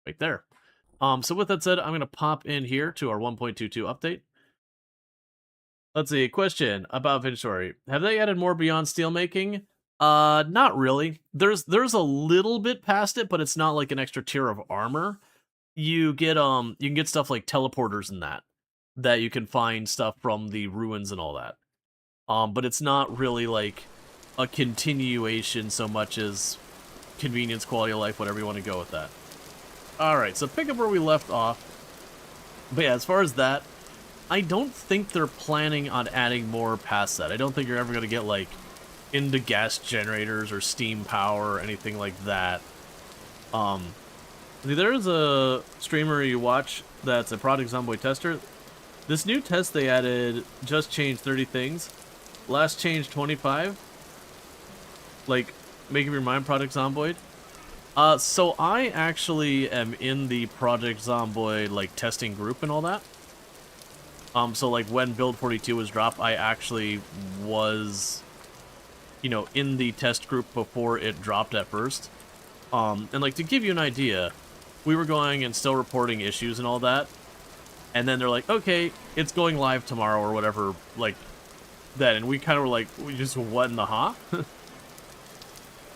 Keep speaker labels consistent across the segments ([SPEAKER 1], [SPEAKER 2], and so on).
[SPEAKER 1] right there. So with that said, I'm going to pop in here to our 1.22 update. Let's see, question about inventory. Have they added more beyond steelmaking? Not really. There's a little bit past it, but it's not like an extra tier of armor. You can get stuff like teleporters and that you can find stuff from the ruins and all that. But it's not really like a continuation so much as convenience, quality of life, whatever you want to go with that. Alright, so pick up where we left off. But yeah, as far as that, I don't think they're planning on adding more past that. I don't think you're ever going to get, like, into gas generators or steam power or anything like that. There's a streamer you watch that's a Product Zomboid tester. This new test they added just changed 30 things. Last change 25. Like, make up your mind, Product Zomboid. So I actually am in the Project Zomboid, like, testing group and all that. So, like, when Build 42 was dropped, I actually was, you know, in the test group before it dropped at first. And, like, to give you an idea, we were going and still reporting issues and all that. And then they're like, okay, it's going live tomorrow or whatever, like, that. And we kind of were like, we just, what in the huh?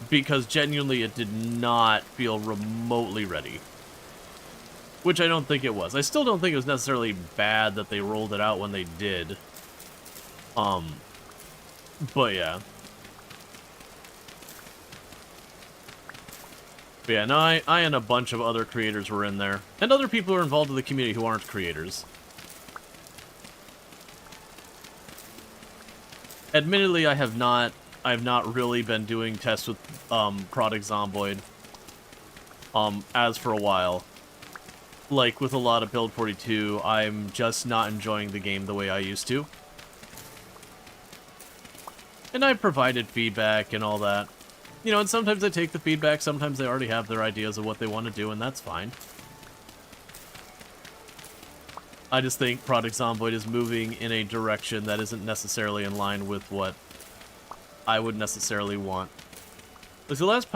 [SPEAKER 1] Because genuinely it did not feel remotely ready. Which I don't think it was. I still don't think it was necessarily bad that they rolled it out when they did. But yeah. But yeah, no, I and a bunch of other creators were in there. And other people who are involved in the community who aren't creators. Admittedly, I have not really been doing tests with Product Zomboid as for a while. Like with a lot of Build 42, I'm just not enjoying the game the way I used to. And I provided feedback and all that. You know, and sometimes they take the feedback, sometimes they already have their ideas of what they want to do, and that's fine. I just think Product Zomboid is moving in a direction that isn't necessarily in line with what I would necessarily want. Like the last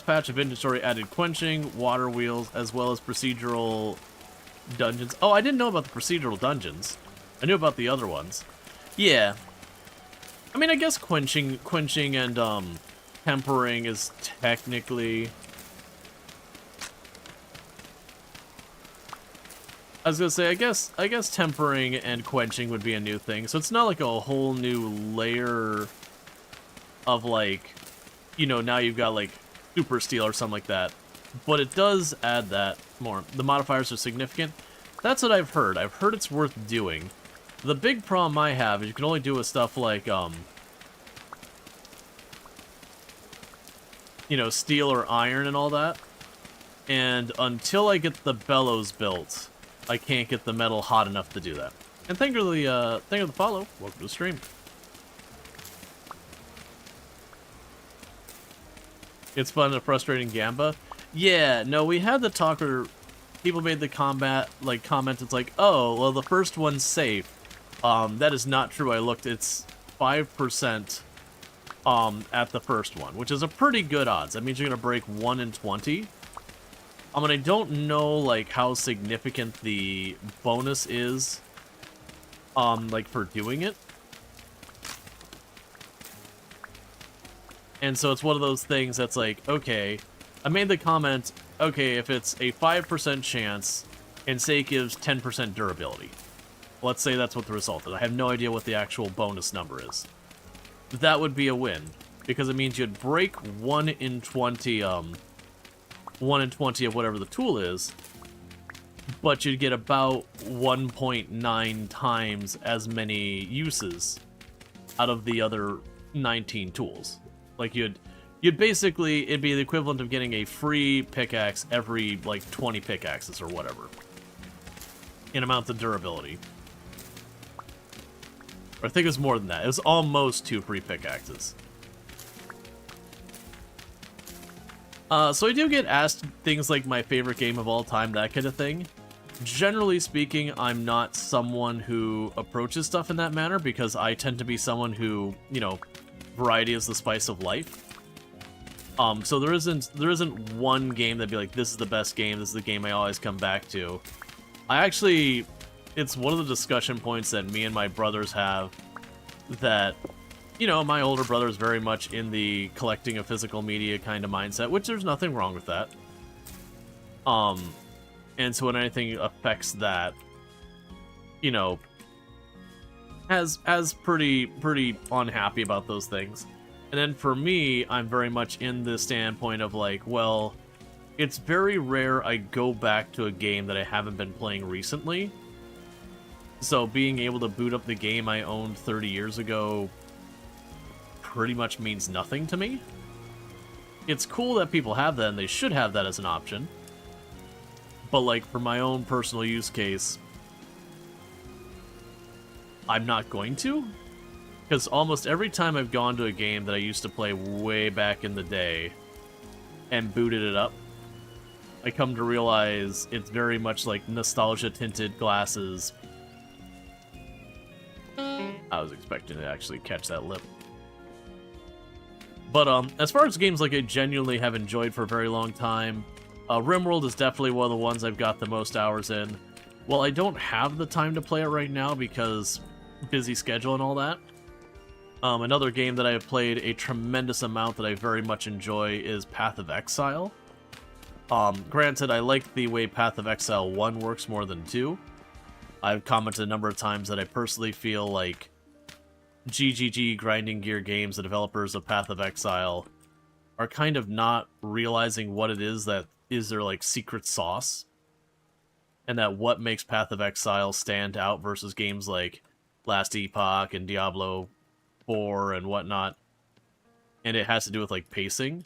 [SPEAKER 1] patch of inventory added quenching, water wheels, as well as procedural dungeons. Oh, I didn't know about the procedural dungeons. I knew about the other ones. Yeah. I mean, I guess quenching and tempering is technically... I was gonna say, I guess tempering and quenching would be a new thing. So it's not like a whole new layer of, like, you know, now you've got, like, super steel or something like that. But it does add that more. The modifiers are significant. That's what I've heard. I've heard it's worth doing. The big problem I have is you can only do with stuff like, you know, steel or iron and all that. And until I get the bellows built, I can't get the metal hot enough to do that. And thank you for the follow. Welcome to the stream. It's fun and frustrating Gamba. Yeah, no, we had the talk where people made the comment, it's like, oh, well, the first one's safe. That is not true. I looked, it's 5% at the first one, which is a pretty good odds. That means you're gonna break 1 in 20. I mean, I don't know, like, how significant the bonus is, like, for doing it. And so it's one of those things that's like, okay, I made the comment, okay, if it's a 5% chance, and say it gives 10% durability. Let's say that's what the result is. I have no idea what the actual bonus number is. But that would be a win, because it means you'd break 1 in 20, 1 in 20 of whatever the tool is, but you'd get about 1.9 times as many uses out of the other 19 tools. Like, you'd basically, it'd be the equivalent of getting a free pickaxe every, like, 20 pickaxes or whatever. In amounts of durability. Or I think it was more than that. It was almost 2 free pickaxes. So I do get asked things like my favorite game of all time, that kind of thing. Generally speaking, I'm not someone who approaches stuff in that manner, because I tend to be someone who, you know, variety is the spice of life. So there isn't one game that'd be like, this is the best game, this is the game I always come back to. It's one of the discussion points that me and my brothers have, that, you know, my older brother is very much in the collecting of physical media kind of mindset, which there's nothing wrong with that. And so when anything affects that, you know, as pretty unhappy about those things. And then for me, I'm very much in the standpoint of like, well, it's very rare I go back to a game that I haven't been playing recently. So being able to boot up the game I owned 30 years ago pretty much means nothing to me. It's cool that people have that, and they should have that as an option. But like, for my own personal use case, I'm not going to. Because almost every time I've gone to a game that I used to play way back in the day and booted it up, I come to realize it's very much like nostalgia-tinted glasses. I was expecting to actually catch that lip. But as far as games like I genuinely have enjoyed for a very long time, RimWorld is definitely one of the ones I've got the most hours in. Well, I don't have the time to play it right now because busy schedule and all that. Another game that I have played a tremendous amount that I very much enjoy is Path of Exile. Granted, I like the way Path of Exile 1 works more than 2. I've commented a number of times that I personally feel like GGG Grinding Gear Games, the developers of Path of Exile, are kind of not realizing what it is that is their like secret sauce. And that what makes Path of Exile stand out versus games like Last Epoch and Diablo 4 and whatnot, and it has to do with like pacing.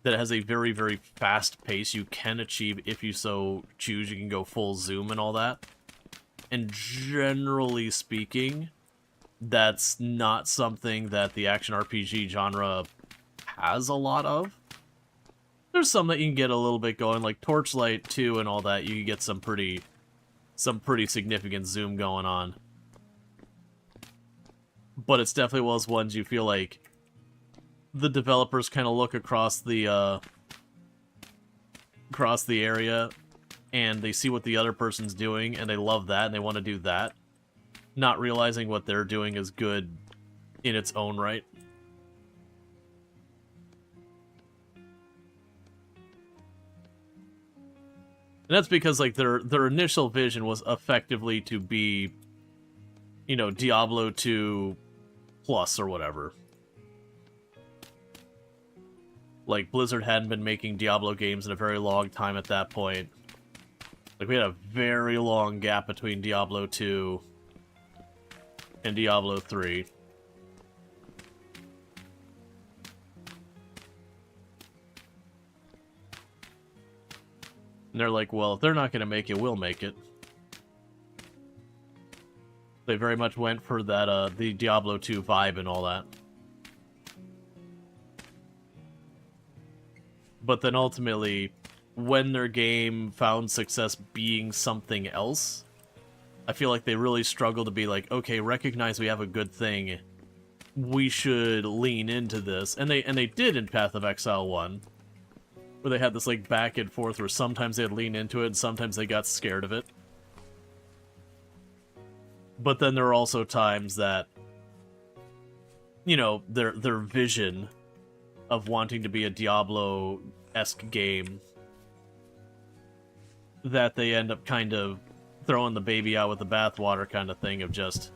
[SPEAKER 1] That it has a very, very fast pace you can achieve if you so choose. You can go full zoom and all that. And generally speaking, that's not something that the action RPG genre has a lot of. There's some that you can get a little bit going, like Torchlight 2 and all that. You can get some pretty significant zoom going on. But it's definitely one of those ones you feel like the developers kind of look across the area and they see what the other person's doing and they love that and they want to do that, not realizing what they're doing is good in its own right. And that's because like their initial vision was effectively to be, you know, Diablo 2 Plus or whatever. Like, Blizzard hadn't been making Diablo games in a very long time at that point. Like, we had a very long gap between Diablo 2 and Diablo 3. And they're like, well, if they're not going to make it, we'll make it. They very much went for that, the Diablo 2 vibe and all that. But then ultimately, when their game found success being something else, I feel like they really struggled to be like, okay, recognize we have a good thing. We should lean into this. And they did in Path of Exile 1. Where they had this like back and forth where sometimes they'd lean into it and sometimes they got scared of it. But then there are also times that, you know, their vision of wanting to be a Diablo-esque game, that they end up kind of throwing the baby out with the bathwater kind of thing of just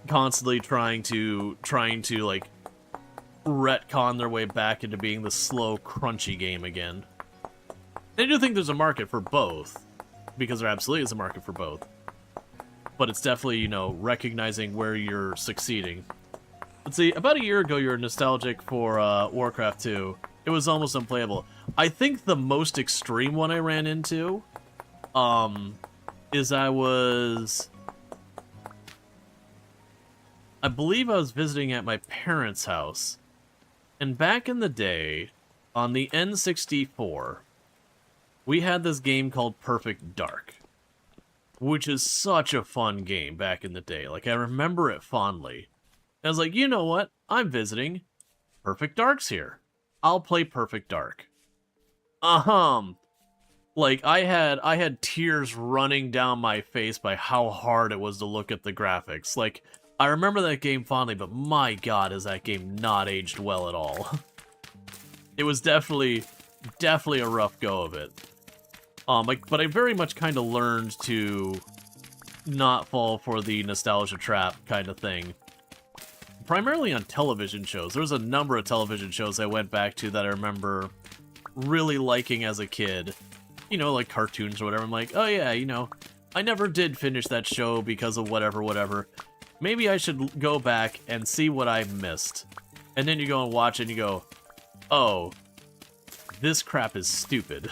[SPEAKER 1] constantly trying to like retcon their way back into being the slow, crunchy game again. I do think there's a market for both, because there absolutely is a market for both. But it's definitely, you know, recognizing where you're succeeding. Let's see, about a year ago you were nostalgic for Warcraft 2. It was almost unplayable. I think the most extreme one I ran into is I believe I was visiting at my parents' house. And back in the day, on the N64, we had this game called Perfect Dark, which is such a fun game back in the day. Like, I remember it fondly. I was like, you know what? I'm visiting. Perfect Dark's here. I'll play Perfect Dark. Like, I had tears running down my face by how hard it was to look at the graphics. Like, I remember that game fondly, but my god, is that game not aged well at all. It was definitely a rough go of it. But I very much kind of learned to not fall for the nostalgia trap kind of thing. Primarily on television shows. There's a number of television shows I went back to that I remember really liking as a kid. You know, like cartoons or whatever. I'm like, oh yeah, you know, I never did finish that show because of whatever. Maybe I should go back and see what I missed. And then you go and watch it and you go, oh, this crap is stupid.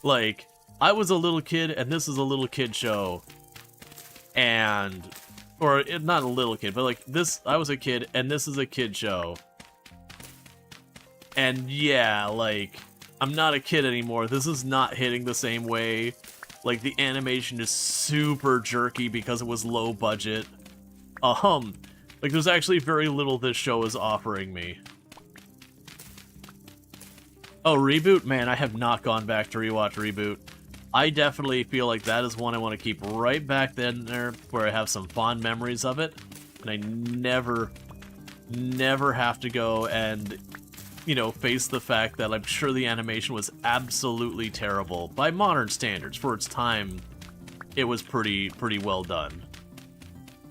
[SPEAKER 1] Like, I was a little kid and this is a little kid show. And, or not a little kid, but like this, I was a kid and this is a kid show. And yeah, like, I'm not a kid anymore. This is not hitting the same way. Like, the animation is super jerky because it was low budget. Like, there's actually very little this show is offering me. Oh, Reboot? Man, I have not gone back to rewatch Reboot. I definitely feel like that is one I want to keep right back then there, where I have some fond memories of it. And I never have to go and, you know, face the fact that I'm sure the animation was absolutely terrible. By modern standards, for its time, it was pretty well done.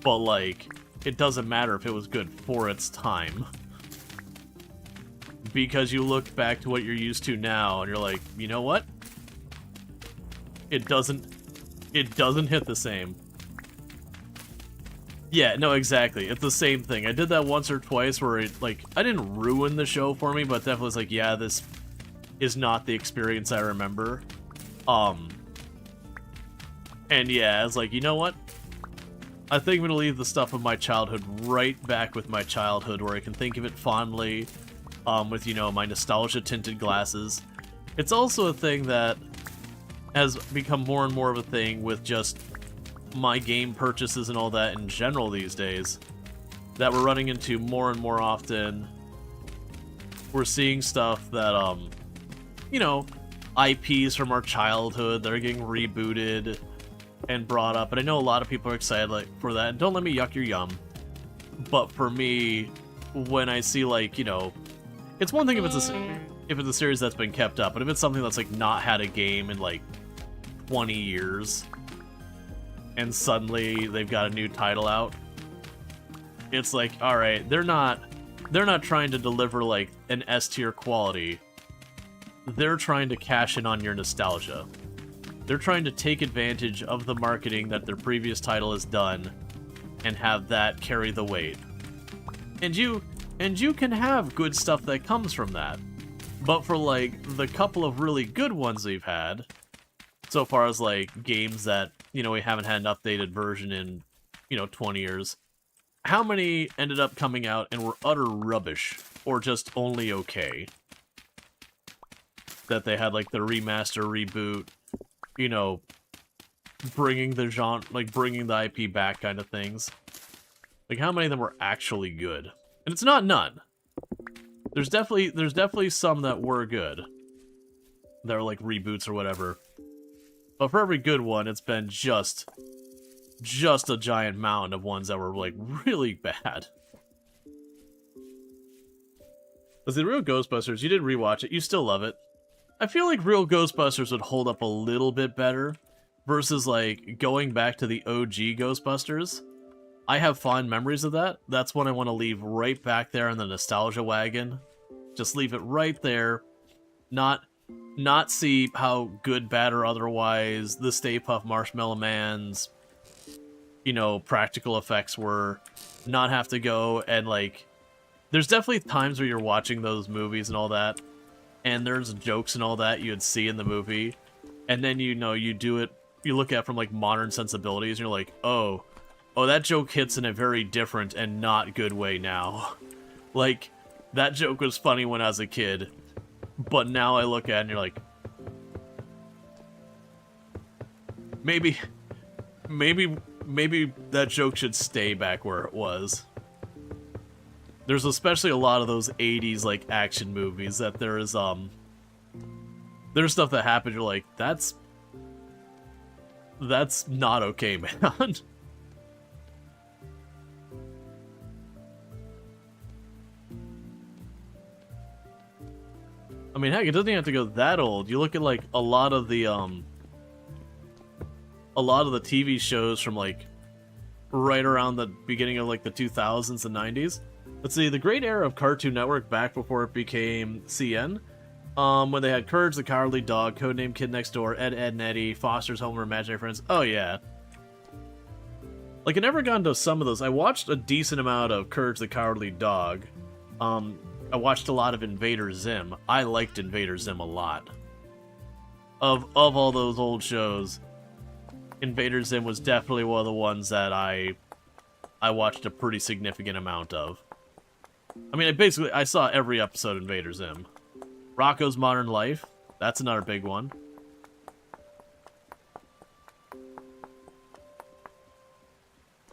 [SPEAKER 1] But, like, it doesn't matter if it was good for its time. Because you look back to what you're used to now, and you're like, you know what? It doesn't hit the same. Yeah, no, exactly. It's the same thing. I did that once or twice where it, like, I didn't ruin the show for me, but definitely was like, yeah, this is not the experience I remember. And yeah, I was like, you know what? I think I'm gonna leave the stuff of my childhood right back with my childhood, where I can think of it fondly, with, you know, my nostalgia-tinted glasses. It's also a thing that has become more and more of a thing with just my game purchases and all that in general these days, that we're running into more and more often. We're seeing stuff that, you know, IPs from our childhood that are getting rebooted and brought up, and I know a lot of people are excited like for that, and don't let me yuck your yum, but for me, when I see, like, you know, it's one thing if it's a series that's been kept up, but if it's something that's like not had a game in like 20 years, and suddenly they've got a new title out, it's like, alright, they're not trying to deliver like an S-tier quality. They're trying to cash in on your nostalgia. They're trying to take advantage of the marketing that their previous title has done and have that carry the weight. And you can have good stuff that comes from that. But for like the couple of really good ones we've had, so far as like games that, you know, we haven't had an updated version in, you know, 20 years, how many ended up coming out and were utter rubbish or just only okay? That they had like the remaster, reboot, you know, bringing the genre, like bringing the IP back kind of things. Like, how many of them were actually good? And it's not none. There's definitely some that were good. That were like reboots or whatever. But for every good one, it's been just a giant mountain of ones that were like really bad. Was the Real Ghostbusters? You did rewatch it. You still love it. I feel like Real Ghostbusters would hold up a little bit better versus like going back to the OG Ghostbusters. I have fond memories of that. That's one I want to leave right back there in the nostalgia wagon. Just leave it right there. Not see how good, bad, or otherwise the Stay Puft Marshmallow Man's, you know, practical effects were. Not have to go and like... There's definitely times where you're watching those movies and all that, and there's jokes and all that you'd see in the movie, and then, you know, you do it, you look at it from like modern sensibilities, and you're like, oh, that joke hits in a very different and not good way now. Like, that joke was funny when I was a kid, but now I look at it and you're like, maybe that joke should stay back where it was. There's especially a lot of those 80s like action movies that there's stuff that happens, you're like, that's not okay, man. I mean, heck, it doesn't even have to go that old. You look at like a lot of the TV shows from like right around the beginning of like the 2000s and 90s. Let's see, the great era of Cartoon Network back before it became CN. When they had Courage the Cowardly Dog, Codename Kid Next Door, Ed, Ed and Eddie, Foster's Home or Imaginary Friends. Oh yeah. Like, I never got into some of those. I watched a decent amount of Courage the Cowardly Dog. I watched a lot of Invader Zim. I liked Invader Zim a lot. Of all those old shows, Invader Zim was definitely one of the ones that I watched a pretty significant amount of. I mean, I saw every episode of Invader Zim. Rocko's Modern Life, that's another big one.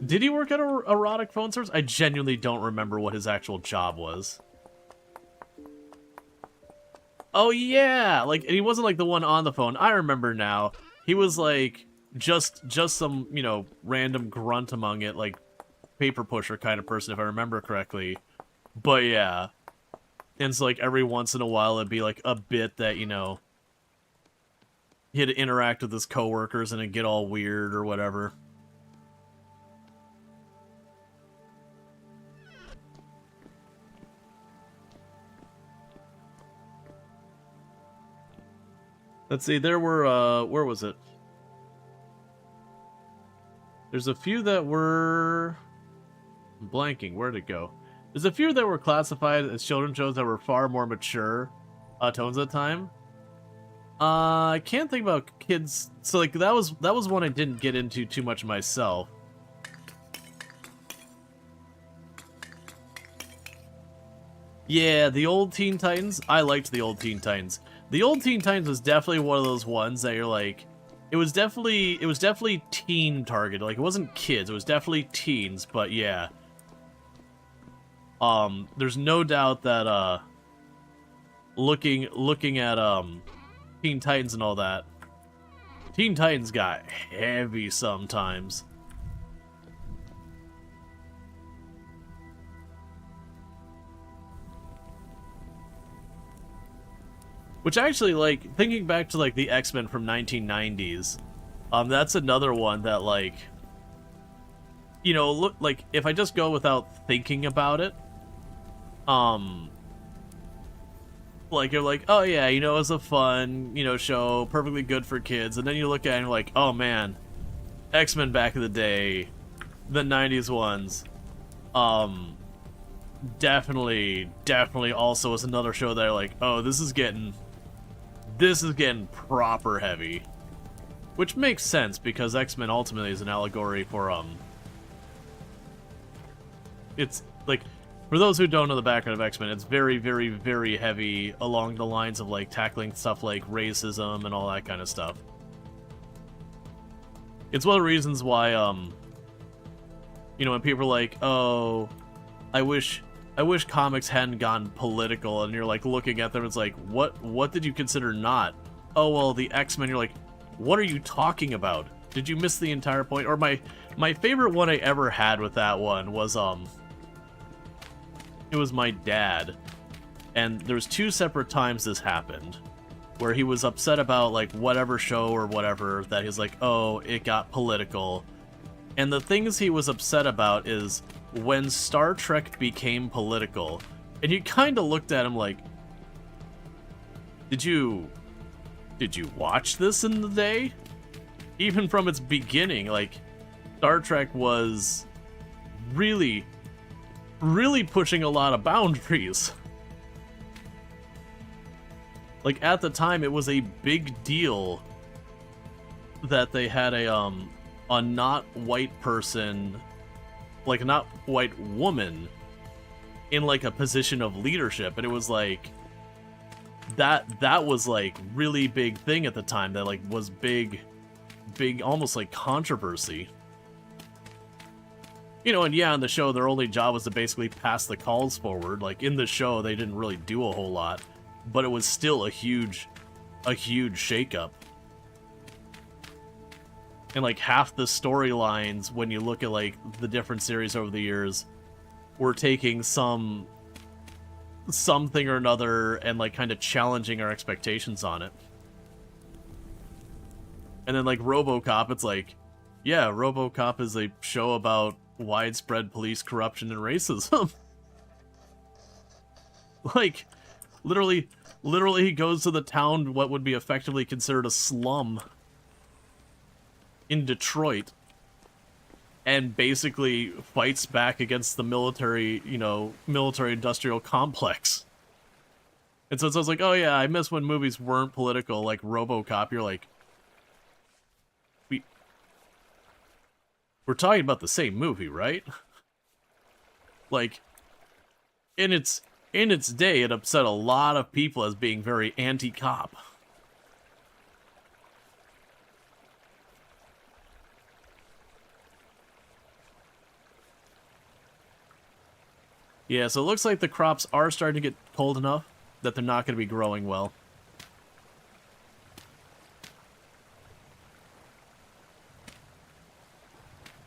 [SPEAKER 1] Did he work at a erotic phone service? I genuinely don't remember what his actual job was. Oh yeah, like, and he wasn't like the one on the phone. I remember now. He was like just some, you know, random grunt among it, like paper pusher kind of person, if I remember correctly. But yeah. And so like every once in a while it'd be like a bit that, you know, he had to interact with his coworkers and it'd get all weird or whatever. Let's see, there were, where was it? There's a few that were... I'm blanking, where'd it go? There's a few that were classified as children's shows that were far more mature tones at the time. I can't think about kids... So, like, that was one I didn't get into too much myself. Yeah, the old Teen Titans. I liked the old Teen Titans. The old Teen Titans was definitely one of those ones that you're like, it was definitely teen targeted. Like, it wasn't kids, it was definitely teens, but yeah. There's no doubt that looking at Teen Titans and all that, Teen Titans got heavy sometimes. Which actually, like, thinking back to, like, the X-Men from 1990s, that's another one that, like, you know, look, like, if I just go without thinking about it, like, you're like, oh yeah, you know, it was a fun, you know, show, perfectly good for kids, and then you look at it and you're like, oh man, X-Men back in the day, the 90s ones, definitely also was another show that you're like, oh, this is getting proper heavy. Which makes sense, because X-Men ultimately is an allegory for, it's, like, for those who don't know the background of X-Men, it's very, very, very heavy along the lines of, like, tackling stuff like racism and all that kind of stuff. It's one of the reasons why, you know, when people are like, oh, I wish comics hadn't gone political, and you're like looking at them, it's like, what did you consider not? Oh well, the X-Men. You're like, what are you talking about? Did you miss the entire point? Or my favorite one I ever had with that one was it was my dad, and there was 2 separate times this happened, where he was upset about like whatever show or whatever that he's like, oh, it got political, and the things he was upset about is when Star Trek became political, and you kind of looked at him like, did you watch this in the day? Even from its beginning, like, Star Trek was really pushing a lot of boundaries. Like, at the time, it was a big deal that they had a not white person, like a not white woman, in like a position of leadership, and it was like that was like really big thing at the time, that like was big almost like controversy. You know, and yeah, in the show, their only job was to basically pass the calls forward. Like, in the show, they didn't really do a whole lot, but it was still a huge shakeup. And, like, half the storylines, when you look at, like, the different series over the years, were taking something or another and, like, kind of challenging our expectations on it. And then, like, RoboCop, it's like, yeah, RoboCop is a show about widespread police corruption and racism. Like, literally he goes to the town, what would be effectively considered a slum in Detroit, and basically fights back against the military, you know, military-industrial complex. And so it's like, oh yeah, I miss when movies weren't political, like RoboCop. You're like, we're talking about the same movie, right? Like, in its day, it upset a lot of people as being very anti-cop. Yeah, so it looks like the crops are starting to get cold enough that they're not going to be growing well.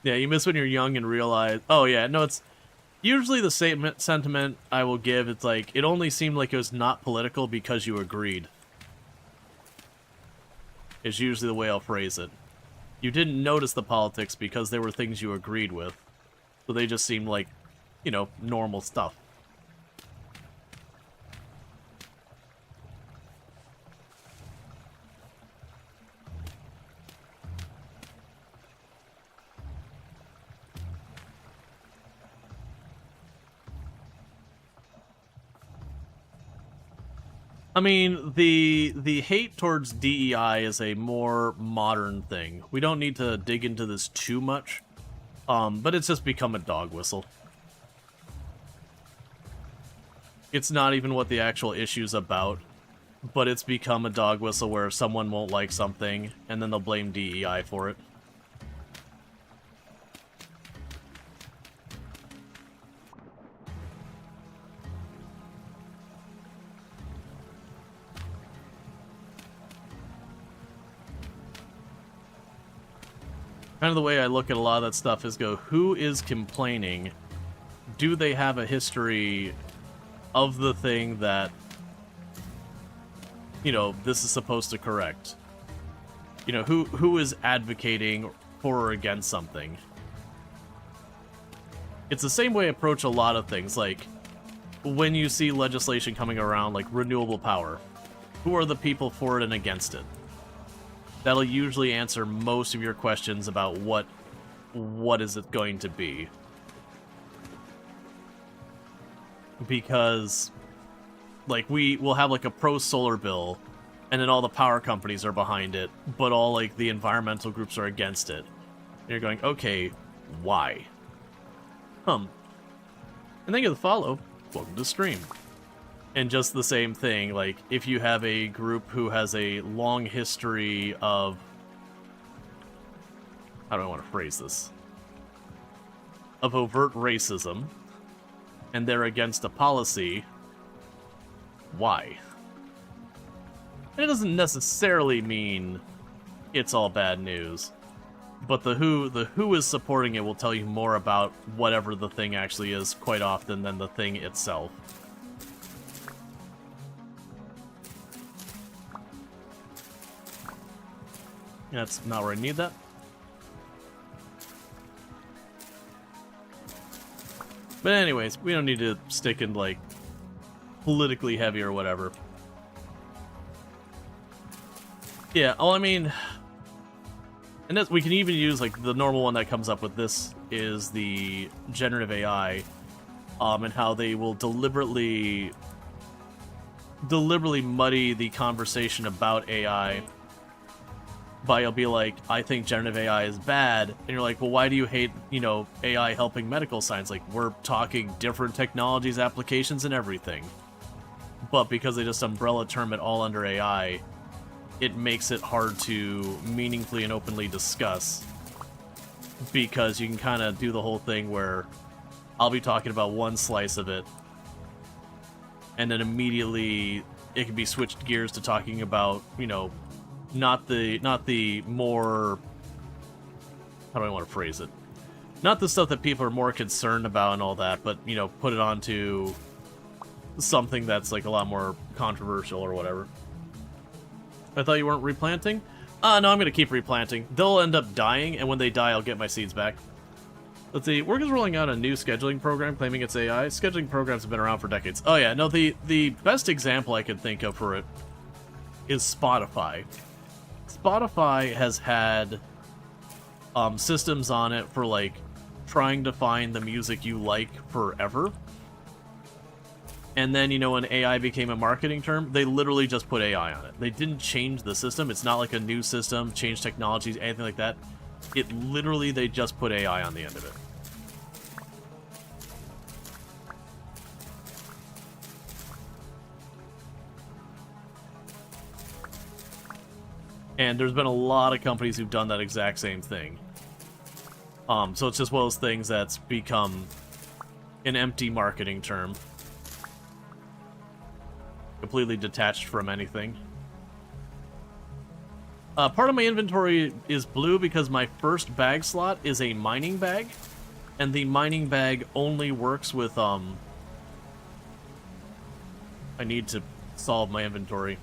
[SPEAKER 1] Yeah, you miss when you're young and realize... Oh, yeah, no, it's usually the same sentiment I will give. It's like, it only seemed like it was not political because you agreed. Is usually the way I'll phrase it. You didn't notice the politics because they were things you agreed with. So they just seemed like, you know, normal stuff. I mean, the hate towards DEI is a more modern thing. We don't need to dig into this too much, but it's just become a dog whistle. It's not even what the actual issue's about, but it's become a dog whistle where someone won't like something, and then they'll blame DEI for it. Kind of the way I look at a lot of that stuff is go, who is complaining? Do they have a history of the thing that, you know, this is supposed to correct? You know, who is advocating for or against something? It's the same way I approach a lot of things, like, when you see legislation coming around, like renewable power, who are the people for it and against it? That'll usually answer most of your questions about what is it going to be. Because, like, we'll have, like, a pro-solar bill, and then all the power companies are behind it, but all, like, the environmental groups are against it. And you're going, okay, why? And thank you for the follow. Welcome to the stream. And just the same thing, like, if you have a group who has a long history of... How do I want to phrase this? Of overt racism, and they're against a policy, why? And it doesn't necessarily mean it's all bad news, but the who is supporting it will tell you more about whatever the thing actually is quite often than the thing itself. That's not where I need that. But anyways, we don't need to stick in, like, politically heavy or whatever. Yeah, oh, I mean... And that's, we can even use, like, the normal one that comes up with this is the generative AI, and how they will deliberately muddy the conversation about AI. But you'll be like, I think generative AI is bad, and you're like, well, why do you hate, you know, AI helping medical science? Like, we're talking different technologies, applications, and everything. But because they just umbrella term it all under AI, it makes it hard to meaningfully and openly discuss. because you can kind of do the whole thing where I'll be talking about one slice of it, and then immediately it can be switched gears to talking about, you know, not the more, how do I want to phrase it? Not the stuff that people are more concerned about and all that, but, you know, put it onto something that's, like, a lot more controversial or whatever. I thought you weren't replanting? No, I'm going to keep replanting. They'll end up dying, and when they die, I'll get my seeds back. Let's see. Work is rolling out a new scheduling program claiming it's AI. Scheduling programs have been around for decades. Oh, yeah. No, the best example I can think of for it is Spotify. Spotify has had systems on it for, like, trying to find the music you like forever. And then, you know, when AI became a marketing term, they literally just put AI on it. They didn't change the system. It's not like a new system, change technologies, anything like that. It literally, they just put AI on the end of it. And there's been a lot of companies who've done that exact same thing. So it's just one of those things that's become an empty marketing term. Completely detached from anything. Part of my inventory is blue because my first bag slot is a mining bag. And the mining bag only works with, I need to solve my inventory.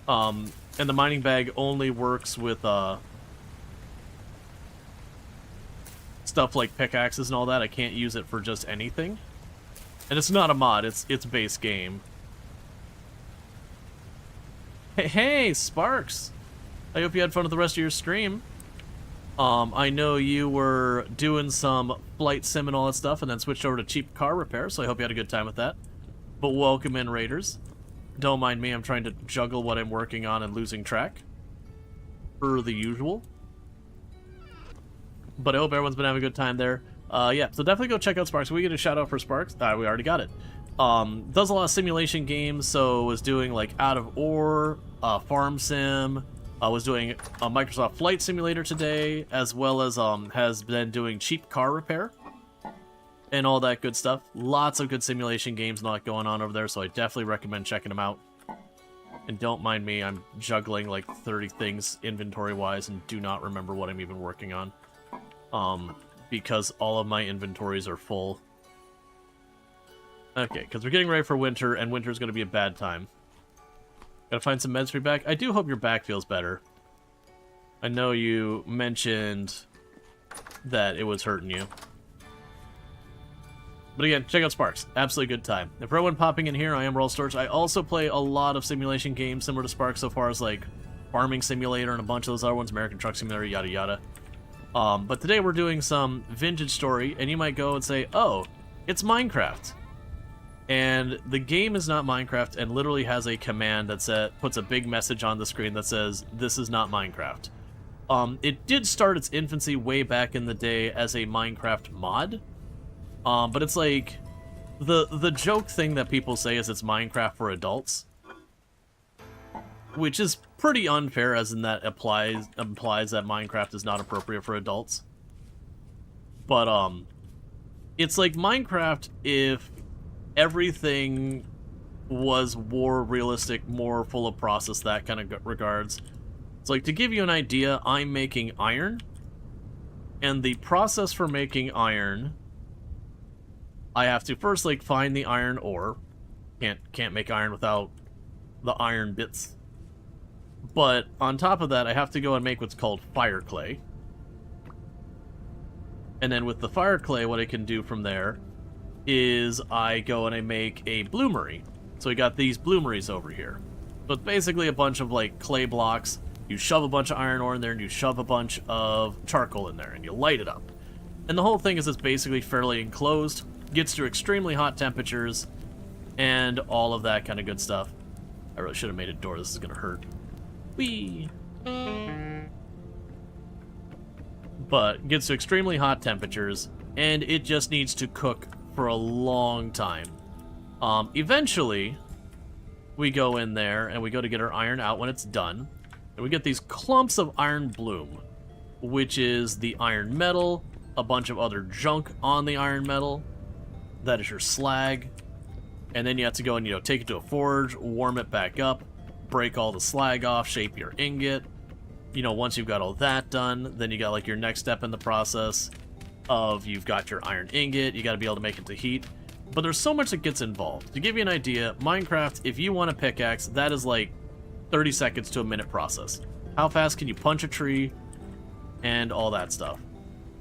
[SPEAKER 1] And the mining bag only works with, stuff like pickaxes and all that. I can't use it for just anything. And it's not a mod, it's base game. Hey, Sparks! I hope you had fun with the rest of your stream. I know you were doing some flight sim and all that stuff and then switched over to cheap car repair, so I hope you had a good time with that. But welcome in, Raiders. Don't mind me, I'm trying to juggle what I'm working on and losing track. Per the usual. But I hope everyone's been having a good time there. Yeah, so definitely go check out Sparks. We get a shout out for Sparks. We already got it. Does a lot of simulation games, so was doing like Out of Ore, Farm Sim. Was doing a Microsoft Flight Simulator today, as well as has been doing cheap car repair and all that good stuff. Lots of good simulation games and all that going on over there, so I definitely recommend checking them out. And don't mind me, I'm juggling like 30 things inventory-wise and do not remember what I'm even working on. Because all of my inventories are full. Okay, because we're getting ready for winter, and winter's going to be a bad time. Gotta find some meds for your back. I do hope your back feels better. I know you mentioned that it was hurting you. But again, check out Sparks. Absolutely good time. And for everyone popping in here, I am Rual Storge. I also play a lot of simulation games similar to Sparks so far as like Farming Simulator and a bunch of those other ones, American Truck Simulator, yada yada. But today we're doing some vintage story, and you might go and say, oh, it's Minecraft. And the game is not Minecraft and literally has a command that puts a big message on the screen that says, this is not Minecraft. It did start its infancy way back in the day as a Minecraft mod. But it's like, the joke thing that people say is it's Minecraft for adults. Which is pretty unfair, as in that implies that Minecraft is not appropriate for adults. But, it's like Minecraft if everything was more realistic, more full of process, that kind of regards. It's like, to give you an idea, I'm making iron, and the process for making iron, I have to first, like, find the iron ore. Can't make iron without the iron bits. But on top of that, I have to go and make what's called fire clay. And then with the fire clay, what I can do from there is I go and I make a bloomery. So we got these bloomeries over here. So it's basically a bunch of like clay blocks. You shove a bunch of iron ore in there and you shove a bunch of charcoal in there and you light it up. And the whole thing is it's basically fairly enclosed, gets to extremely hot temperatures, and all of that kind of good stuff. I really should have made a door, this is gonna hurt. Whee! But gets to extremely hot temperatures, and it just needs to cook for a long time. Eventually, we go in there and we go to get our iron out when it's done, and we get these clumps of iron bloom. which is the iron metal, a bunch of other junk on the iron metal. That is your slag. And then you have to go and, you know, take it to a forge, warm it back up, break all the slag off, shape your ingot. You know, once you've got all that done, then you got like your next step in the process of you've got your iron ingot, you got to be able to make it to heat. But there's so much that gets involved. To give you an idea, Minecraft, if you want a pickaxe, that is like 30 seconds to a minute process. How fast can you punch a tree and all that stuff?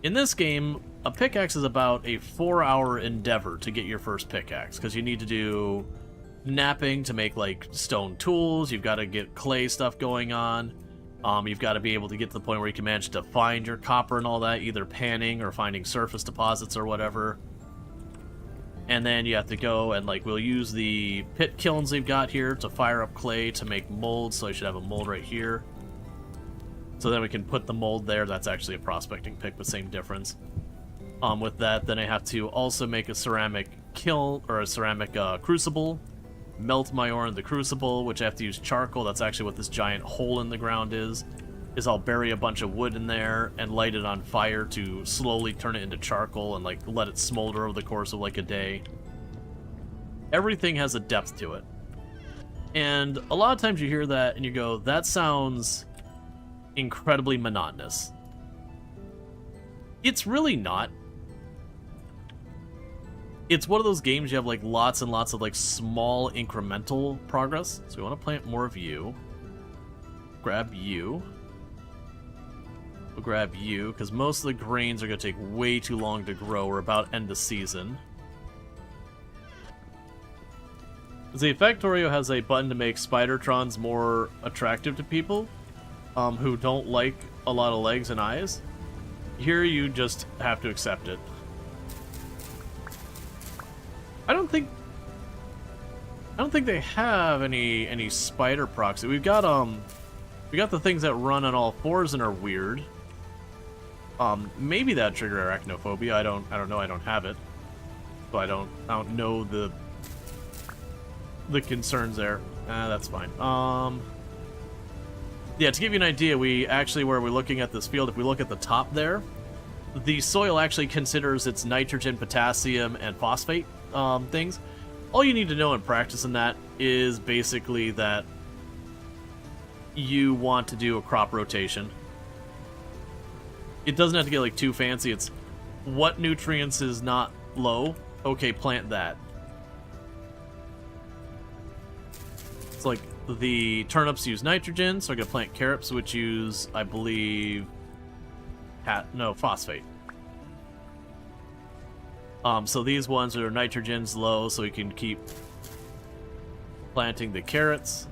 [SPEAKER 1] In this game, a pickaxe is about a 4-hour endeavor to get your first pickaxe, because you need to do knapping to make like stone tools, you've got to get clay stuff going on, you've got to be able to get to the point where you can manage to find your copper and all that, either panning or finding surface deposits or whatever. And then you have to go and, like, we'll use the pit kilns we've got here to fire up clay to make molds, so I should have a mold right here. So then we can put the mold there. That's actually a prospecting pick, but same difference. With that, then I have to also make a ceramic kiln, or a ceramic crucible. Melt my ore in the crucible, which I have to use charcoal. That's actually what this giant hole in the ground is I'll bury a bunch of wood in there and light it on fire to slowly turn it into charcoal and, like, let it smolder over the course of, like, a day. Everything has a depth to it. And a lot of times you hear that and you go, that sounds incredibly monotonous. It's really not. It's one of those games you have, like, lots and lots of, like, small incremental progress. So we want to plant more of you. Grab you. We'll grab you, because most of the grains are going to take way too long to grow. We're about end of season. The Factorio has a button to make Spidertrons more attractive to people who don't like a lot of legs and eyes. Here you just have to accept it. I don't think they have any spider proxy. We got the things that run on all fours and are weird. Maybe that trigger arachnophobia. I don't know. I don't have it, so I don't know the concerns there. That's fine. Yeah, to give you an idea, we actually, where we're looking at this field, if we look at the top there, the soil actually considers its nitrogen, potassium, and phosphate things. All you need to know in practicing that is basically that you want to do a crop rotation. It doesn't have to get, like, too fancy. It's what nutrients is not low. Okay, plant that. It's like the turnips use nitrogen, so I'm gonna plant carrots, which use, I believe, phosphate. So these ones are nitrogen's low, so we can keep planting the carrots.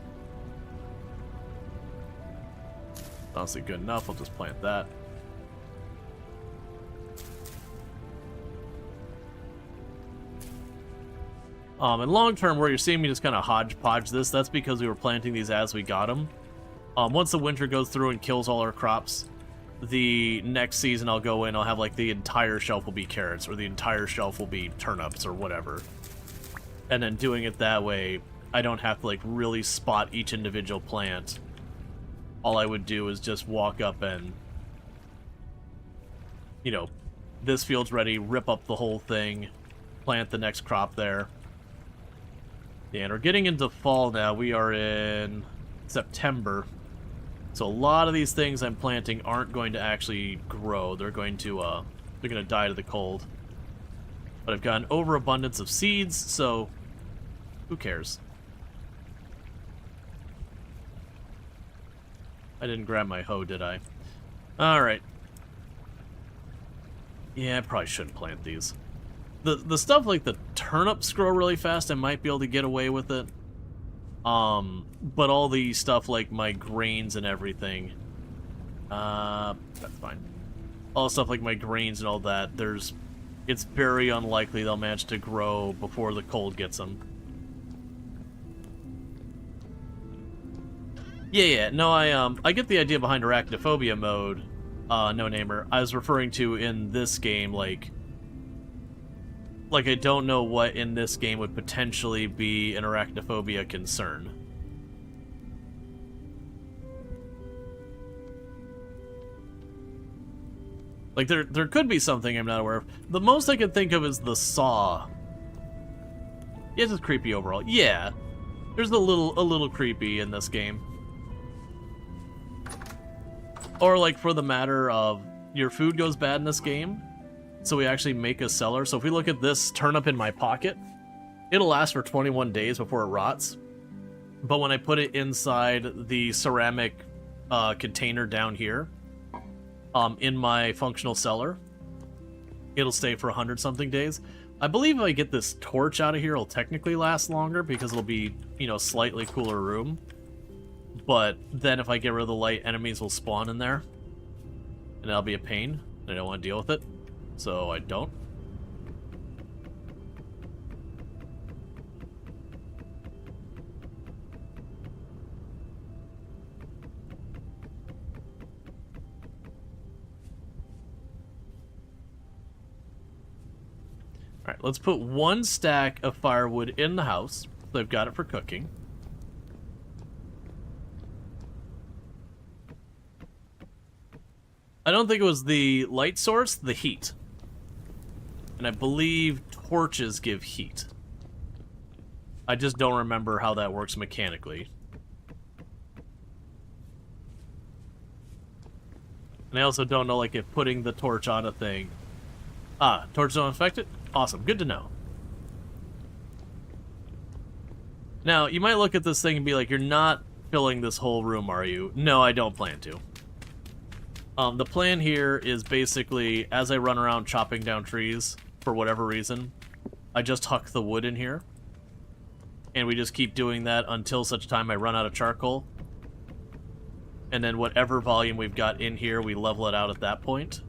[SPEAKER 1] Honestly, good enough. I'll just plant that. And long term, where you're seeing me just kind of hodgepodge this, that's because we were planting these as we got them. Once the winter goes through and kills all our crops, the next season I'll go in, I'll have, like, the entire shelf will be carrots, or the entire shelf will be turnips, or whatever. And then doing it that way, I don't have to, like, really spot each individual plant. All I would do is just walk up and, you know, this field's ready, rip up the whole thing, plant the next crop there. Yeah, and we're getting into fall now. We are in September. So a lot of these things I'm planting aren't going to actually grow. They're going to die to the cold. But I've got an overabundance of seeds, so who cares? I didn't grab my hoe, did I? Alright. Yeah, I probably shouldn't plant these. The stuff like the turnips grow really fast, I might be able to get away with it. But all the stuff like my grains and everything, that's fine. All the stuff like my grains and all that, it's very unlikely they'll manage to grow before the cold gets them. Yeah, no, I get the idea behind arachnophobia mode, no-namer. I was referring to in this game, like, I don't know what in this game would potentially be an arachnophobia concern. Like, there could be something I'm not aware of. The most I can think of is the saw. Yeah, it's just creepy overall. Yeah, there's a little creepy in this game. Or, like, for the matter of, your food goes bad in this game, so we actually make a cellar. So if we look at this turnip in my pocket, it'll last for 21 days before it rots. But when I put it inside the ceramic container down here, in my functional cellar, it'll stay for 100-something days. I believe if I get this torch out of here, it'll technically last longer because it'll be, you know, slightly cooler room. But then if I get rid of the light, enemies will spawn in there. And that'll be a pain. I don't want to deal with it. So I don't. Alright, let's put 1 stack of firewood in the house, so I've got it for cooking. I don't think it was the light source, the heat. And I believe torches give heat. I just don't remember how that works mechanically. And I also don't know, like, if putting the torch on a thing... Ah, torches don't affect it? Awesome, good to know. Now, you might look at this thing and be like, you're not filling this whole room, are you? No, I don't plan to. The plan here is basically, as I run around chopping down trees, for whatever reason, I just huck the wood in here. And we just keep doing that until such time I run out of charcoal. And then whatever volume we've got in here, we level it out at that point.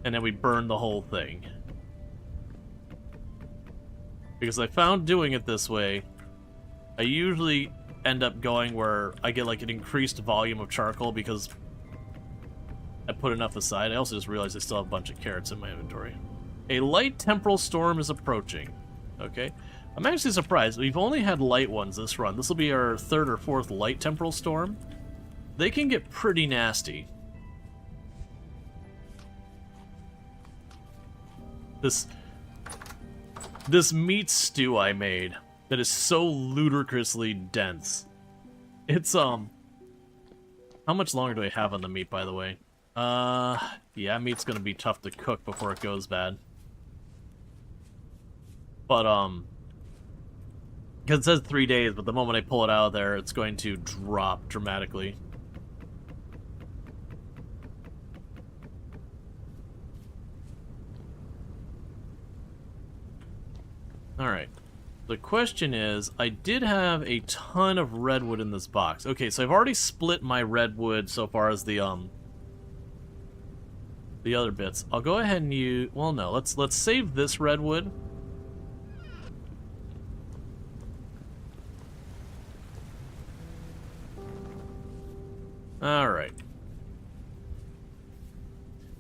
[SPEAKER 1] And then we burn the whole thing. Because I found doing it this way, I usually end up going where I get like an increased volume of charcoal because I put enough aside. I also just realized I still have a bunch of carrots in my inventory. A light temporal storm is approaching. Okay. I'm actually surprised. We've only had light ones this run. This will be our 3rd or 4th light temporal storm. They can get pretty nasty. This meat stew I made that is so ludicrously dense. It's, how much longer do I have on the meat, by the way? Yeah, meat's gonna be tough to cook before it goes bad. But, because it says 3 days, but the moment I pull it out of there, it's going to drop dramatically. Alright. The question is, I did have a ton of redwood in this box. Okay, so I've already split my redwood so far as the other bits. I'll go ahead and use... Well, no, let's save this redwood. Alright.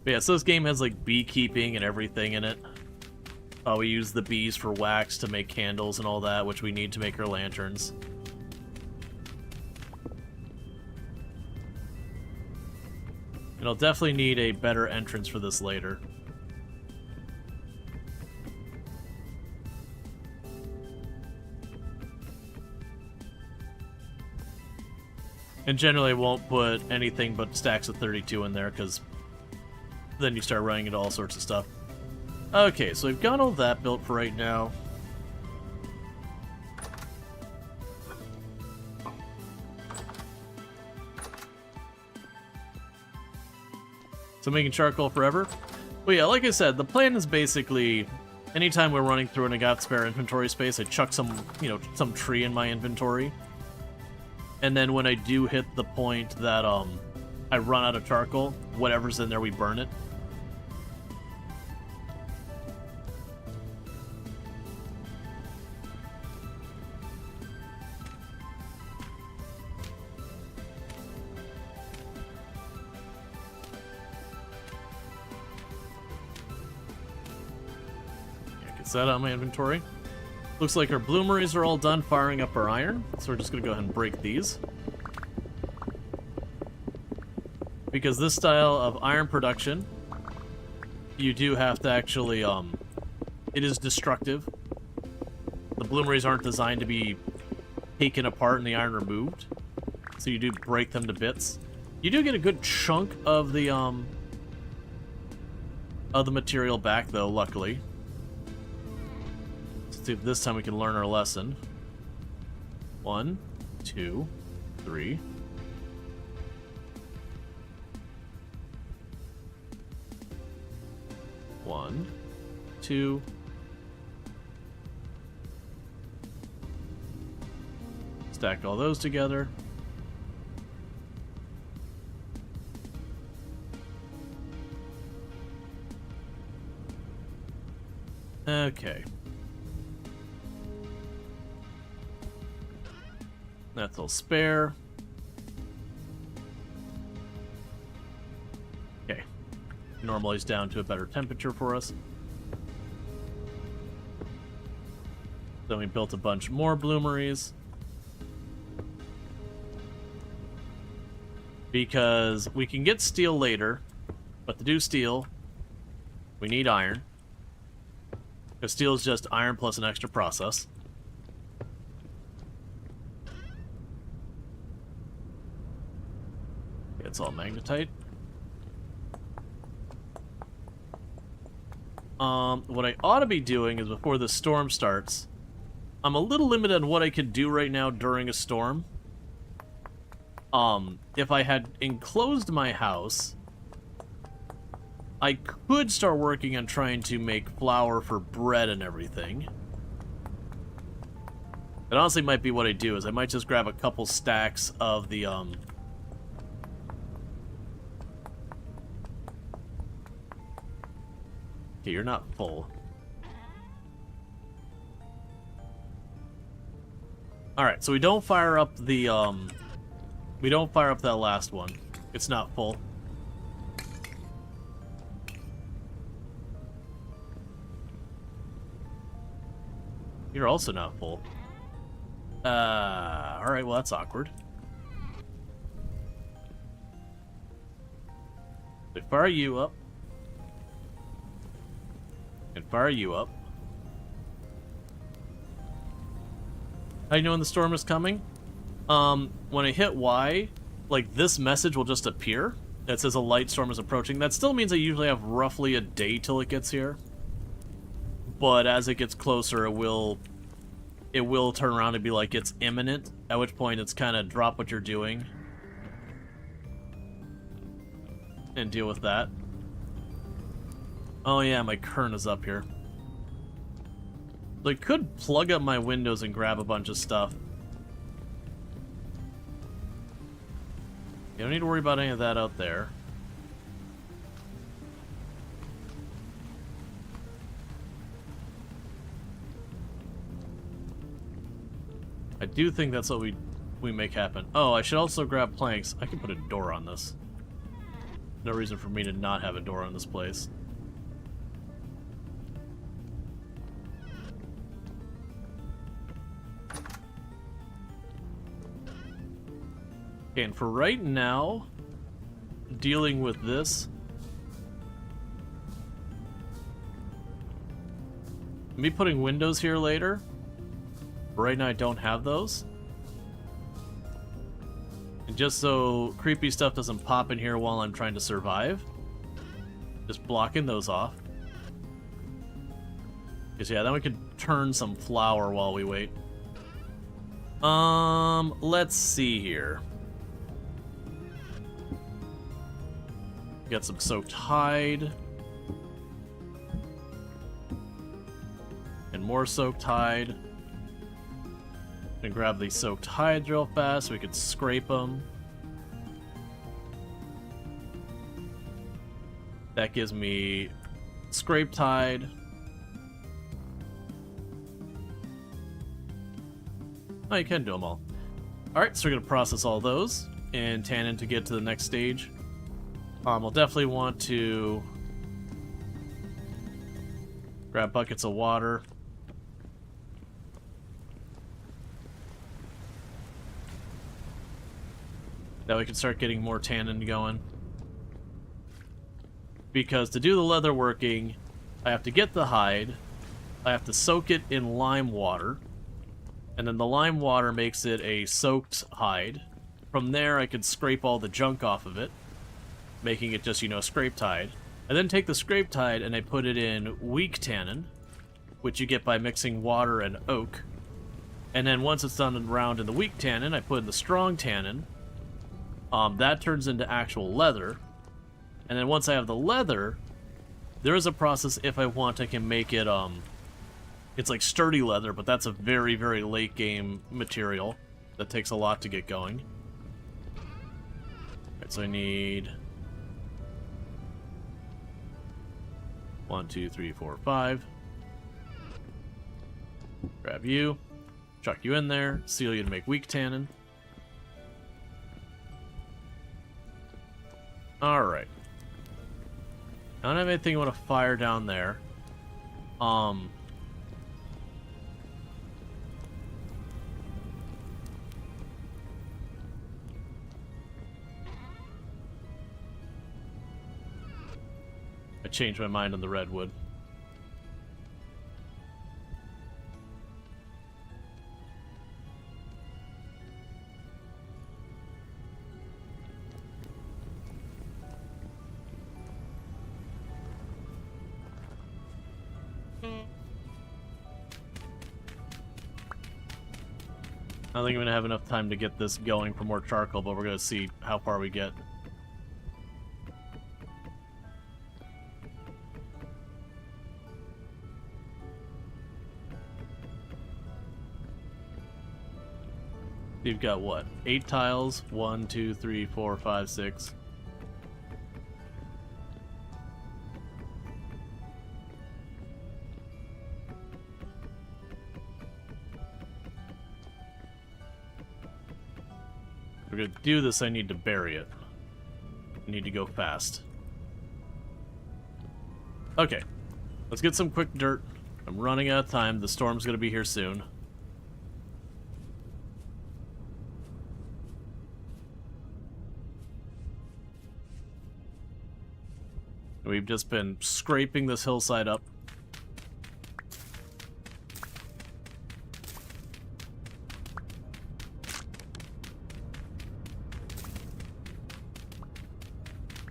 [SPEAKER 1] But yeah, so this game has like beekeeping and everything in it. We use the bees for wax to make candles and all that, which we need to make our lanterns. And I'll definitely need a better entrance for this later. And generally I won't put anything but stacks of 32 in there, because then you start running into all sorts of stuff. Okay, so we've got all that built for right now. So making charcoal forever. But yeah, like I said, the plan is basically anytime we're running through and I got spare inventory space, I chuck some, you know, some tree in my inventory. And then when I do hit the point that I run out of charcoal, whatever's in there, we burn it. That out of my inventory. Looks like our bloomeries are all done firing up our iron, so we're just gonna go ahead and break these. because this style of iron production, you do have to actually, it is destructive. The bloomeries aren't designed to be taken apart and the iron removed, so you do break them to bits. You do get a good chunk of the material back, though, luckily. Let's see if this time we can learn our lesson. 1, 2, 3. One, two. Stack all those together. Okay. That's all spare. Okay. Normalize down to a better temperature for us. Then we built a bunch more bloomeries. Because we can get steel later, but to do steel, we need iron. Because steel is just iron plus an extra process. It's all magnetite. What I ought to be doing is before the storm starts, I'm a little limited on what I can do right now during a storm. If I had enclosed my house, I could start working on trying to make flour for bread and everything. It honestly might be what I do, is I might just grab a couple stacks of the, Okay, you're not full. Alright, so we don't fire up the, we don't fire up that last one. It's not full. You're also not full. Alright, well that's awkward. So fire you up. And fire you up. How do you know when the storm is coming? When I hit Y, like this message will just appear. That says a light storm is approaching. That still means I usually have roughly a day till it gets here. But as it gets closer, it will turn around and be like it's imminent, at which point it's kind of drop what you're doing and deal with that. Oh yeah, my current is up here. So I could plug up my windows and grab a bunch of stuff. You don't need to worry about any of that out there. I do think that's what we make happen. Oh, I should also grab planks. I can put a door on this. No reason for me to not have a door on this place. Okay, and for right now, dealing with this, me putting windows here later. Right now I don't have those. And just so creepy stuff doesn't pop in here while I'm trying to survive, just blocking those off. Because yeah, then we could turn some flour while we wait. Let's see here. Got some soaked hide. And more soaked hide. And grab these soaked hides real fast so we could scrape them. That gives me scraped hide. Oh, you can do them all. Alright, so we're going to process all those and tannin to get to the next stage. We'll definitely want to grab buckets of water. That we can start getting more tannin going. because to do the leather working, I have to get the hide, I have to soak it in lime water, and then the lime water makes it a soaked hide. From there, I can scrape all the junk off of it, making it just, you know, scraped hide. I then take the scraped hide and I put it in weak tannin, which you get by mixing water and oak. And then once it's done around in the weak tannin, I put in the strong tannin. That turns into actual leather. And then once I have the leather, there is a process, if I want, I can make it, it's like sturdy leather, but that's a very, very late game material that takes a lot to get going. Alright, so I need 1, 2, 3, 4, 5. Grab you, chuck you in there, seal you to make weak tannin. Alright. I don't have anything I want to fire down there. I changed my mind on the redwood. I don't think I'm going to have enough time to get this going for more charcoal, but we're going to see how far we get. You've got what? 8 tiles? 1, 2, 3, 4, 5, 6. If we're gonna do this, I need to bury it. I need to go fast. Okay. Let's get some quick dirt. I'm running out of time. The storm's gonna be here soon. We've just been scraping this hillside up.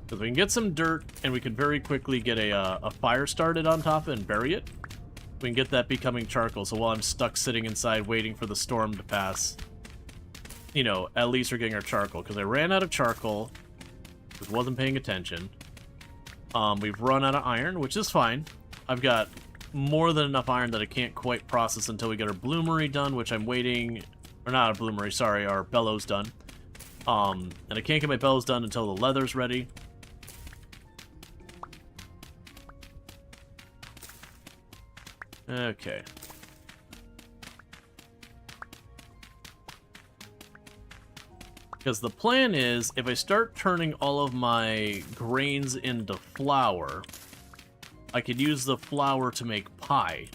[SPEAKER 1] Because we can get some dirt, and we can very quickly get a fire started on top and bury it. We can get that becoming charcoal, so while I'm stuck sitting inside waiting for the storm to pass, you know, at least we're getting our charcoal. Because I ran out of charcoal, just wasn't paying attention. We've run out of iron, which is fine. I've got more than enough iron that I can't quite process until we get our bloomery done, which I'm waiting... Or not our bloomery, sorry, our bellows done. And I can't get my bellows done until the leather's ready. Okay. Because the plan is, if I start turning all of my grains into flour, I could use the flour to make pie.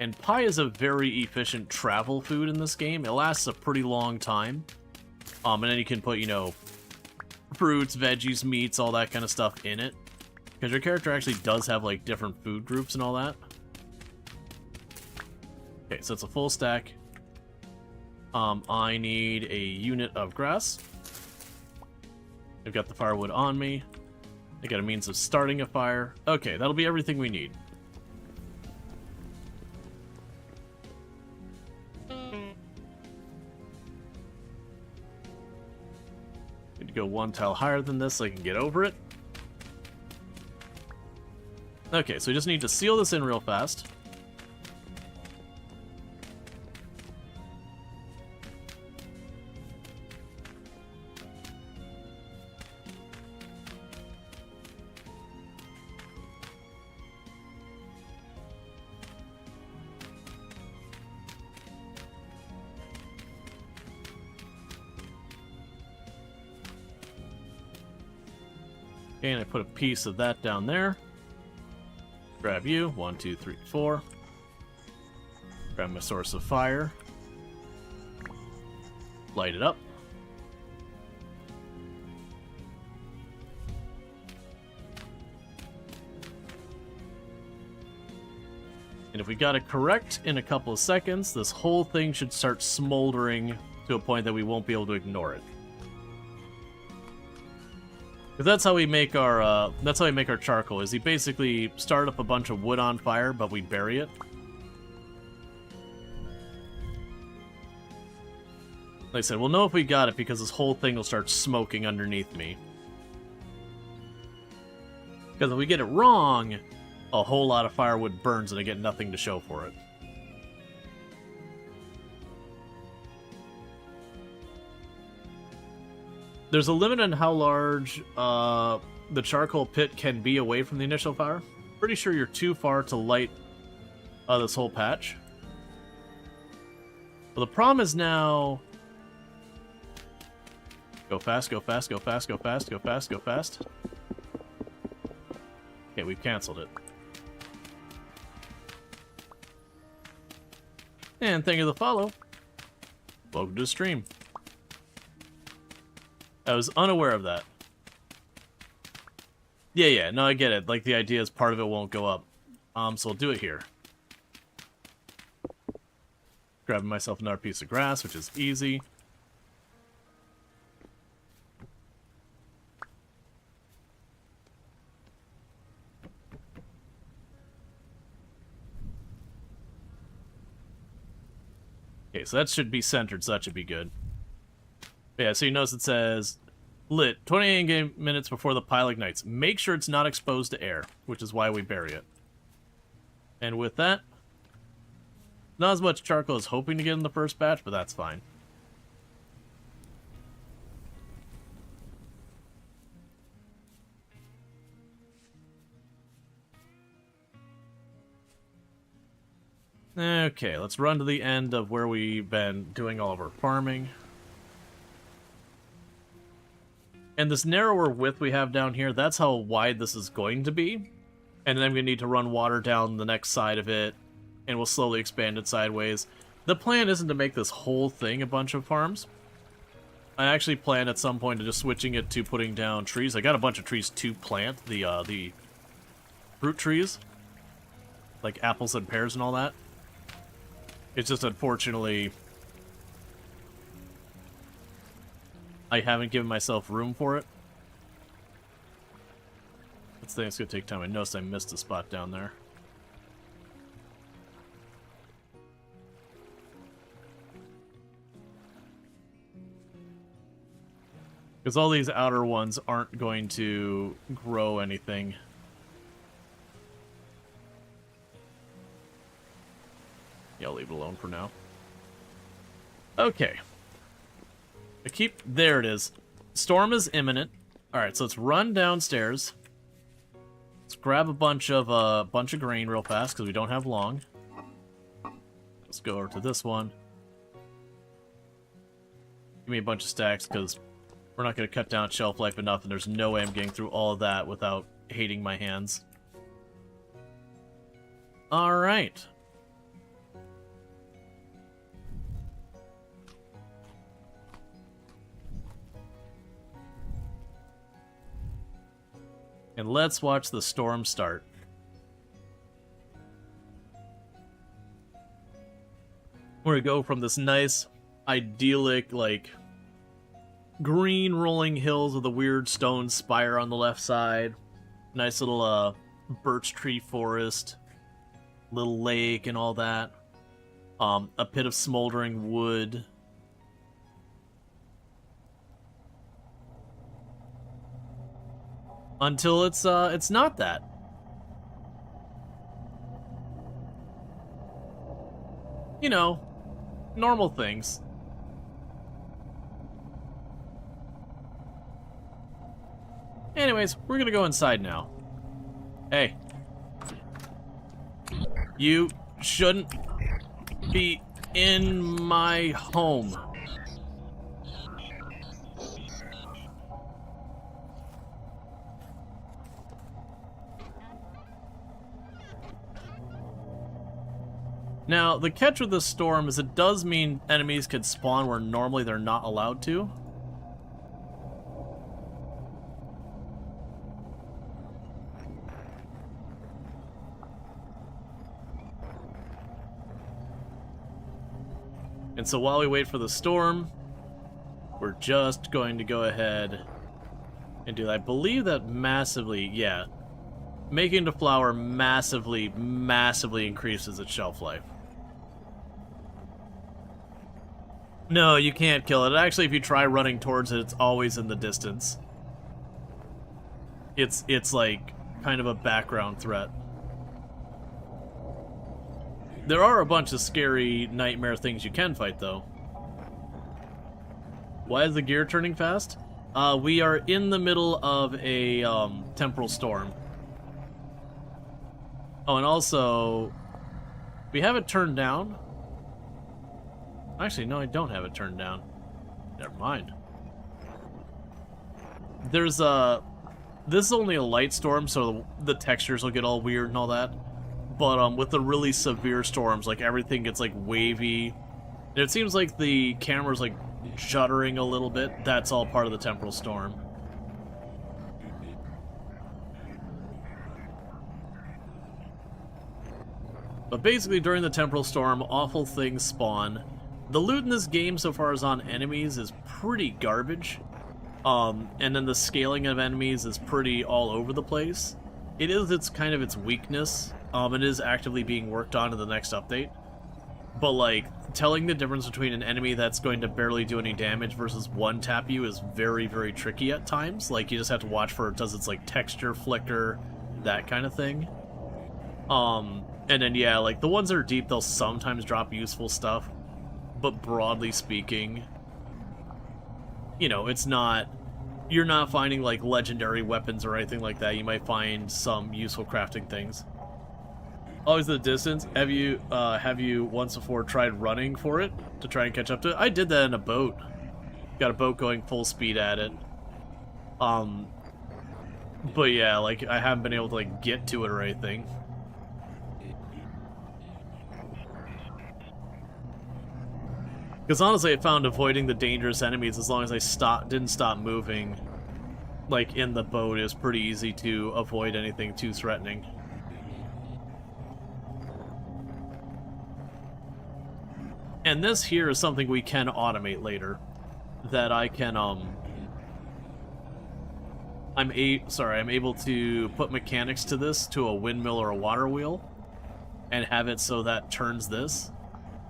[SPEAKER 1] And pie is a very efficient travel food in this game. It lasts a pretty long time. And then you can put, you know, fruits, veggies, meats, all that kind of stuff in it. Because your character actually does have, like, different food groups and all that. Okay, so it's a full stack. I need a unit of grass. I've got the firewood on me. I got a means of starting a fire. Okay, that'll be everything we need. Need to go 1 tile higher than this so I can get over it. Okay, so we just need to seal this in real fast. And I put a piece of that down there. Grab you. 1, 2, 3, 4. Grab my source of fire. Light it up. And if we got it correct in a couple of seconds, this whole thing should start smoldering to a point that we won't be able to ignore it. Because that's how we make our charcoal. Is you basically start up a bunch of wood on fire, but we bury it. Like I said, we'll know if we got it because this whole thing will start smoking underneath me. Because if we get it wrong, a whole lot of firewood burns and I get nothing to show for it. There's a limit on how large the charcoal pit can be away from the initial fire. Pretty sure you're too far to light this whole patch. But the problem is now... Go fast, go fast, go fast, go fast, go fast, go fast. Okay, we've canceled it. And thank you for the follow. Welcome to the stream. I was unaware of that. Yeah, no, I get it. Like, the idea is part of it won't go up. So I'll do it here. Grabbing myself another piece of grass, which is easy. Okay, so that should be centered, so that should be good. Yeah, so you notice it says, lit, 28 in-game minutes before the pile ignites. Make sure it's not exposed to air, which is why we bury it. And with that, not as much charcoal as hoping to get in the first batch, but that's fine. Okay, let's run to the end of where we've been doing all of our farming. And this narrower width we have down here, that's how wide this is going to be. And then I'm going to need to run water down the next side of it, and we'll slowly expand it sideways. The plan isn't to make this whole thing a bunch of farms. I actually plan at some point to just switching it to putting down trees. I got a bunch of trees to plant, the fruit trees, like apples and pears and all that. It's just unfortunately I haven't given myself room for it. This thing's gonna take time. I noticed I missed a spot down there. Because all these outer ones aren't going to grow anything. Yeah, I'll leave it alone for now. Okay. There it is. Storm is imminent. Alright, so let's run downstairs. Let's grab a bunch of grain real fast, because we don't have long. Let's go over to this one. Give me a bunch of stacks, because we're not going to cut down shelf life enough, and there's no way I'm getting through all of that without hating my hands. Alright. And let's watch the storm start. We're gonna go from this nice, idyllic, like, green rolling hills with a weird stone spire on the left side. Nice little, birch tree forest. Little lake and all that. A pit of smoldering wood. Until it's not that. You know, normal things. Anyways, we're gonna go inside now. Hey. You shouldn't be in my home. Now, the catch with this storm is it does mean enemies could spawn where normally they're not allowed to. And so while we wait for the storm, we're just going to go ahead and do that. I believe that massively, yeah, making the flour massively increases its shelf life. No, you can't kill it. Actually, if you try running towards it, it's always in the distance. It's like kind of a background threat. There are a bunch of scary nightmare things you can fight, though. Why is the gear turning fast? We are in the middle of a temporal storm. Oh, and also, we have it turned down. Actually, no, I don't have it turned down. Never mind. There's this is only a light storm, so the textures will get all weird and all that. But with the really severe storms, like everything gets like wavy. And it seems like the camera's like juddering a little bit. That's all part of the temporal storm. But basically, during the temporal storm, awful things spawn. The loot in this game, so far as on enemies, is pretty garbage. And then the scaling of enemies is pretty all over the place. It is its kind of its weakness. It is actively being worked on in the next update. But, like, telling the difference between an enemy that's going to barely do any damage versus one-tap you is very, very tricky at times. Like, you just have to watch for, does its, like, texture flicker, that kind of thing. And then, yeah, like, the ones that are deep, they'll sometimes drop useful stuff. But broadly speaking, you know, it's not... You're not finding, like, legendary weapons or anything like that. You might find some useful crafting things. Always the distance. Have you once before tried running for it to try and catch up to it? I did that in a boat. Got a boat going full speed at it. But yeah, like, I haven't been able to, like, get to it or anything. Because honestly, I found avoiding the dangerous enemies as long as I didn't stop moving, like, in the boat, is pretty easy to avoid anything too threatening. And this here is something we can automate later. That I can, I'm able to put mechanics to this, to a windmill or a water wheel, and have it so that turns this.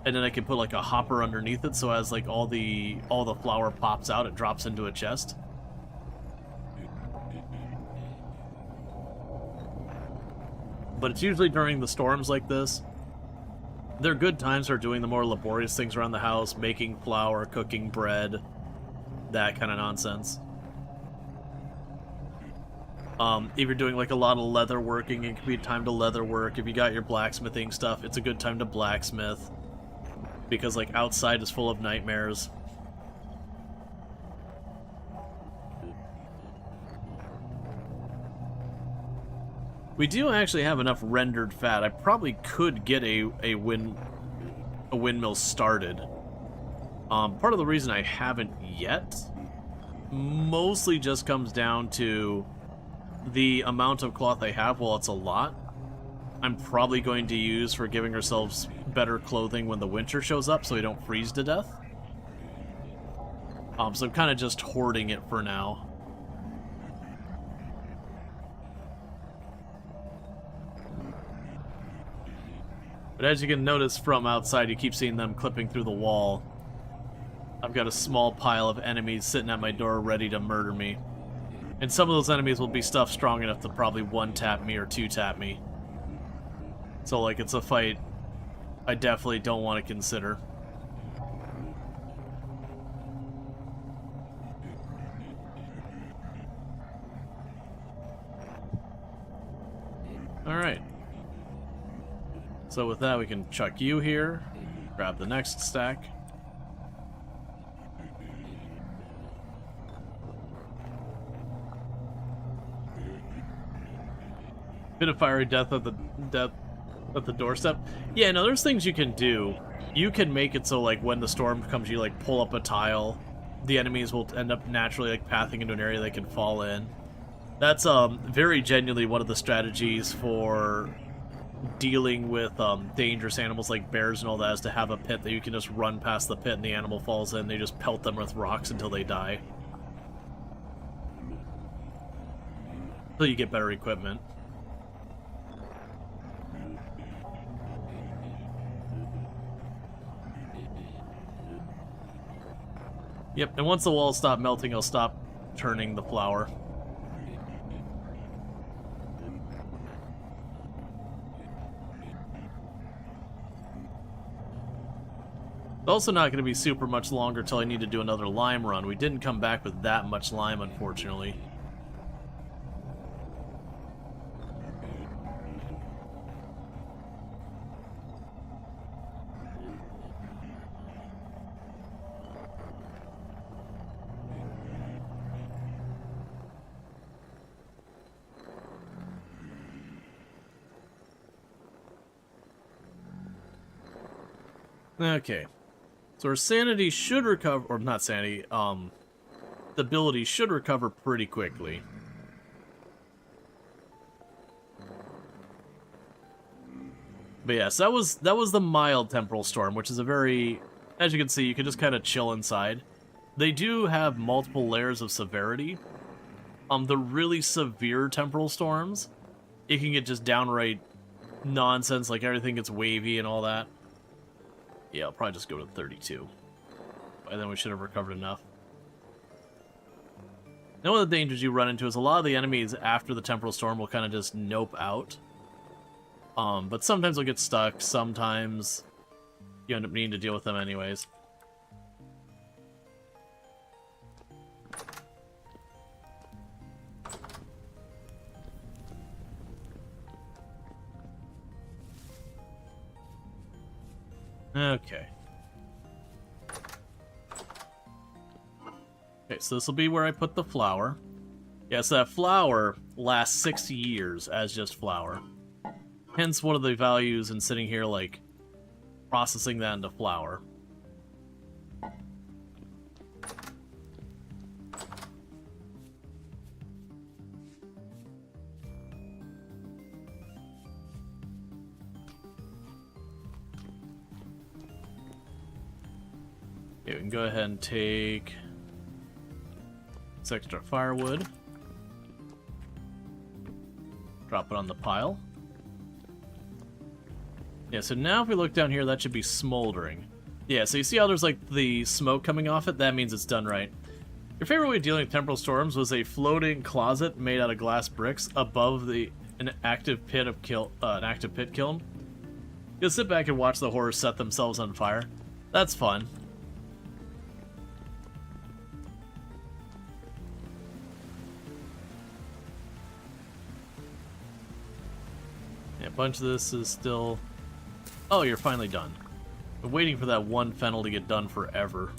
[SPEAKER 1] And then I can put like a hopper underneath it, so as like all the flour pops out, it drops into a chest. But it's usually during the storms like this. They're good times for doing the more laborious things around the house, making flour, cooking bread, that kind of nonsense. If you're doing like a lot of leather working, it can be time to leather work. If you got your blacksmithing stuff, it's a good time to blacksmith. Because, like, outside is full of nightmares. We do actually have enough rendered fat. I probably could get a windmill started. Part of the reason I haven't yet mostly just comes down to the amount of cloth I have. Well, it's a lot. I'm probably going to use for giving ourselves better clothing when the winter shows up so we don't freeze to death. So I'm kind of just hoarding it for now. But as you can notice from outside, you keep seeing them clipping through the wall. I've got a small pile of enemies sitting at my door ready to murder me. And some of those enemies will be stuff strong enough to probably one-tap me or two-tap me. So, like, it's a fight I definitely don't want to consider. Alright. So with that, we can chuck you here, grab the next stack. Bit of fiery death at the doorstep. Yeah, no, there's things you can do. You can make it so, like, when the storm comes, you, like, pull up a tile. The enemies will end up naturally, like, pathing into an area they can fall in. That's, very genuinely one of the strategies for dealing with dangerous animals like bears and all that is to have a pit that you can just run past the pit and the animal falls in. They just pelt them with rocks until they die. So you get better equipment. Yep, and once the walls stop melting, I'll stop turning the flour. It's also not going to be super much longer till I need to do another lime run. We didn't come back with that much lime, unfortunately. Okay. So our sanity should recover, or not sanity, stability should recover pretty quickly. But yes, that was the mild temporal storm, which is a very, as you can see, you can just kind of chill inside. They do have multiple layers of severity. The really severe temporal storms, it can get just downright nonsense, like everything gets wavy and all that. Yeah, I'll probably just go to 32. And then we should have recovered enough. Now, one of the dangers you run into is a lot of the enemies after the temporal storm will kind of just nope out. But sometimes they'll get stuck, sometimes you end up needing to deal with them anyways. Okay. Okay, so this will be where I put the flour. Yeah, so that flour lasts 6 years as just flour. Hence one of the values in sitting here, like, processing that into flour. Okay, we can go ahead and take this extra firewood. Drop it on the pile. Yeah, so now if we look down here, that should be smoldering. Yeah, so you see how there's like the smoke coming off it? That means it's done right. Your favorite way of dealing with temporal storms was a floating closet made out of glass bricks above an active pit kiln. You'll sit back and watch the horrors set themselves on fire. That's fun. Yeah, a bunch of this is still... Oh, you're finally done. Been waiting for that one fennel to get done forever.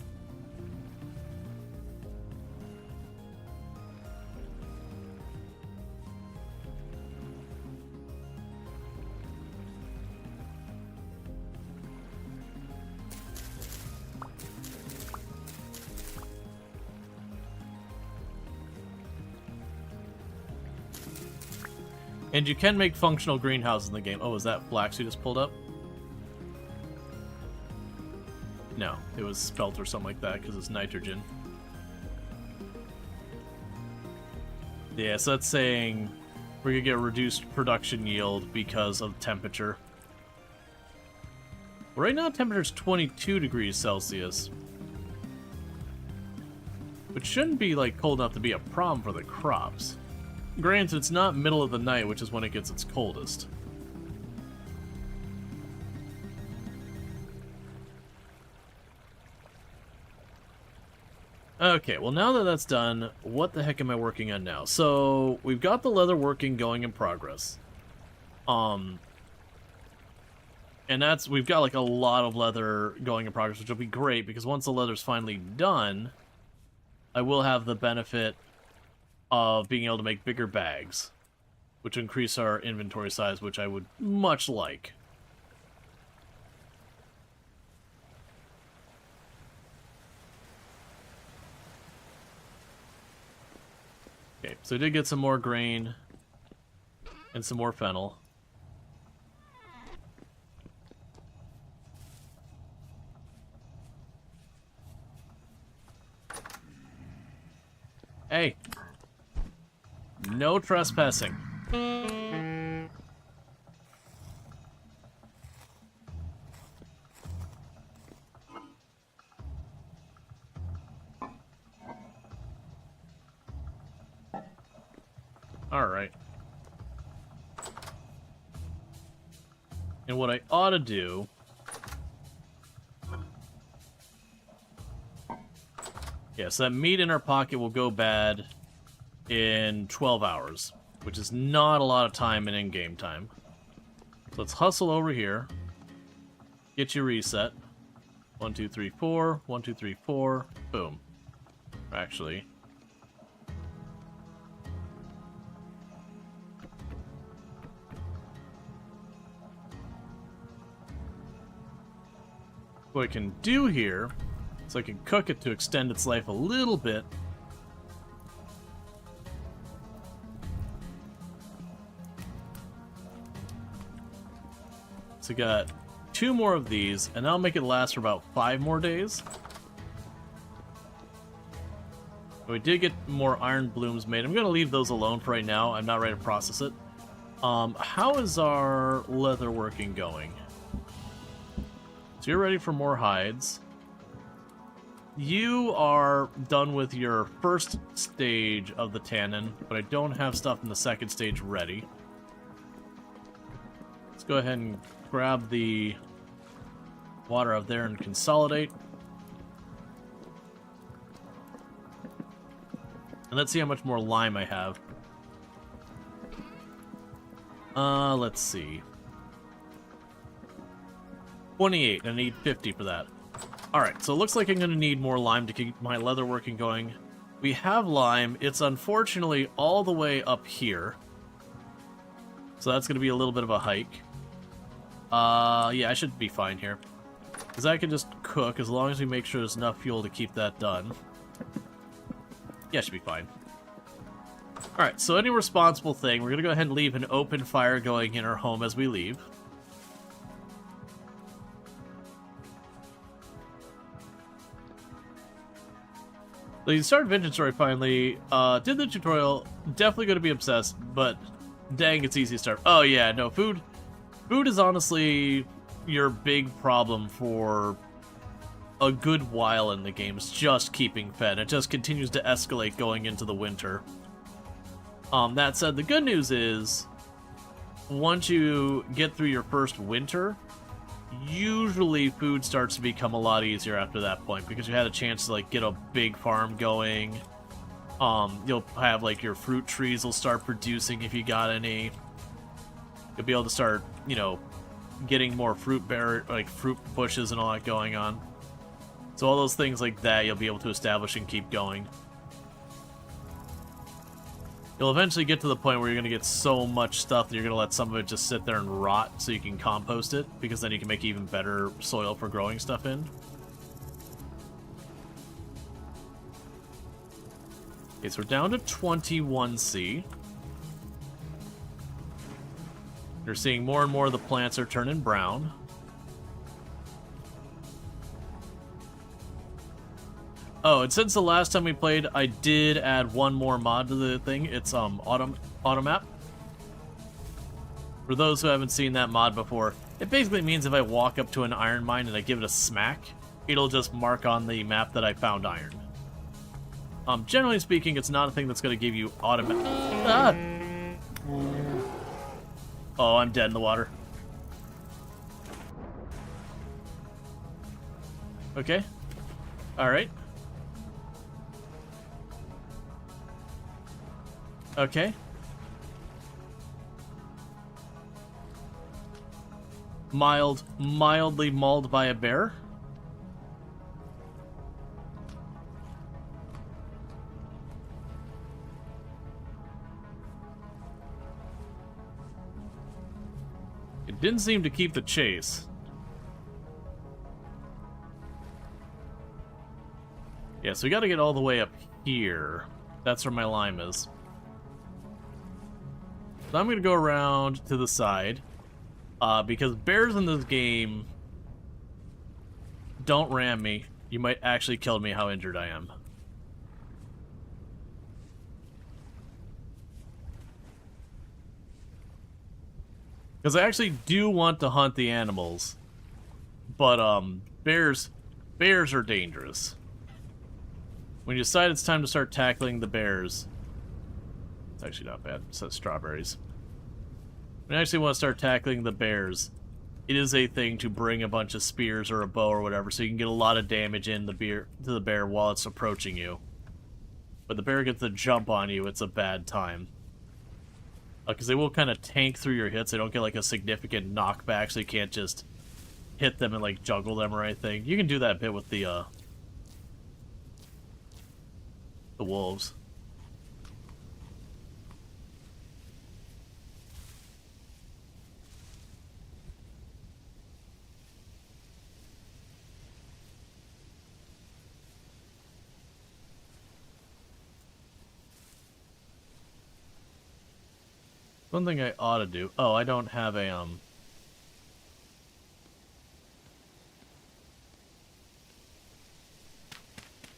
[SPEAKER 1] And you can make functional greenhouses in the game. Oh, is that flax you just pulled up? No, it was spelt or something like that because it's nitrogen. Yeah, so that's saying we're gonna get reduced production yield because of temperature. Right now, temperature's 22 degrees Celsius, which shouldn't be like cold enough to be a problem for the crops. Granted, it's not middle of the night, which is when it gets its coldest. Okay, well now that that's done, what the heck am I working on now? So, we've got the leatherworking going in progress. And we've got like a lot of leather going in progress, which will be great, because once the leather's finally done, I will have the benefit of being able to make bigger bags, which increase our inventory size, which I would much like. Okay, so I did get some more grain and some more fennel. Hey. No trespassing. Alright. And what I ought to do... Yeah, so that meat in our pocket will go bad in 12 hours, which is not a lot of time in-game time. So let's hustle over here. Get you reset. 1, 2, 3, 4. 1, 2, 3, 4. Boom. Actually... what I can do here is I can cook it to extend its life a little bit. So got 2 more of these, and that'll make it last for about 5 more days. We did get more iron blooms made. I'm going to leave those alone for right now. I'm not ready to process it. How is our leatherworking going? So you're ready for more hides. You are done with your first stage of the tannin, but I don't have stuff in the second stage ready. Let's go ahead and grab the water up there and consolidate. And let's see how much more lime I have. Let's see. 28, I need 50 for that. Alright, so it looks like I'm going to need more lime to keep my leatherworking going. We have lime. It's unfortunately all the way up here. So that's going to be a little bit of a hike. Yeah, I should be fine here. Because I can just cook as long as we make sure there's enough fuel to keep that done. Yeah, I should be fine. Alright, so any responsible thing, we're going to go ahead and leave an open fire going in our home as we leave. So you started Vintage Story finally, did the tutorial, definitely going to be obsessed, but dang, it's easy to start. Oh yeah, no, food is honestly your big problem for a good while in the game. It's just keeping fed. It just continues to escalate going into the winter. That said, the good news is, once you get through your first winter, usually food starts to become a lot easier after that point, because you had a chance to like get a big farm going. You'll have like your fruit trees will start producing if you got any. You'll be able to start, you know, getting more fruit bushes and all that going on. So all those things like that you'll be able to establish and keep going. You'll eventually get to the point where you're going to get so much stuff that you're going to let some of it just sit there and rot so you can compost it, because then you can make even better soil for growing stuff in. Okay, so we're down to 21C. You're seeing more and more of the plants are turning brown. Oh, and since the last time we played, I did add one more mod to the thing. It's auto map. For those who haven't seen that mod before, it basically means if I walk up to an iron mine and I give it a smack, it'll just mark on the map that I found iron. Generally speaking, it's not a thing that's going to give you automatic. Ah! Oh, I'm dead in the water. Okay. All right. Okay. Mildly mauled by a bear? It didn't seem to keep the chase. Yeah, so we gotta get all the way up here. That's where my lime is. So I'm going to go around to the side, because bears in this game don't ram me. You might actually kill me how injured I am. Because I actually do want to hunt the animals. But, bears are dangerous. When you decide it's time to start tackling the bears... It's actually not bad. It says strawberries. When you actually want to start tackling the bears, it is a thing to bring a bunch of spears or a bow or whatever, so you can get a lot of damage in to the bear while it's approaching you. But the bear gets the jump on you, it's a bad time. Because they will kind of tank through your hits. They don't get like a significant knockback, so you can't just hit them and like juggle them or anything. You can do that a bit with the wolves. One thing I ought to do... Oh, I don't have a,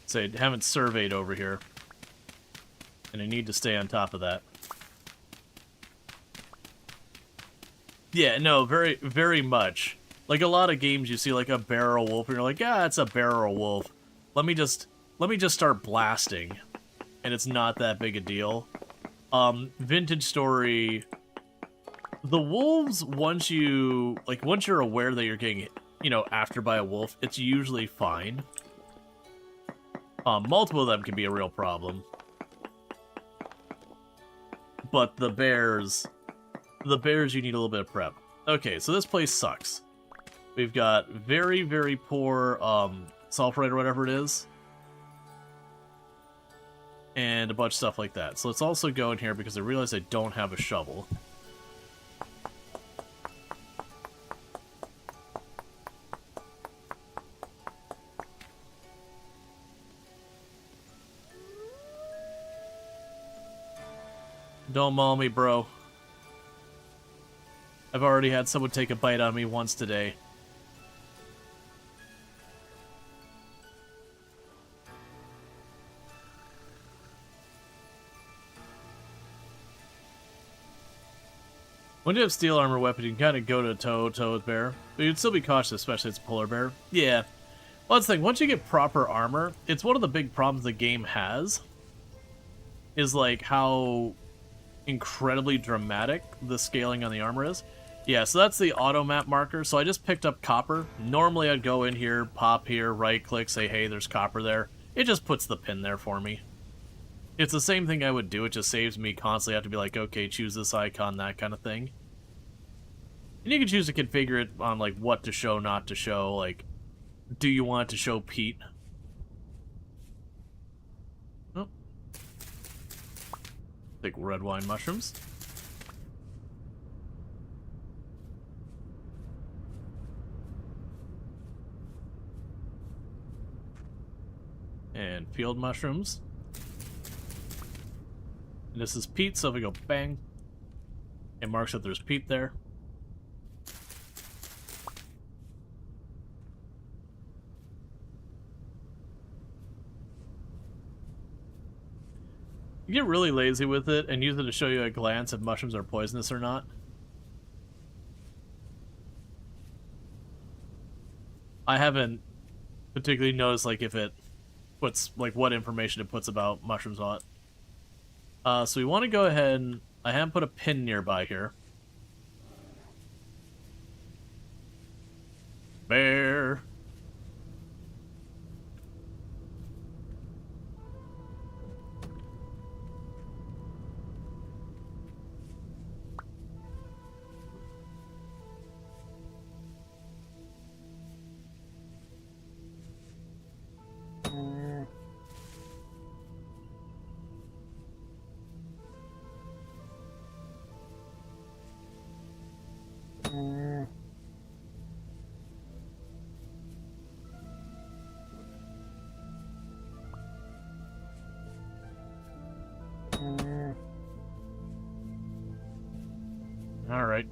[SPEAKER 1] say, haven't surveyed over here. And I need to stay on top of that. Yeah, no, very, very much. Like, a lot of games you see, like, a bear or a wolf, and you're like, ah, it's a bear or a wolf. Let me just start blasting. And it's not that big a deal. Vintage Story... The wolves, once you're aware that you're getting, after by a wolf, it's usually fine. Multiple of them can be a real problem. But the bears, you need a little bit of prep. Okay, so this place sucks. We've got very, very poor, sulfurite or whatever it is. And a bunch of stuff like that. So let's also go in here because I realize I don't have a shovel. Don't maul me, bro. I've already had someone take a bite on me once today. When you have steel armor weapon, you can kind of go to toe with bear. But you'd still be cautious, especially if it's a polar bear. Yeah. Well, that's the thing. Once you get proper armor, it's one of the big problems the game has. Is, like, how incredibly dramatic the scaling on the armor is. Yeah, so that's the auto map marker. So I just picked up copper. Normally I'd go in here, pop here, right click, say, hey, there's copper there. It just puts the pin there for me. It's the same thing I would do. It just saves me constantly have to be like, okay, choose this icon, that kind of thing. And you can choose to configure it on, like, what to show, not to show. Like, do you want it to show Pete? Oh. Take red wine mushrooms. And field mushrooms. And this is Pete, so if we go bang, it marks that there's Pete there. You get really lazy with it and use it to show you at a glance if mushrooms are poisonous or not. I haven't particularly noticed, like, if it puts, like, what information it puts about mushrooms on it. So we want to go ahead and... I haven't put a pin nearby here. Bear. All right.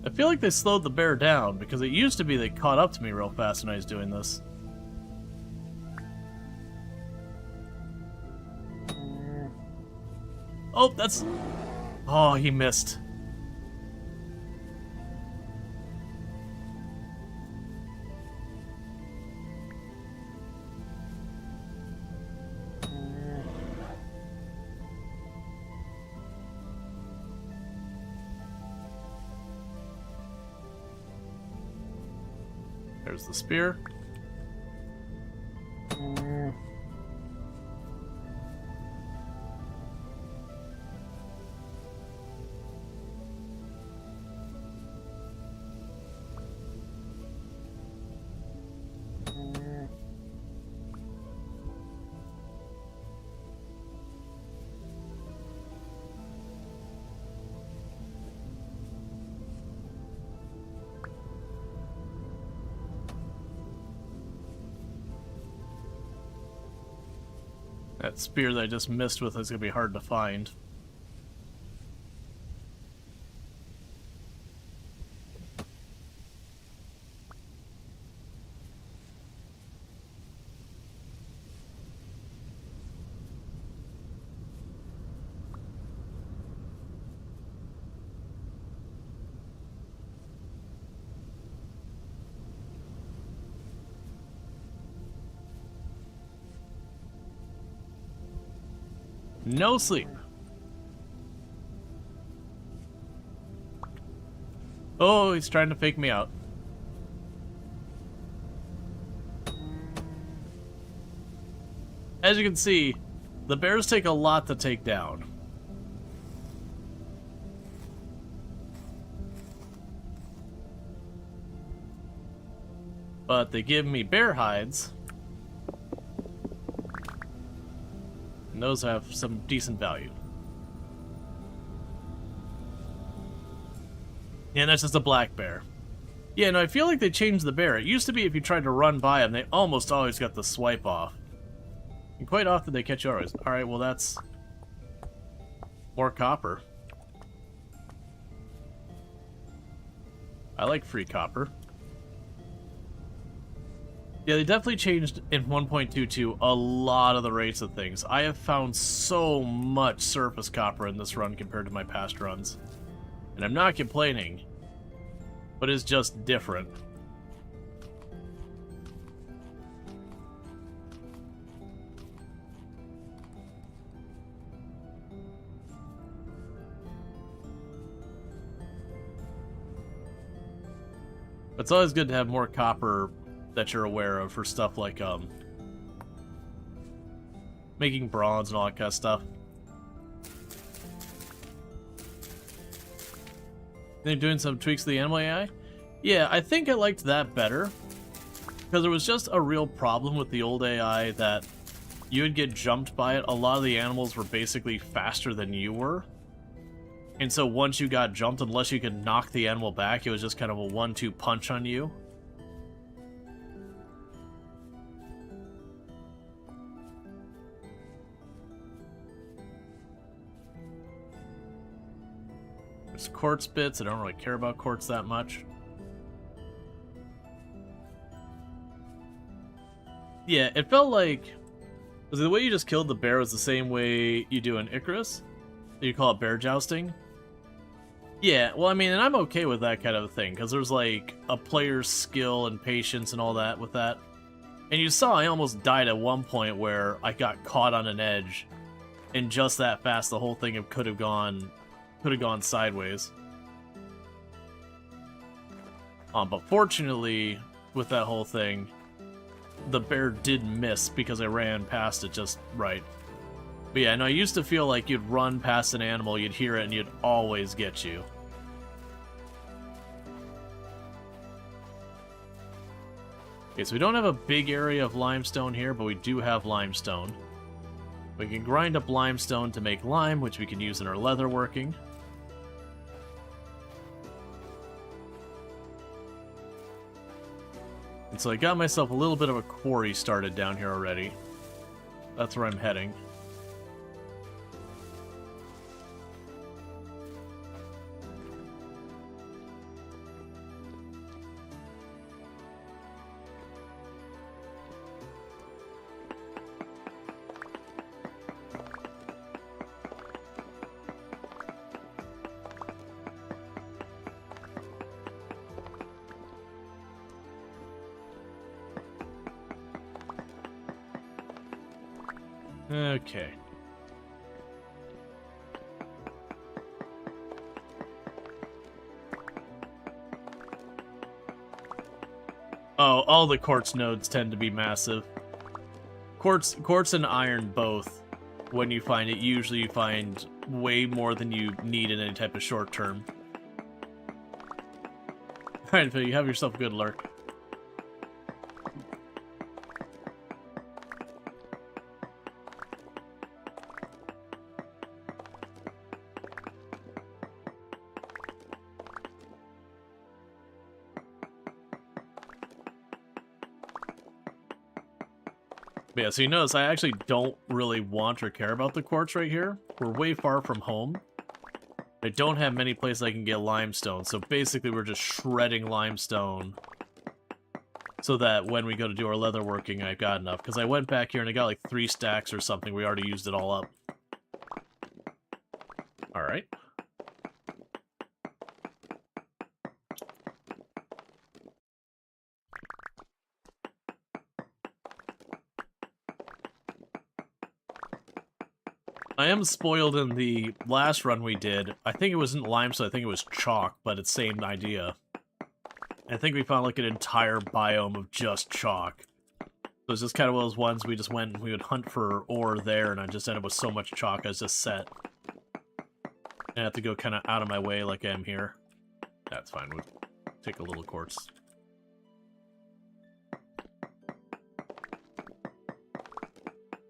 [SPEAKER 1] I feel like they slowed the bear down, because it used to be they caught up to me real fast when I was doing this. Oh, that's... Oh, he missed. There's the spear. That spear that I just missed with is going to be hard to find. No sleep. Oh, he's trying to fake me out. As you can see, the bears take a lot to take down. But they give me bear hides. And those have some decent value. Yeah, that's just a black bear. Yeah, no, I feel like they changed the bear. It used to be if you tried to run by them, they almost always got the swipe off. And quite often they catch you always. Alright, well that's... more copper. I like free copper. Yeah, they definitely changed in 1.22 a lot of the rates of things. I have found so much surface copper in this run compared to my past runs. And I'm not complaining, but it's just different. It's always good to have more copper that you're aware of for stuff like making bronze and all that kind of stuff. They're doing some tweaks to the animal AI? Yeah, I think I liked that better, because there was just a real problem with the old AI that you would get jumped by it. A lot of the animals were basically faster than you were, and so once you got jumped, unless you could knock the animal back, it was just kind of a 1-2 punch on you. There's quartz bits. I don't really care about quartz that much. Yeah, it felt like... Was the way you just killed the bear was the same way you do in Icarus? You call it bear jousting? Yeah, well, I mean, and I'm okay with that kind of thing, because there's, like, a player's skill and patience and all that with that. And you saw I almost died at one point where I got caught on an edge, and just that fast the whole thing could have gone sideways. But fortunately, with that whole thing, the bear did miss because I ran past it just right. But yeah, no, I used to feel like you'd run past an animal, you'd hear it, and you'd always get you. Okay, so we don't have a big area of limestone here, but we do have limestone. We can grind up limestone to make lime, which we can use in our leatherworking. And so I got myself a little bit of a quarry started down here already. That's where I'm heading. Okay. Oh, all the quartz nodes tend to be massive. Quartz and iron both. When you find it, usually you find way more than you need in any type of short term. Alright, Phil, you have yourself a good lurk. But yeah, so you notice I actually don't really want or care about the quartz right here. We're way far from home. I don't have many places I can get limestone, so basically we're just shredding limestone so that when we go to do our leatherworking, I've got enough. Because I went back here and I got like 3 stacks or something. We already used it all up. Alright. I am spoiled in the last run we did. I think it wasn't limestone, I think it was chalk, but it's same idea. I think we found like an entire biome of just chalk. So it's just kind of one of those ones we just went and we would hunt for ore there, and I just ended up with so much chalk I was just set. I have to go kind of out of my way like I am here. That's fine, we'll take a little quartz.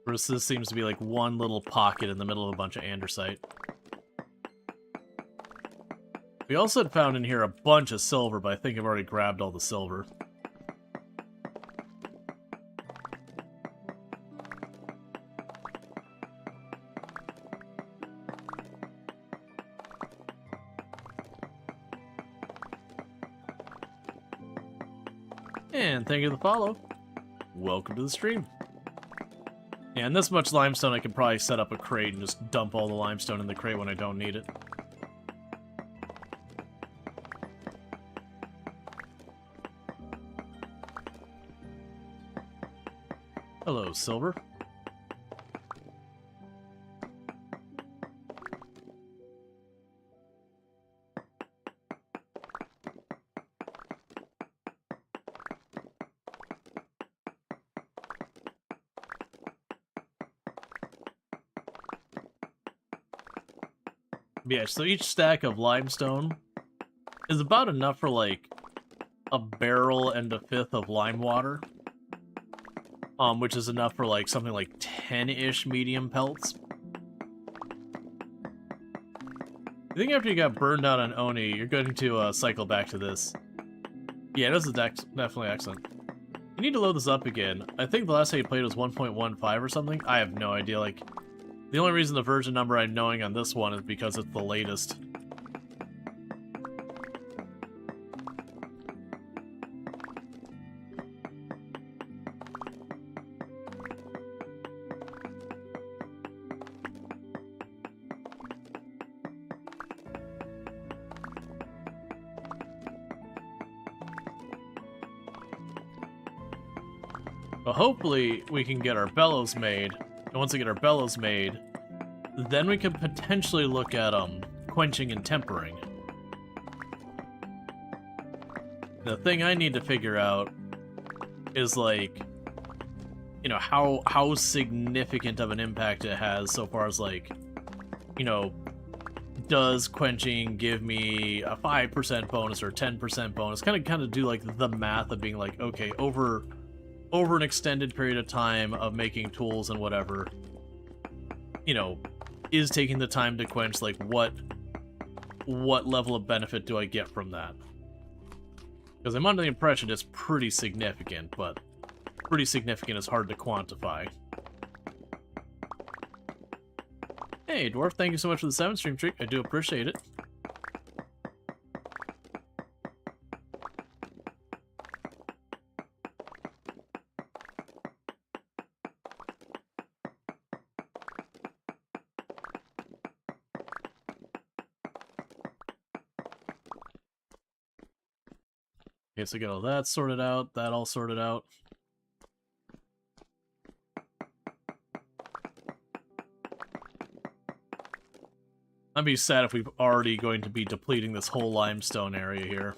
[SPEAKER 1] Whereas this seems to be like one little pocket in the middle of a bunch of andesite. We also had found in here a bunch of silver, but I think I've already grabbed all the silver. And thank you for the follow. Welcome to the stream. Yeah, and this much limestone I could probably set up a crate and just dump all the limestone in the crate when I don't need it. Hello, silver. Yeah, so each stack of limestone is about enough for, like, a barrel and a fifth of lime water. Which is enough for, like, something like 10-ish medium pelts. I think after you got burned out on Oni, you're going to cycle back to this. Yeah, this is definitely excellent. You need to load this up again. I think the last time you played was 1.15 or something. I have no idea, like... The only reason the version number I'm knowing on this one is because it's the latest. But hopefully we can get our bellows made. And once we get our bellows made, then we can potentially look at quenching and tempering. The thing I need to figure out is, like, you know, how significant of an impact it has so far as, like, you know, does quenching give me a 5% bonus or 10% bonus? Kind of do, like, the math of being like, okay, over an extended period of time of making tools and whatever, you know, is taking the time to quench, like, what level of benefit do I get from that? Because I'm under the impression it's pretty significant, but pretty significant is hard to quantify. Hey, Dwarf, thank you so much for the 7 stream streak. I do appreciate it. Okay, so get all that sorted out, that all sorted out. I'd be sad if we're already going to be depleting this whole limestone area here.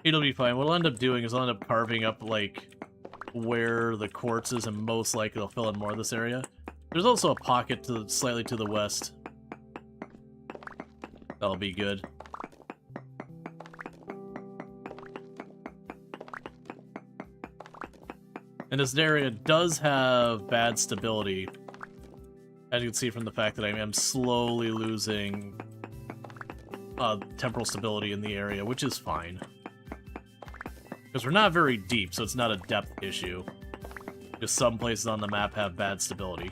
[SPEAKER 1] It'll be fine. What I'll end up doing is I'll end up carving up, like, where the quartz is, and most likely it'll fill in more of this area. There's also a pocket slightly to the west. That'll be good. And this area does have bad stability, as you can see from the fact that I am slowly losing temporal stability in the area, which is fine. Because we're not very deep, so it's not a depth issue. Just some places on the map have bad stability.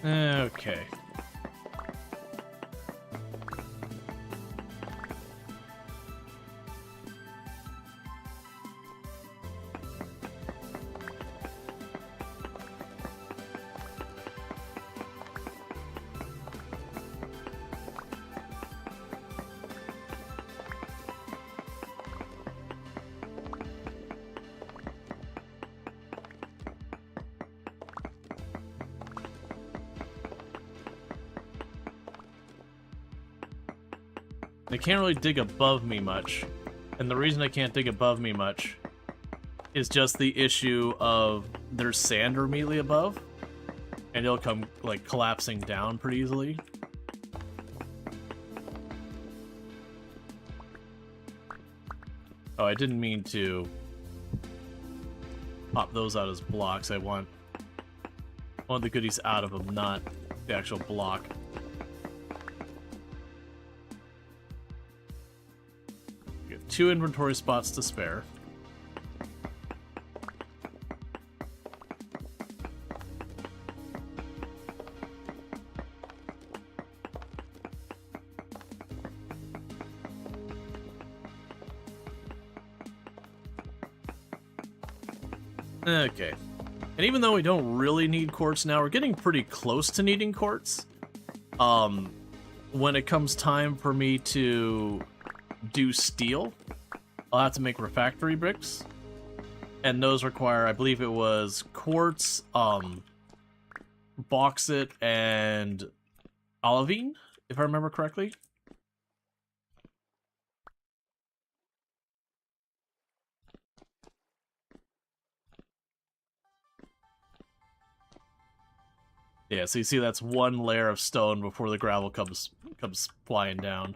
[SPEAKER 1] Okay. They can't really dig above me much. And the reason they can't dig above me much is just the issue of there's sand immediately above. And it'll come, like, collapsing down pretty easily. Oh, I didn't mean to pop those out as blocks. I want the goodies out of them, not the actual block. We have 2 inventory spots to spare. Okay. And even though we don't really need quartz now, we're getting pretty close to needing quartz. When it comes time for me to do steel, I'll have to make refractory bricks. And those require, I believe it was quartz, bauxite, and olivine, if I remember correctly. Yeah, so you see that's one layer of stone before the gravel comes flying down.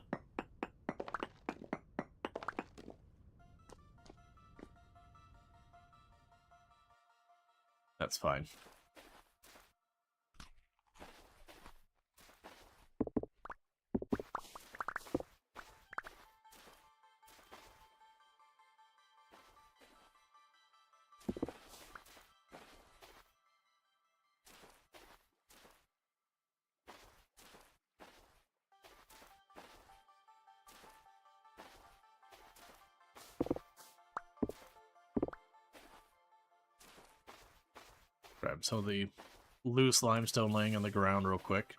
[SPEAKER 1] That's fine. Grab some of the loose limestone laying on the ground real quick.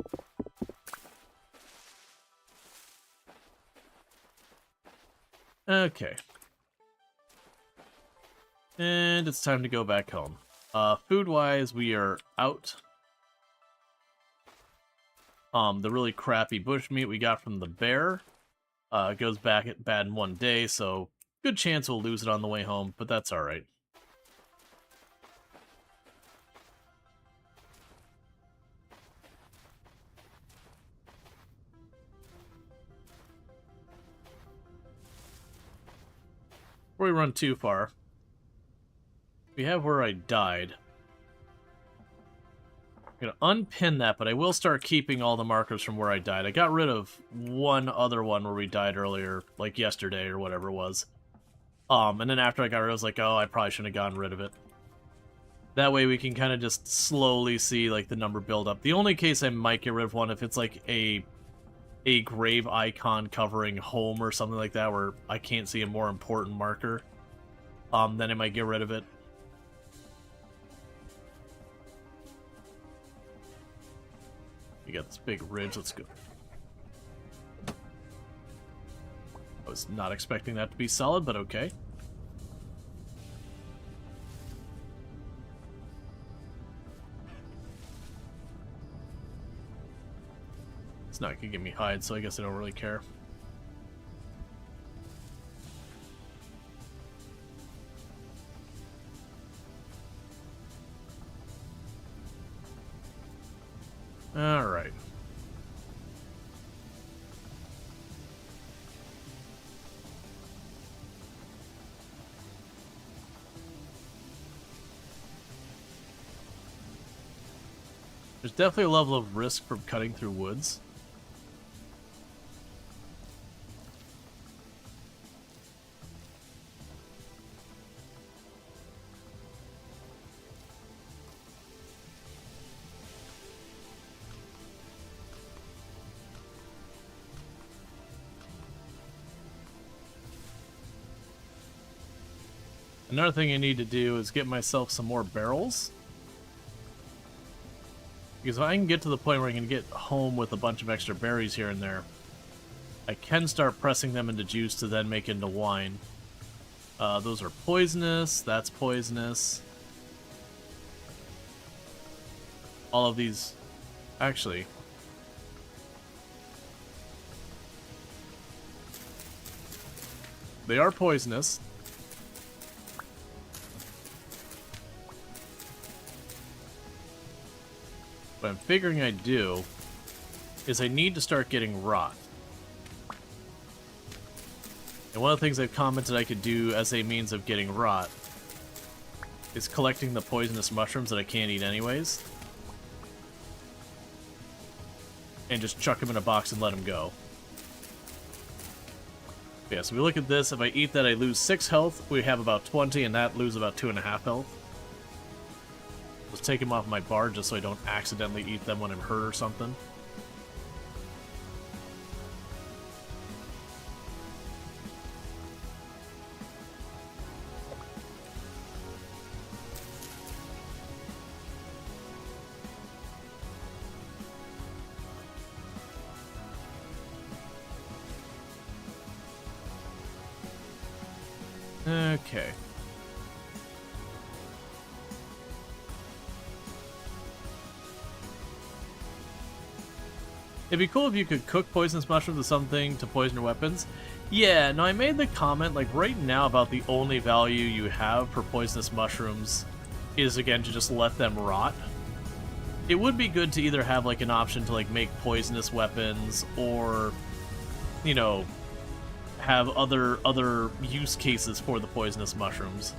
[SPEAKER 1] Okay. And it's time to go back home. Food-wise, we are out. The really crappy bushmeat we got from the bear goes back at bad in 1 day, so good chance we'll lose it on the way home, but that's alright. Before we run too far, we have where I died. I'm I'm gonna unpin that, but I will start keeping all the markers from where I died. I got rid of one other one where we died earlier, like yesterday or whatever it was. And then after I got rid, I was like, oh, I probably shouldn't have gotten rid of it. That way we can kind of just slowly see, like, the number build up. The only case I might get rid of one if it's, like, a grave icon covering home or something like that, where I can't see a more important marker. Then I might get rid of it. You got this big ridge, let's go. I was not expecting that to be solid, but okay. It's not gonna give me hide, so I guess I don't really care. Alright. There's definitely a level of risk from cutting through woods. Another thing I need to do is get myself some more barrels. Because if I can get to the point where I can get home with a bunch of extra berries here and there, I can start pressing them into juice to then make into wine. Those are poisonous, that's poisonous. All of these... Actually... They are poisonous. What I'm figuring I do is I need to start getting rot. And one of the things I've commented I could do as a means of getting rot is collecting the poisonous mushrooms that I can't eat anyways. And just chuck them in a box and let them go. Yeah, so we look at this. If I eat that, I lose 6 health. We have about 20, and that lose about 2.5 health. Let's take them off my bar just so I don't accidentally eat them when I'm hurt or something. Okay. It'd be cool if you could cook poisonous mushrooms with something to poison your weapons. Yeah, no, I made the comment, like, right now about the only value you have for poisonous mushrooms is, again, to just let them rot. It would be good to either have, like, an option to, like, make poisonous weapons or, you know, have other use cases for the poisonous mushrooms.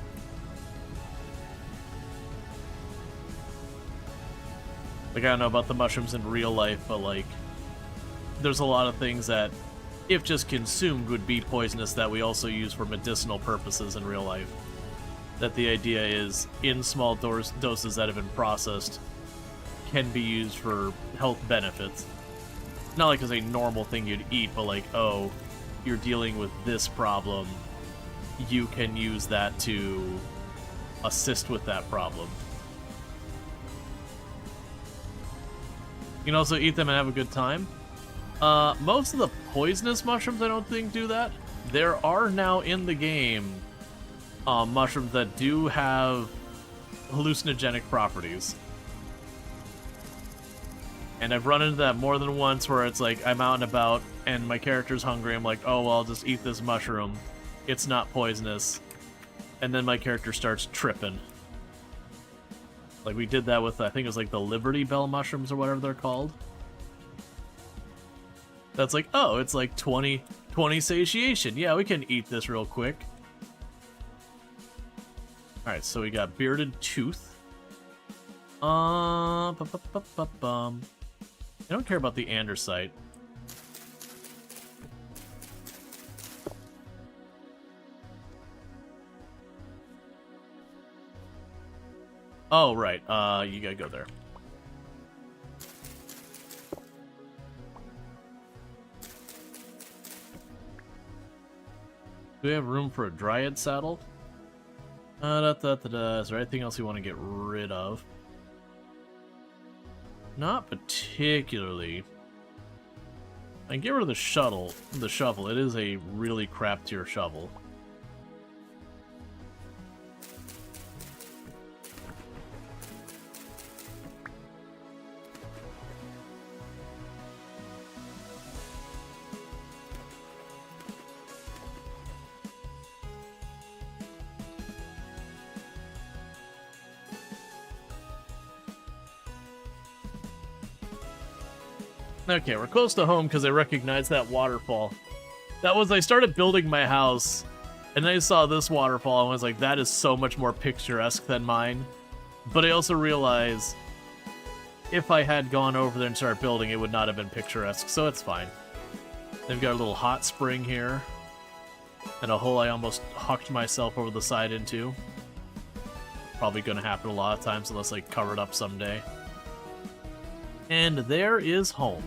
[SPEAKER 1] Like, I don't know about the mushrooms in real life, but, like, there's a lot of things that, if just consumed, would be poisonous that we also use for medicinal purposes in real life. That the idea is, in small doses that have been processed, can be used for health benefits. Not like as a normal thing you'd eat, but like, oh, you're dealing with this problem, you can use that to assist with that problem. You can also eat them and have a good time. Most of the poisonous mushrooms I don't think do that. There are now in the game mushrooms that do have hallucinogenic properties. And I've run into that more than once where it's like I'm out and about and my character's hungry. I'm like, oh, well, I'll just eat this mushroom. It's not poisonous. And then my character starts tripping. Like we did that with, I think it was like the Liberty Bell mushrooms or whatever they're called. That's like, oh, it's like 20 satiation. Yeah, we can eat this real quick. Alright, so we got Bearded Tooth. I don't care about the andesite. Oh, right. You gotta go there. Do we have room for a dryad saddle? Is there anything else you want to get rid of? Not particularly. I can get rid of the shovel. It is a really crap tier shovel. Okay, we're close to home because I recognize that waterfall. That was, I started building my house, and I saw this waterfall, and I was like, that is so much more picturesque than mine. But I also realized, if I had gone over there and started building, it would not have been picturesque, so it's fine. They've got a little hot spring here, and a hole I almost hucked myself over the side into. Probably gonna happen a lot of times unless I cover it up someday. And there is home.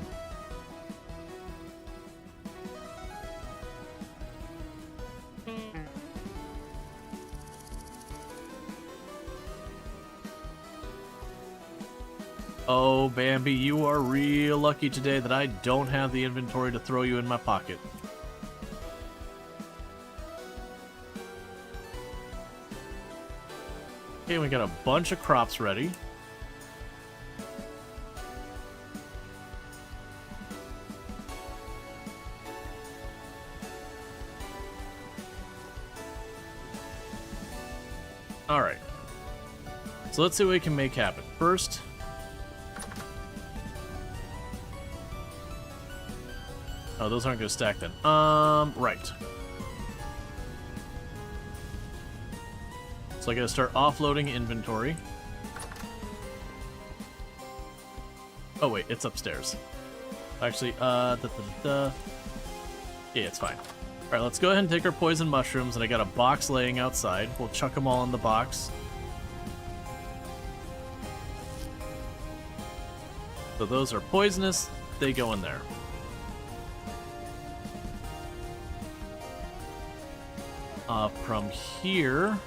[SPEAKER 1] Oh, Bambi, you are real lucky today that I don't have the inventory to throw you in my pocket. Okay, we got a bunch of crops ready. Alright. So let's see what we can make happen. First... Oh, those aren't going to stack then. Right. So I gotta start offloading inventory. Oh wait, it's upstairs. Actually, yeah, it's fine. Alright, let's go ahead and take our poison mushrooms, and I got a box laying outside. We'll chuck them all in the box. So those are poisonous, they go in there. From here...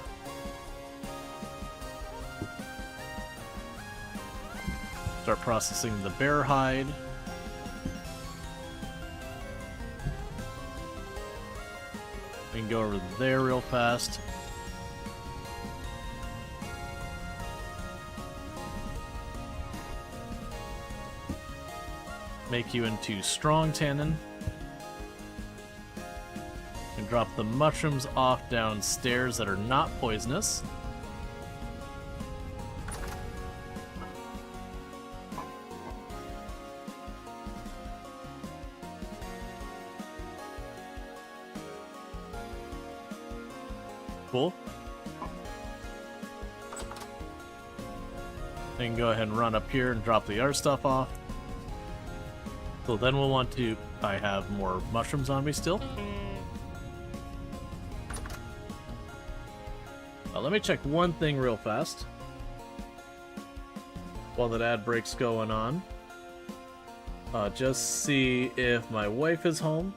[SPEAKER 1] Start processing the bear hide. We can go over there real fast. Make you into strong tannin. And drop the mushrooms off downstairs that are not poisonous. Cool. And go ahead and run up here and drop the other stuff off. So then we'll want to... I have more mushrooms on me still. Let me check one thing real fast. While that ad break's going on. Just see if my wife is home.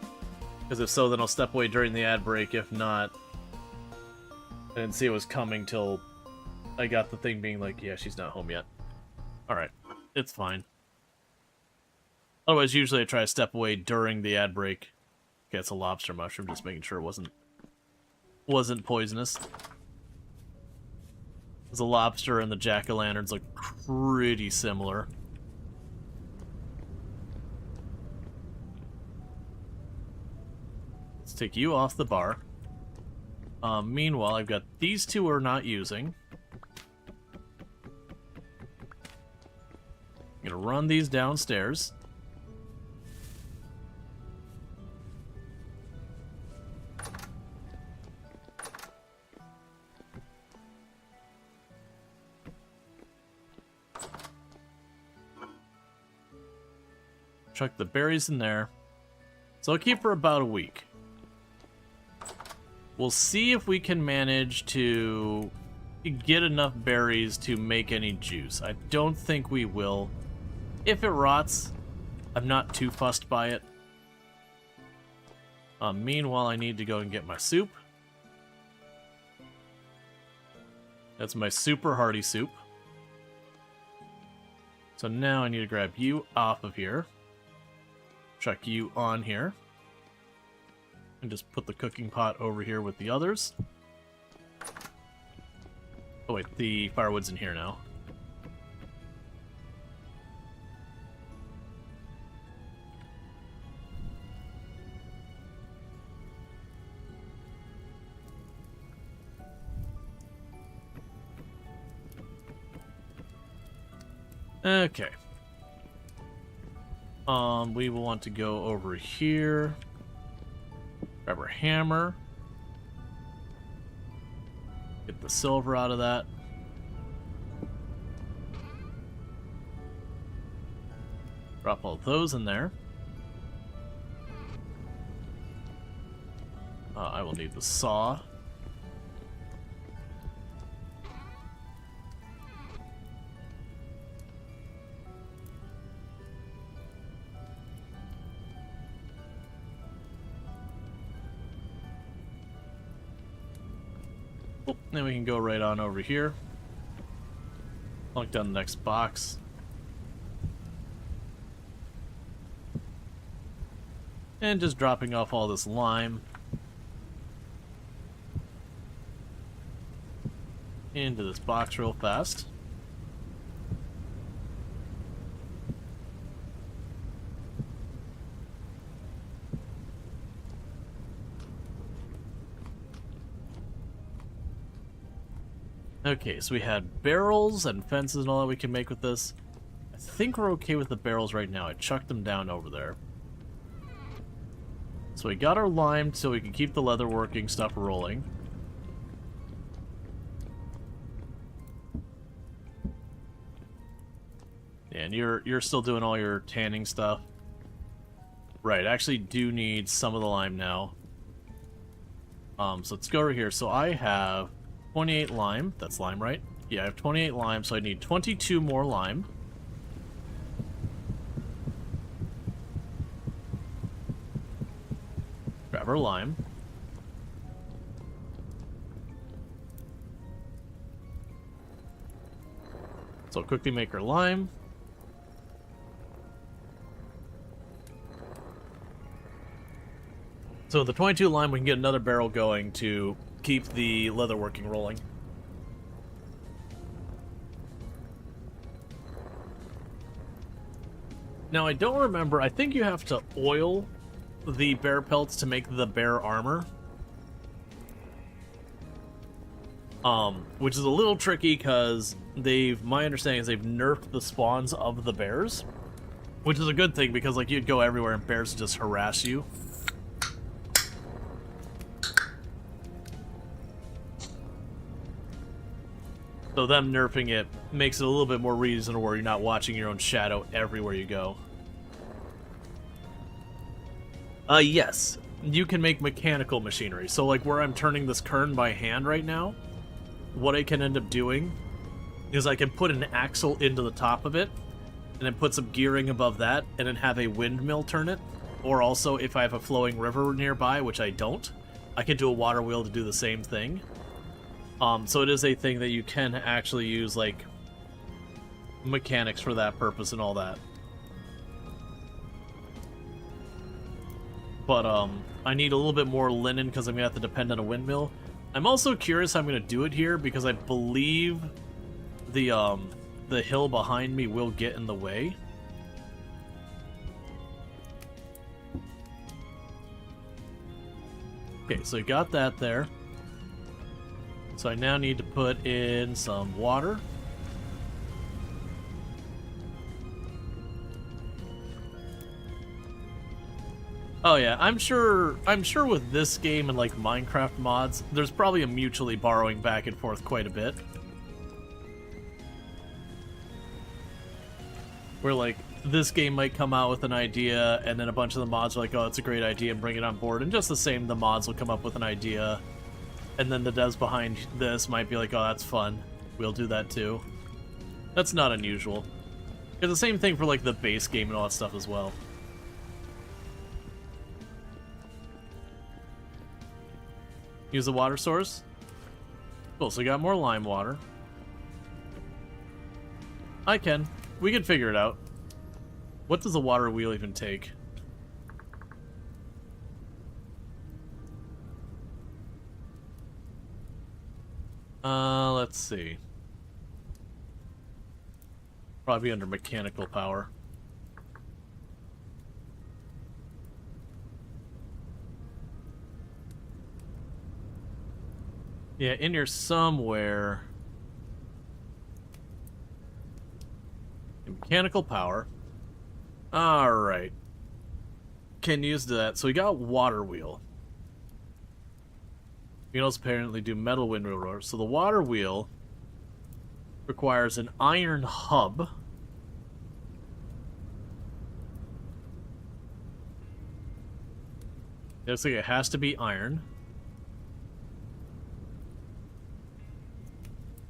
[SPEAKER 1] Because if so, then I'll step away during the ad break. If not... I didn't see it was coming till I got the thing being like, yeah, she's not home yet. Alright, it's fine. Otherwise, usually I try to step away during the ad break. Okay, it's a lobster mushroom, just making sure it wasn't poisonous. The lobster and the jack-o'-lanterns look pretty similar. Let's take you off the bar. Meanwhile, I've got these two we're not using. I'm gonna run these downstairs. Chuck the berries in there. So I'll keep for about a week. We'll see if we can manage to get enough berries to make any juice. I don't think we will. If it rots, I'm not too fussed by it. Meanwhile, I need to go and get my soup. That's my super hearty soup. So now I need to grab you off of here. Chuck you on here. And just put the cooking pot over here with the others. Oh wait, the firewood's in here now. Okay. We will want to go over here. Grab our hammer. Get the silver out of that. Drop all those in there. I will need the saw. Then we can go right on over here. Plunk down the next box. And just dropping off all this lime into this box real fast. Okay, so we had barrels and fences and all that we can make with this. I think we're okay with the barrels right now. I chucked them down over there. So we got our lime so we can keep the leatherworking stuff rolling. And you're still doing all your tanning stuff. Right, I actually do need some of the lime now. So let's go over here. So I have 28 lime. That's lime, right? Yeah, I have 28 lime, so I need 22 more lime. Grab our lime. So quickly make our lime. So with the 22 lime, we can get another barrel going to keep the leatherworking rolling. Now I don't remember, I think you have to oil the bear pelts to make the bear armor. Which is a little tricky because my understanding is they've nerfed the spawns of the bears. Which is a good thing because like you'd go everywhere and bears would just harass you. So them nerfing it makes it a little bit more reasonable where you're not watching your own shadow everywhere you go. Yes. You can make mechanical machinery. So like where I'm turning this kern by hand right now, what I can end up doing is I can put an axle into the top of it, and then put some gearing above that, and then have a windmill turn it. Or also, if I have a flowing river nearby, which I don't, I can do a water wheel to do the same thing. So it is a thing that you can actually use, like, mechanics for that purpose and all that. But, I need a little bit more linen because I'm going to have to depend on a windmill. I'm also curious how I'm going to do it here because I believe the hill behind me will get in the way. Okay, so you got that there. So I now need to put in some water. Oh yeah, I'm sure with this game and like Minecraft mods, there's probably a mutually borrowing back and forth quite a bit. Where, like, this game might come out with an idea, and then a bunch of the mods are like, oh, it's a great idea, and bring it on board. And just the same, the mods will come up with an idea, and then the devs behind this might be like, oh, that's fun. We'll do that too. That's not unusual. It's the same thing for, like, the base game and all that stuff as well. Use the water source. Cool, so we got more lime water. We can figure it out. What does the water wheel even take? Let's see. Probably under mechanical power. Yeah, in here somewhere. Mechanical power. Alright. Can use that. So we got water wheel. We can also apparently do metal windmill rotor. So the water wheel requires an iron hub. It looks like it has to be iron.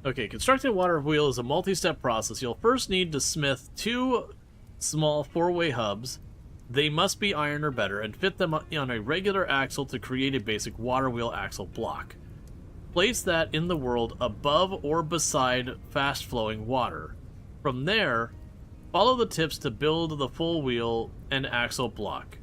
[SPEAKER 1] Okay, constructing a water wheel is a multi-step process. You'll first need to smith 2 small 4-way hubs. They must be iron or better, and fit them on a regular axle to create a basic water wheel axle block. Place that in the world above or beside fast-flowing water. From there, follow the tips to build the full wheel and axle block.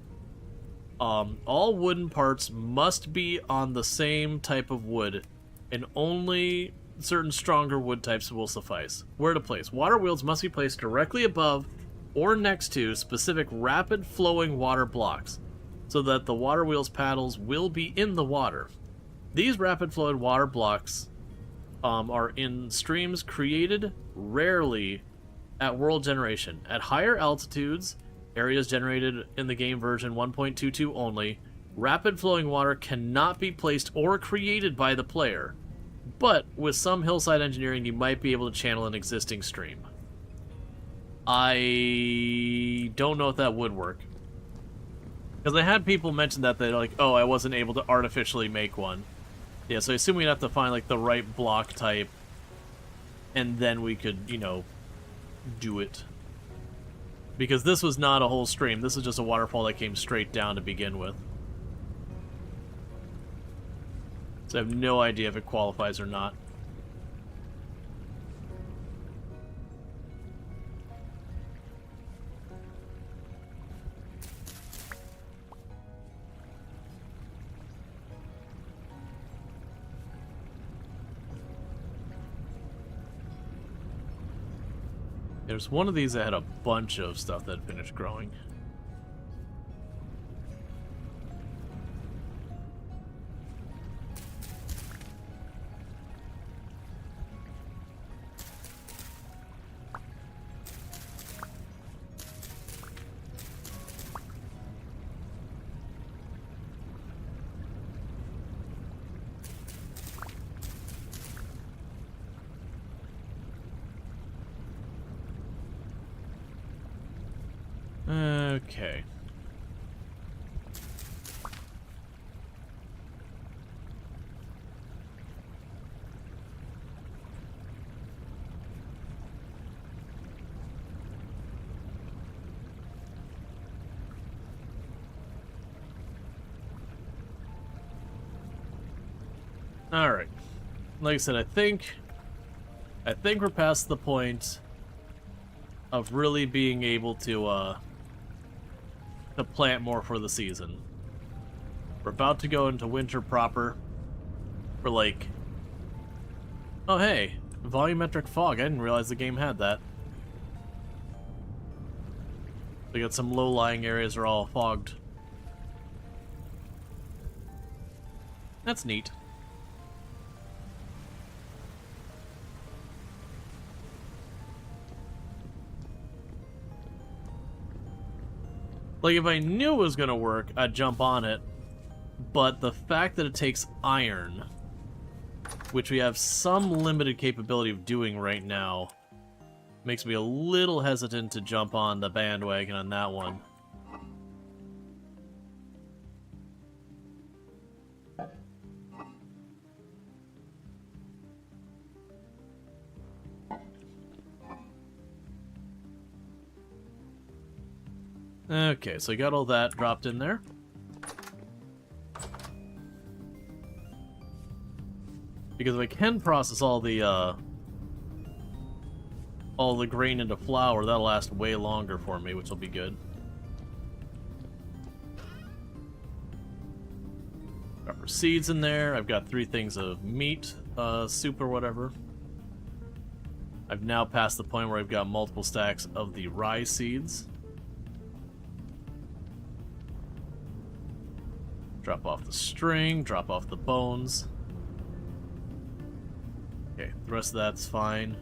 [SPEAKER 1] All wooden parts must be on the same type of wood, and only certain stronger wood types will suffice. Where to place? Water wheels must be placed directly above or next to specific rapid flowing water blocks, so that the water wheel's paddles will be in the water. These rapid flowing water blocks are in streams created rarely at world generation. At higher altitudes, areas generated in the game version 1.22 only, rapid flowing water cannot be placed or created by the player. But with some hillside engineering, you might be able to channel an existing stream. I don't know if that would work. Because I had people mention that they're like, oh, I wasn't able to artificially make one. Yeah, so I assume we'd have to find, like, the right block type. And then we could, you know, do it. Because this was not a whole stream. This is just a waterfall that came straight down to begin with. So I have no idea if it qualifies or not. There's one of these that had a bunch of stuff that finished growing. Okay. All right. Like I said, I think we're past the point of really being able to plant more for the season. We're about to go into winter proper. We're like, oh hey, volumetric fog. I didn't realize the game had that. We got some low-lying areas are all fogged. That's neat. Like, if I knew it was gonna work, I'd jump on it. But the fact that it takes iron, which we have some limited capability of doing right now, Makes me a little hesitant to jump on the bandwagon on that one. Okay, so you got all that dropped in there. Because if I can process all the grain into flour, that'll last way longer for me, which will be good. Got our seeds in there. I've got 3 things of meat, soup or whatever. I've now passed the point where I've got multiple stacks of the rye seeds. Drop off the string, drop off the bones. Okay, the rest of that's fine.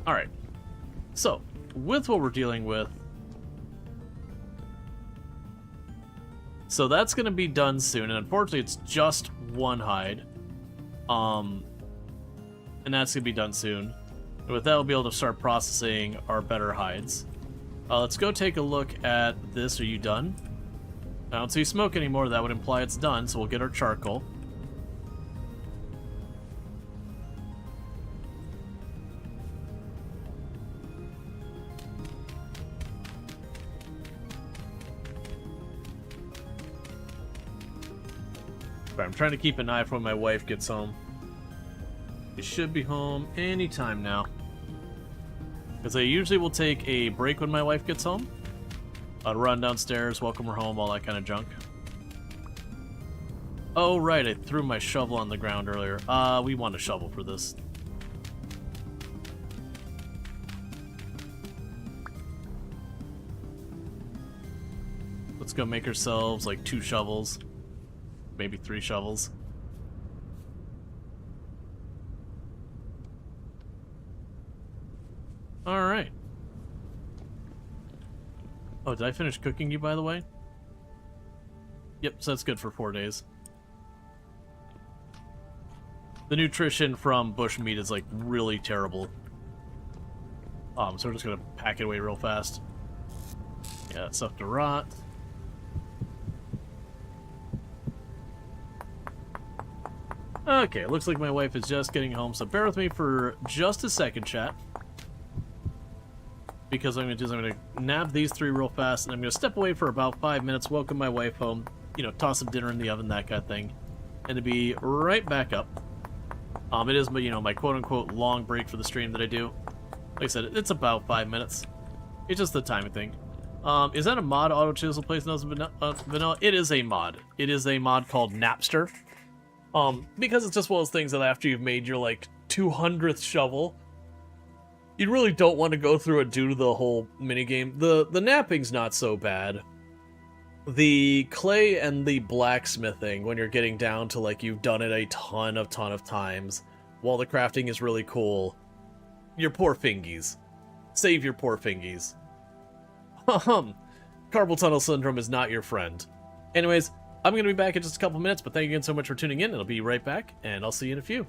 [SPEAKER 1] Alright, so, with what we're dealing with, so that's going to be done soon, and unfortunately it's just 1 hide, and that's going to be done soon. And with that, we'll be able to start processing our better hides. Let's go take a look at this. Are you done? I don't see smoke anymore. That would imply it's done, so we'll get our charcoal. But I'm trying to keep an eye for when my wife gets home. She should be home anytime now. Because I usually will take a break when my wife gets home. I'll run downstairs, welcome her home, all that kind of junk. Oh, right, I threw my shovel on the ground earlier. We want a shovel for this. Let's go make ourselves like 2 shovels. Maybe 3 shovels. Alright. Oh, did I finish cooking you, by the way? Yep, so that's good for 4 days. The nutrition from bushmeat is, like, really terrible. So we're just gonna pack it away real fast. Yeah, it's stuff to rot. Okay, looks like my wife is just getting home, so bear with me for just a second, chat. Because what I'm going to do is I'm going to nab these 3 real fast, and I'm going to step away for about 5 minutes, welcome my wife home, you know, toss some dinner in the oven, that kind of thing, and to be right back up. It is, you know, my quote-unquote long break for the stream that I do. Like I said, it's about 5 minutes. It's just the timing thing. Is that a mod, Auto Chisel Place Knows Vanilla? It is a mod. It is a mod called Napster. Because it's just one of those things that after you've made your, like, 200th shovel, you really don't want to go through it due to the whole minigame. The napping's not so bad. The clay and the blacksmithing, when you're getting down to, like, you've done it a ton of times, while the crafting is really cool, your poor fingies. Save your poor fingies. Carpal tunnel syndrome is not your friend. Anyways, I'm going to be back in just a couple minutes, but thank you again so much for tuning in. I'll be right back, and I'll see you in a few.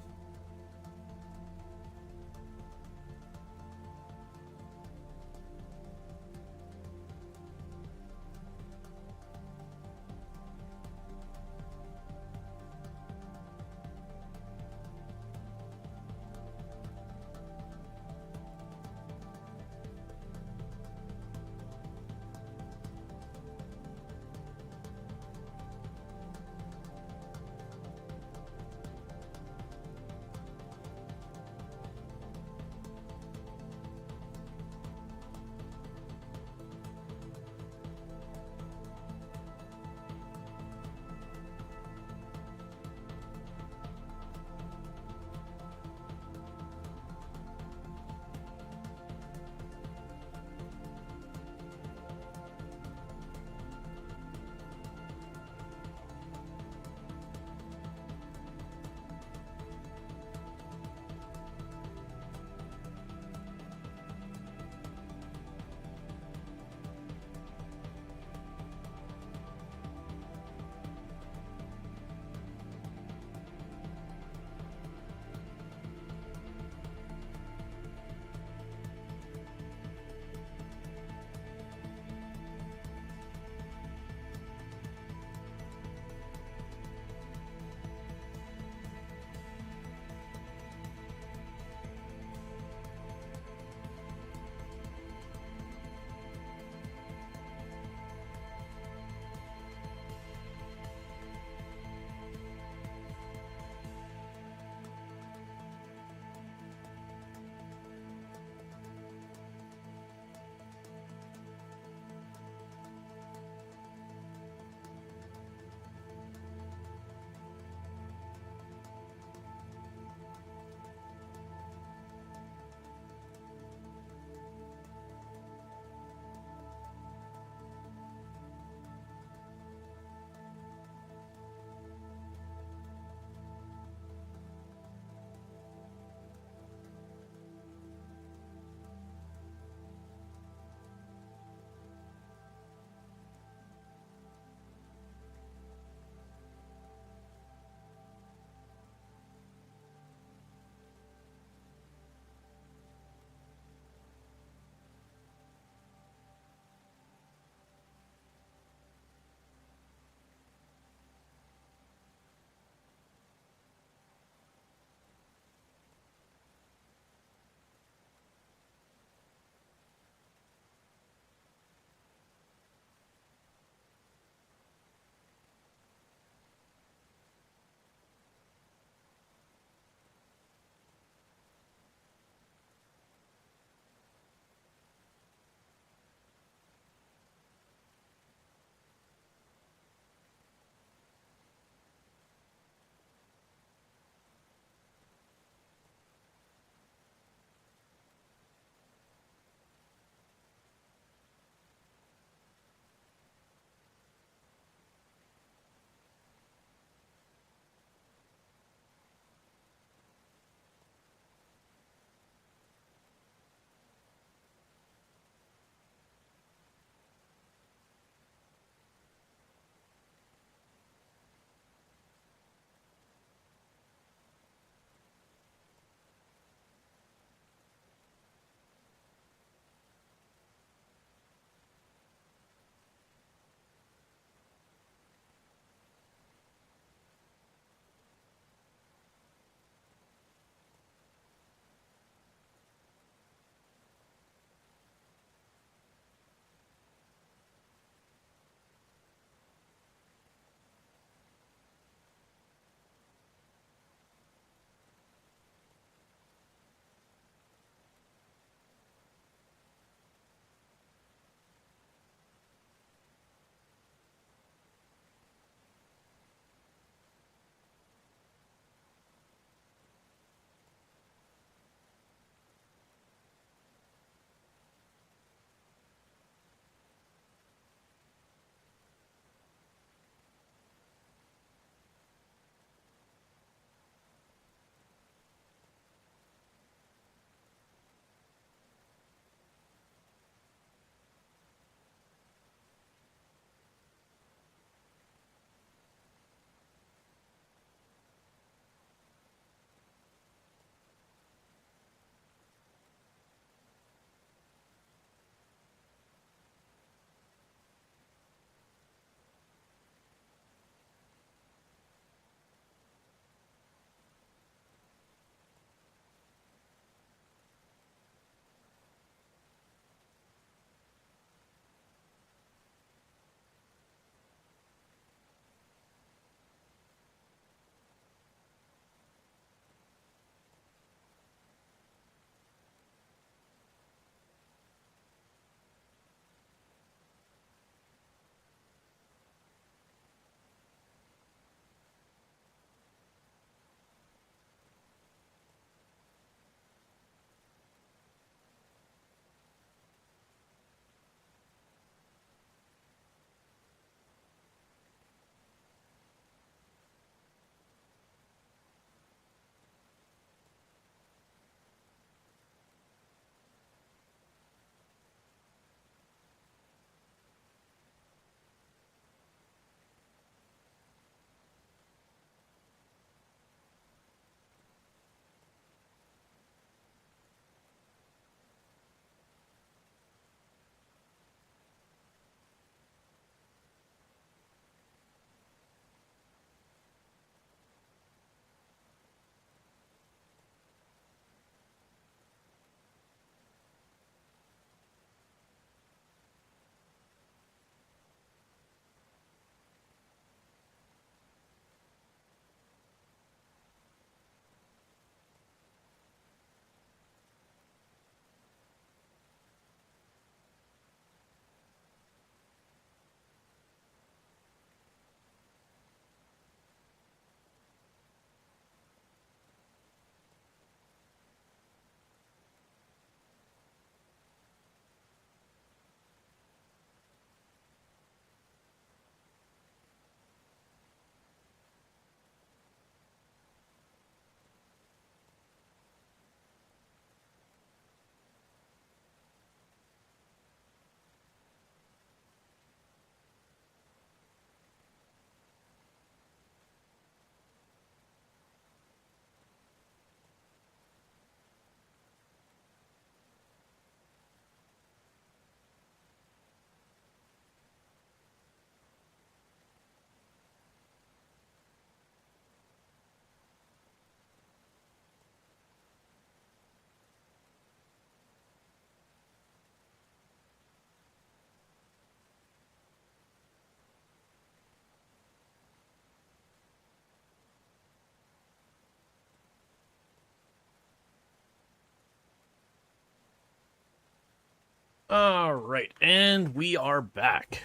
[SPEAKER 1] Alright, and we are back.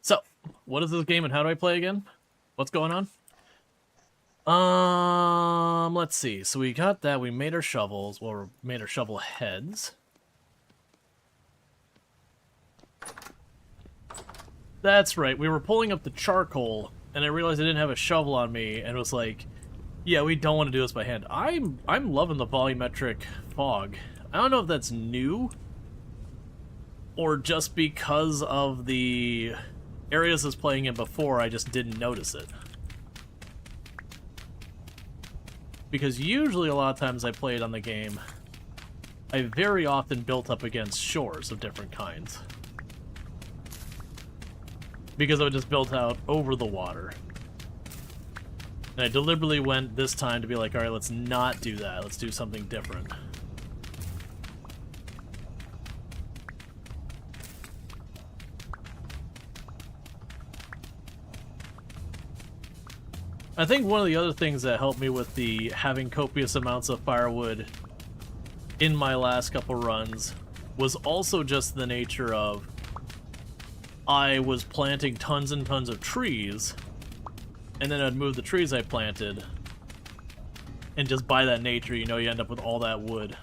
[SPEAKER 1] So, what is this game and how do I play again? What's going on? Let's see. So we got that. We made our shovels. Well, we made our shovel heads. That's right. We were pulling up the charcoal, and I realized I didn't have a shovel on me, and it was like, yeah, we don't want to do this by hand. I'm loving the volumetric fog. I don't know if that's new, or just because of the areas I was playing in before, I just didn't notice it. Because usually a lot of times I played on the game, I very often built up against shores of different kinds. Because I would just built out over the water. And I deliberately went this time to be like, alright, let's not do that. Let's do something different. I think one of the other things that helped me with the having copious amounts of firewood in my last couple runs was also just the nature of I was planting tons and tons of trees, and then I'd move the trees I planted, and just by that nature, you know, you end up with all that wood.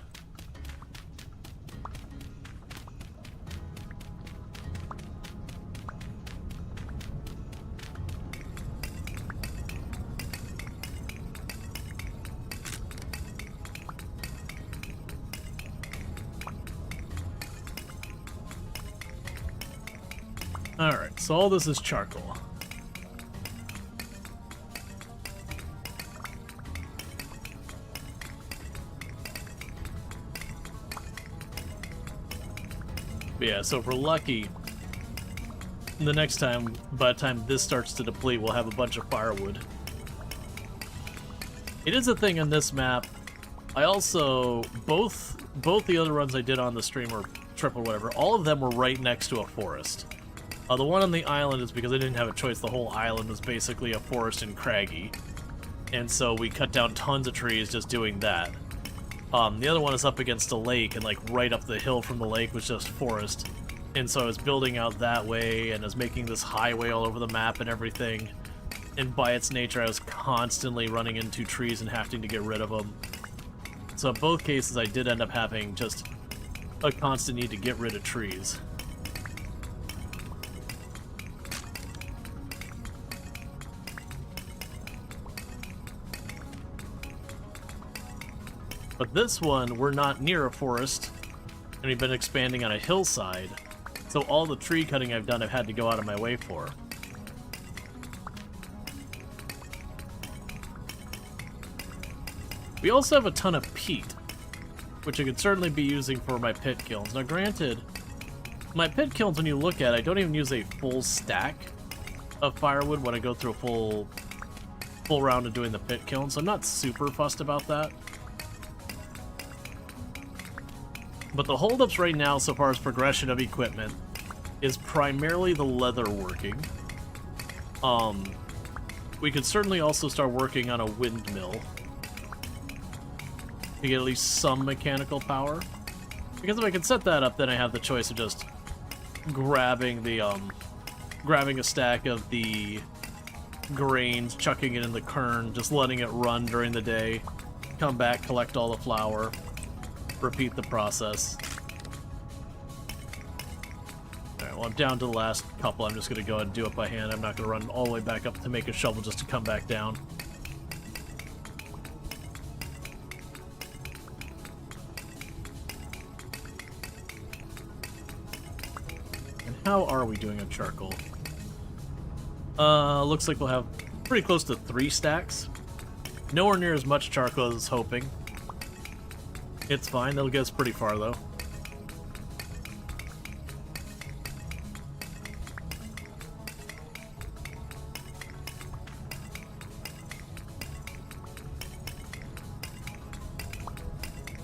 [SPEAKER 1] Alright, so all this is charcoal. But yeah, so if we're lucky, the next time, by the time this starts to deplete, we'll have a bunch of firewood. It is a thing in this map. I also, both the other runs I did on the stream or trip or whatever, all of them were right next to a forest. The one on the island is because I didn't have a choice. The whole island was basically a forest and craggy. And so we cut down tons of trees just doing that. The other one is up against a lake, and like right up the hill from the lake was just forest. And so I was building out that way, and I was making this highway all over the map and everything. And by its nature, I was constantly running into trees and having to get rid of them. So in both cases, I did end up having just a constant need to get rid of trees. But this one, we're not near a forest, and we've been expanding on a hillside, so all the tree cutting I've done I've had to go out of my way for. We also have a ton of peat, which I could certainly be using for my pit kilns. Now granted, my pit kilns, when you look at it, I don't even use a full stack of firewood when I go through a full round of doing the pit kiln, so I'm not super fussed about that. But the holdups right now, so far as progression of equipment, is primarily the leatherworking. We could certainly also start working on a windmill to get at least some mechanical power. Because if I can set that up, then I have the choice of just grabbing the grabbing a stack of the grains, chucking it in the kern, just letting it run during the day, come back, collect all the flour. Repeat the process. Alright, well I'm down to the last couple. I'm just going to go ahead and do it by hand. I'm not going to run all the way back up to make a shovel just to come back down. And how are we doing on charcoal? Looks like we'll have pretty close to 3 stacks. Nowhere near as much charcoal as I was hoping. It's fine, that'll get us pretty far, though.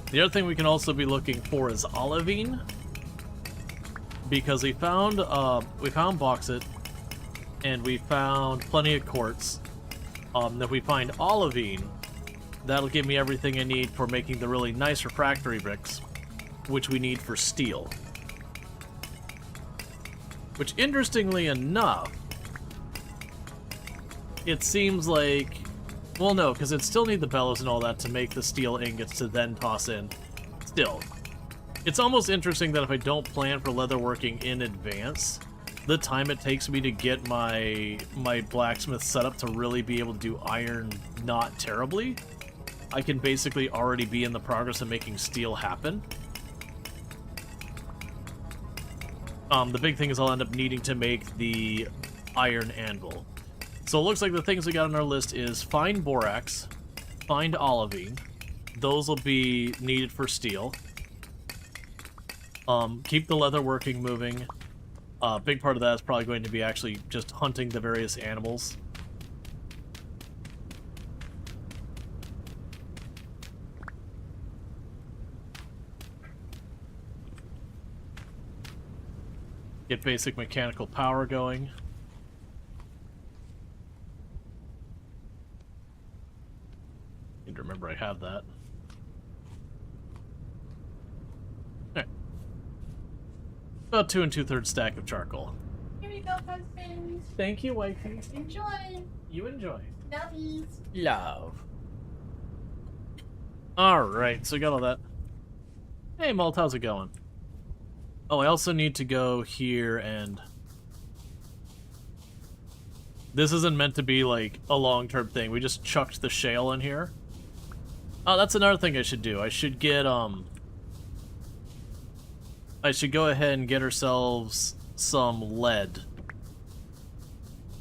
[SPEAKER 1] The other thing we can also be looking for is olivine, because we found bauxite, and we found plenty of quartz. If we find olivine, that'll give me everything I need for making the really nice refractory bricks, which we need for steel. Which, interestingly enough, it seems like... Well, no, because it still need the bellows and all that to make the steel ingots to then toss in. Still. It's almost interesting that if I don't plan for leatherworking in advance, the time it takes me to get my blacksmith set up to really be able to do iron not terribly, I can basically already be in the progress of making steel happen. The big thing is I'll end up needing to make the iron anvil. So it looks like the things we got on our list is find borax, find olivine. Those will be needed for steel. Keep the leatherworking moving. Big part of that is probably going to be actually just hunting the various animals. Get basic mechanical power going. Need to remember I have that. Alright. About 2 2/3 stack of charcoal.
[SPEAKER 2] Here you go, husband.
[SPEAKER 1] Thank you, wifey.
[SPEAKER 2] Enjoy.
[SPEAKER 1] You enjoy.
[SPEAKER 2] Lovies.
[SPEAKER 1] Love. Alright, so we got all that. Hey, Malt, how's it going? Oh, I also need to go here and... This isn't meant to be, like, a long-term thing. We just chucked the shale in here. Oh, that's another thing I should do. I should get, I should go ahead and get ourselves some lead.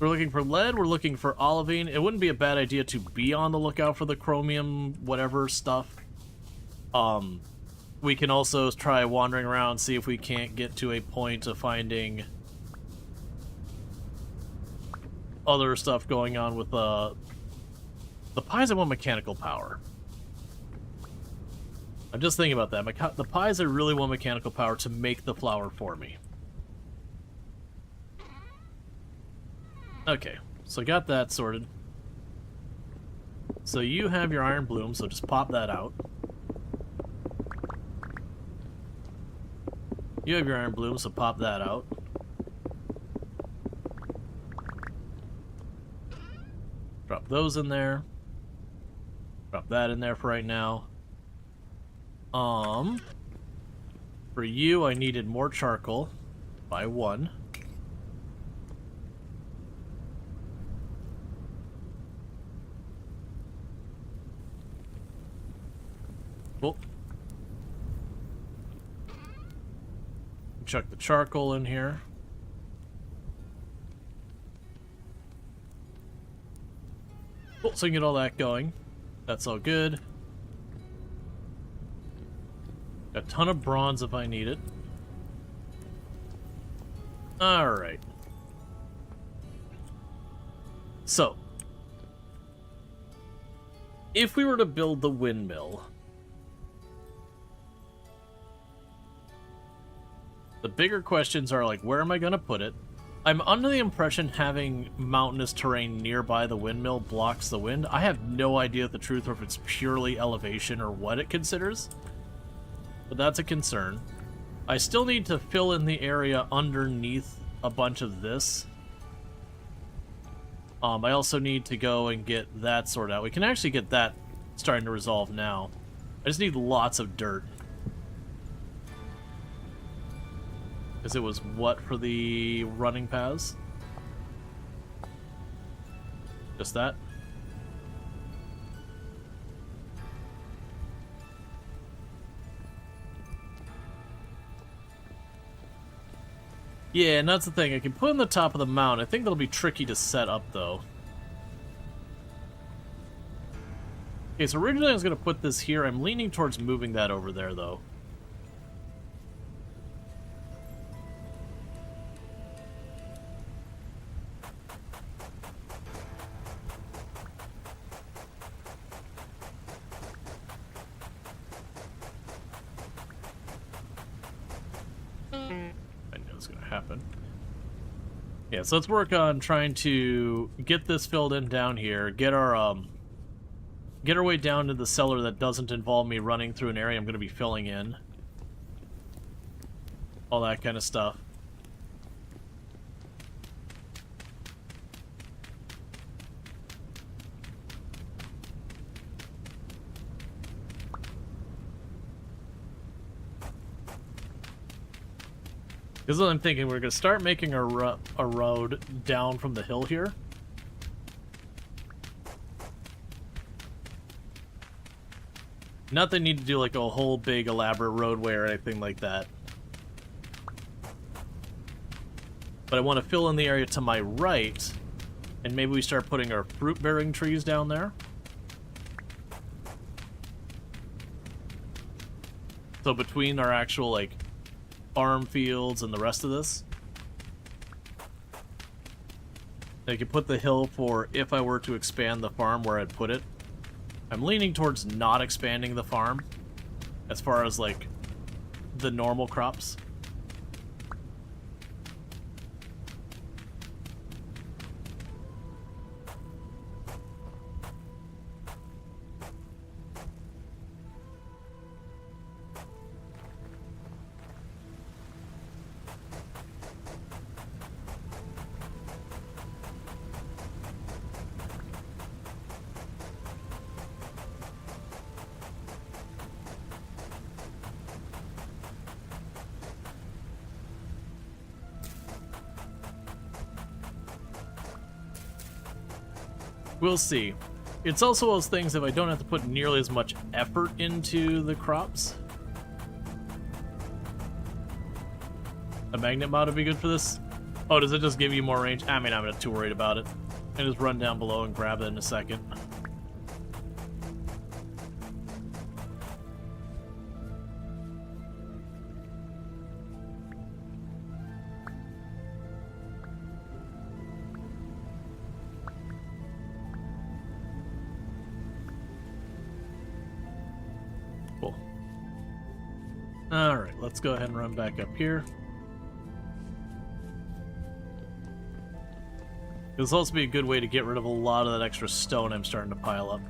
[SPEAKER 1] We're looking for lead, we're looking for olivine. It wouldn't be a bad idea to be on the lookout for the chromium whatever stuff. We can also try wandering around, see if we can't get to a point of finding other stuff going on with the pies. I want mechanical power. I'm just thinking about that. The pies I really want mechanical power to make the flour for me. Okay, so got that sorted. So you have your iron bloom, so just pop that out. You have your iron bloom, so pop that out. Drop those in there. Drop that in there for right now. For you, I needed more charcoal by 1. Cool. Chuck the charcoal in here. Cool, so we can get all that going. That's all good. A ton of bronze if I need it. Alright. So, if we were to build the windmill, the bigger questions are like, where am I going to put it? I'm under the impression having mountainous terrain nearby the windmill blocks the wind. I have no idea the truth or if it's purely elevation or what it considers. But that's a concern. I still need to fill in the area underneath a bunch of this. I also need to go and get that sorted out. We can actually get that starting to resolve now. I just need lots of dirt. Because it was what for the running paths? Just that? Yeah, and that's the thing. I can put in the top of the mountain. I think that'll be tricky to set up, though. Okay, so originally I was going to put this here. I'm leaning towards moving that over there, though. Happen. Yeah, so let's work on trying to get this filled in down here, get our way down to the cellar that doesn't involve me running through an area I'm going to be filling in. All that kind of stuff. This is what I'm thinking. We're going to start making a road down from the hill here. Not that I need to do like a whole big elaborate roadway or anything like that. But I want to fill in the area to my right, and maybe we start putting our fruit-bearing trees down there. So between our actual, like, farm fields and the rest of this, I could put the hill for if I were to expand the farm where I'd put it. I'm leaning towards not expanding the farm as far as, like, the normal crops. We'll see. It's also one of those things if I don't have to put nearly as much effort into the crops. A magnet mod would be good for this. Oh, does it just give you more range? I mean, I'm not too worried about it. I just run down below and grab it in a second. Cool. Alright, let's go ahead and run back up here. This will also be a good way to get rid of a lot of that extra stone I'm starting to pile up.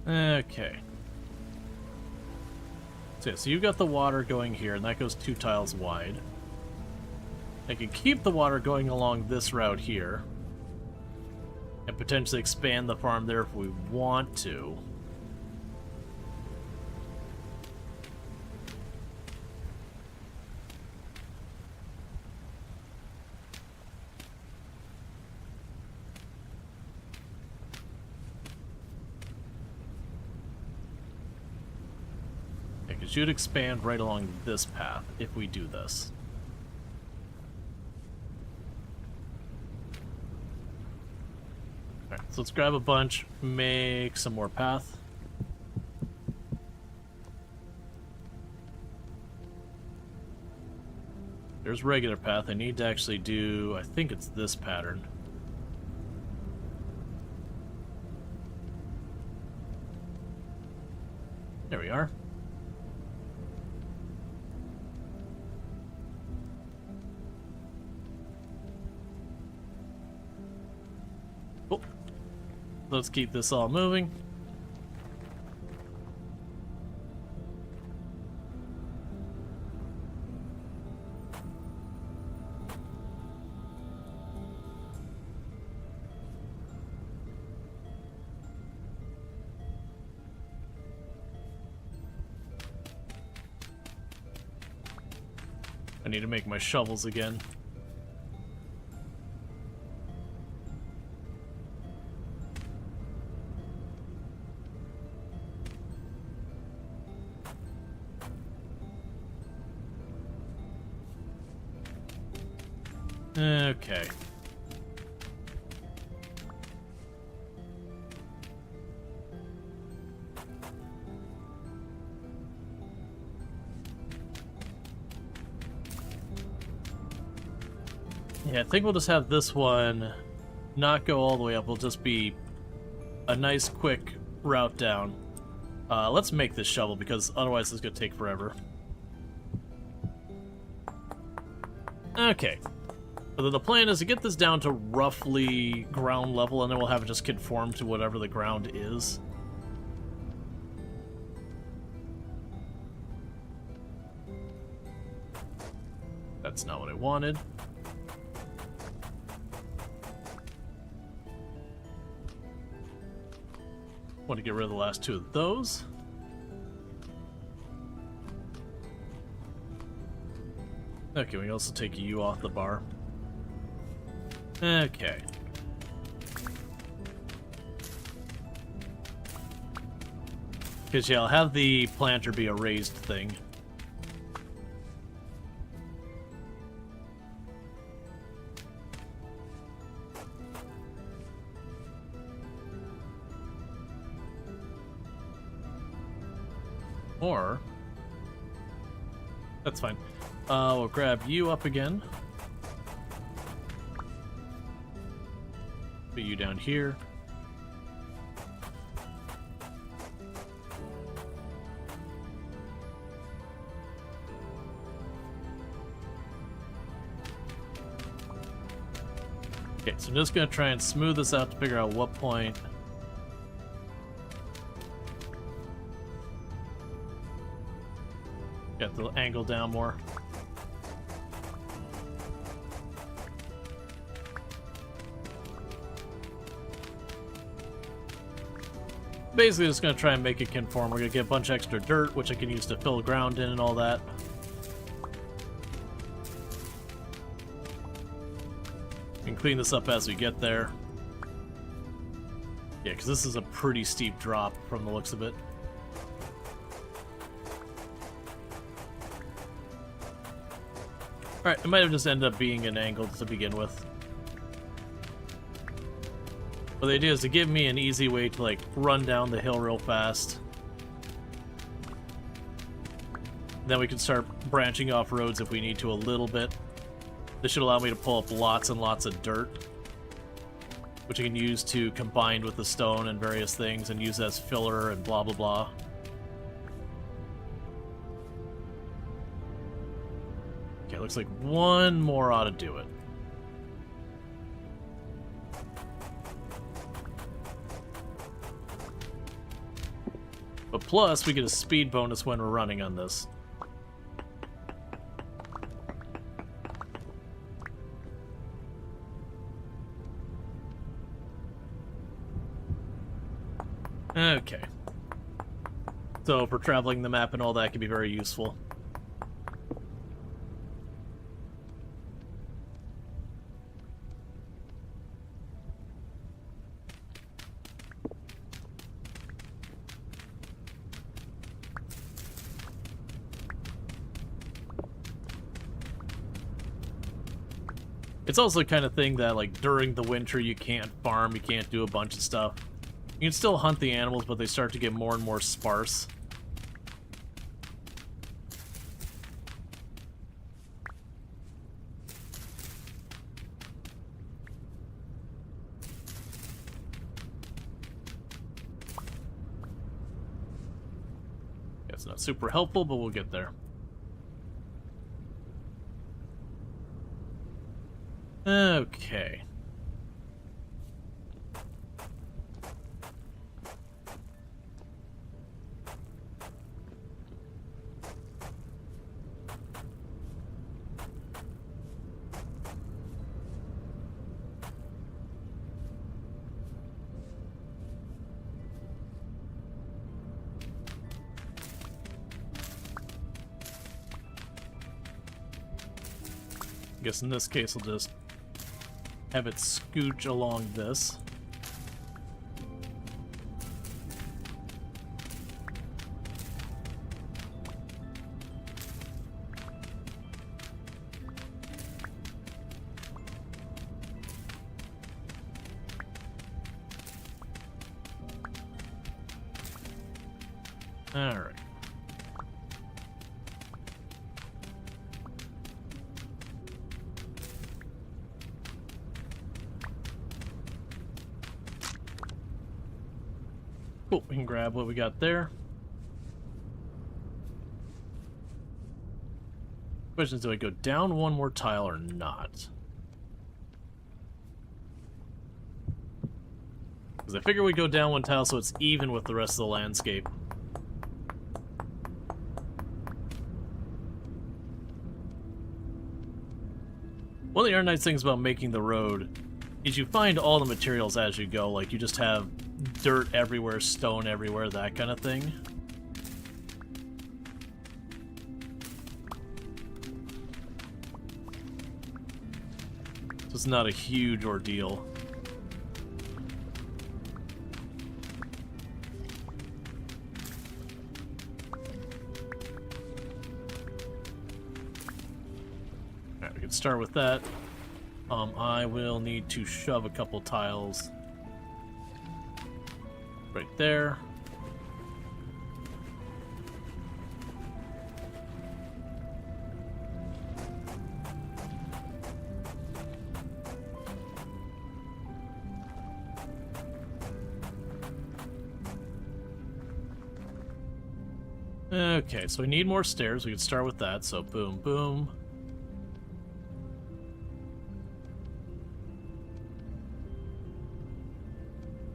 [SPEAKER 1] Okay. So you've got the water going here, and that goes 2 tiles wide. I can keep the water going along this route here, and potentially expand the farm there if we want to. It should expand right along this path if we do this. Alright, so let's grab a bunch, make some more path. There's regular path. I need to actually do, I think it's this pattern. There we are. Let's keep this all moving. I need to make my shovels again. Okay. Yeah, I think we'll just have this one not go all the way up. It'll just be a nice, quick route down. Let's make this shovel, because otherwise this is going to take forever. Okay. So the plan is to get this down to roughly ground level, and then we'll have it just conform to whatever the ground is. That's not what I wanted. Want to get rid of the last two of those. Okay, we can also take you off the bar. Okay. Because, yeah, I'll have the planter be a raised thing. Or... that's fine. We'll grab you up again. Put you down here. Okay, so I'm just going to try and smooth this out to figure out what point... get the angle down more. Basically just going to try and make it conform. We're going to get a bunch of extra dirt, which I can use to fill ground in and all that. And clean this up as we get there. Yeah, because this is a pretty steep drop from the looks of it. Alright, it might have just ended up being an angle to begin with. But the idea is to give me an easy way to, like, run down the hill real fast. Then we can start branching off roads if we need to a little bit. This should allow me to pull up lots and lots of dirt, which I can use to combine with the stone and various things and use as filler and blah blah blah. Okay, looks like one more ought to do it. But plus, we get a speed bonus when we're running on this. Okay. So for traveling the map and all that can be very useful. It's also the kind of thing that, like, during the winter you can't farm, you can't do a bunch of stuff. You can still hunt the animals, but they start to get more and more sparse. It's not super helpful, but we'll get there. Okay. I guess in this case, I'll just have it scooch along this. All right. Cool, we can grab what we got there. Question is, do I go down one more tile or not? Because I figure we go down one tile so it's even with the rest of the landscape. One of the other nice things about making the road is you find all the materials as you go. Like, you just have dirt everywhere, stone everywhere, that kind of thing. So it's not a huge ordeal. Alright, we can start with that. I will need to shove a couple tiles right there. Okay, so we need more stairs. We can start with that. So boom, boom.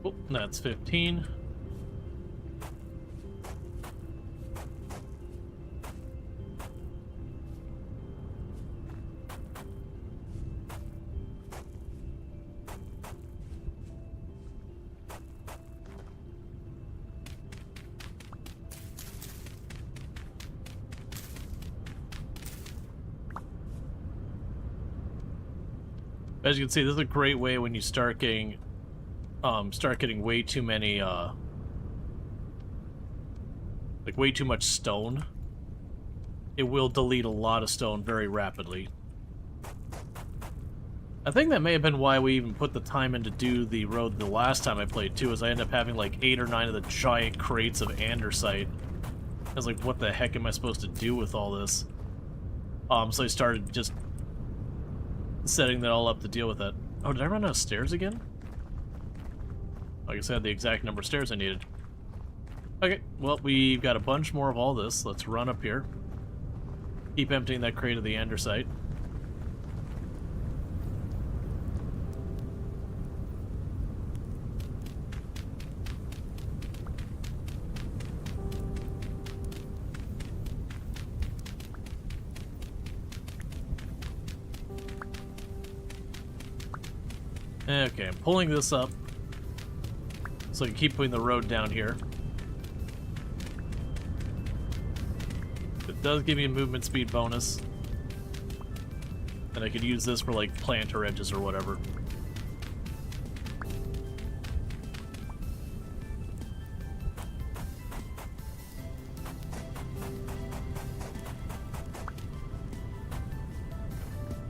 [SPEAKER 1] Oh, that's 15. As you can see, this is a great way when you start getting way too many like way too much stone. It will delete a lot of stone very rapidly. I think that may have been why we even put the time in to do the road the last time I played too, is I ended up having like 8 or 9 of the giant crates of andesite. I was like, what the heck am I supposed to do with all this? So I started just setting that all up to deal with that. Oh, did I run out of stairs again? I guess I had the exact number of stairs I needed. Okay, well, we've got a bunch more of all this. Let's run up here. Keep emptying that crate of the andesite. Okay, I'm pulling this up so I can keep putting the road down here. It does give me a movement speed bonus. And I could use this for like planter edges or whatever.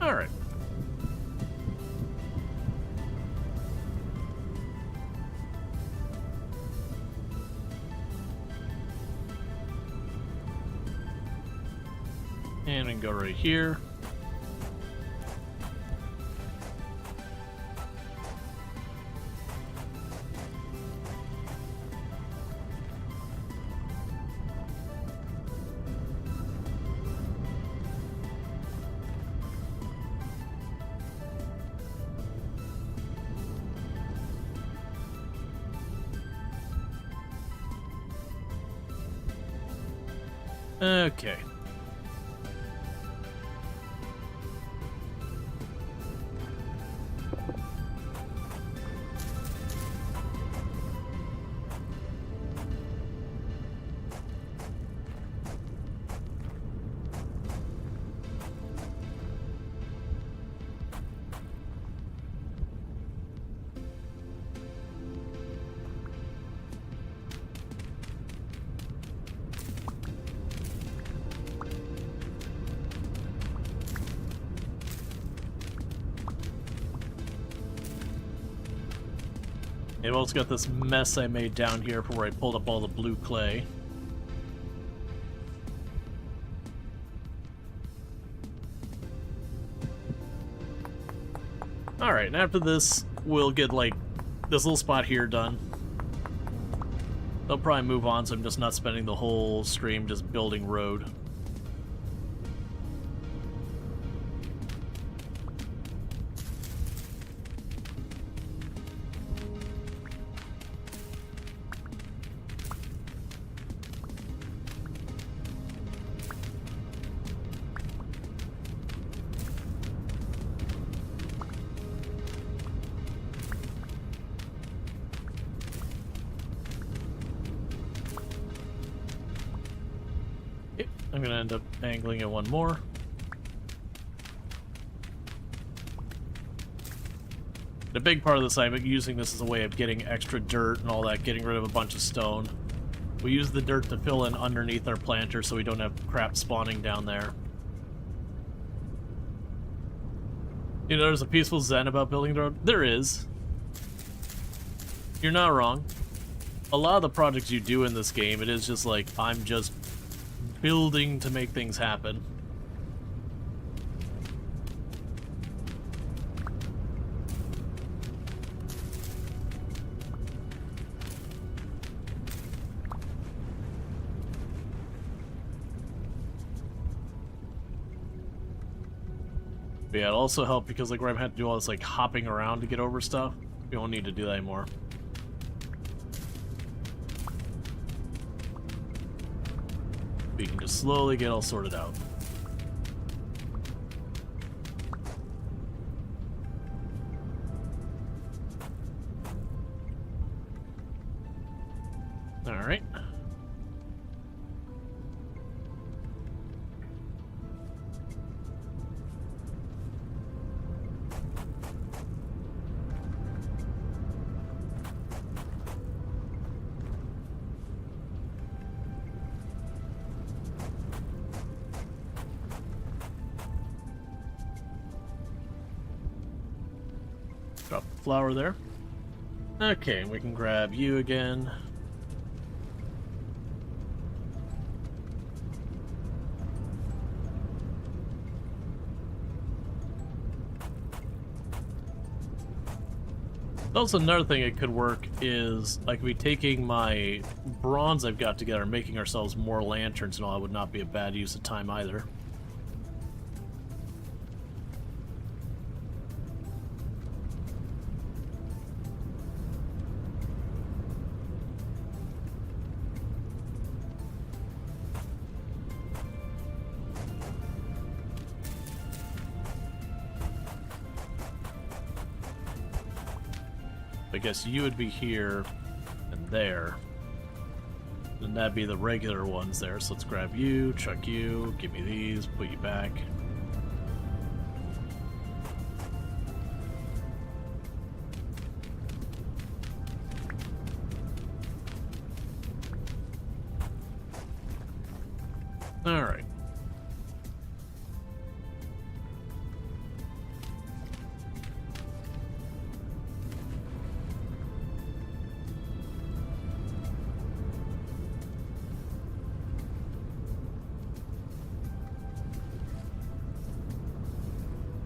[SPEAKER 1] Alright. And we can go right here. Okay. I've also got this mess I made down here for where I pulled up all the blue clay. Alright, and after this, we'll get, like, this little spot here done. They'll probably move on, so I'm just not spending the whole stream just building road. I'm gonna end up angling it one more. The big part of this, I'm using this as a way of getting extra dirt and all that, getting rid of a bunch of stone. We use the dirt to fill in underneath our planter so we don't have crap spawning down there. You know, there's a peaceful zen about building the road. There is. You're not wrong. A lot of the projects you do in this game, it is just like, I'm just building to make things happen. But yeah, it'll also help because like where I've had to do all this like hopping around to get over stuff, we won't need to do that anymore. We can just slowly get all sorted out. Alright. Drop the flower there. Okay, we can grab you again. Also, another thing it could work is, like, we taking my bronze I've got together and making ourselves more lanterns and all, that would not be a bad use of time either. I guess you would be here and there. And that'd be the regular ones there. So let's grab you, chuck you, give me these, put you back. Alright.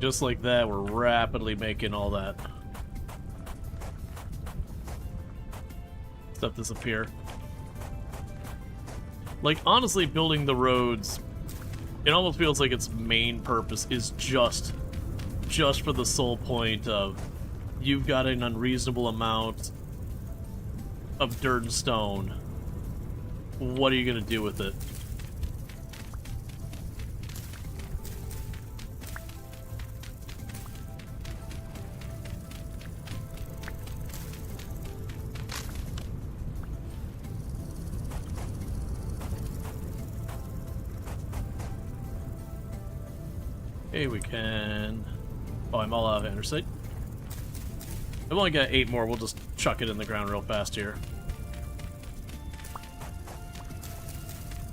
[SPEAKER 1] Just like that, we're rapidly making all that stuff disappear. Like, honestly, building the roads, it almost feels like its main purpose is just for the sole point of you've got an unreasonable amount of dirt and stone. What are you going to do with it? Okay, we can... Oh, I'm all out of andesite. I've only got 8 more. We'll just chuck it in the ground real fast here.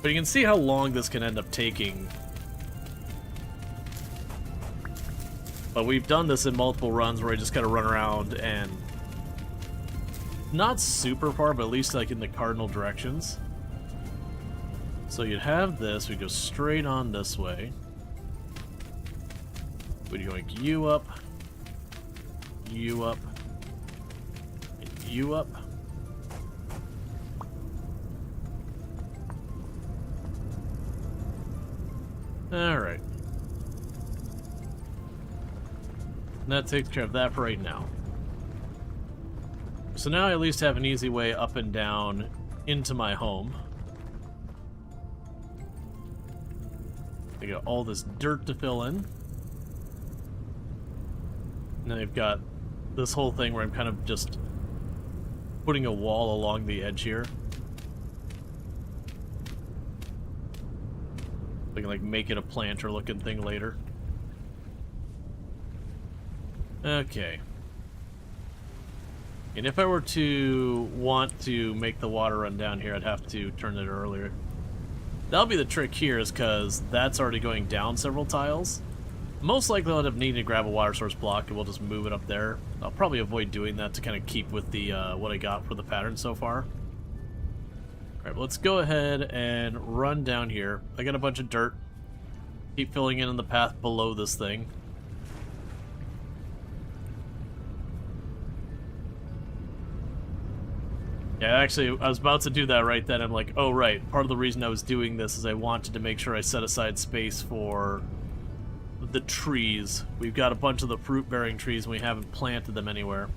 [SPEAKER 1] But you can see how long this can end up taking. But we've done this in multiple runs where I just gotta run around and... Not super far, but at least like in the cardinal directions. So you'd have this, we go straight on this way. We'd go like you up, and you up. Alright. That takes care of that for right now. So now I at least have an easy way up and down into my home. I got all this dirt to fill in. And then I've got this whole thing where I'm kind of just putting a wall along the edge here. I can, like, make it a planter-looking thing later. Okay. And if I were to want to make the water run down here, I'd have to turn it earlier. That'll be the trick here, is because that's already going down several tiles. Most likely I'll end up needing to grab a water source block, and we'll just move it up there. I'll probably avoid doing that to kind of keep with the what I got for the pattern so far. Alright, let's go ahead and run down here. I got a bunch of dirt. Keep filling in the path below this thing. Yeah, actually, I was about to do that right then. I'm like, oh, right. Part of the reason I was doing this is I wanted to make sure I set aside space for the trees. We've got a bunch of the fruit-bearing trees, and we haven't planted them anywhere.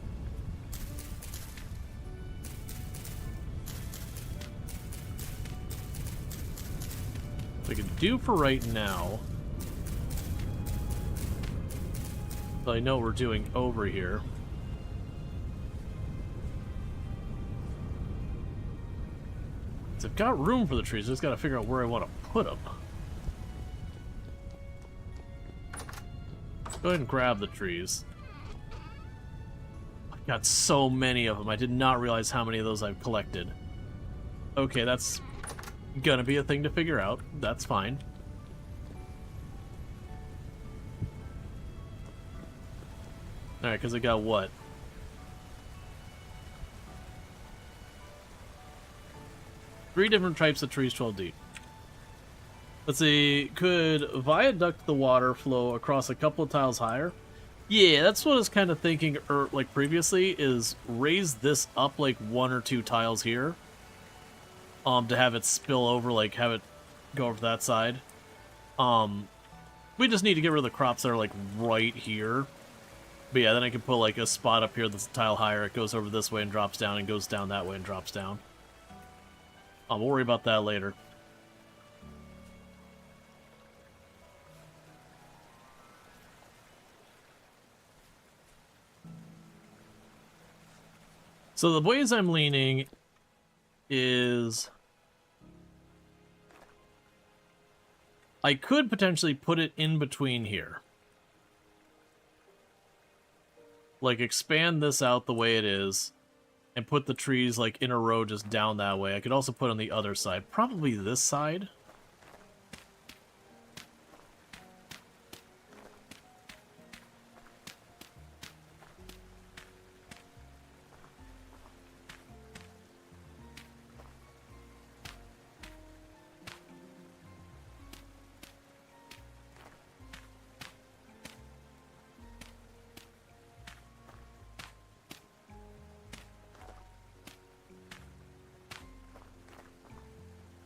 [SPEAKER 1] What I can do for right now... So I know what we're doing over here. I've got room for the trees, I just gotta figure out where I want to put them. Go ahead and grab the trees. I've got so many of them, I did not realize how many of those I've collected. Okay, that's gonna be a thing to figure out, that's fine. Alright, because I got what? Three different types of trees, 12 deep. Let's see, could viaduct the water flow across a couple of tiles higher? Yeah, that's what I was kind of thinking, like previously, is raise this up like 1 or 2 tiles here. To have it spill over, like have it go over that side. We just need to get rid of the crops that are like right here. But yeah, then I can put like a spot up here that's a tile higher, it goes over this way and drops down, and goes down that way and drops down. We'll worry about that later. So the ways I'm leaning is... I could potentially put it in between here. Like, expand this out the way it is. And put the trees, like, in a row just down that way. I could also put on the other side. Probably this side.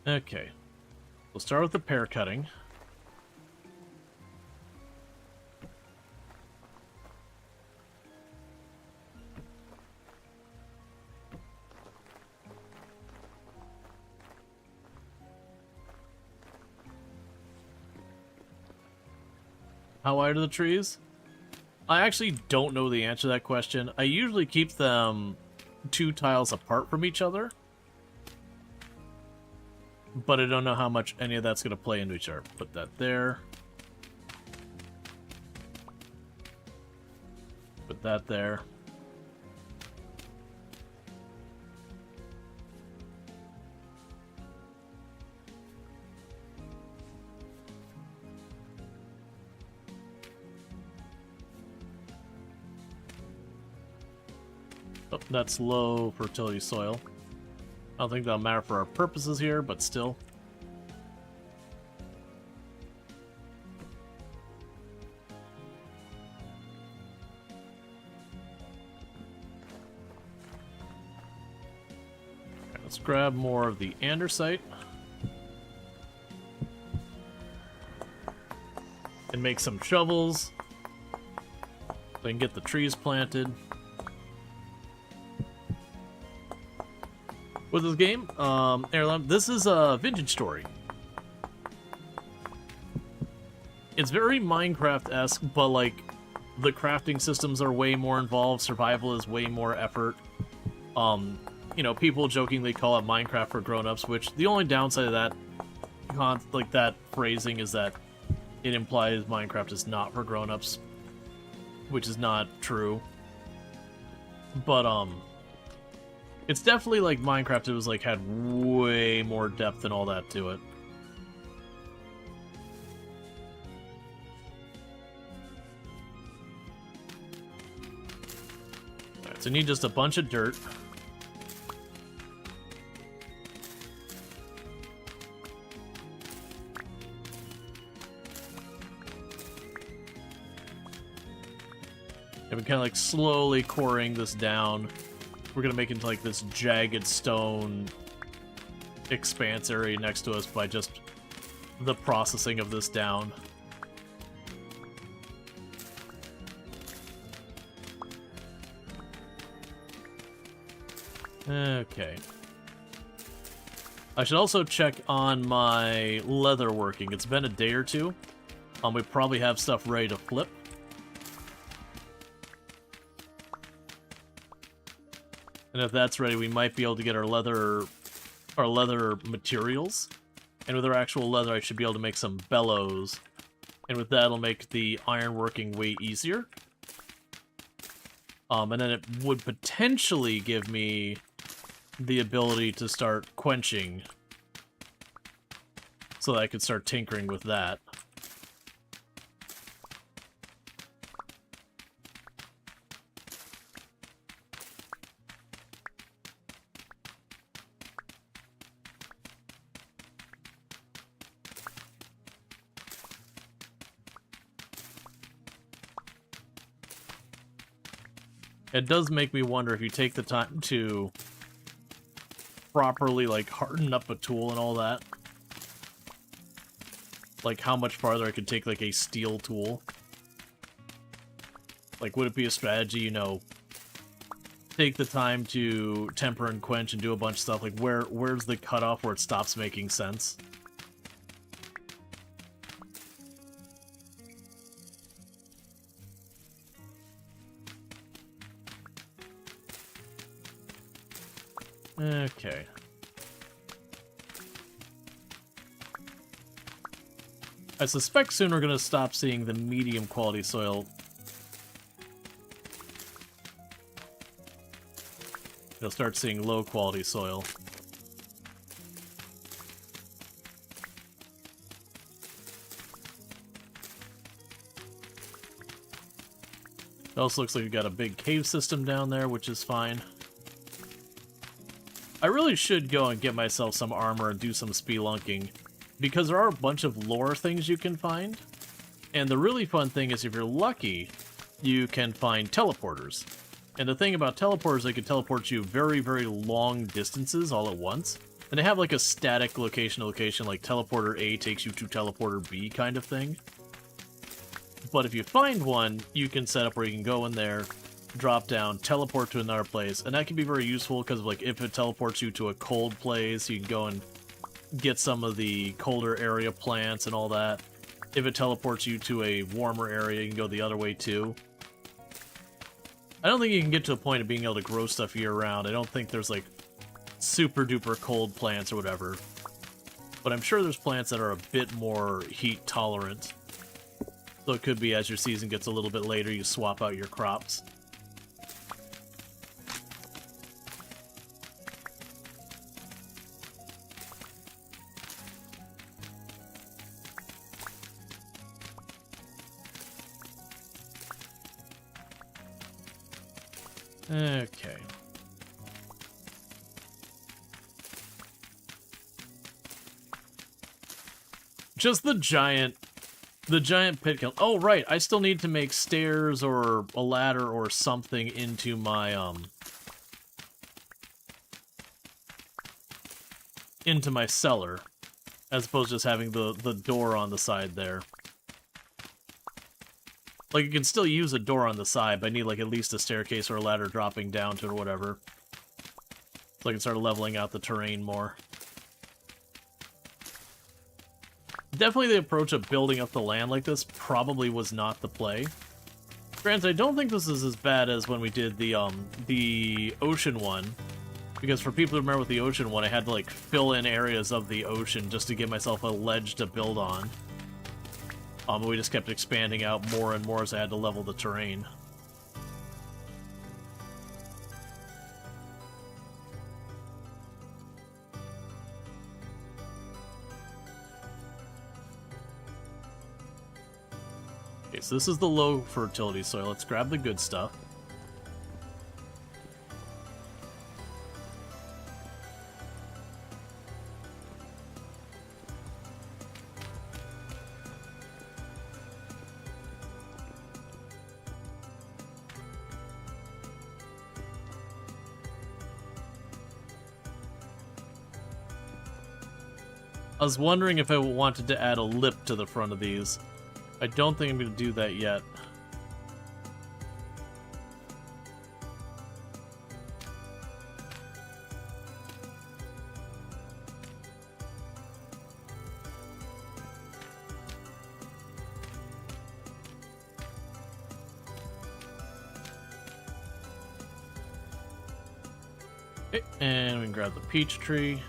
[SPEAKER 1] Okay. We'll start with the pear cutting. How wide are the trees? I actually don't know the answer to that question. I usually keep them 2 tiles apart from each other. But I don't know how much any of that's going to play into each other. Put that there. Put that there. Oh, that's low fertility soil. I don't think that'll matter for our purposes here, but still. Okay, let's grab more of the andesite. And make some shovels. So I can get the trees planted. With this game, Airline, this is a vintage story. It's very Minecraft-esque, but like the crafting systems are way more involved, survival is way more effort. You know, people jokingly call it Minecraft for grown-ups, which the only downside of that like that phrasing is that it implies Minecraft is not for grown-ups, which is not true. But it's definitely like Minecraft. It was like had way more depth and all that to it. All right, so I need just a bunch of dirt. And we're kind of like slowly coring this down. We're gonna make it into like this jagged stone expanse area next to us by just the processing of this down. Okay. I should also check on my leatherworking. It's been a day or two. We probably have stuff ready to flip. And if that's ready, we might be able to get our leather materials. And with our actual leather, I should be able to make some bellows. And with that, it'll make the ironworking way easier. And then it would potentially give me the ability to start quenching. So that I could start tinkering with that. It does make me wonder if you take the time to properly, like, harden up a tool and all that. Like, how much farther I could take, like, a steel tool. Like, would it be a strategy, you know, take the time to temper and quench and do a bunch of stuff? Like, where's the cutoff where it stops making sense? Okay. I suspect soon we're going to stop seeing the medium quality soil. You'll start seeing low quality soil. It also looks like we've got a big cave system down there, which is fine. I really should go and get myself some armor and do some spelunking, because there are a bunch of lore things you can find. And the really fun thing is, if you're lucky, you can find teleporters. And the thing about teleporters, they can teleport you very, very long distances all at once. And they have like a static location to location, like teleporter A takes you to teleporter B kind of thing. But if you find one, you can set up where you can go in there, drop down, teleport to another place, and that can be very useful because, like, if it teleports you to a cold place, you can go and get some of the colder area plants and all that. If it teleports you to a warmer area, you can go the other way too. I don't think you can get to a point of being able to grow stuff year-round. I don't think there's, like, super-duper cold plants or whatever. But I'm sure there's plants that are a bit more heat-tolerant. So it could be as your season gets a little bit later, you swap out your crops. Okay. Just the giant pit kill. Oh, right. I still need to make stairs or a ladder or something into my, into my cellar, as opposed to just having the door on the side there. Like, you can still use a door on the side, but I need, like, at least a staircase or a ladder dropping down to it or whatever. So I can start leveling out the terrain more. Definitely the approach of building up the land like this probably was not the play. Granted, I don't think this is as bad as when we did the ocean one. Because for people who remember with the ocean one, I had to like fill in areas of the ocean just to give myself a ledge to build on. We just kept expanding out more and more as I had to level the terrain. Okay, so this is the low fertility soil. Let's grab the good stuff. I was wondering if I wanted to add a lip to the front of these. I don't think I'm going to do that yet. Okay, and we can grab the peach tree.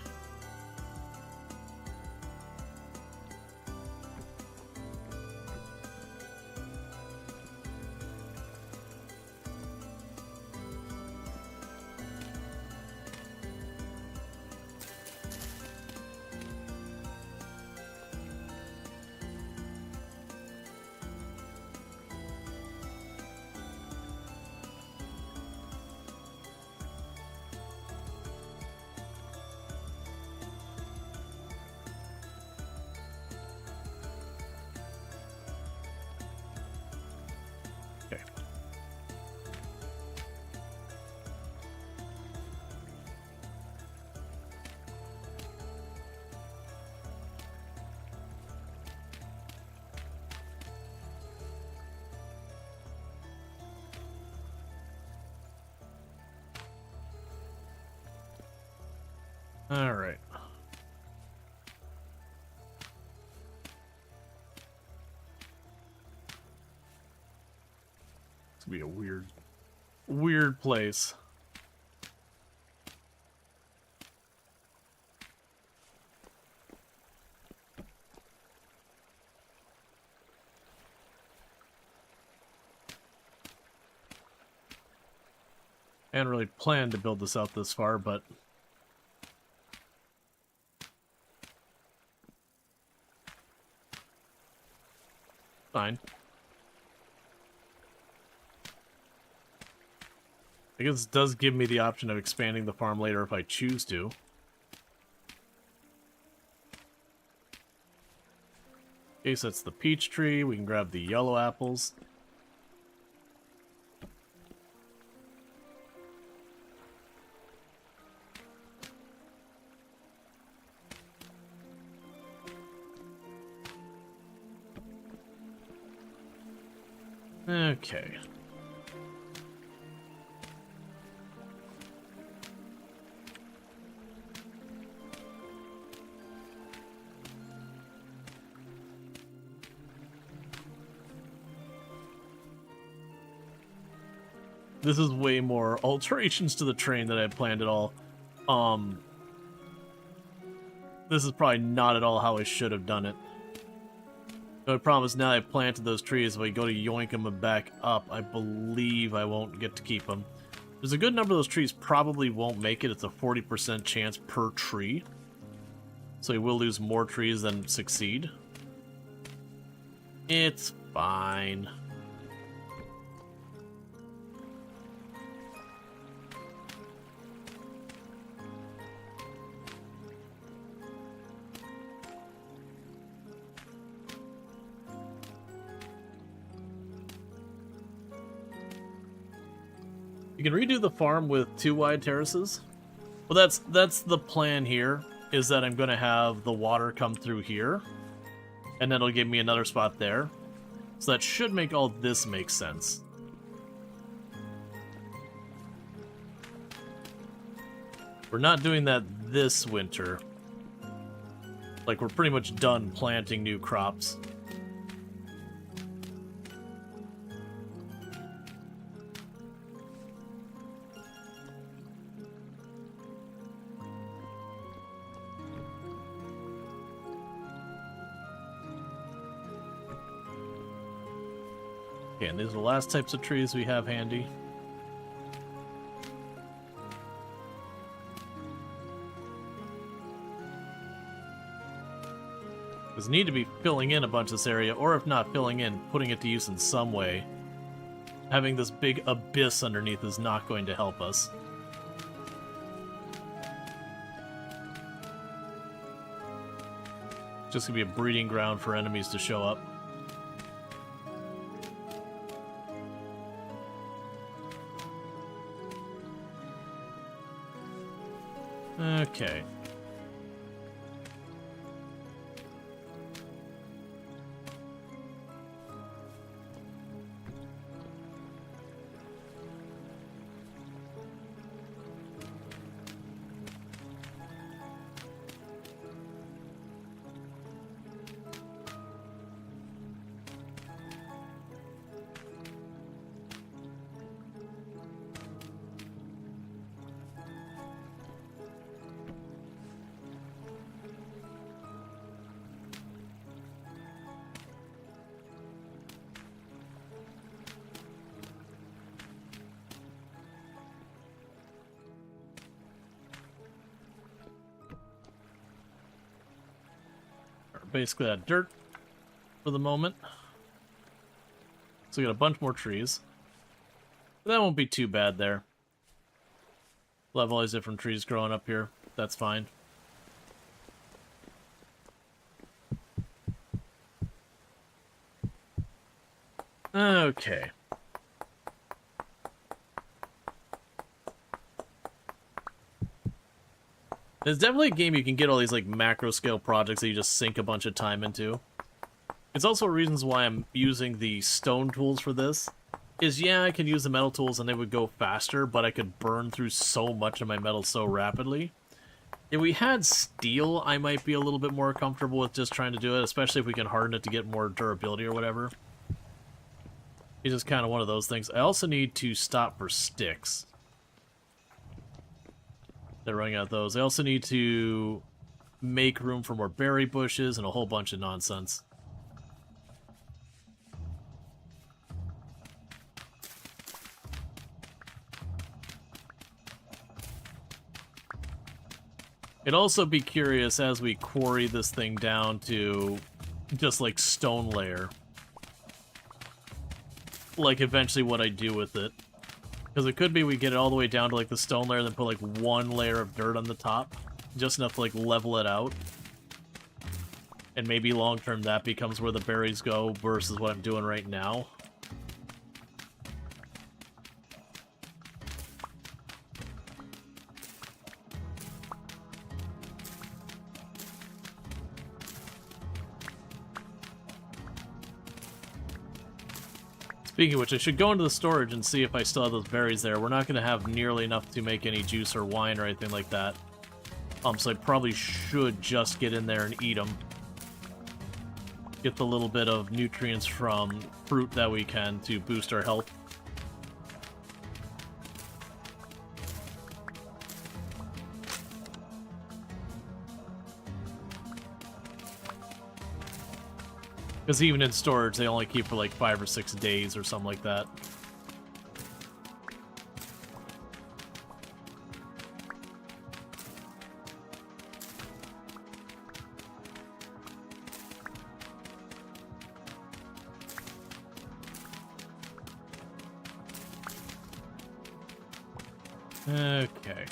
[SPEAKER 1] Okay. All right. It's gonna be a weird place. I hadn't really planned to build this out this far, but fine. I guess it does give me the option of expanding the farm later if I choose to. Okay, so that's the peach tree. We can grab the yellow apples. Okay. This is way more alterations to the train than I had planned at all. This is probably not at all how I should have done it. The problem is now I planted those trees, if I go to yoink them back up, I believe I won't get to keep them. There's a good number of those trees probably won't make it. It's a 40% chance per tree. So you will lose more trees than succeed. It's fine. You can redo the farm with 2 wide terraces. Well, that's the plan here, is that I'm going to have the water come through here, and then it'll give me another spot there. So that should make all this make sense. We're not doing that this winter. Like, we're pretty much done planting new crops. Okay, and these are the last types of trees we have handy. Because need to be filling in a bunch of this area, or if not filling in, putting it to use in some way. Having this big abyss underneath is not going to help us. Just gonna be a breeding ground for enemies to show up. Okay. Basically that dirt for the moment. So we got a bunch more trees. But that won't be too bad there. We'll have all these different trees growing up here. That's fine. Okay. It's definitely a game you can get all these like macro scale projects that you just sink a bunch of time into. It's also reasons why I'm using the stone tools for this. Is yeah, I can use the metal tools and they would go faster, but I could burn through so much of my metal so rapidly. If we had steel, I might be a little bit more comfortable with just trying to do it, especially if we can harden it to get more durability or whatever. It's just kind of one of those things. I also need to stop for sticks. They're running out of those. I also need to make room for more berry bushes and a whole bunch of nonsense. I'd also be curious as we quarry this thing down to just like stone layer. Like eventually what I do with it. Because it could be we get it all the way down to like the stone layer, then put like one layer of dirt on the top. Just enough to like level it out. And maybe long term that becomes where the berries go versus what I'm doing right now. Speaking of which, I should go into the storage and see if I still have those berries there. We're not going to have nearly enough to make any juice or wine or anything like that. So I probably should just get in there and eat them. Get the little bit of nutrients from fruit that we can to boost our health. Because even in storage, they only keep for like 5 or 6 days or something like that. Okay.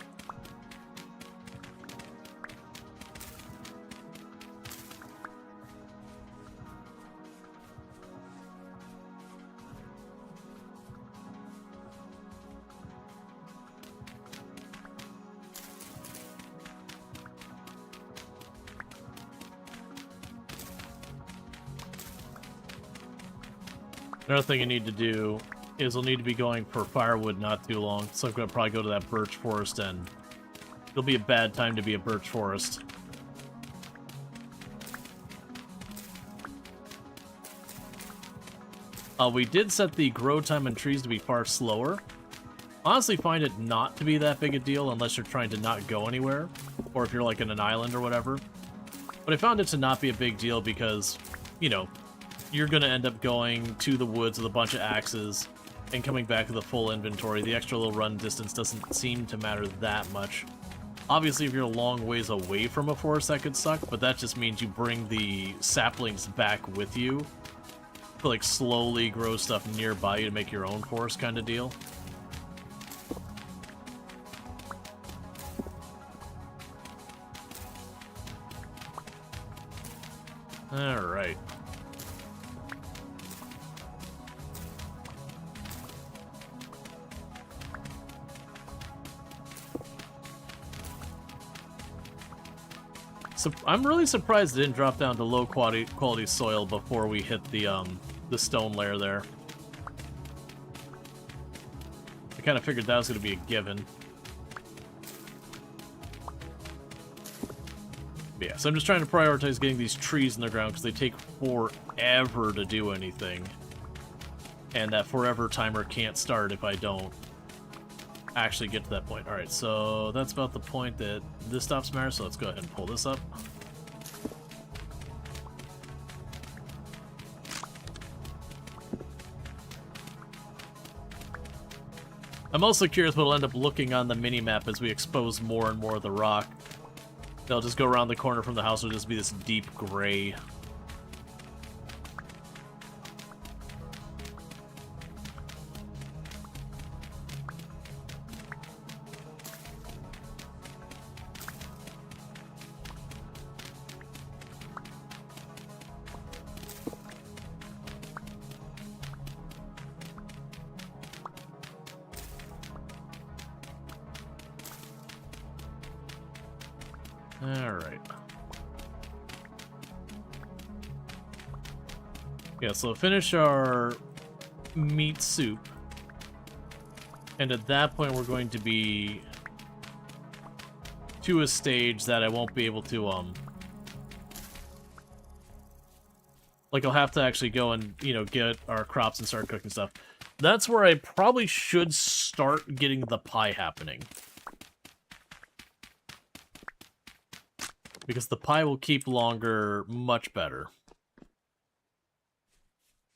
[SPEAKER 1] Another thing I need to do is we'll need to be going for firewood not too long, so I'm going to probably go to that birch forest, and it'll be a bad time to be a birch forest. We did set the grow time on trees to be far slower. Honestly, find it not to be that big a deal unless you're trying to not go anywhere, or if you're like in an island or whatever. But I found it to not be a big deal because, you know, you're going to end up going to the woods with a bunch of axes and coming back with a full inventory. The extra little run distance doesn't seem to matter that much. Obviously, if you're a long ways away from a forest, that could suck, but that just means you bring the saplings back with you to, like, slowly grow stuff nearby you to make your own forest kind of deal. Alright. So I'm really surprised it didn't drop down to low quality soil before we hit the stone layer there. I kind of figured that was going to be a given. But yeah, so I'm just trying to prioritize getting these trees in the ground because they take forever to do anything. And that forever timer can't start if I don't actually get to that point. Alright, so that's about the point that this stops matter, so let's go ahead and pull this up. I'm also curious what will end up looking on the mini-map as we expose more and more of the rock. They'll just go around the corner from the house, it'll just be this deep gray. Alright. Yeah, so finish our meat soup. And at that point we're going to be to a stage that I won't be able to, like, I'll have to actually go and, you know, get our crops and start cooking stuff. That's where I probably should start getting the pie happening. Because the pie will keep longer much better.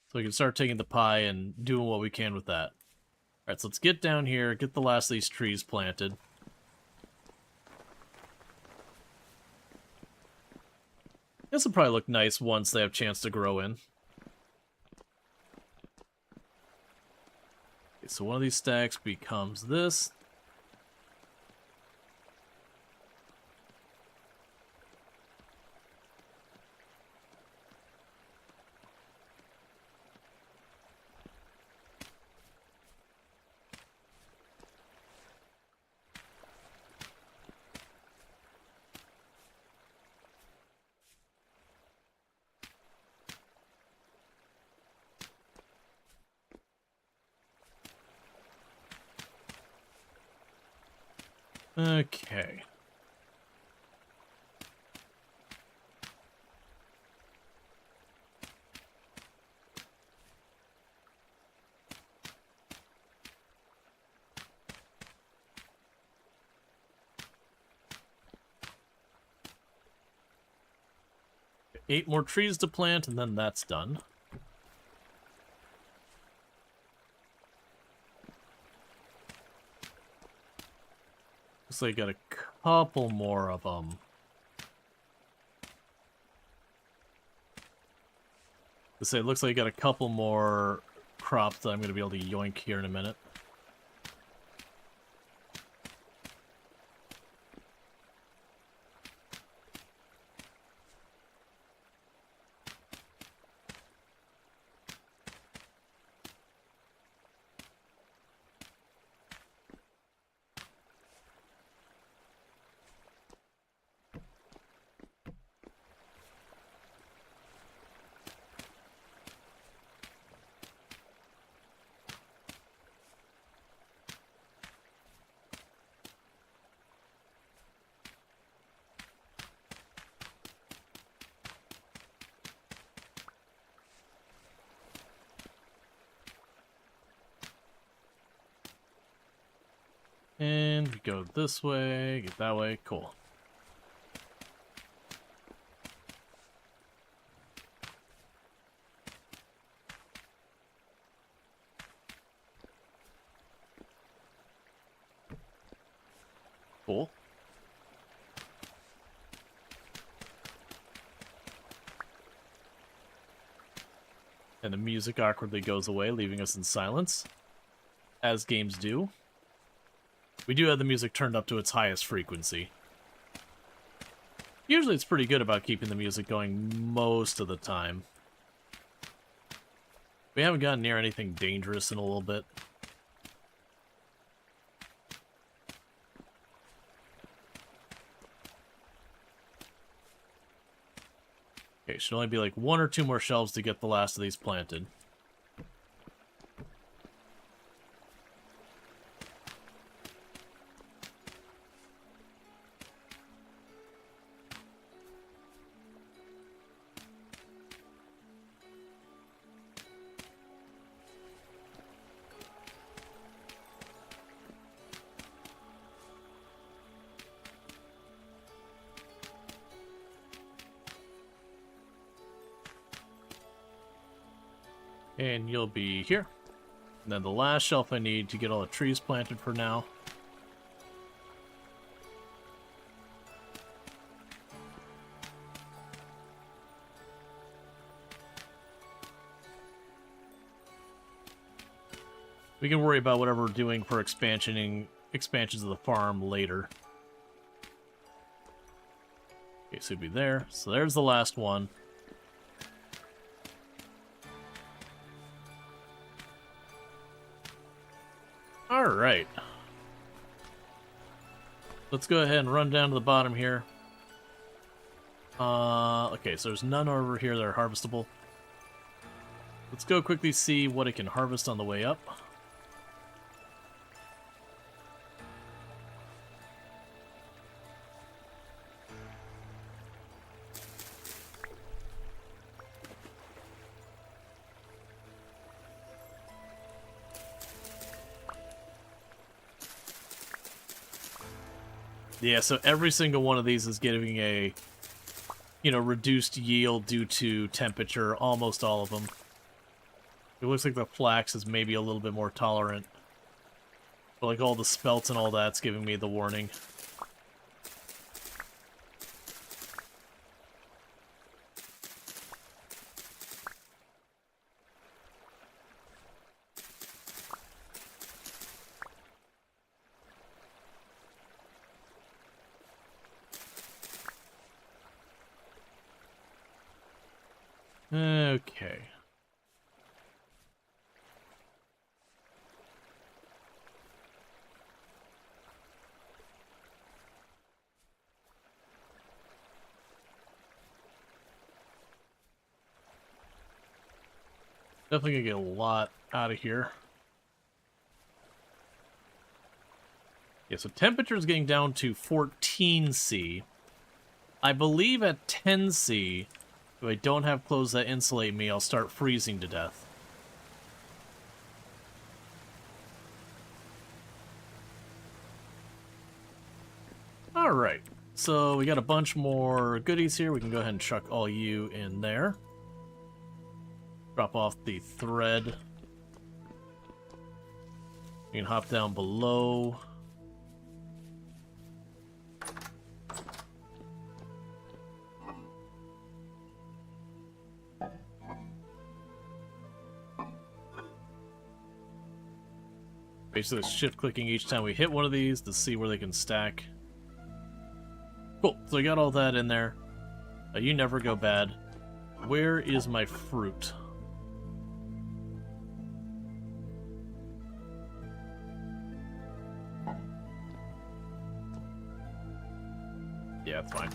[SPEAKER 1] So we can start taking the pie and doing what we can with that. Alright, so let's get down here, get the last of these trees planted. This will probably look nice once they have a chance to grow in. Okay, so one of these stacks becomes this. Okay. Eight more trees to plant, and then that's done. Looks like I got a couple more of them. It looks like I got a couple more crops that I'm going to be able to yoink here in a minute. And we go this way, get that way, cool. Cool. And the music awkwardly goes away, leaving us in silence. As games do. We do have the music turned up to its highest frequency. Usually it's pretty good about keeping the music going most of the time. We haven't gotten near anything dangerous in a little bit. Okay, should only be like 1 or 2 more shelves to get the last of these planted. And you'll be here. And then the last shelf I need to get all the trees planted for now. We can worry about whatever we're doing for expansions of the farm later. Okay, so it'd be there. So there's the last one. Alright. Let's go ahead and run down to the bottom here. Okay, so there's none over here that are harvestable. Let's go quickly see what it can harvest on the way up. Yeah, so every single one of these is giving a, reduced yield due to temperature, almost all of them. It looks like the flax is maybe a little bit more tolerant. But like all the spelts and all that's giving me the warning. Okay. Definitely gonna get a lot out of here. Yeah, so temperature is getting down to 14°C. I believe at 10°C, if I don't have clothes that insulate me, I'll start freezing to death. Alright, so we got a bunch more goodies here. We can go ahead and chuck all you in there. Drop off the thread. You can hop down below. Basically shift clicking each time we hit one of these to see where they can stack. Cool, so I got all that in there. You never go bad. Where is my fruit? Yeah, it's fine.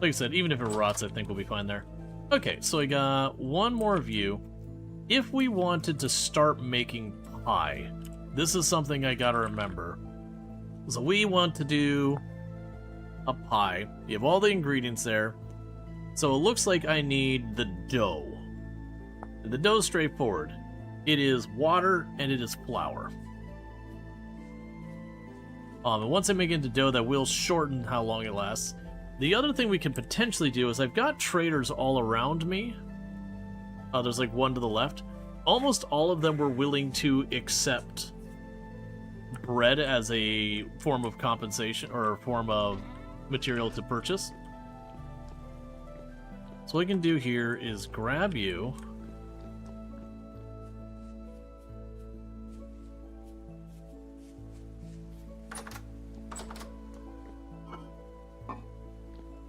[SPEAKER 1] Like I said, even if it rots, I think we'll be fine there. Okay, so I got one more view. If we wanted to start making pie, this is something I gotta remember. So we want to do a pie. You have all the ingredients there. So it looks like I need the dough. And the dough is straightforward. It is water and it is flour. And once I make it into dough, that will shorten how long it lasts. The other thing we can potentially do is I've got traders all around me. There's like one to the left. Almost all of them were willing to accept bread as a form of compensation or a form of material to purchase. So what we can do here is grab you.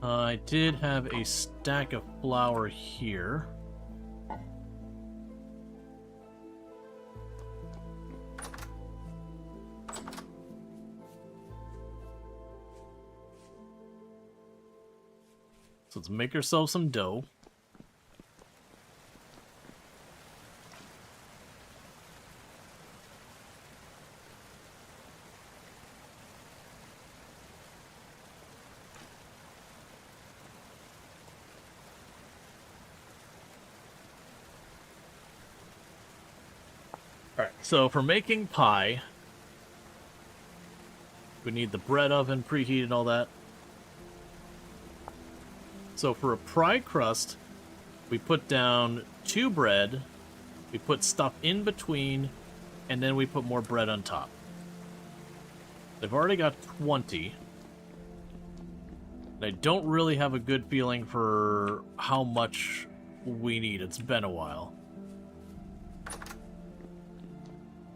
[SPEAKER 1] I did have a stack of flour here. So let's make ourselves some dough. Alright, so for making pie, we need the bread oven preheated and all that. So for a pie crust, we put down 2 bread, we put stuff in between, and then we put more bread on top. They've already got 20. And I don't really have a good feeling for how much we need. It's been a while.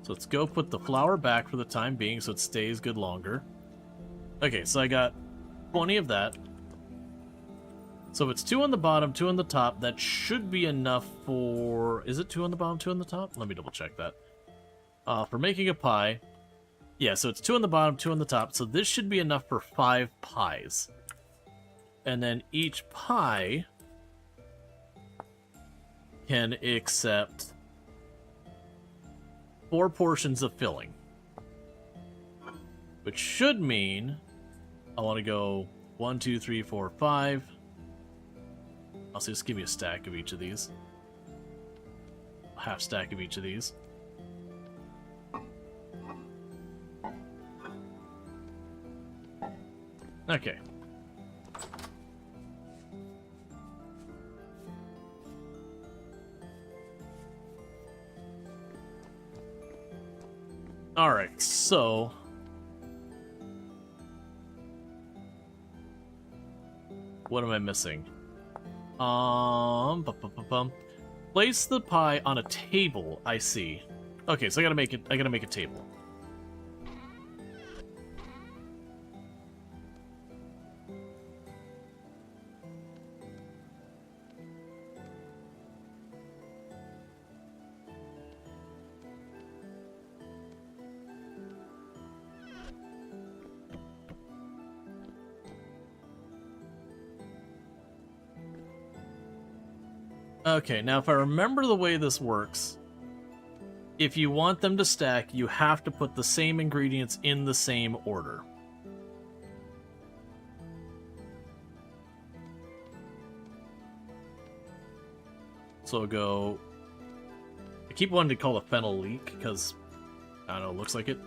[SPEAKER 1] So let's go put the flour back for the time being so it stays good longer. Okay, so I got 20 of that. So if it's 2 on the bottom, 2 on the top, that should be enough for... Is it 2 on the bottom, 2 on the top? Let me double check that. For making a pie... Yeah, so it's 2 on the bottom, 2 on the top. So this should be enough for 5 pies. And then each pie can accept 4 portions of filling. Which should mean I want to go 1, 2, 3, 4, 5. Also, just give me a stack of each of these. A half stack of each of these. Okay. Alright, so... What am I missing? Place the pie on a table, I see. Okay, so I gotta make a table. Okay, now if I remember the way this works, if you want them to stack, you have to put the same ingredients in the same order. So I'll go... I keep wanting to call it fennel leek, because, I don't know, it looks like it.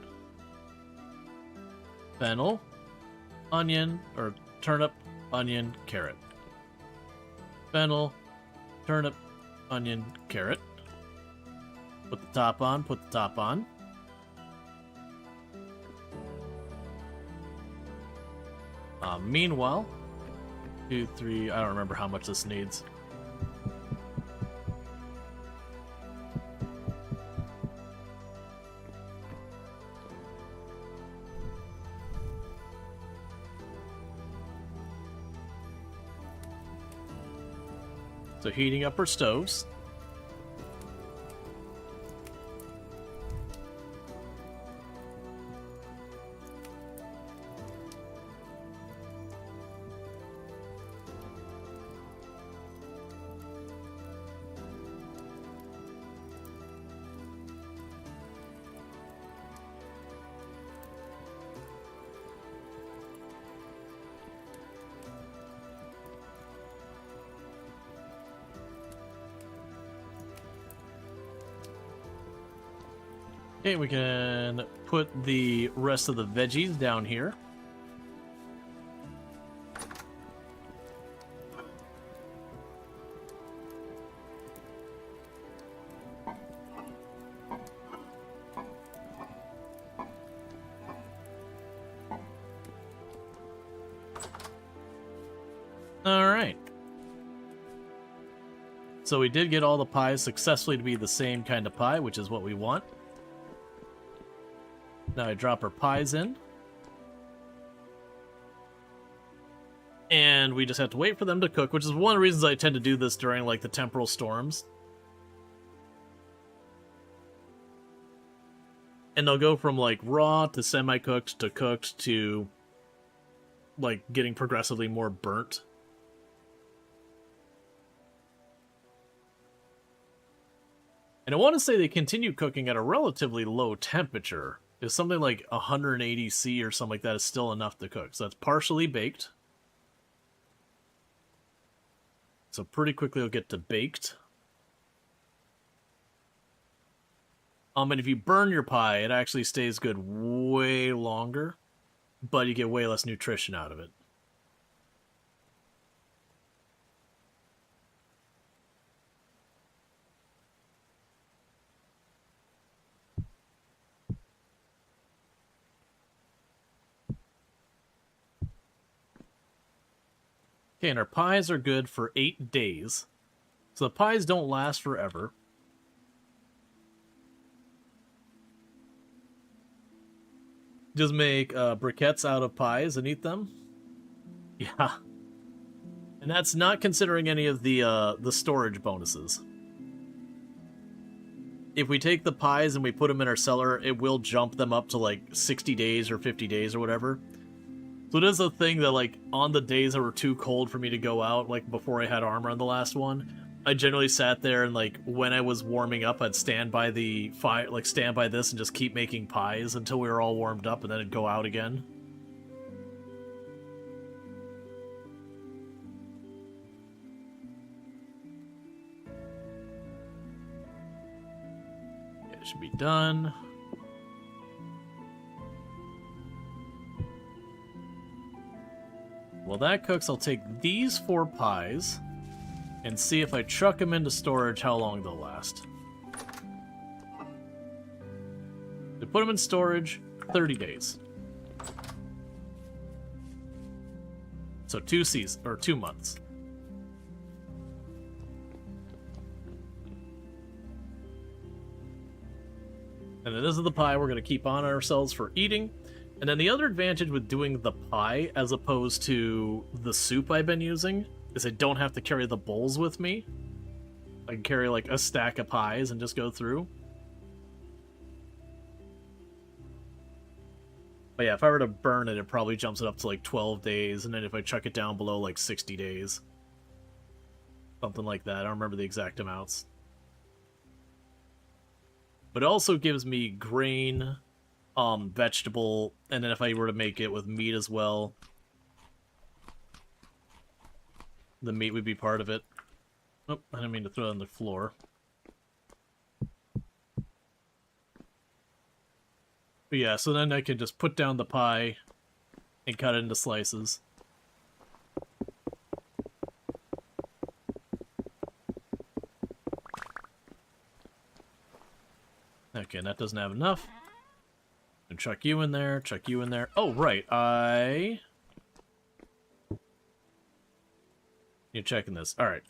[SPEAKER 1] Fennel, onion, or turnip, onion, carrot. Fennel, turnip, onion, carrot. Put the top on, put the top on. Meanwhile, 2, 3, I don't remember how much this needs. So heating up our stoves. Okay, we can put the rest of the veggies down here. Alright. So we did get all the pies successfully to be the same kind of pie, which is what we want. Now I drop our pies in. And we just have to wait for them to cook, which is one of the reasons I tend to do this during, like, the temporal storms. And they'll go from, like, raw to semi-cooked to cooked to, like, getting progressively more burnt. And I want to say they continue cooking at a relatively low temperature. It's something like 180 C or something like that is still enough to cook. So that's partially baked. So pretty quickly it'll get to baked. And if you burn your pie, it actually stays good way longer, but you get way less nutrition out of it. Okay, and our pies are good for 8 days. So the pies don't last forever. Just make briquettes out of pies and eat them. Yeah. And that's not considering any of the storage bonuses. If we take the pies and we put them in our cellar, it will jump them up to like 60 days or 50 days or whatever. So it is a thing that, like, on the days that were too cold for me to go out, like before I had armor on the last one, I generally sat there and, like, when I was warming up, I'd stand by the fire, like, stand by this and just keep making pies until we were all warmed up, and then it'd go out again. Yeah, it should be done. While that cooks, I'll take these 4 pies and see if I chuck them into storage how long they'll last. To put them in storage, 30 days. So 2 seasons, or 2 months. And then this is the pie we're going to keep on ourselves for eating. And then the other advantage with doing the pie as opposed to the soup I've been using is I don't have to carry the bowls with me. I can carry like a stack of pies and just go through. But yeah, if I were to burn it, it probably jumps it up to like 12 days, and then if I chuck it down below, like 60 days. Something like that. I don't remember the exact amounts. But it also gives me grain, vegetable, and then if I were to make it with meat as well, the meat would be part of it. Oh, I didn't mean to throw it on the floor. But yeah, so then I can just put down the pie and cut it into slices. Okay, that doesn't have enough. And chuck you in there, chuck you in there. Oh, right, You're checking this. Alright.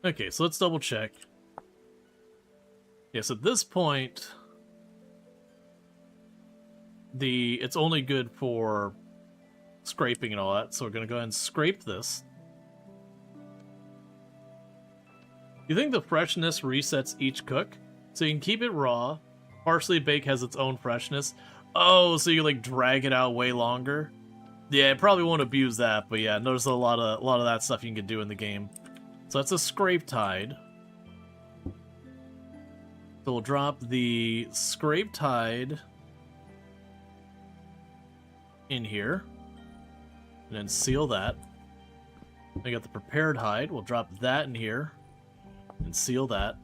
[SPEAKER 1] Okay, so let's double check. Yes, at this point, it's only good for scraping and all that, so we're gonna go ahead and scrape this. You think the freshness resets each cook? So you can keep it raw. Partially baked has its own freshness. Oh, so you like drag it out way longer? Yeah, it probably won't abuse that, but yeah, notice a lot of that stuff you can do in the game. So that's a scrape tide. So we'll drop the scrape tide in here. And then seal that. I got the prepared hide. We'll drop that in here. And seal that.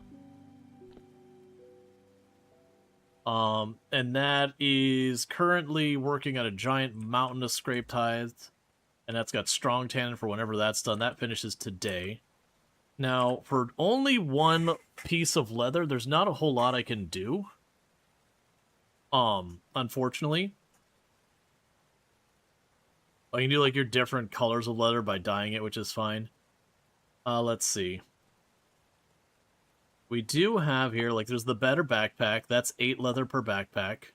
[SPEAKER 1] And that is currently working on a giant mountain of scraped hides. And that's got strong tannin for whenever that's done. That finishes today. Now, for only one piece of leather, there's not a whole lot I can do. Unfortunately. I can do, like, your different colors of leather by dyeing it, which is fine. Let's see. We do have here, like, there's the better backpack. That's 8 leather per backpack.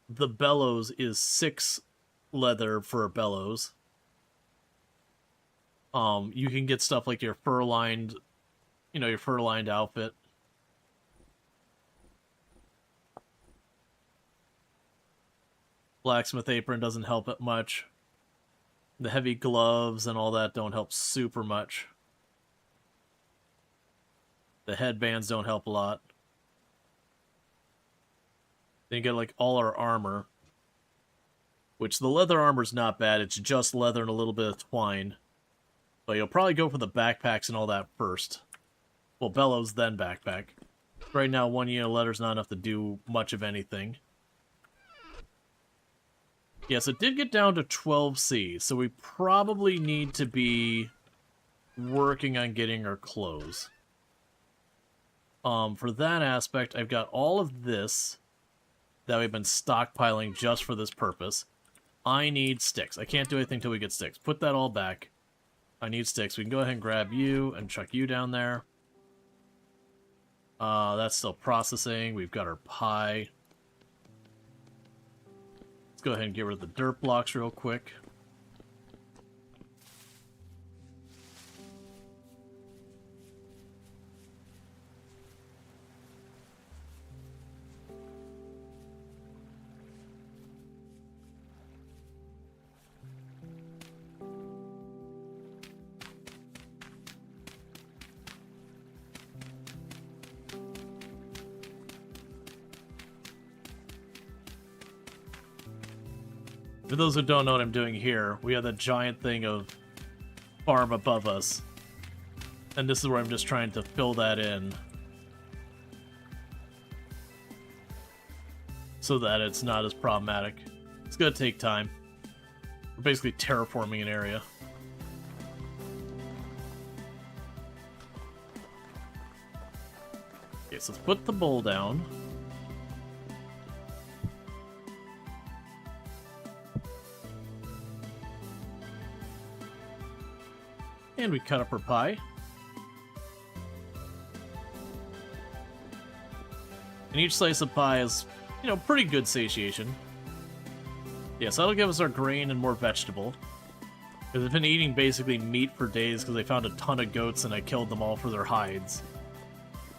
[SPEAKER 1] The bellows is 6 leather for a bellows. You can get stuff like your fur-lined, your fur-lined outfit. Blacksmith apron doesn't help it much. The heavy gloves and all that don't help super much. The headbands don't help a lot. Then you get, like, all our armor. Which, the leather armor's not bad. It's just leather and a little bit of twine. But you'll probably go for the backpacks and all that first. Well, bellows, then backpack. Right now, 1 unit of leather's not enough to do much of anything. Yes, it did get down to 12C, so we probably need to be working on getting our clothes. For that aspect, I've got all of this that we've been stockpiling just for this purpose. I need sticks. I can't do anything until we get sticks. Put that all back. I need sticks. We can go ahead and grab you and chuck you down there. That's still processing. We've got our pie. Let's go ahead and get rid of the dirt blocks real quick. For those who don't know what I'm doing here, we have that giant thing of farm above us. And this is where I'm just trying to fill that in. So that it's not as problematic. It's gonna take time. We're basically terraforming an area. Okay, so let's put the bowl down. And we cut up our pie. And each slice of pie is, pretty good satiation. Yeah, so that'll give us our grain and more vegetable. Because I've been eating basically meat for days because I found a ton of goats and I killed them all for their hides.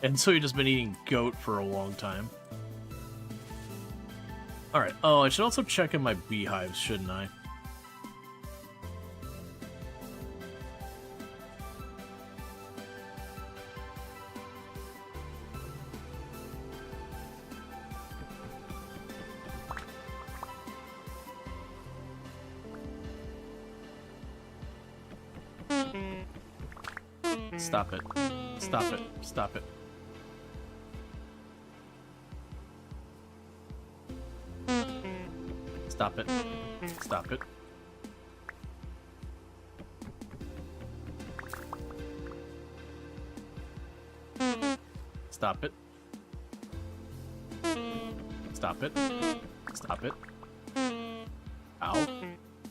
[SPEAKER 1] And so we've just been eating goat for a long time. Alright, oh, I should also check in my beehives, shouldn't I? Stop it. Stop it. Stop it. Stop it. Stop it. Stop it. Stop it. Stop it. Ow.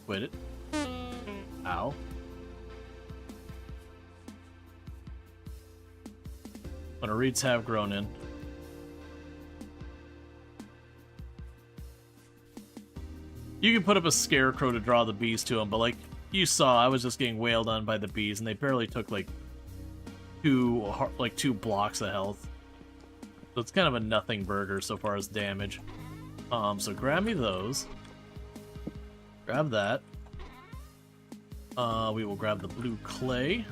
[SPEAKER 1] Quit it. Ow. But our reeds have grown in. You can put up a scarecrow to draw the bees to them, but like you saw, I was just getting wailed on by the bees, and they barely took like two blocks of health. So it's kind of a nothing burger so far as damage. So grab me those. Grab that. We will grab the blue clay.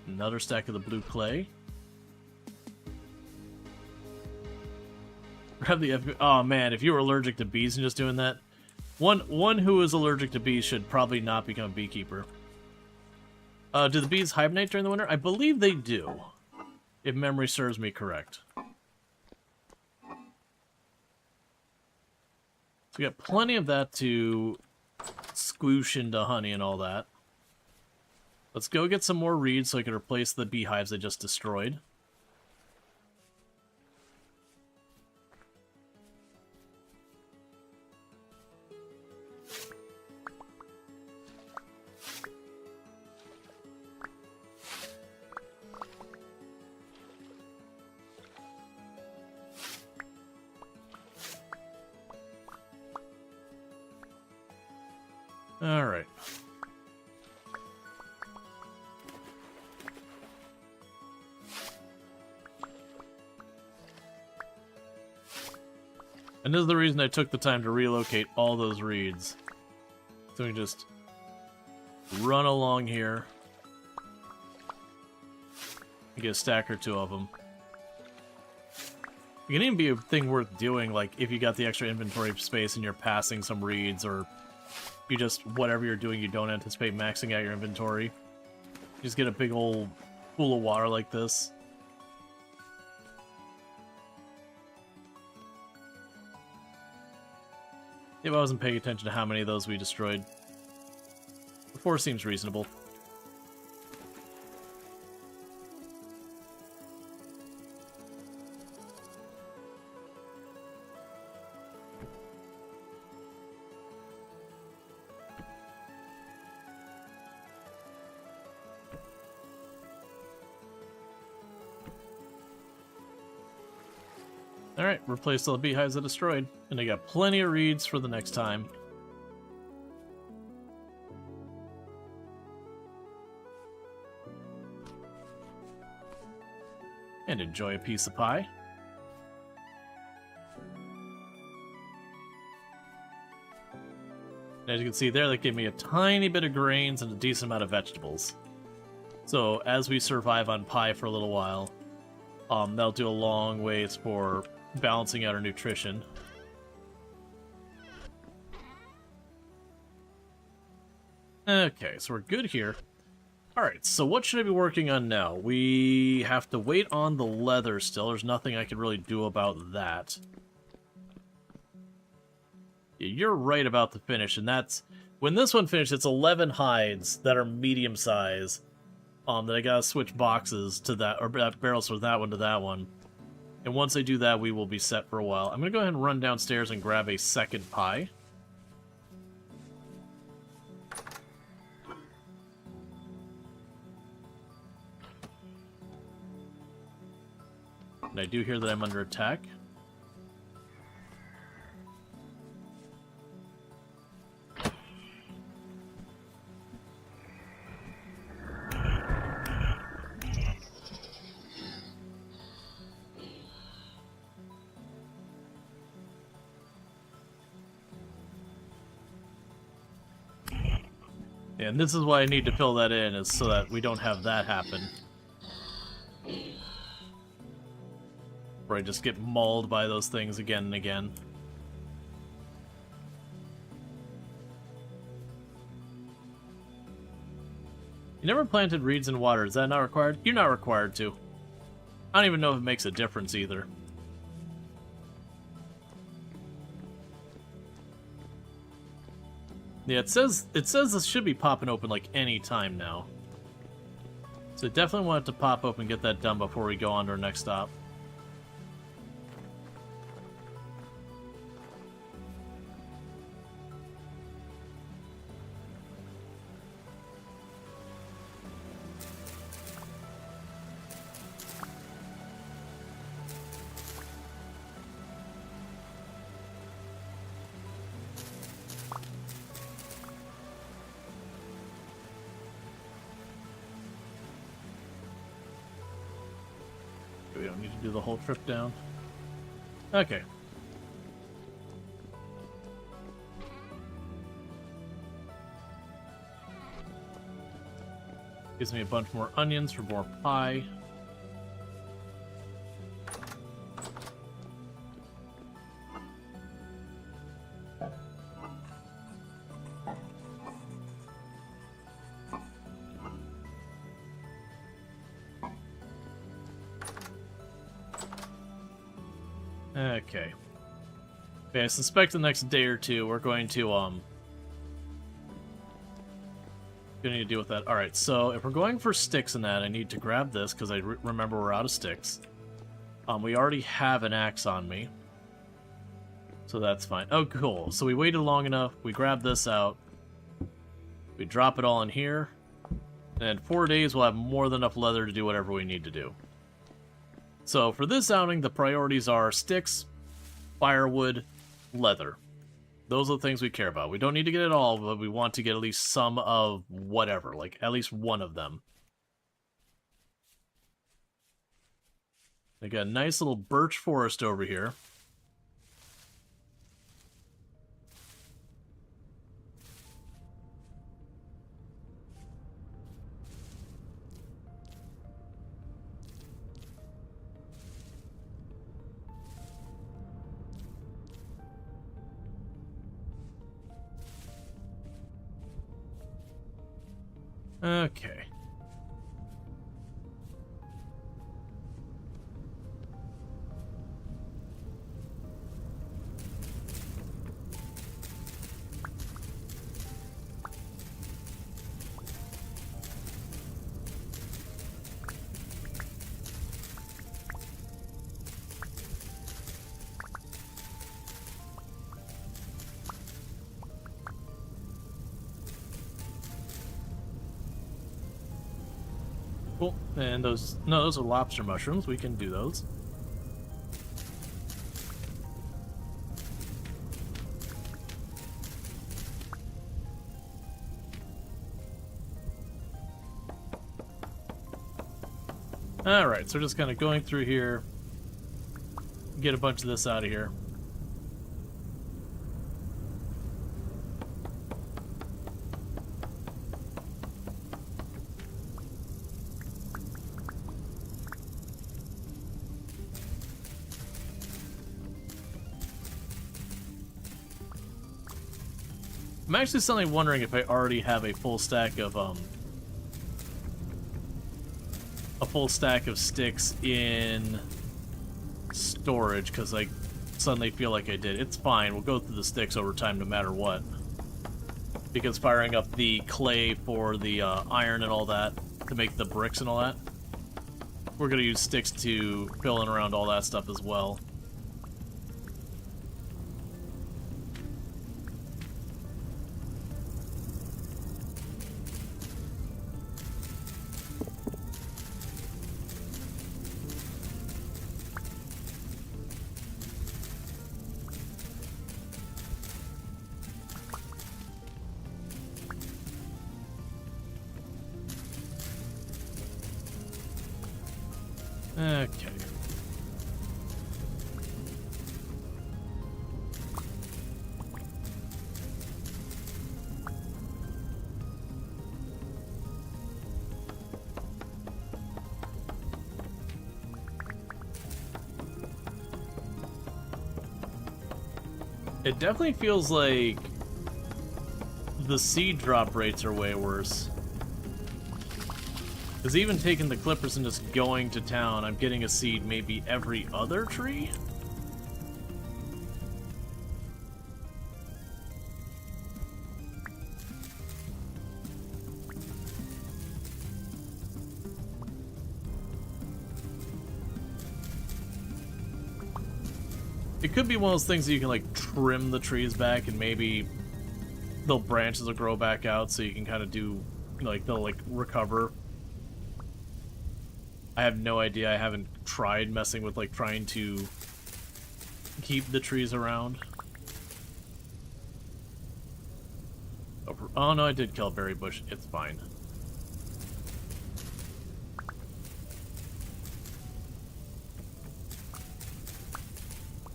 [SPEAKER 1] Another stack of the blue clay. Grab the oh man, if you were allergic to bees and just doing that, one who is allergic to bees should probably not become a beekeeper. Do the bees hibernate during the winter? I believe they do, if memory serves me correct. So we got plenty of that to squoosh into honey and all that. Let's go get some more reeds so I can replace the beehives I just destroyed. All right. And this is the reason I took the time to relocate all those reeds. So we can just run along here. You get a stack or two of them. It can even be a thing worth doing, like if you got the extra inventory space and you're passing some reeds, or you just, whatever you're doing, you don't anticipate maxing out your inventory. You just get a big old pool of water like this. If I wasn't paying attention to how many of those we destroyed. 4 seems reasonable. Alright, replace all the beehives I destroyed. And I got plenty of reeds for the next time. And enjoy a piece of pie. And as you can see there, that gave me a tiny bit of grains and a decent amount of vegetables. So as we survive on pie for a little while, that'll do a long ways for balancing out our nutrition. Okay, so we're good here. Alright, so what should I be working on now? We have to wait on the leather still. There's nothing I can really do about that. Yeah, you're right about the finish, and that's... When this one finishes, it's 11 hides that are medium size. That I gotta switch boxes to that, or barrels from that one to that one. And once I do that, we will be set for a while. I'm gonna go ahead and run downstairs and grab a second pie. And I do hear that I'm under attack. And this is why I need to fill that in, is so that we don't have that happen. Where I just get mauled by those things again and again. You never planted reeds in water, is that not required? You're not required to. I don't even know if it makes a difference either. Yeah, it says this should be popping open like any time now. So definitely want it to pop open and get that done before we go on to our next stop. We don't need to do the whole trip down. Okay. Gives me a bunch more onions for more pie. Okay. Okay, I suspect the next day or two we're going to gonna need to deal with that. Alright, so if we're going for sticks in that, I need to grab this, because I remember we're out of sticks. We already have an axe on me. So that's fine. Oh, cool. So we waited long enough, we grabbed this out. We drop it all in here. And in 4 days, we'll have more than enough leather to do whatever we need to do. So for this outing, the priorities are sticks, firewood, leather. Those are the things we care about. We don't need to get it all, but we want to get at least some of whatever, like at least one of them. I got a nice little birch forest over here. Okay. Cool. And those, no, those are lobster mushrooms. We can do those. Alright, so we're just kind of going through here. Get a bunch of this out of here. I'm actually suddenly wondering if I already have a full stack of sticks in storage, because I suddenly feel like I did. It's fine, we'll go through the sticks over time no matter what. Because firing up the clay for the iron and all that, to make the bricks and all that, we're going to use sticks to fill in around all that stuff as well. Okay. It definitely feels like the seed drop rates are way worse. Because even taking the clippers and just going to town, I'm getting a seed maybe every other tree? It could be one of those things that you can, like, trim the trees back and maybe the branches will grow back out so you can kind of do, like, they'll, like, recover. I have no idea. I haven't tried messing with, like, trying to keep the trees around. Oh, no, I did kill a berry bush. It's fine.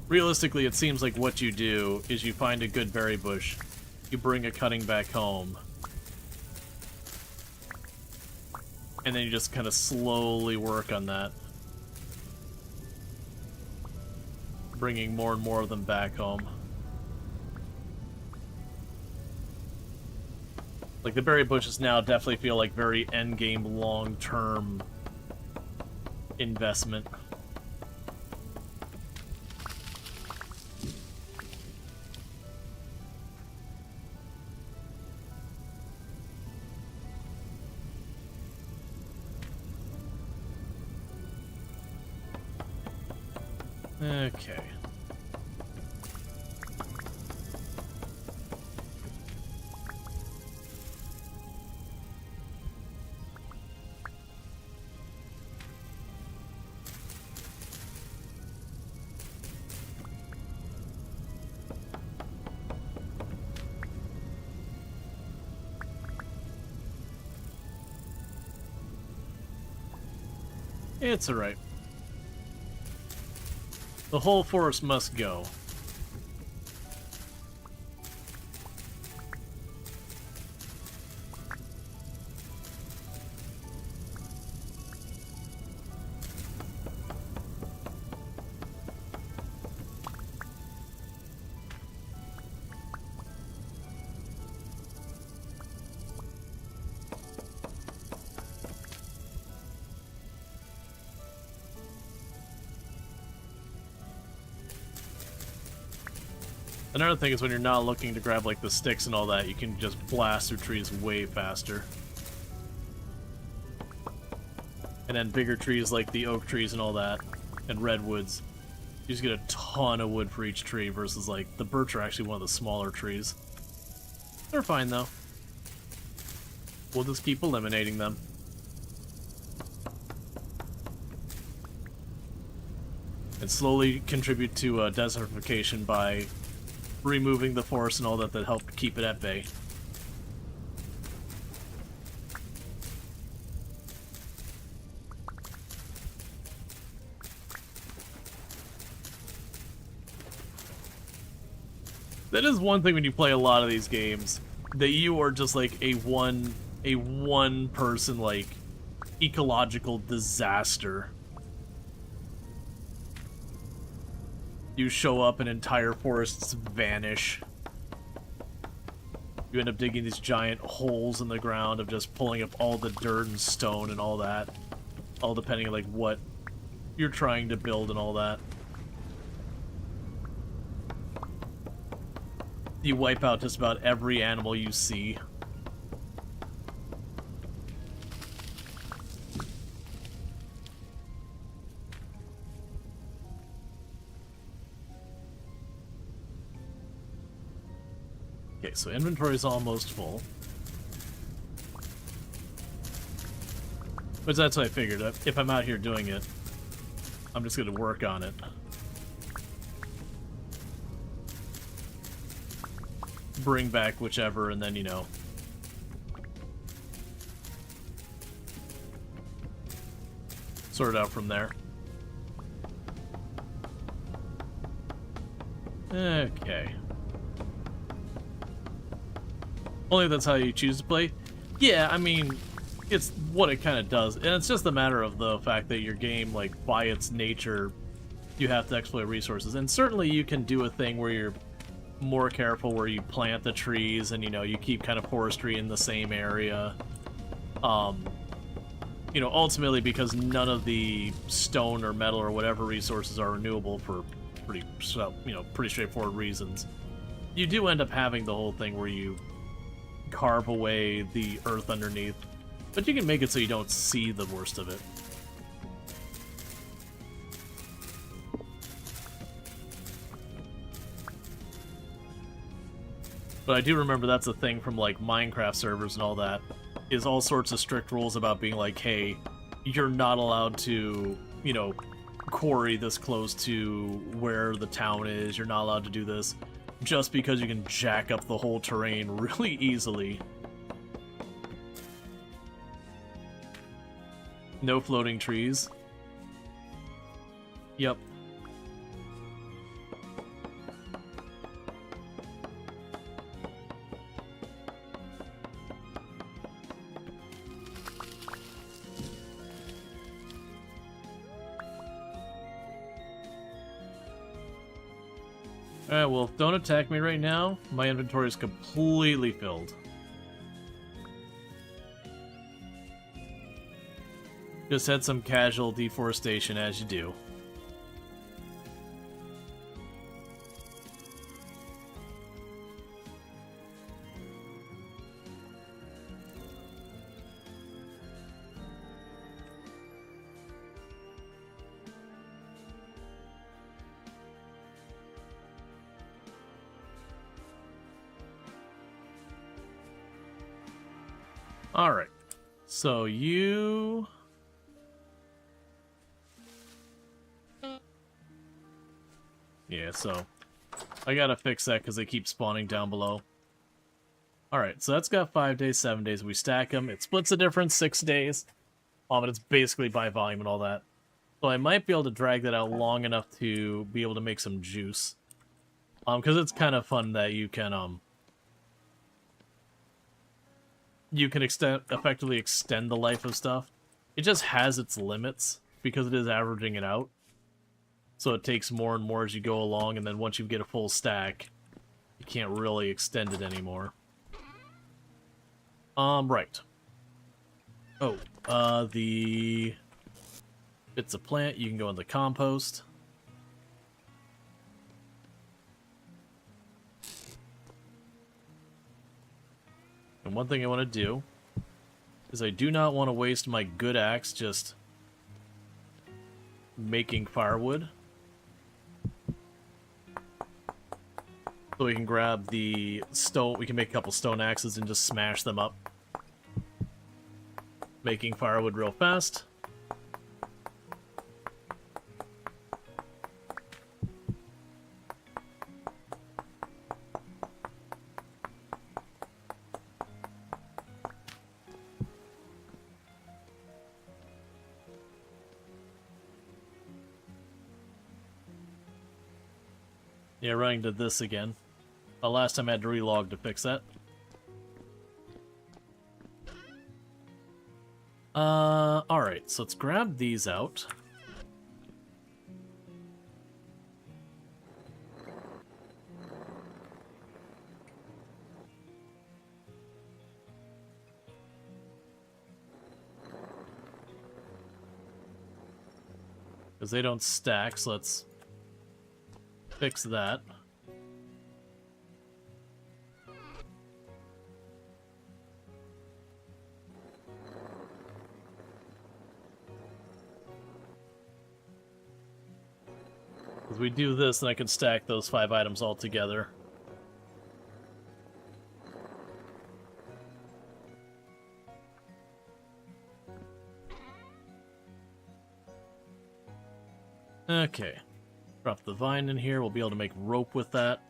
[SPEAKER 1] Realistically, it seems like what you do is you find a good berry bush, you bring a cutting back home, and then you just kind of slowly work on that. Bringing more and more of them back home. Like, the berry bushes now definitely feel like very endgame, long-term investment. Okay. It's alright. The whole forest must go. Another thing is when you're not looking to grab like the sticks and all that, you can just blast through trees way faster. And then bigger trees like the oak trees and all that, and redwoods, you just get a ton of wood for each tree versus like the birch are actually one of the smaller trees. They're fine though. We'll just keep eliminating them. And slowly contribute to desertification by removing the forest and all that help keep it at bay. That is one thing when you play a lot of these games, that you are just like a one person like ecological disaster. You show up and entire forests vanish. You end up digging these giant holes in the ground of just pulling up all the dirt and stone and all that. All depending on like what you're trying to build and all that. You wipe out just about every animal you see. Okay, so inventory is almost full. But that's what I figured. If I'm out here doing it, I'm just going to work on it. Bring back whichever, and then, you know, sort it out from there. Okay. Only if that's how you choose to play. Yeah, I mean, it's what it kind of does. And it's just a matter of the fact that your game, like, by its nature, you have to exploit resources. And certainly you can do a thing where you're more careful, where you plant the trees and, you know, you keep kind of forestry in the same area. You know, ultimately because none of the stone or metal or whatever resources are renewable for pretty straightforward reasons. You do end up having the whole thing where you carve away the earth underneath, but you can make it so you don't see the worst of it. But I do remember that's a thing from like Minecraft servers and all that, is all sorts of strict rules about being like, hey, you're not allowed to, you know, quarry this close to where the town is, you're not allowed to do this, just because you can jack up the whole terrain really easily. No floating trees. Yep. Alright, well, don't attack me right now. My inventory is completely filled. Just had some casual deforestation, as you do. Alright. So you... Yeah, so I gotta fix that because they keep spawning down below. Alright, so that's got 5 days, 7 days. We stack them. It splits the difference, 6 days. But it's basically by volume and all that. So I might be able to drag that out long enough to be able to make some juice. Because it's kind of fun that you can effectively extend the life of stuff. It just has its limits because it is averaging it out. So it takes more and more as you go along, and then once you get a full stack, you can't really extend it anymore. Right. Oh, the bits of plant, you can go in the compost. And one thing I want to do is I do not want to waste my good axe just making firewood. So we can grab the stone, we can make a couple stone axes and just smash them up. Making firewood real fast. Yeah, running to this again. Last time I had to relog to fix that. Alright, so let's grab these out. Because they don't stack, so let's fix that. As we do this, then I can stack those 5 items all together. Okay. Drop the vine in here. We'll be able to make rope with that.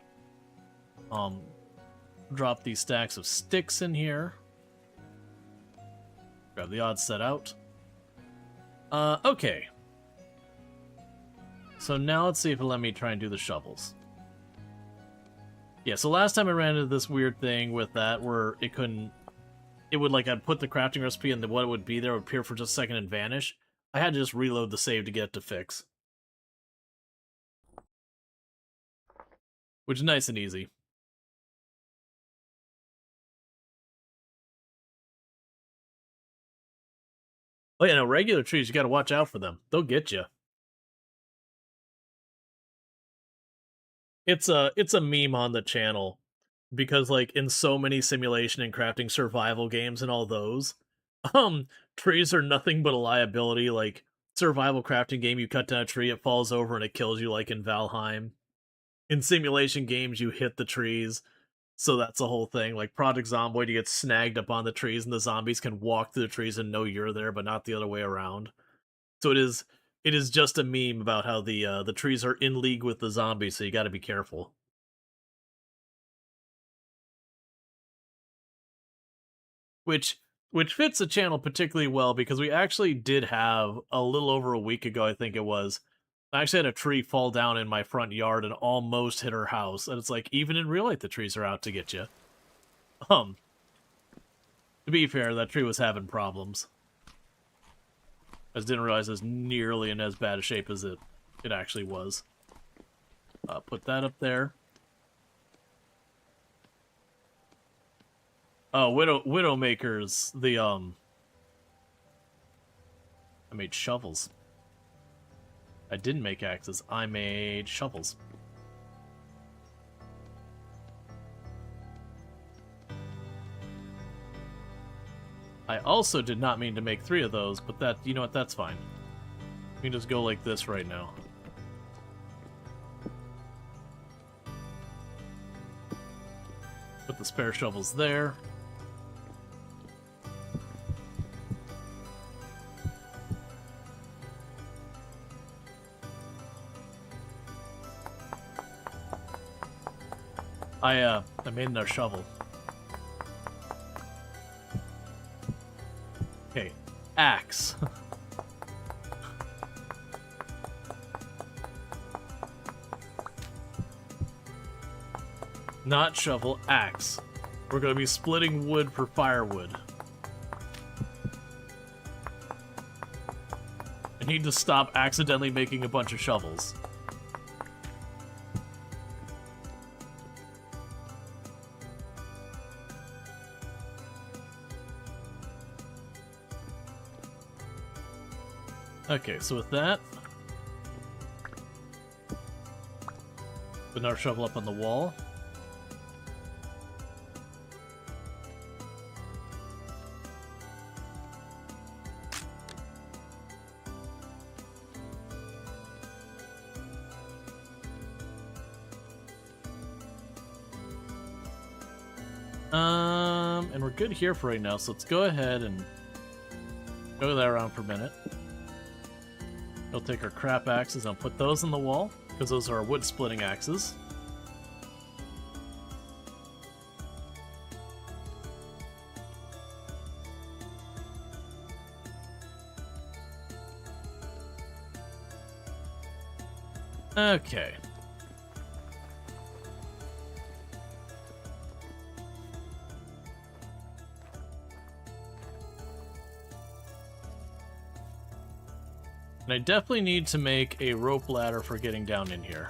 [SPEAKER 1] Drop these stacks of sticks in here. Grab the odd set out. Okay. So now let's see if it'll let me try and do the shovels. Yeah, so last time I ran into this weird thing with that where it couldn't... It would, like, I'd put the crafting recipe and what it would be there would appear for just a second and vanish. I had to just reload the save to get it to fix. Which is nice and easy. Oh yeah, no, regular trees, you gotta watch out for them. They'll get you. It's a meme on the channel because like in so many simulation and crafting survival games and all those, um trees are nothing but a liability. Like survival crafting game, you cut down a tree, it falls over and it kills you like in Valheim. In simulation games, you hit the trees. So that's the whole thing. Like Project Zomboid, you get snagged up on the trees and the zombies can walk through the trees and know you're there, but not the other way around. So it is just a meme about how the trees are in league with the zombies, so you got to be careful. Which fits the channel particularly well because we actually did have a little over a week ago, I think it was. I actually had a tree fall down in my front yard and almost hit our house, and it's like even in real life the trees are out to get you. To be fair, that tree was having problems. I just didn't realize it was nearly in as bad a shape as it actually was. Put that up there. Oh, Widowmakers, I made shovels. I didn't make axes, I made shovels. I also did not mean to make 3 of those, but that, you know what, that's fine. We can just go like this right now. Put the spare shovels there. I made another shovel. Okay, axe. Not shovel, axe. We're gonna be splitting wood for firewood. I need to stop accidentally making a bunch of shovels. Okay, so with that, put another shovel up on the wall. And we're good here for right now, so let's go ahead and go that around for a minute. We'll take our crap axes and put those on the wall, because those are our wood splitting axes. Okay. And I definitely need to make a rope ladder for getting down in here.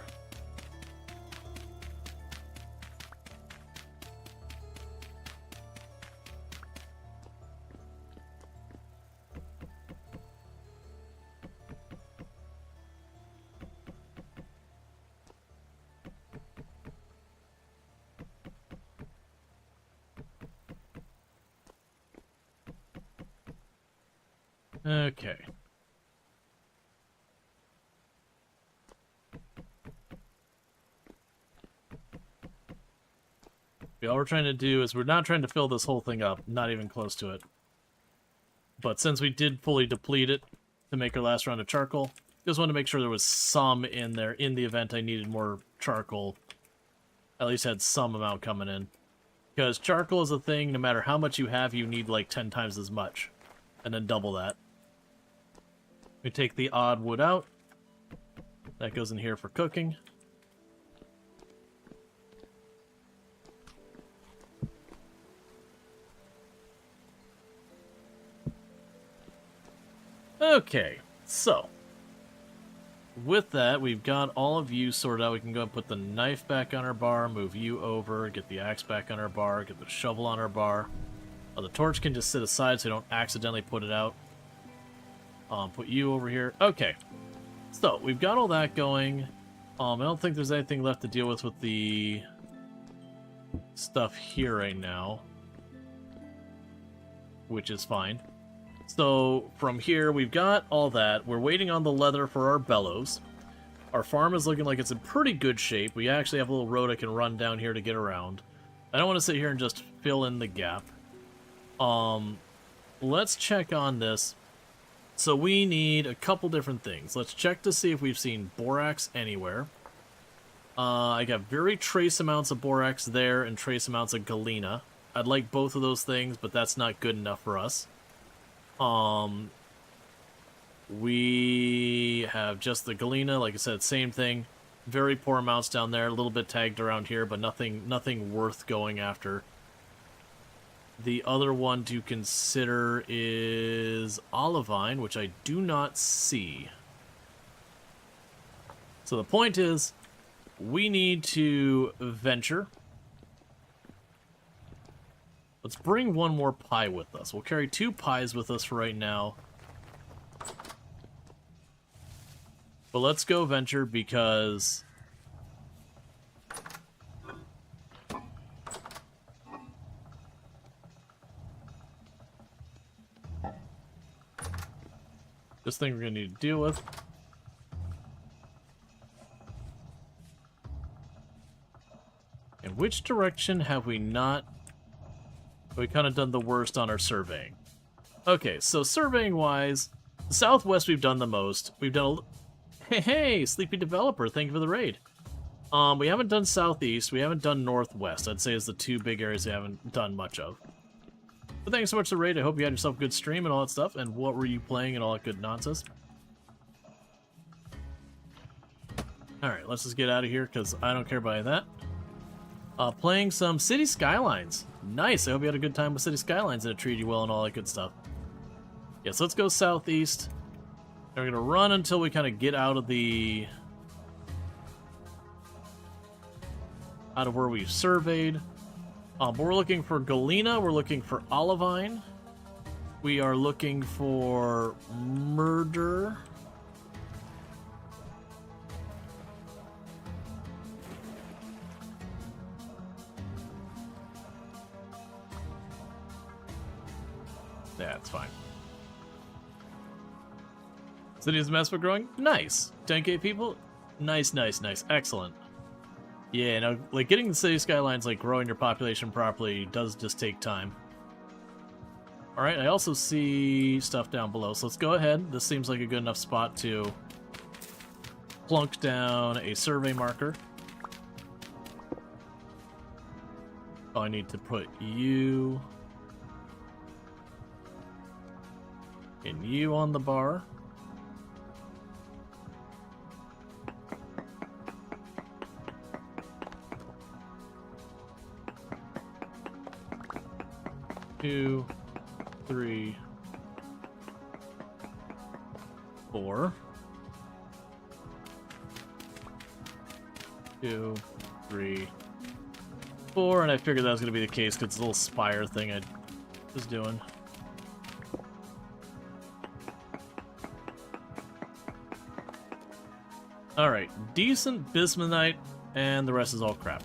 [SPEAKER 1] Okay. All we're trying to do is we're not trying to fill this whole thing up, not even close to it. But since we did fully deplete it to make our last round of charcoal, just wanted to make sure there was some in there in the event I needed more charcoal. At least had some amount coming in. Because charcoal is a thing, no matter how much you have, you need like 10 times as much. And then double that. We take the odd wood out. That goes in here for cooking. Okay, so with that, we've got all of you sorted out. We can go and put the knife back on our bar, move you over, get the axe back on our bar, get the shovel on our bar. The torch can just sit aside so we don't accidentally put it out. Put you over here. Okay, so we've got all that going. I don't think there's anything left to deal with the stuff here right now, which is fine. So from here, we've got all that. We're waiting on the leather for our bellows. Our farm is looking like it's in pretty good shape. We actually have a little road I can run down here to get around. I don't want to sit here and just fill in the gap. Let's check on this. So we need a couple different things. Let's check to see if we've seen borax anywhere. I got very trace amounts of borax there and trace amounts of galena. I'd like both of those things, but that's not good enough for us. We have just the galena, like I said, same thing. Very poor amounts down there, a little bit tagged around here, but nothing worth going after. The other one to consider is olivine, which I do not see. So the point is, we need to venture. Let's bring one more pie with us. We'll carry 2 pies with us for right now. But let's go venture because this thing we're going to need to deal with. In which direction have we not... We kind of done the worst on our surveying. Okay, so surveying-wise, southwest we've done the most. We've done a... Hey, Sleepy Developer, thank you for the raid. We haven't done southeast. We haven't done northwest. I'd say is the two big areas we haven't done much of. But thanks so much for the raid. I hope you had yourself a good stream and all that stuff. And what were you playing and all that good nonsense? Alright, let's just get out of here because I don't care about that. Playing some City Skylines. Nice. I hope you had a good time with City Skylines and it treated you well and all that good stuff. Yes, let's go southeast. We're going to run until we kind of get out of the... out of where we've surveyed. But we're looking for Galena. We're looking for Olivine. We are looking for Murder. Yeah, it's fine. City is a mess but growing? Nice. 10k people? Nice, nice, nice. Excellent. Yeah, no, like getting the city skylines, like growing your population properly does just take time. Alright, I also see stuff down below, so let's go ahead. This seems like a good enough spot to plunk down a survey marker. Oh, I need to put you and you on the bar. Two, 3, 4. 2, 3, 4, and I figured that was going to be the case because it's a little spire thing I was doing. Alright, decent bismuthite, and the rest is all crap.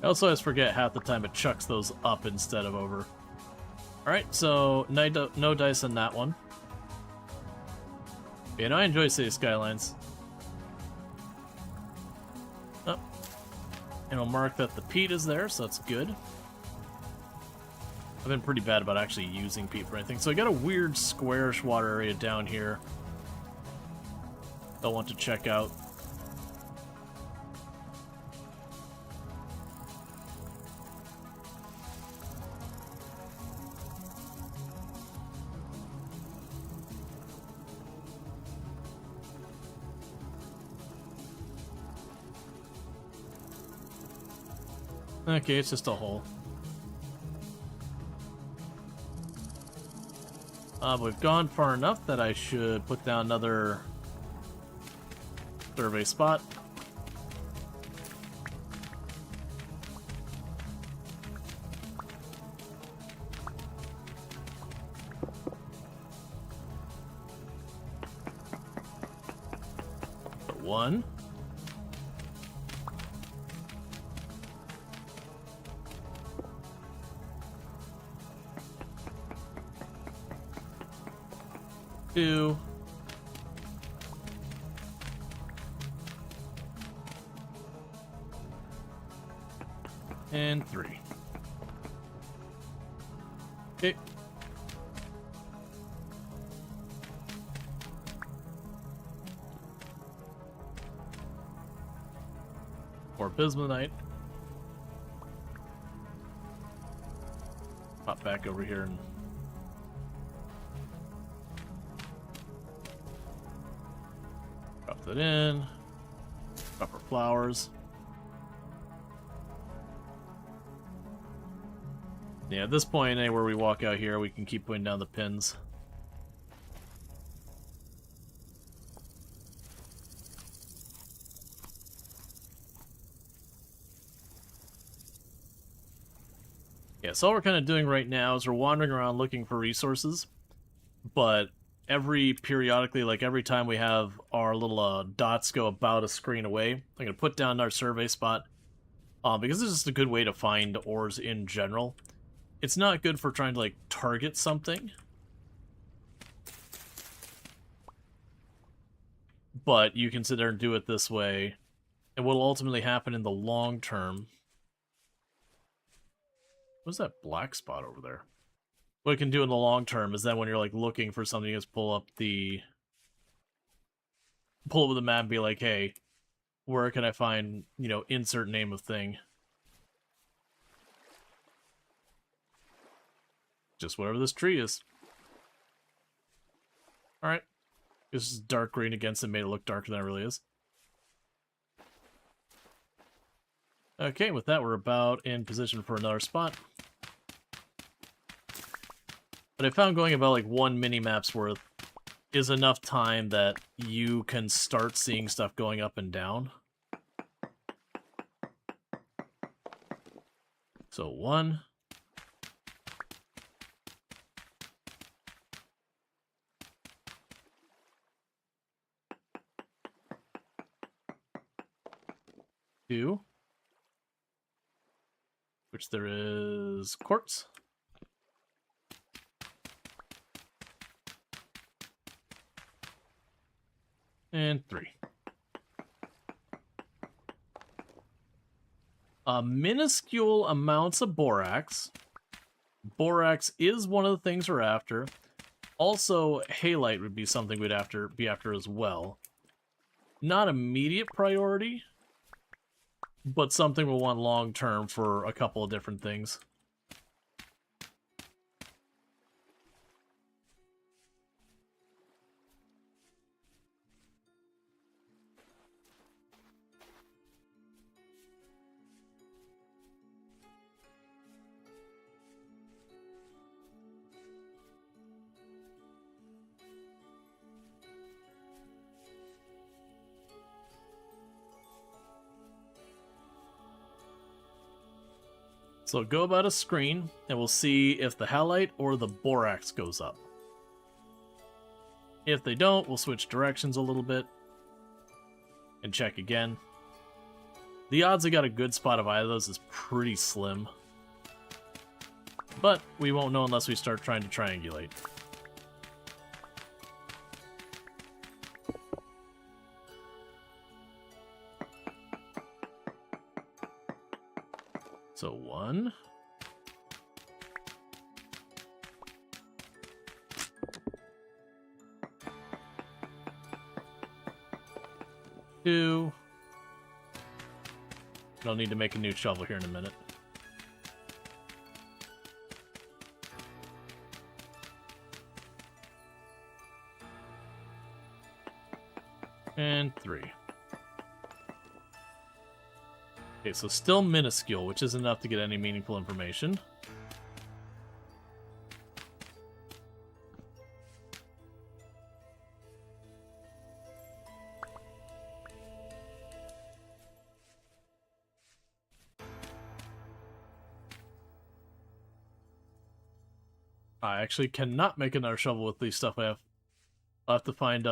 [SPEAKER 1] I also always forget half the time it chucks those up instead of over. Alright, so no dice on that one. Yeah, no, I enjoy City Skylines. Oh. And we'll mark that the peat is there, so that's good. I've been pretty bad about actually using peat for anything. So I got a weird squarish water area down here. I'll want to check out. Okay, it's just a hole. We've gone far enough that I should put down another survey spot. Put 1. Two. And 3. Okay. Or bismuthite. Pop back over here and drop that in. Drop our flowers. Yeah, at this point, anywhere we walk out here, we can keep putting down the pins. Yeah, so all we're kind of doing right now is we're wandering around looking for resources, but periodically, like every time we have our little dots go about a screen away, I'm going to put down our survey spot, because it's just a good way to find ores in general. It's not good for trying to, like, target something, but you can sit there and do it this way, and what will ultimately happen in the long term What's that black spot over there? What it can do in the long term is that when you're like looking for something, you just pull up the map and be like, hey, where can I find, you know, insert name of thing? Just whatever this tree is. Alright. This is dark green against it, made it look darker than it really is. Okay, with that, we're about in position for another spot. But I found going about like one mini-map's worth is enough time that you can start seeing stuff going up and down. So 1. 2. Which there is quartz. And 3. Minuscule amounts of borax. Borax is one of the things we're after. Also, halite would be something we'd be after as well. Not immediate priority, but something we'll want long term for a couple of different things. So go about a screen, and we'll see if the halite or the borax goes up. If they don't, we'll switch directions a little bit and check again. The odds I got a good spot of either of those is pretty slim. But we won't know unless we start trying to triangulate. So 1. 2. I'll need to make a new shovel here in a minute. And 3. Okay, so still minuscule, which is enough to get any meaningful information. I actually cannot make another shovel with the stuff I have. I'll have to find,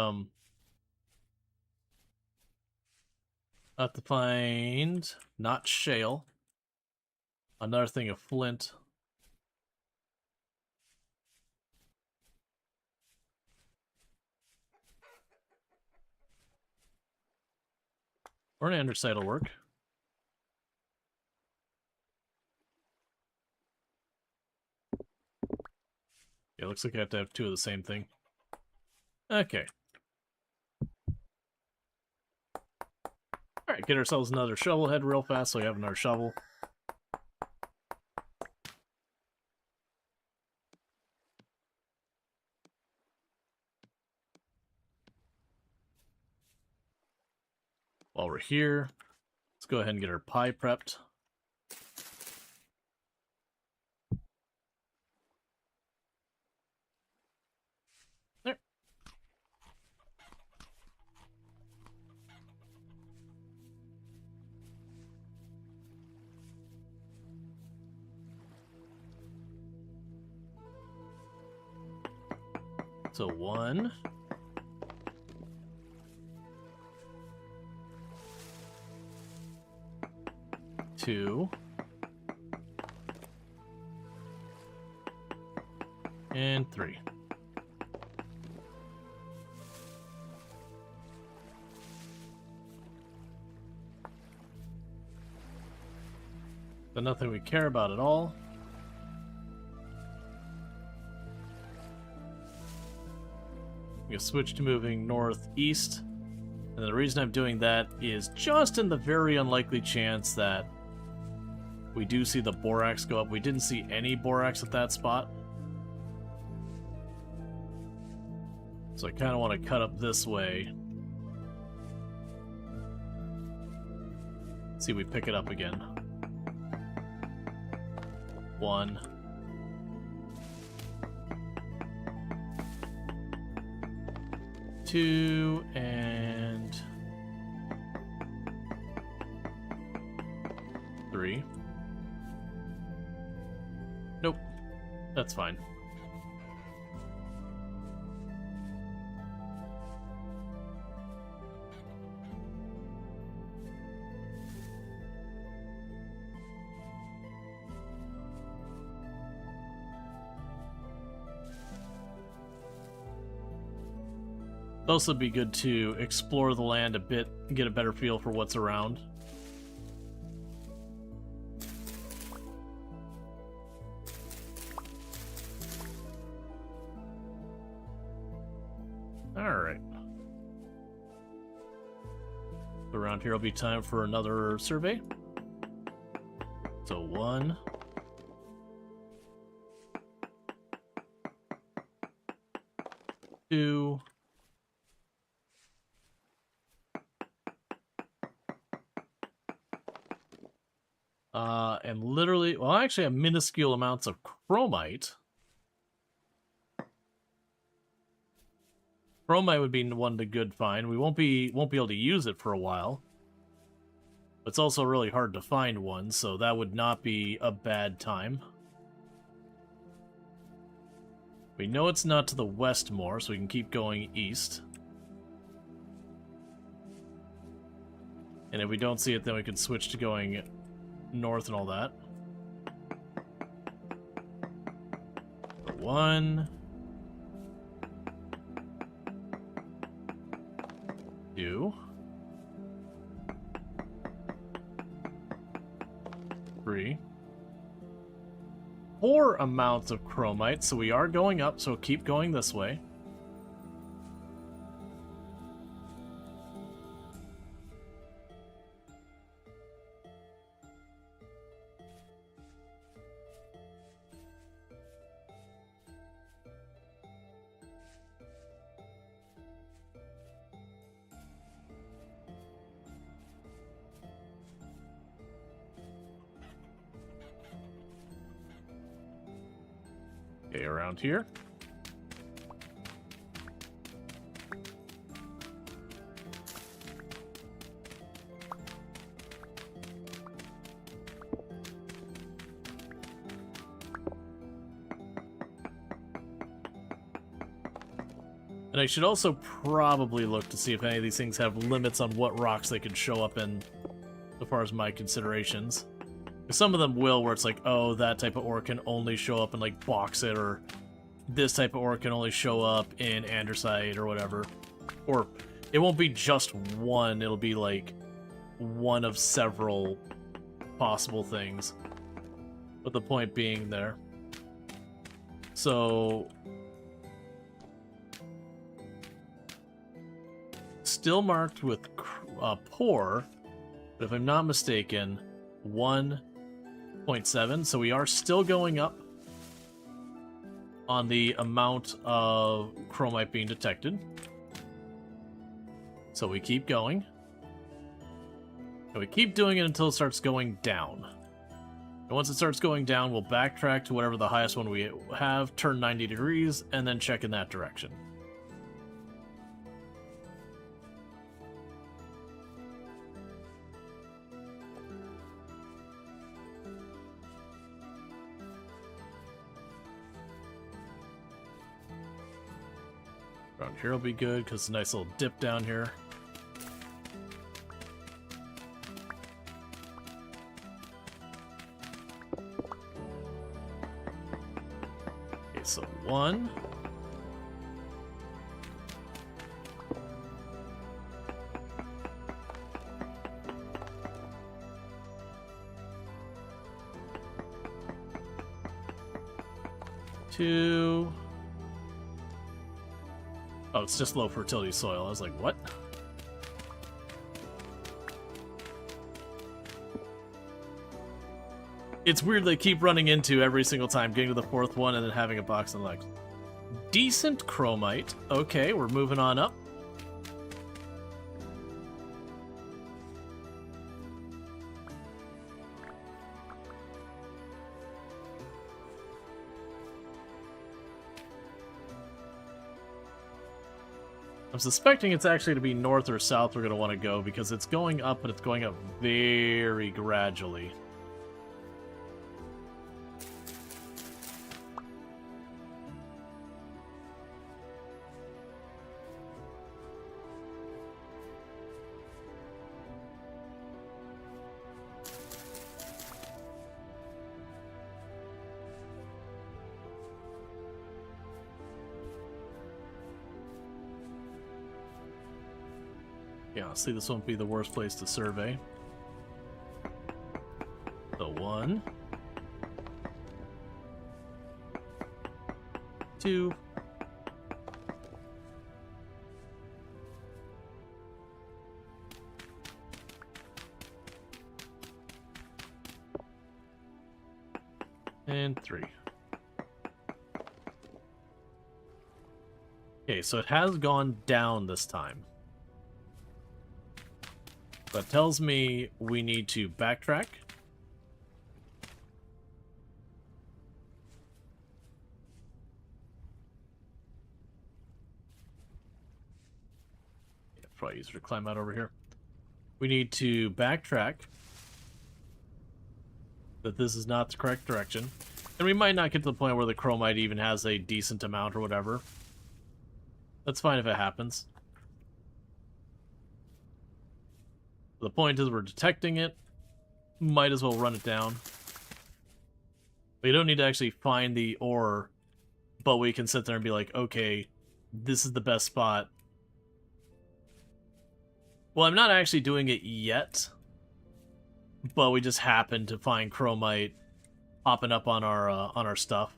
[SPEAKER 1] not shale. Another thing of flint. Or an andesite will work. Yeah, looks like I have to have 2 of the same thing. Okay. Alright, get ourselves another shovel head real fast so we have another shovel. While we're here, let's go ahead and get our pie prepped. There. So 1. 2. And 3. So nothing we care about at all. You switch to moving northeast. And the reason I'm doing that is just in the very unlikely chance that we do see the borax go up. We didn't see any borax at that spot. So I kind of want to cut up this way. See if we pick it up again. 1. 2 and 3. Nope. That's fine. It'd also be good to explore the land a bit and get a better feel for what's around. Alright. Around here will be time for another survey. So 1. 2. And literally, well, I actually have minuscule amounts of chromite. Chromite would be one to good find. We won't be able to use it for a while. It's also really hard to find one, so that would not be a bad time. We know it's not to the west more, so we can keep going east. And if we don't see it, then we can switch to going north and all that. 1. 2. 3. 4 amounts of chromite, so we are going up, so keep going this way. Okay, around here. And I should also probably look to see if any of these things have limits on what rocks they can show up in, as far as my considerations. Some of them will, where it's like, oh, that type of ore can only show up in, like, bauxite, or this type of ore can only show up in andesite, or whatever. Or it won't be just one, it'll be, like, one of several possible things. But the point being there. So still marked with poor, but if I'm not mistaken, 1.7, so we are still going up on the amount of chromite being detected. So we keep going. And we keep doing it until it starts going down. And once it starts going down, we'll backtrack to whatever the highest one we have, turn 90 degrees, and then check in that direction. Around here will be good, because it's a nice little dip down here. Okay, so 1. 2. Oh, it's just low fertility soil. I was like, what? It's weird they keep running into every single time, getting to the fourth one and then having a box unlocked. Decent chromite. Okay, we're moving on up. I'm suspecting it's actually to be north or south we're going to want to go because it's going up, but it's going up very gradually. Yeah, honestly, this won't be the worst place to survey. So 1, 2, and 3. Okay, so it has gone down this time. That tells me we need to backtrack. Yeah, probably easier to climb out over here. We need to backtrack. That this is not the correct direction. And we might not get to the point where the chromite even has a decent amount or whatever. That's fine if it happens. The point is we're detecting it. Might as well run it down. We don't need to actually find the ore, but we can sit there and be like, okay, this is the best spot. Well, I'm not actually doing it yet, but we just happened to find chromite popping up on our stuff.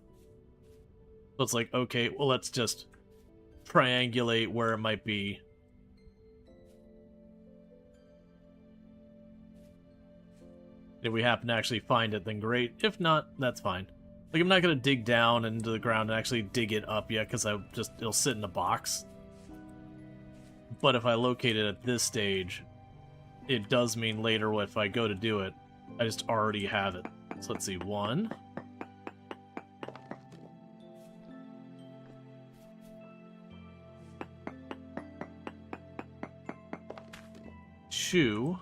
[SPEAKER 1] So it's like, okay, well, let's just triangulate where it might be. If we happen to actually find it, then great. If not, that's fine. Like, I'm not going to dig down into the ground and actually dig it up yet, because it'll sit in a box. But if I locate it at this stage, it does mean later if I go to do it, I just already have it. So let's see, 1. 2.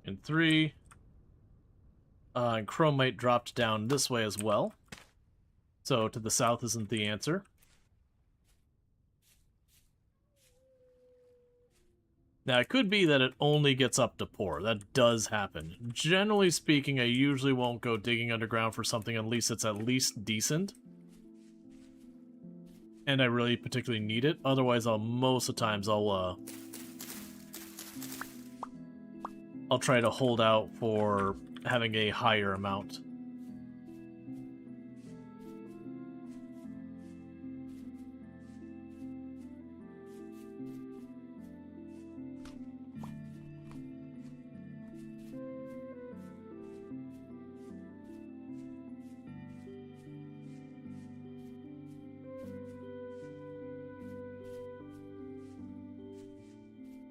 [SPEAKER 1] And 3. And chromite dropped down this way as well. So to the south isn't the answer. Now, it could be that it only gets up to pour. That does happen. Generally speaking, I usually won't go digging underground for something unless it's at least decent. And I really particularly need it. Otherwise, most of the times I'll try to hold out for having a higher amount.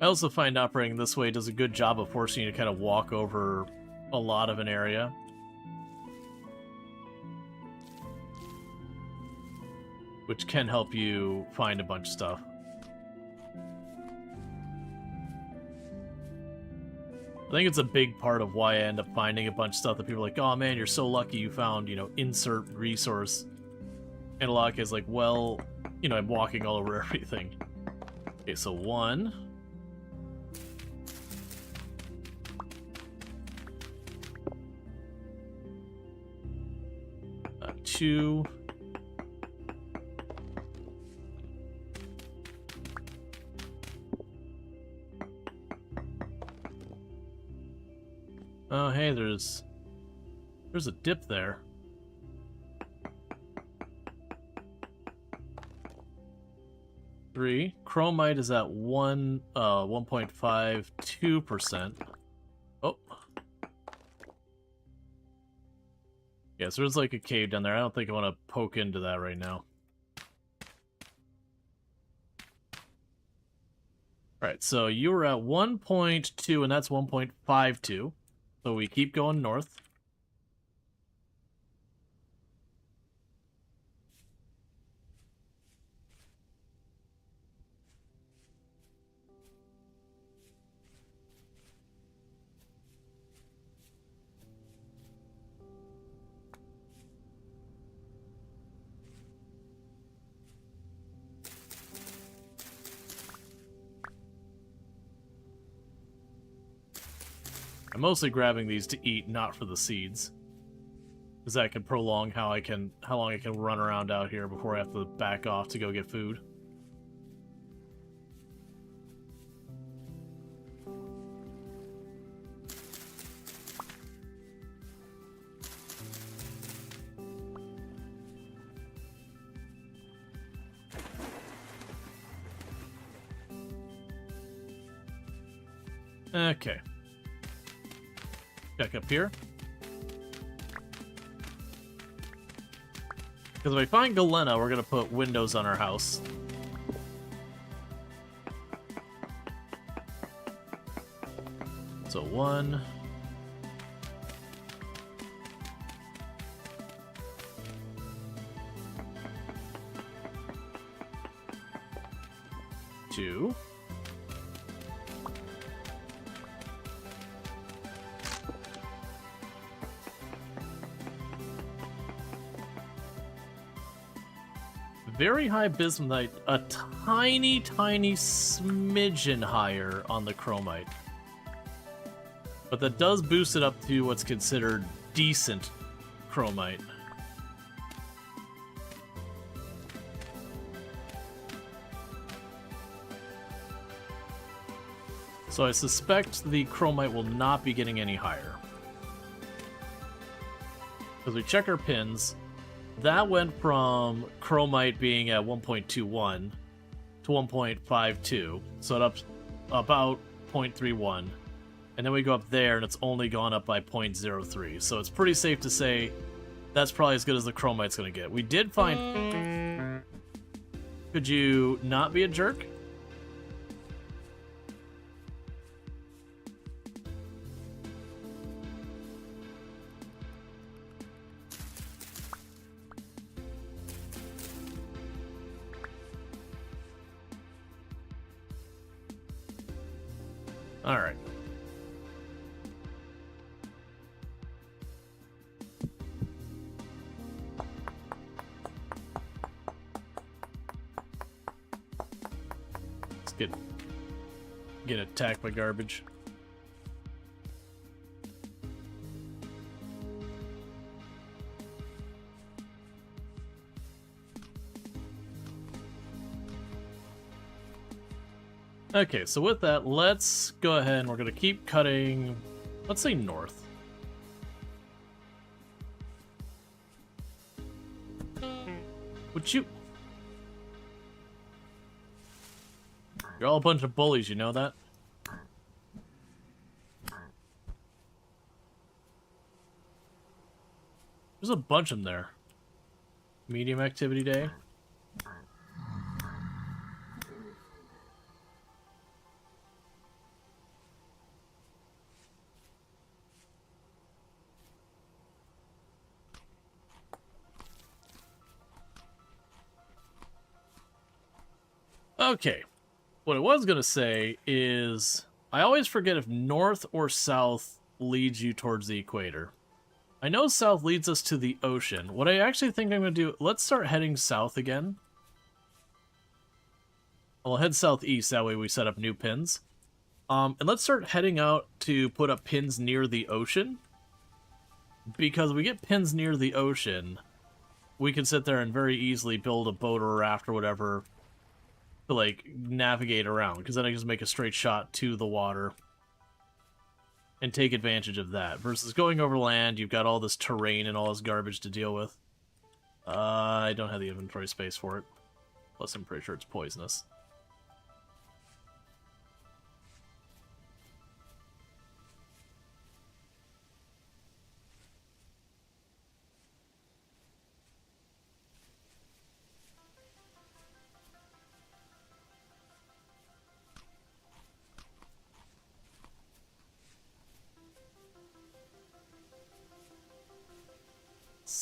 [SPEAKER 1] I also find operating this way does a good job of forcing you to kind of walk over a lot of an area. Which can help you find a bunch of stuff. I think it's a big part of why I end up finding a bunch of stuff that people are like, oh man, you're so lucky you found, insert resource. And a lot of kids like, well, I'm walking all over everything. Okay, so 1. 2. Oh, hey, there's a dip there. Three. Chromite is at 1.52%. Oh. Yeah, so there's like a cave down there. I don't think I want to poke into that right now. Alright, so you were at 1.2 and that's 1.52. So we keep going north. I'm mostly grabbing these to eat, not for the seeds. Because that can prolong how long I can run around out here before I have to back off to go get food. Okay. Check up here. Because if I find Galena, we're going to put windows on our house. So 1. 2. Very high bismuthite, a tiny smidgen higher on the chromite. But that does boost it up to what's considered decent chromite. So I suspect the chromite will not be getting any higher. Because we check our pins, that went from chromite being at 1.21 to 1.52, so it up about 0.31. And then we go up there, and it's only gone up by 0.03. So it's pretty safe to say that's probably as good as the chromite's going to get. We did find... Could you not be a jerk? All right. Let's get attacked by garbage. Okay, so with that, let's go ahead and we're going to keep cutting, let's say north. Would you... You're all a bunch of bullies, you know that? There's a bunch of them there. Medium activity day. Okay, what I was going to say is, I always forget if north or south leads you towards the equator. I know south leads us to the ocean. What I actually think I'm going to do, let's start heading south again. I'll head southeast, that way we set up new pins. And let's start heading out to put up pins near the ocean. Because if we get pins near the ocean, we can sit there and very easily build a boat or a raft or whatever to, like, navigate around, because then I can just make a straight shot to the water and take advantage of that. Versus going over land, you've got all this terrain and all this garbage to deal with. I don't have the inventory space for it. Plus, I'm pretty sure it's poisonous.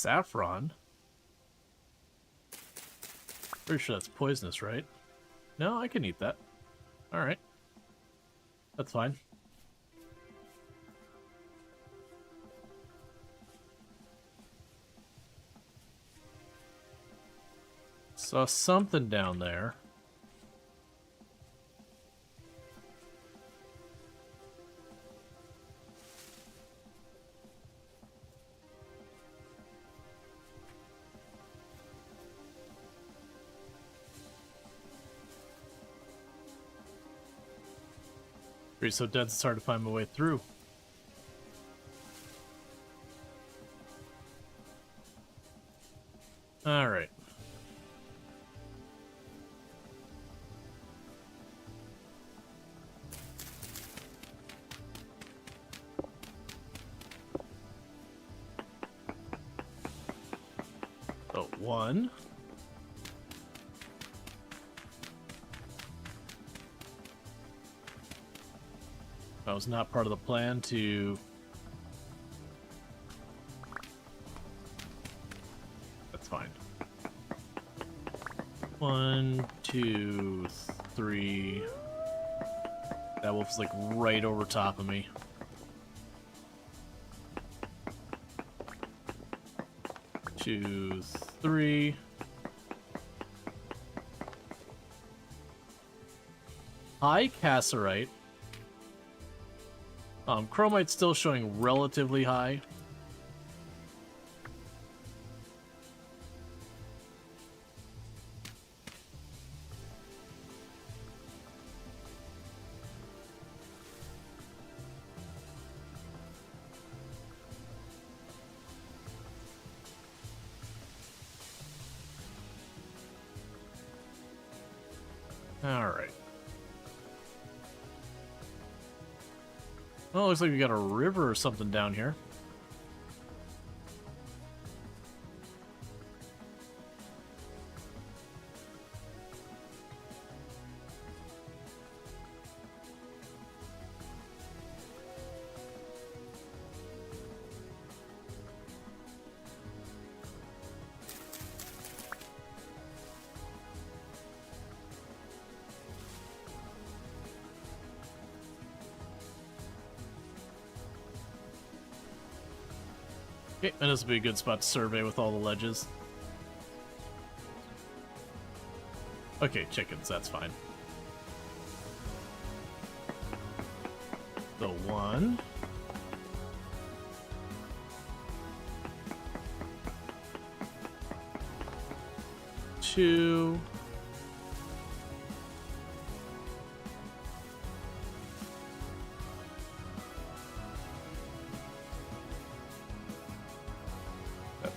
[SPEAKER 1] Saffron? Pretty sure that's poisonous, right? No, I can eat that. Alright. That's fine. Saw something down there. Tree's so dense it's hard to find my way through. Alright. So, one. That was not part of the plan to... That's fine. 1, 2, 3. That wolf's like right over top of me. Two, 3. High Casserite. Chromite's still showing relatively high. Alright. Well, looks like we got a river or something down here. Okay, and this would be a good spot to survey with all the ledges. Okay, chickens, that's fine. So 1. 2.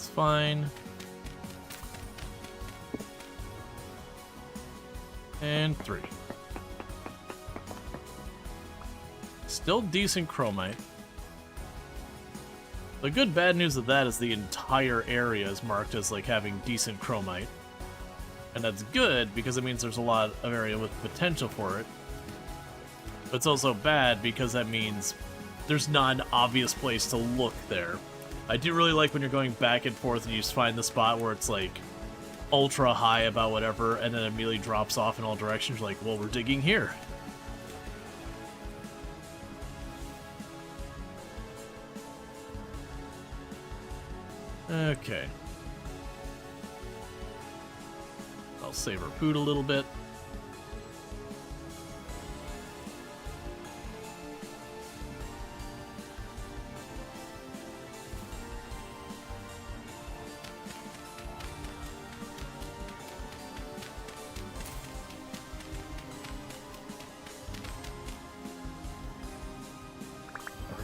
[SPEAKER 1] 's fine. And 3. Still decent chromite. The good bad news of that is the entire area is marked as like having decent chromite. And that's good because it means there's a lot of area with potential for it. But it's also bad because that means there's not an obvious place to look there. I do really like when you're going back and forth and you just find the spot where it's like ultra high about whatever and then immediately drops off in all directions. You're like, well, we're digging here. Okay. I'll save our food a little bit.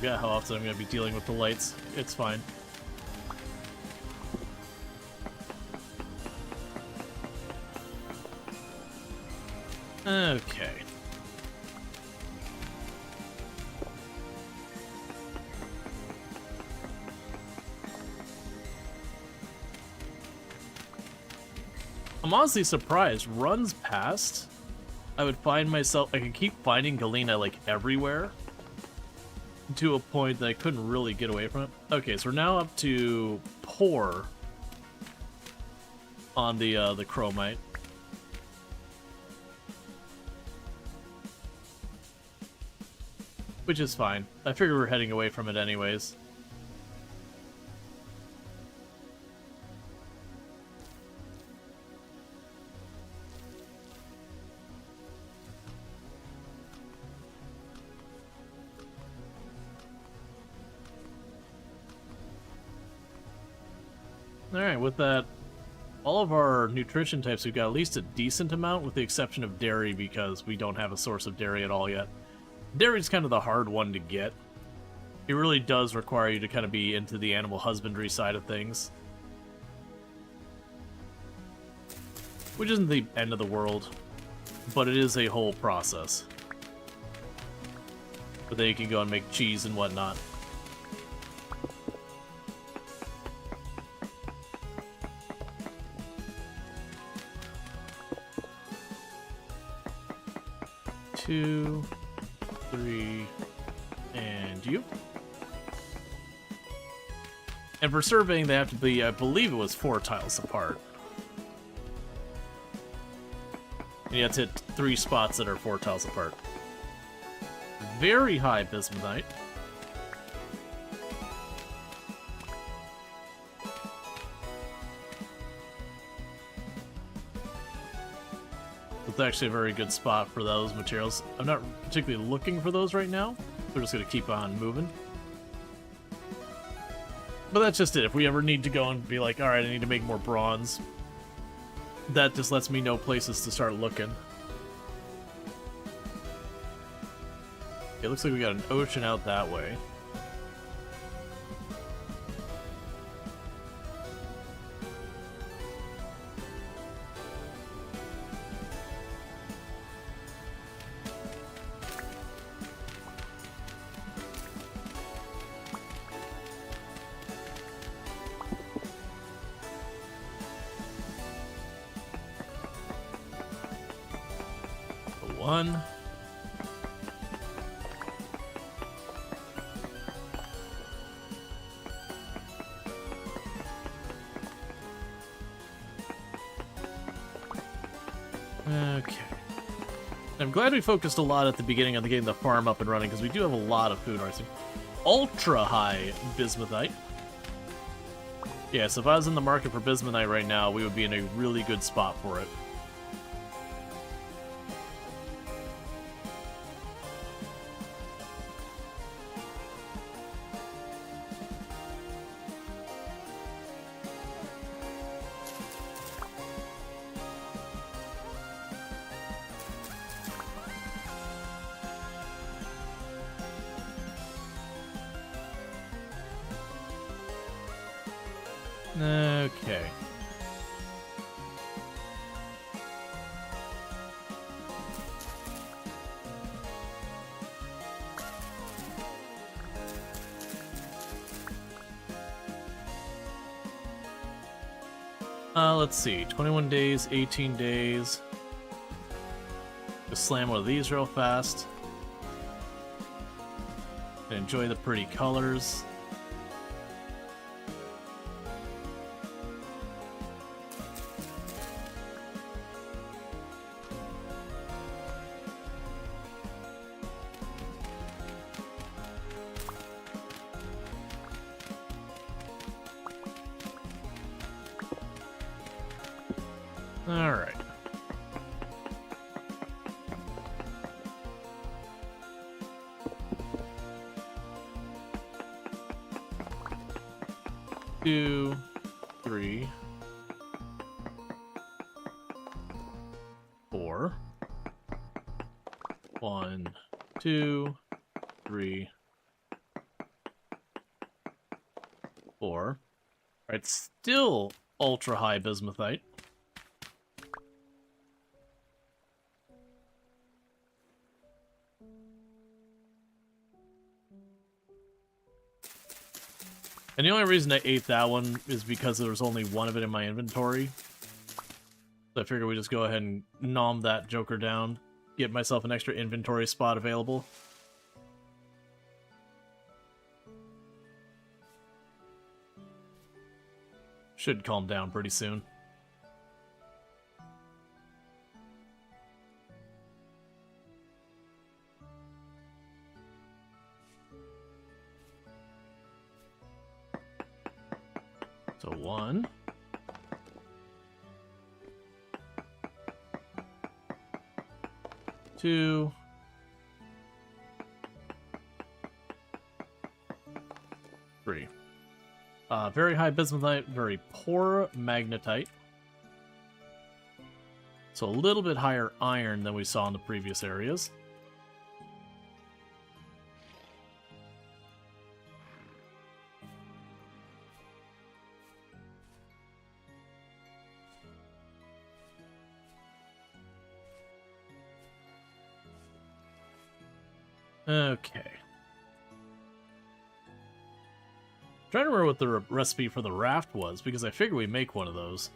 [SPEAKER 1] forget how often I'm going to be dealing with the lights. It's fine. Okay. I'm honestly surprised. Runs past, I would find myself... I could keep finding Galena, like, everywhere. To a point that I couldn't really get away from it. Okay, so we're now up to Pour on the Chromite. Which is fine. I figure we're heading away from it anyways. Alright, with that, all of our nutrition types, we've got at least a decent amount, with the exception of dairy, because we don't have a source of dairy at all yet. Dairy's kind of the hard one to get. It really does require you to kind of be into the animal husbandry side of things. Which isn't the end of the world, but it is a whole process. But then you can go and make cheese and whatnot. Two, three, and you. And for surveying, they have to be, I believe it was 4 tiles apart. And you have to hit 3 spots that are 4 tiles apart. Very high bismuthite. It's actually a very good spot for those materials. I'm not particularly looking for those right now. We're just going to keep on moving. But that's just it. If we ever need to go and be like, alright, I need to make more bronze, that just lets me know places to start looking. It looks like we got an ocean out that way. One. Okay. I'm glad we focused a lot at the beginning on getting the farm up and running, because we do have a lot of food harvesting. Ultra high bismuthite. Yeah, so if I was in the market for bismuthite right now, we would be in a really good spot for it. Okay. Let's see. 21 days, 18 days. Just slam one of these real fast. And enjoy the pretty colors. Alright. Two, three, four. 1, 2, 3, 4. Alright, still ultra high bismuthite. And the only reason I ate that one is because there was only one of it in my inventory. So I figured we just go ahead and nom that joker down, get myself an extra inventory spot available. Should calm down pretty soon. So 1. 2. 3. Very high bismuthite, very poor magnetite. So a little bit higher iron than we saw in the previous areas. Okay. Trying to remember what the recipe for the raft was, because I figured we make one of those.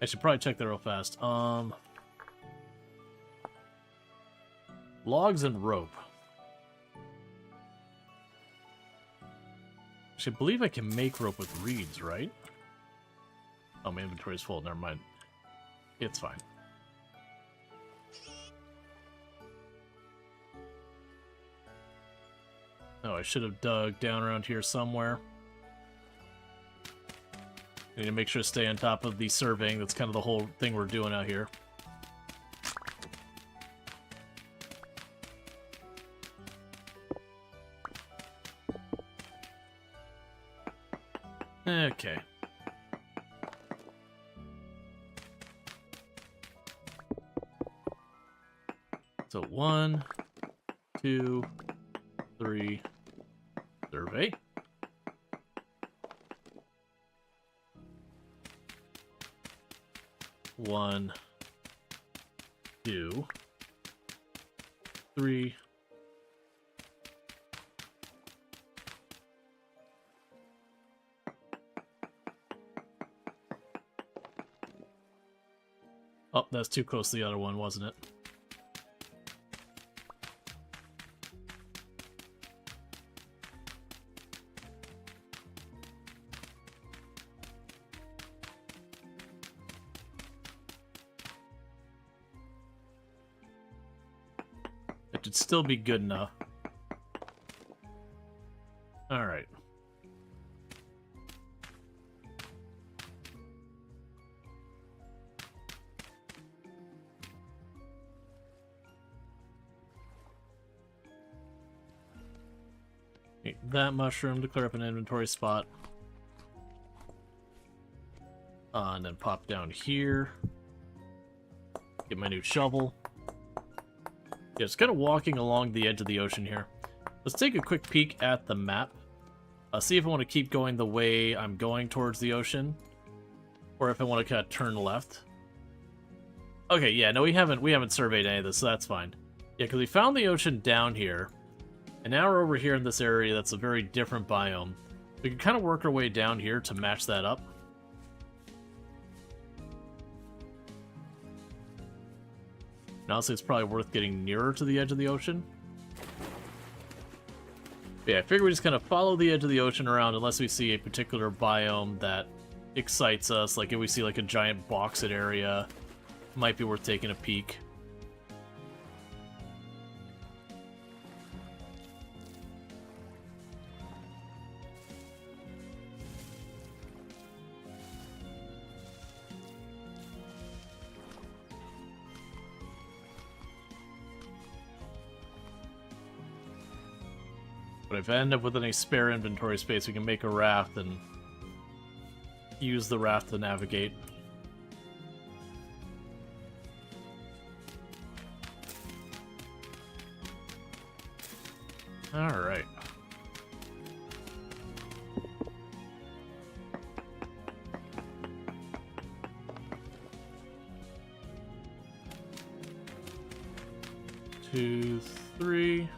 [SPEAKER 1] I should probably check that real fast. Logs and rope. Actually, I believe I can make rope with reeds, right? Oh, my inventory's full. Never mind. It's fine. Oh, I should have dug down around here somewhere. I need to make sure to stay on top of the surveying. That's kind of the whole thing we're doing out here. Okay. So 1, 2, 3, survey. 1, 2, 3. Oh, that's too close to the other one, wasn't it? It should still be good enough. Alright. That mushroom to clear up an inventory spot. And then pop down here. Get my new shovel. Yeah, it's kind of walking along the edge of the ocean here. Let's take a quick peek at the map. See if I want to keep going the way I'm going towards the ocean, or if I want to kind of turn left. Okay, yeah, no, we haven't surveyed any of this, so that's fine. Yeah, because we found the ocean down here, and now we're over here in this area that's a very different biome. We can kind of work our way down here to match that up. And honestly, it's probably worth getting nearer to the edge of the ocean. But yeah, I figure we just kind of follow the edge of the ocean around unless we see a particular biome that excites us. Like if we see like a giant bauxite area, might be worth taking a peek. But if I end up with any spare inventory space, we can make a raft and use the raft to navigate. Alright. 2, 3.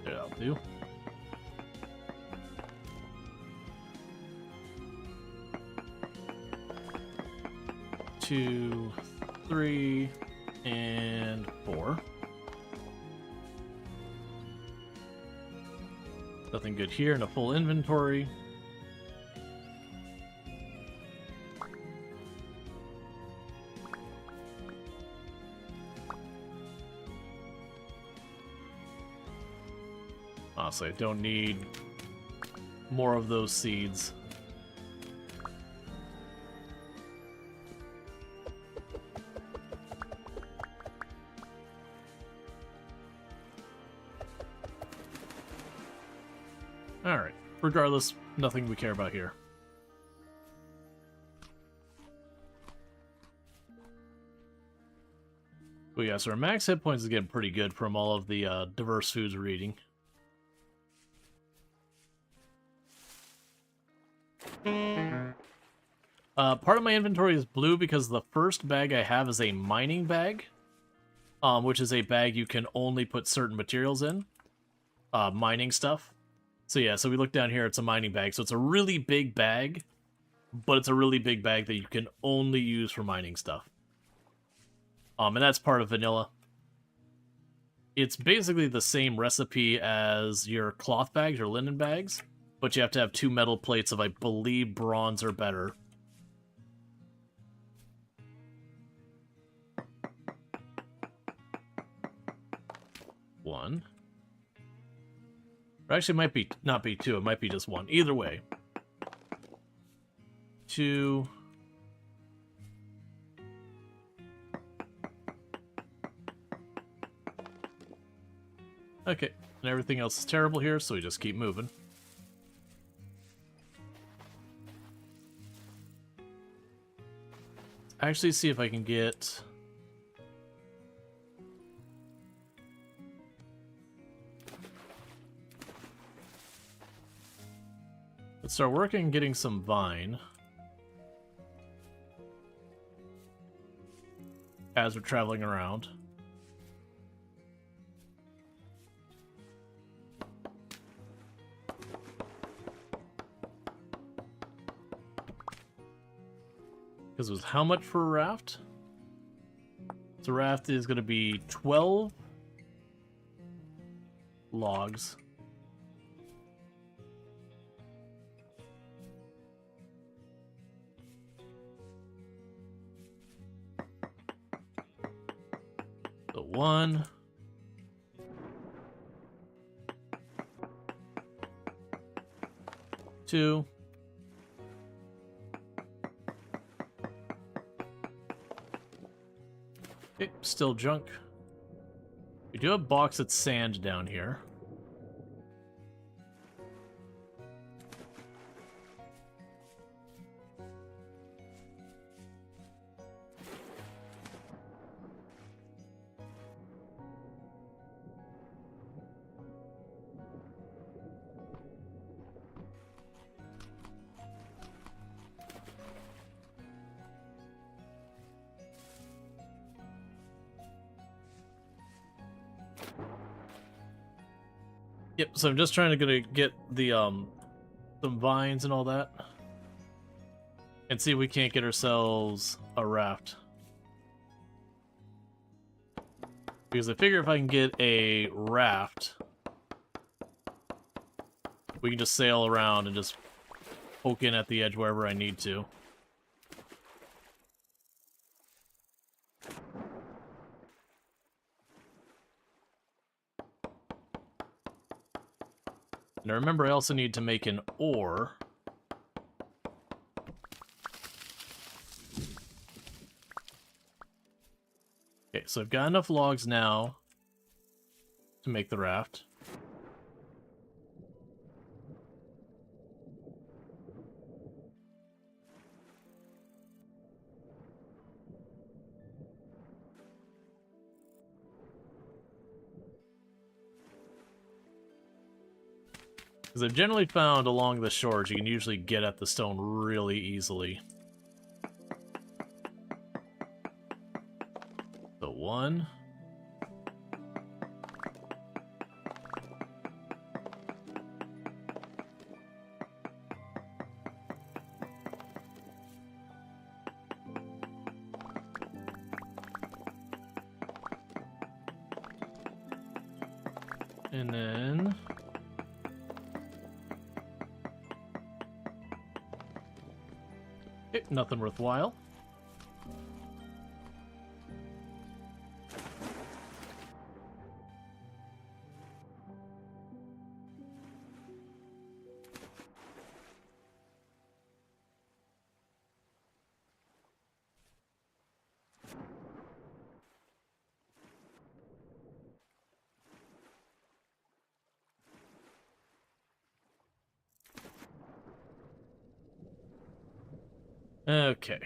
[SPEAKER 1] That'll do. Two, 3, and 4. Nothing good here in a full inventory. Honestly, I don't need more of those seeds. Alright, regardless, nothing we care about here. But yeah, so our max hit points is getting pretty good from all of the diverse foods we're eating. Part of my inventory is blue because the first bag I have is a mining bag, which is a bag you can only put certain materials in, mining stuff. So yeah, so we look down here, it's a mining bag. So it's a really big bag, but it's a really big bag that you can only use for mining stuff. And that's part of vanilla. It's basically the same recipe as your cloth bags or linen bags, but you have to have 2 metal plates of, I believe, bronze or better. One. Or actually, it might be not be 2. It might be just 1. Either way. 2. Okay, and everything else is terrible here, so we just keep moving. Actually, see if I can get... Let's start working on getting some vine. As we're traveling around. Because it was how much for a raft? So raft is going to be 12 logs. So 1. 2. Okay, still junk. We do have bauxite sand down here. Yep, so I'm just trying to get the some vines and all that. And see if we can't get ourselves a raft. Because I figure if I can get a raft, we can just sail around and just poke in at the edge wherever I need to. Now remember, I also need to make an ore. Okay, so I've got enough logs now to make the raft. Because I've generally found along the shores you can usually get at the stone really easily. So 1. And then... okay, nothing worthwhile. Okay.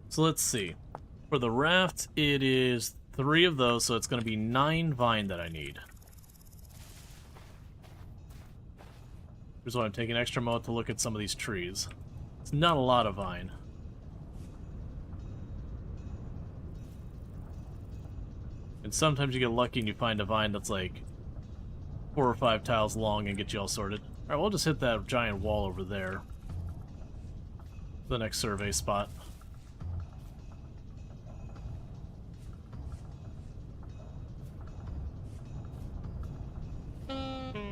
[SPEAKER 1] So let's see. For the raft, it is 3 of those, so it's going to be 9 vine that I need. Here's why I'm taking extra mode to look at some of these trees. It's not a lot of vine. And sometimes you get lucky and you find a vine that's like 4 or 5 tiles long and get you all sorted. Alright, we'll just hit that giant wall over there. The next survey spot. Okay,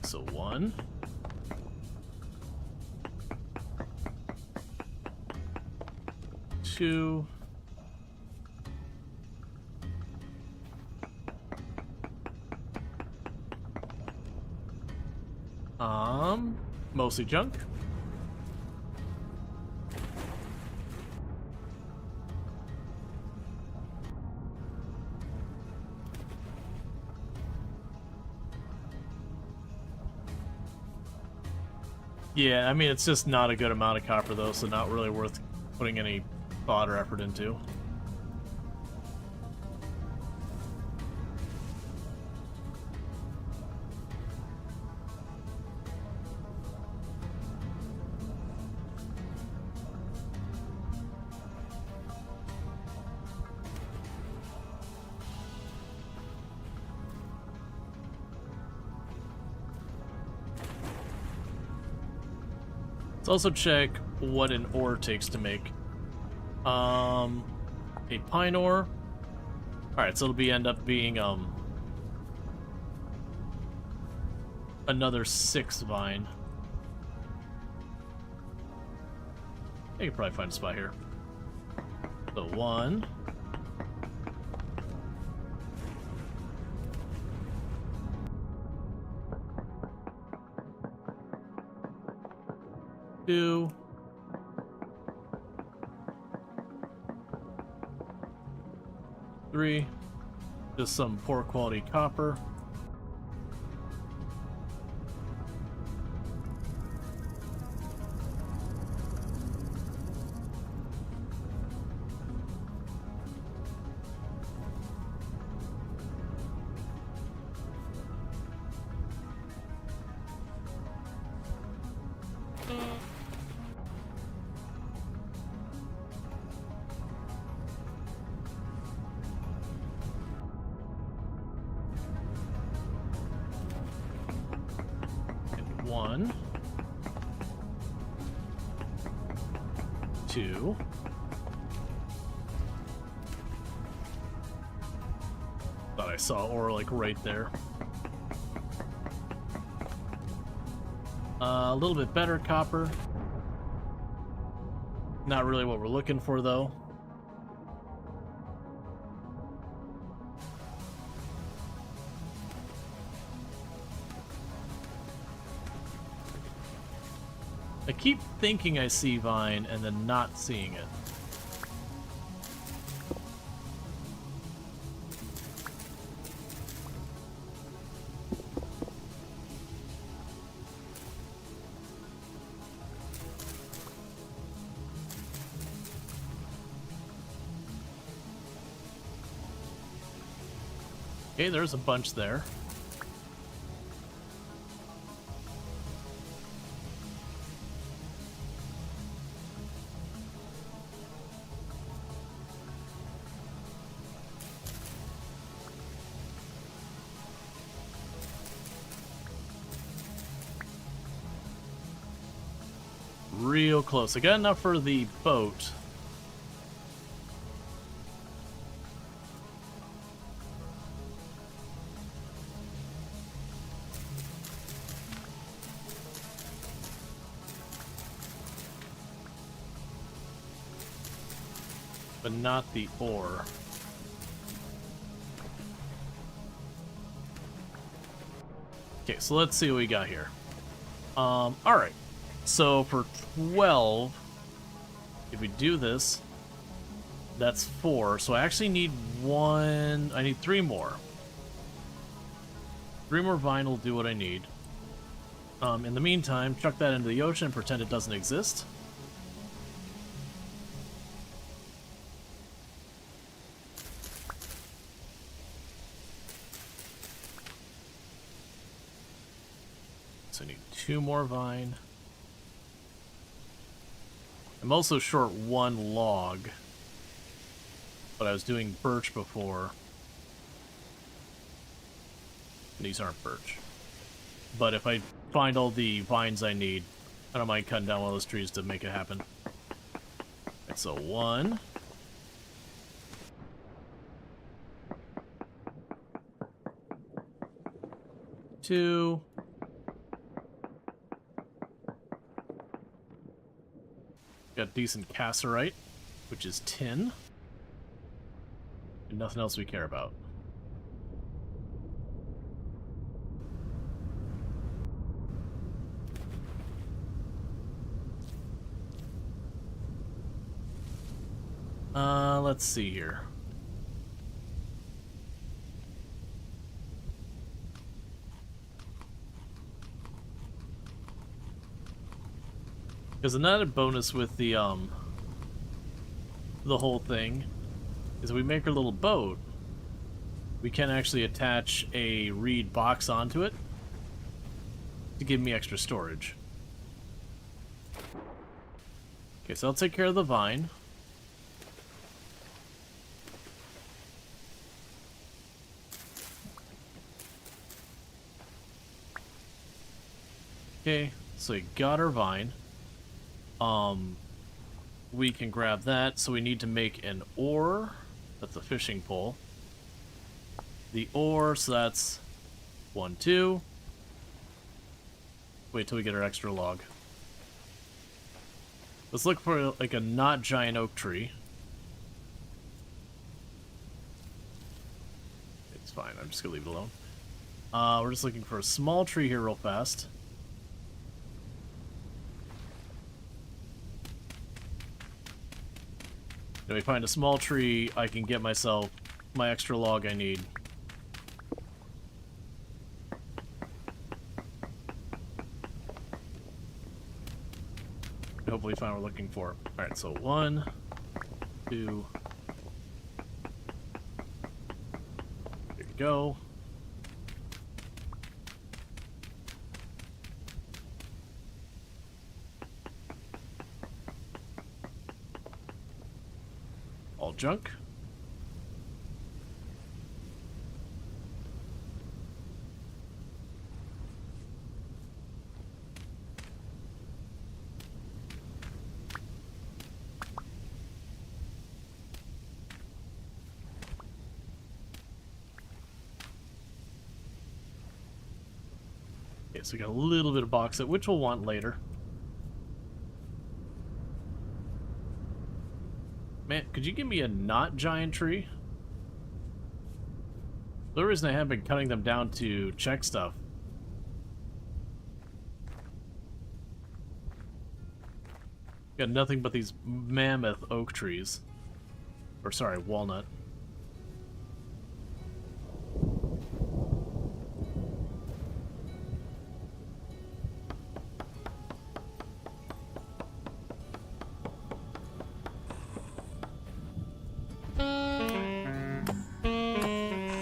[SPEAKER 1] so 1. 2. 3. Mostly junk. Yeah, I mean, it's just not a good amount of copper, though, so not really worth putting any thought or effort into. Let's also check what an ore takes to make. A pine ore. Alright, so it'll end up being, another 6 vine. I can probably find a spot here. So 1. 2. 3. Just some poor quality copper. And 1. 2. Thought I saw ore like right there. A little bit better copper. Not really what we're looking for, though. I keep thinking I see vine and then not seeing it. Okay, there's a bunch there. Real close. I got enough for the boat. But not the ore. Okay, so let's see what we got here. Alright. So for 12, if we do this, that's 4. So I actually need I need 3 more. 3 more vine will do what I need. In the meantime, chuck that into the ocean and pretend it doesn't exist. So I need 2 more vine. I'm also short 1 log, but I was doing birch before. These aren't birch. But if I find all the vines I need, I don't mind cutting down one of those trees to make it happen. Okay, so 1. Two. Got decent cassiterite, which is tin. And nothing else we care about. Let's see here. Because another bonus with the whole thing is we make our little boat, we can actually attach a reed box onto it to give me extra storage. Okay, so I'll take care of the vine. Okay, so we got our vine. We can grab that, so we need to make an oar. That's a fishing pole. The oar, so that's 1, 2. Wait till we get our extra log. Let's look for like a not giant oak tree. It's fine, I'm just gonna leave it alone. We're just looking for a small tree here real fast. If we find a small tree, I can get myself my extra log I need. Hopefully find what we're looking for. Alright, so 1, 2. There you go. All junk. Okay, so we got a little bit of bauxite, which we'll want later. Man, could you give me a not giant tree? The reason I have been cutting them down to check stuff. Got nothing but these mammoth oak trees. Or sorry, walnut.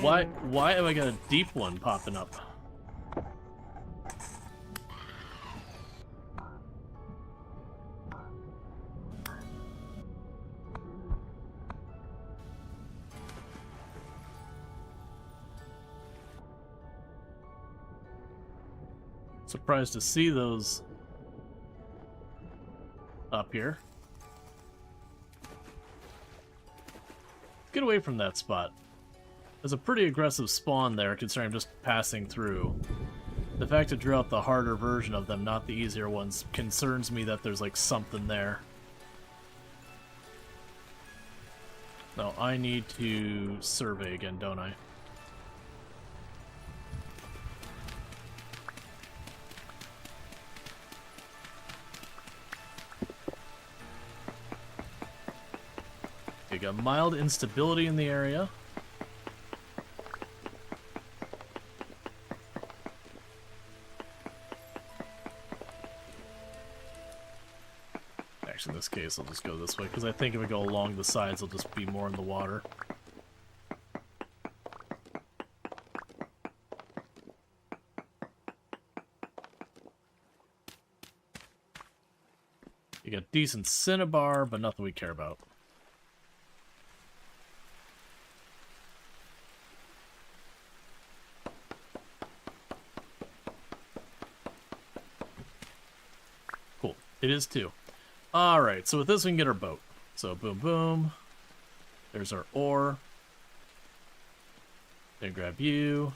[SPEAKER 1] Why have I got a deep one popping up? Surprised to see those up here. Get away from that spot. There's a pretty aggressive spawn there, considering I'm just passing through. The fact it drew out the harder version of them, not the easier ones, concerns me that there's like something there. No, I need to survey again, don't I? We got mild instability in the area. Actually, in this case, I'll just go this way, because I think if we go along the sides, I'll just be more in the water. You got decent cinnabar, but nothing we care about. Cool. It is too. Alright, so with this we can get our boat. So boom boom. There's our ore. Then grab you.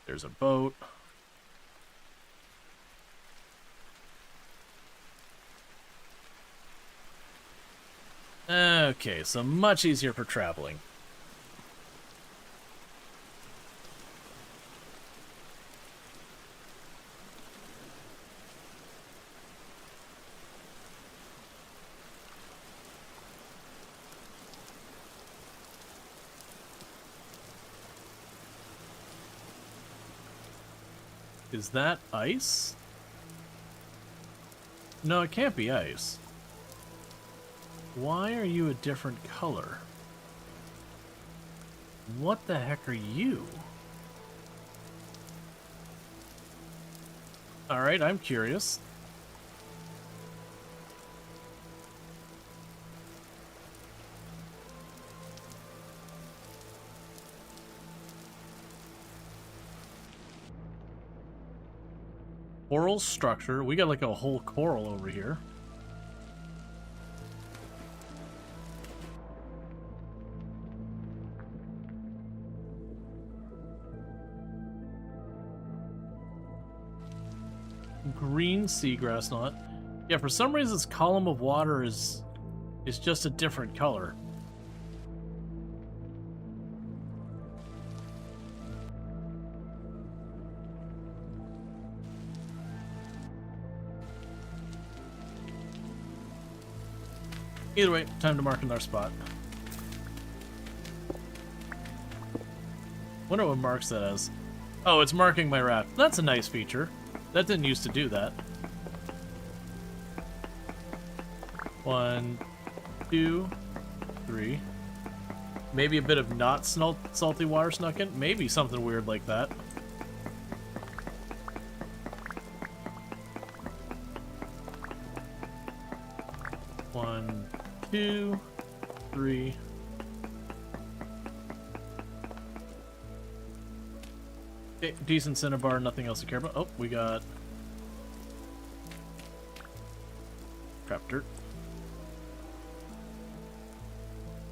[SPEAKER 1] There's a boat. Okay, so much easier for traveling. Is that ice? No, it can't be ice. Why are you a different color? What the heck are you? Alright, I'm curious. Coral structure. We got like a whole coral over here. Green seagrass knot. Yeah, for some reason this column of water is just a different color. Either way, time to mark in our spot. Wonder what marks that as. Oh, it's marking my raft. That's a nice feature. That didn't used to do that. 1, 2, 3. Maybe a bit of not salty water snuck in. Maybe something weird like that. One, 2, 3. Okay, decent cinnabar, nothing else to care about. Oh, we got crap dirt.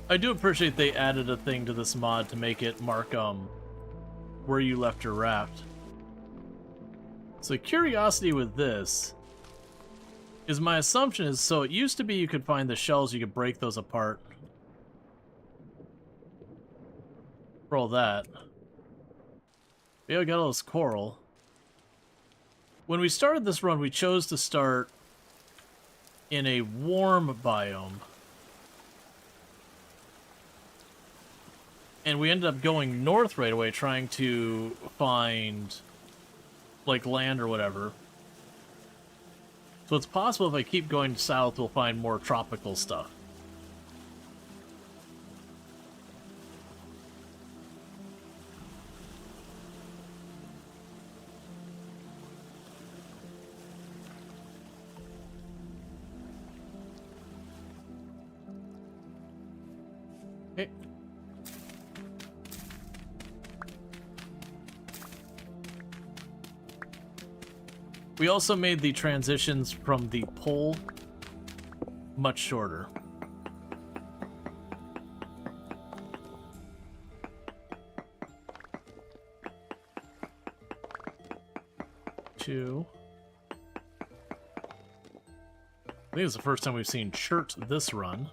[SPEAKER 1] I do appreciate they added a thing to this mod to make it mark where you left your raft. So curiosity with this is, my assumption is, so it used to be you could find the shells, you could break those apart. For all that. Yeah, we got all this coral. When we started this run, we chose to start in a warm biome. And we ended up going north right away, trying to find, like, land or whatever. So it's possible if I keep going south, we'll find more tropical stuff. Okay. We also made the transitions from the pole much shorter. Two. I think it's the first time we've seen Chert this run.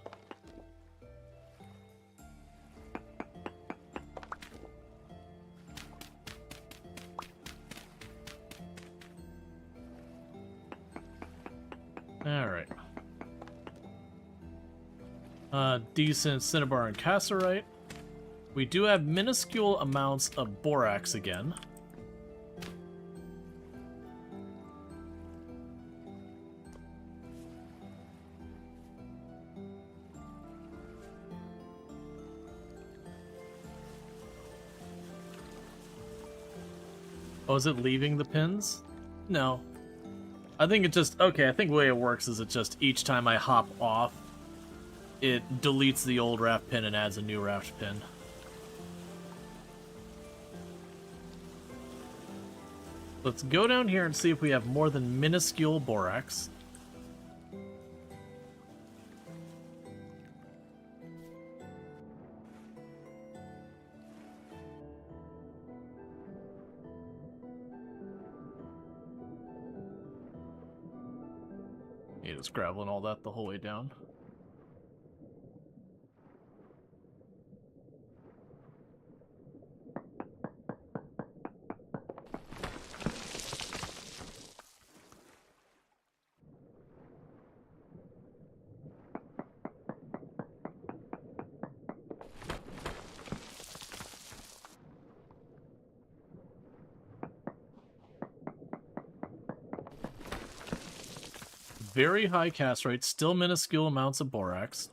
[SPEAKER 1] Alright. Decent cinnabar and cassiterite. We do have minuscule amounts of borax again. Oh, is it leaving the pins? No. I think it just... Okay, I think the way it works is it just each time I hop off, it deletes the old raft pin and adds a new raft pin. Let's go down here and see if we have more than minuscule borax. Yeah, just gravel and all that the whole way down. Very high cast rate, still minuscule amounts of borax.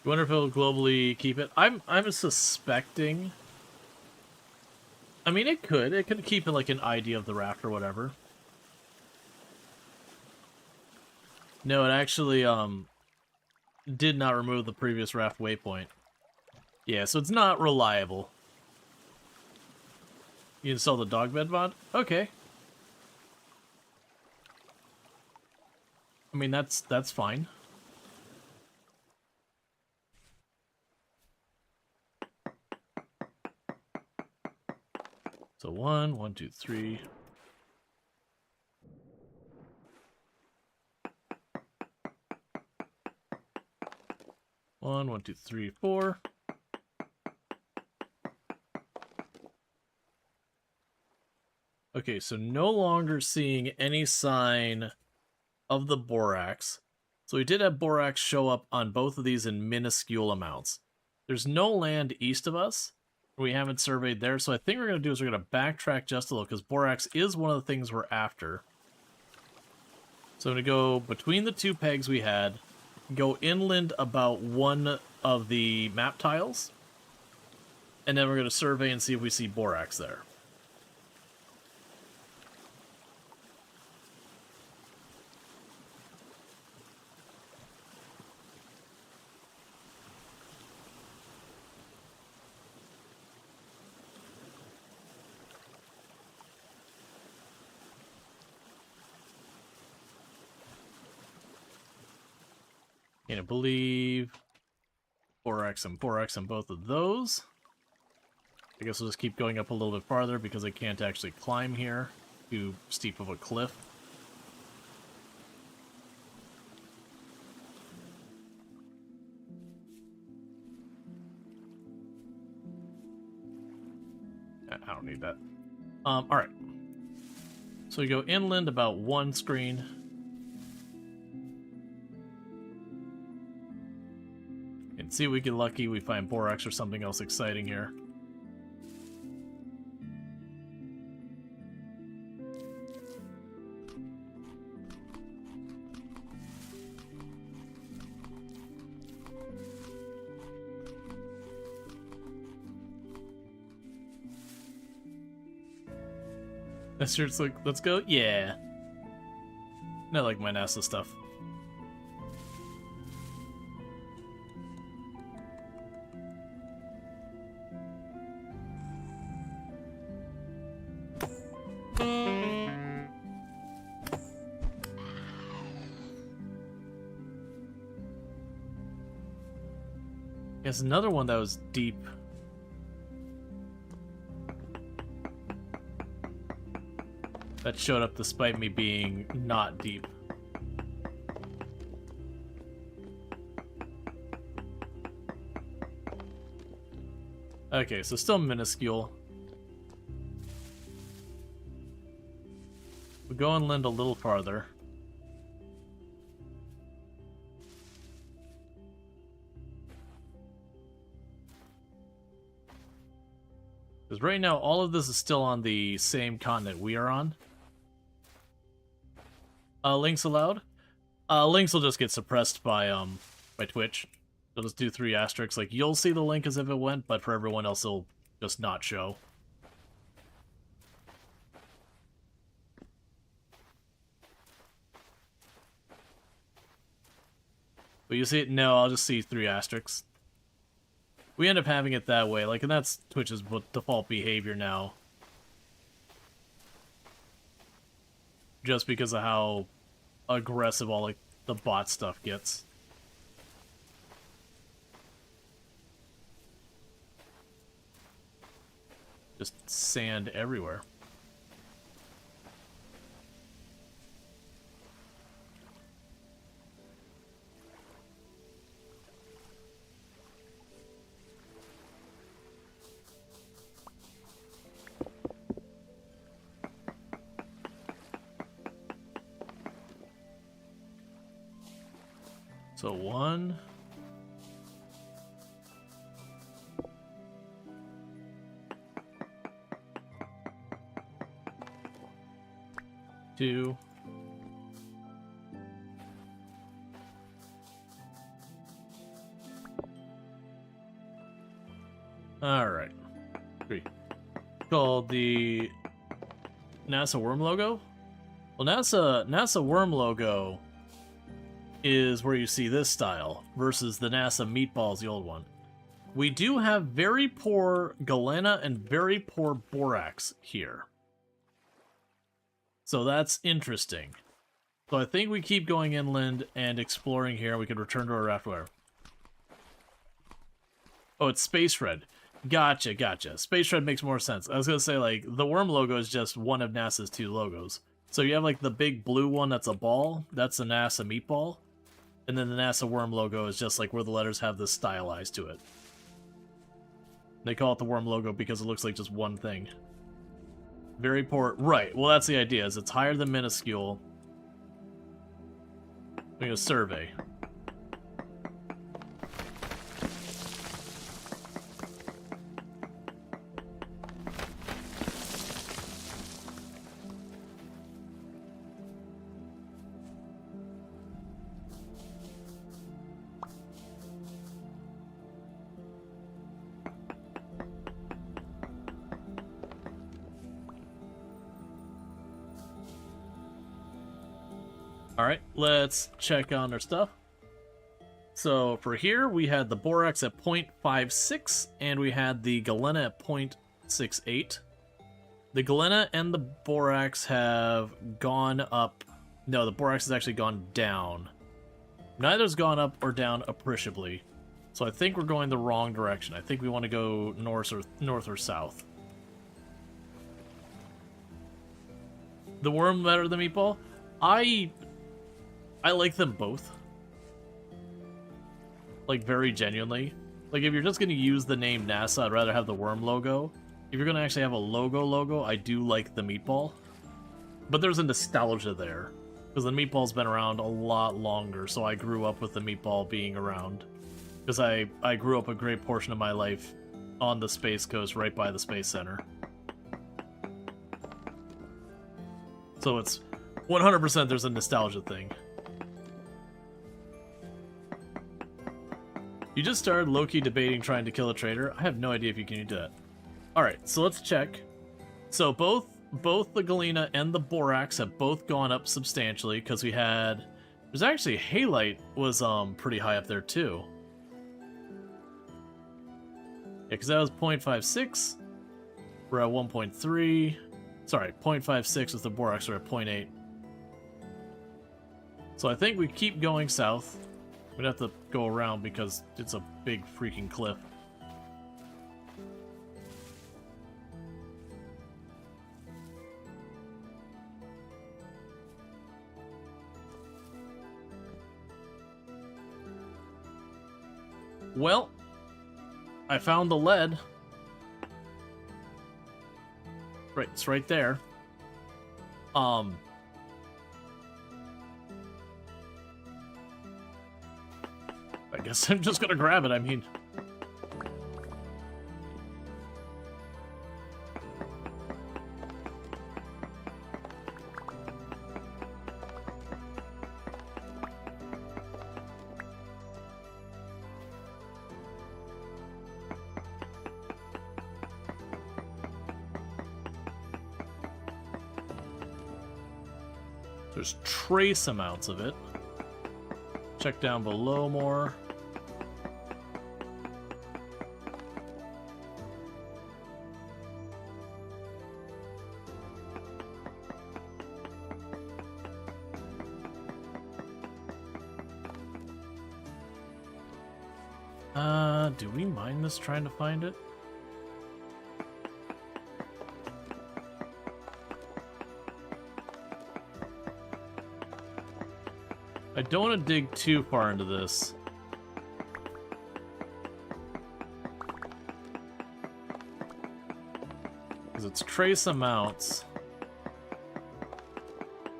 [SPEAKER 1] You wonder if it'll globally keep it? I'm suspecting. I mean, it could. It could keep it like an idea of the raft or whatever. No, it actually did not remove the previous raft waypoint. Yeah, so it's not reliable. You install the dog bed mod? Okay. I mean, that's fine. So 1, 2, 3. One, 2, 3, 4. Okay, so no longer seeing any sign of the borax. So we did have borax show up on both of these in minuscule amounts. There's no land east of us. We haven't surveyed there, so I think what we're going to do is we're going to backtrack just a little, because borax is one of the things we're after. So I'm going to go between the two pegs we had, go inland about one of the map tiles, and then we're going to survey and see if we see borax there. And I believe borax and borax on both of those. I guess we'll just keep going up a little bit farther because I can't actually climb here. Too steep of a cliff. I don't need that. Alright. So we go inland about one screen. And see if we get lucky, we find borax or something else exciting here. That's your, like, let's go? Yeah. I like my NASA stuff. There's another one that was deep. That showed up despite me being not deep. Okay, so still minuscule. We go inland a little farther. Because right now, all of this is still on the same continent we are on. Links allowed? Links will just get suppressed by Twitch. They'll just do 3 asterisks. Like, you'll see the link as if it went, but for everyone else, it'll just not show. But you see it? No, I'll just see 3 asterisks. We end up having it that way, like, and that's Twitch's default behavior now. Just because of how aggressive all, like, the bot stuff gets. Just sand everywhere. So 1. 2. Alright. 3. Called the NASA worm logo? Well, NASA worm logo is where you see this style versus the NASA meatballs, the old one. We do have very poor galena and very poor borax here. So that's interesting. So I think we keep going inland and exploring here. We could return to our raft where. Oh, it's Space Red. Gotcha, gotcha. Space Red makes more sense. I was going to say, like, the worm logo is just one of NASA's 2 logos. So you have, like, the big blue one that's a ball. That's the NASA meatball. And then the NASA worm logo is just, like, where the letters have this stylized to it. They call it the worm logo because it looks like just one thing. Very poor. Right. Well, that's the idea. Is it's higher than minuscule. We're going to survey. Alright, let's check on our stuff. So for here, we had the borax at 0.56, and we had the galena at 0.68. The galena and the borax have gone up. No, the borax has actually gone down. Neither's gone up or down appreciably. So I think we're going the wrong direction. I think we want to go north or south. The worm better than meatball? I like them both. Like, very genuinely. Like, if you're just going to use the name NASA, I'd rather have the worm logo. If you're going to actually have a logo, I do like the meatball. But there's a nostalgia there. Because the meatball's been around a lot longer, so I grew up with the meatball being around. Because I grew up a great portion of my life on the Space Coast, right by the Space Center. So it's 100% there's a nostalgia thing. You just started low-key debating trying to kill a traitor? I have no idea if you can do that. Alright, so let's check. So both both the galena and the borax have both gone up substantially because we had. There's actually halite was pretty high up there too. Yeah, because that was 0.56. We're at 1.3. Sorry, 0.56 with the borax. We're at 0.8. So I think we keep going south. We'd have to go around because it's a big freaking cliff. Well, I found the lead. Right, it's right there. I guess I'm just gonna grab it, I mean. There's trace amounts of it. Check down below more. Do we mine this trying to find it? I don't want to dig too far into this. Because it's trace amounts.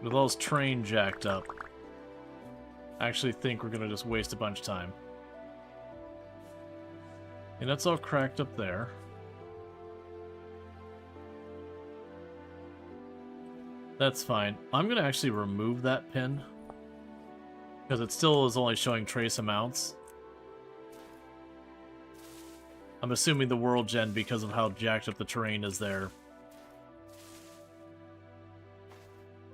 [SPEAKER 1] With all this terrain jacked up. I actually think we're going to just waste a bunch of time. And that's all cracked up there. That's fine. I'm going to actually remove that pin. Because it still is only showing trace amounts. I'm assuming the world gen because of how jacked up the terrain is there.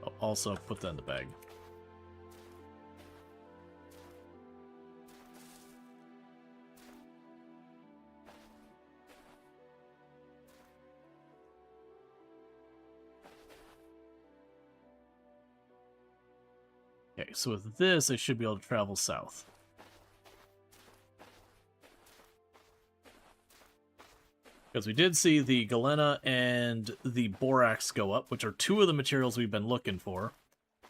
[SPEAKER 1] I'll also put that in the bag. Okay, so with this, I should be able to travel south. Because we did see the galena and the borax go up, which are two of the materials we've been looking for.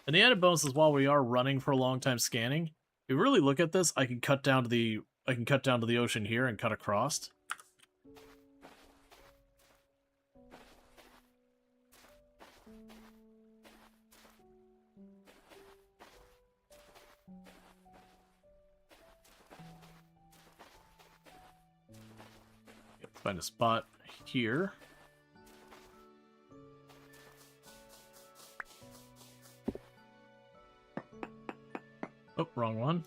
[SPEAKER 1] And the added bonus is while we are running for a long time scanning, if you really look at this, I can cut down to the ocean here and cut across. Find a spot here. Oh, wrong one.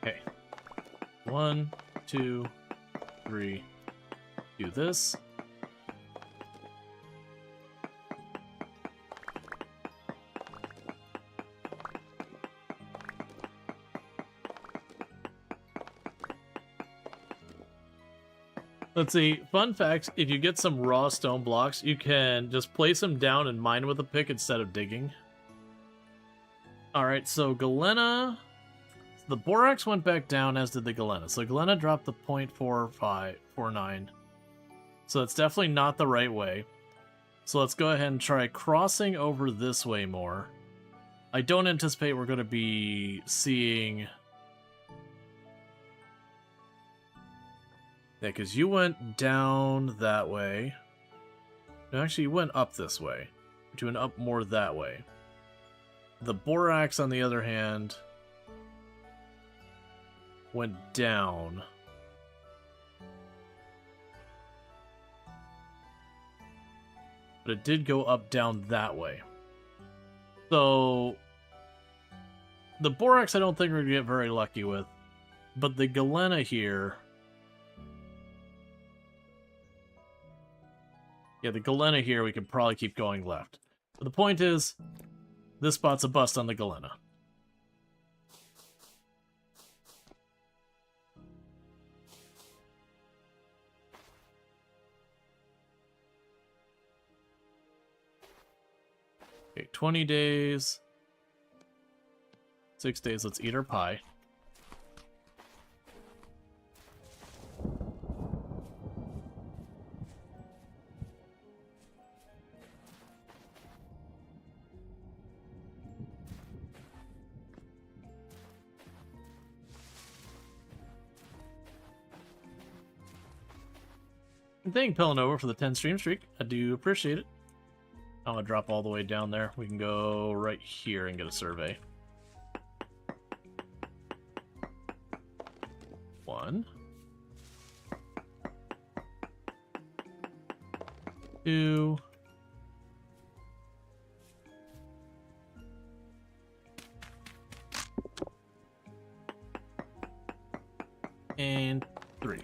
[SPEAKER 1] Okay. 1, 2, 3. Do this. Let's see. Fun fact, if you get some raw stone blocks, you can just place them down and mine with a pick instead of digging. Alright, so Galena... The borax went back down, as did the galena. So galena dropped the 0.4549. So it's definitely not the right way. So let's go ahead and try crossing over this way more. I don't anticipate we're going to be seeing... Yeah, because you went down that way. No, actually, you went up this way. You went up more that way. The borax, on the other hand, went down. But it did go up down that way. So the borax I don't think we're going to get very lucky with. But the galena here... Yeah, the galena here we can probably keep going left. But the point is, this spot's a bust on the galena. Okay, 20 days. 6 days, let's eat our pie. And thank Pellinova for the 10 stream streak. I do appreciate it. I'm gonna drop all the way down there. We can go right here and get a survey. 1, 2, and 3.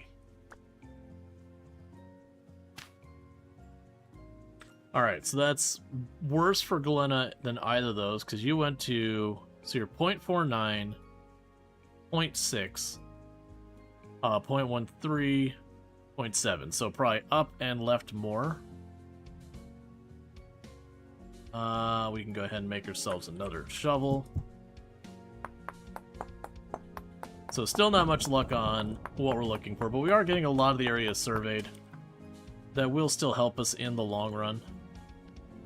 [SPEAKER 1] Alright, so that's worse for Galena than either of those, because you went to... So you're 0.49, 0.6, 0.13, 0.7. So probably up and left more. We can go ahead and make ourselves another shovel. So still not much luck on what we're looking for, but we are getting a lot of the areas surveyed. That will still help us in the long run.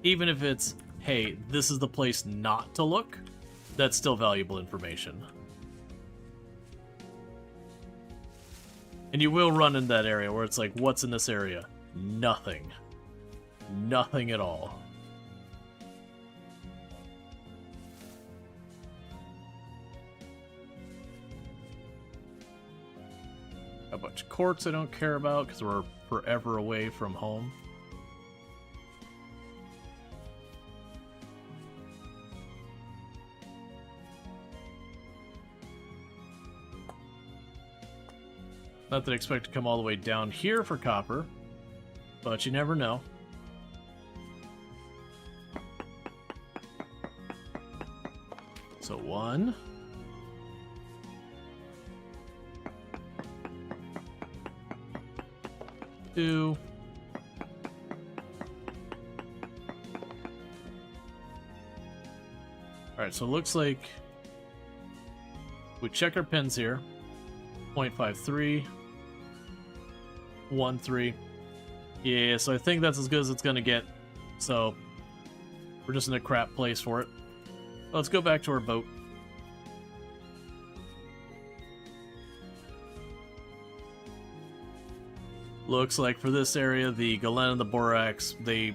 [SPEAKER 1] Even if it's, hey, this is the place not to look, that's still valuable information. And you will run in that area where it's like, what's in this area? Nothing. Nothing at all. A bunch of quartz I don't care about because we're forever away from home. Not that I expect to come all the way down here for copper, but you never know. So 1, 2, alright, so it looks like we check our pins here. 0.53, 1.3. Yeah, so I think that's as good as it's gonna get. So we're just in a crap place for it. Let's go back to our boat. Looks like for this area, the Galena and the Borax, they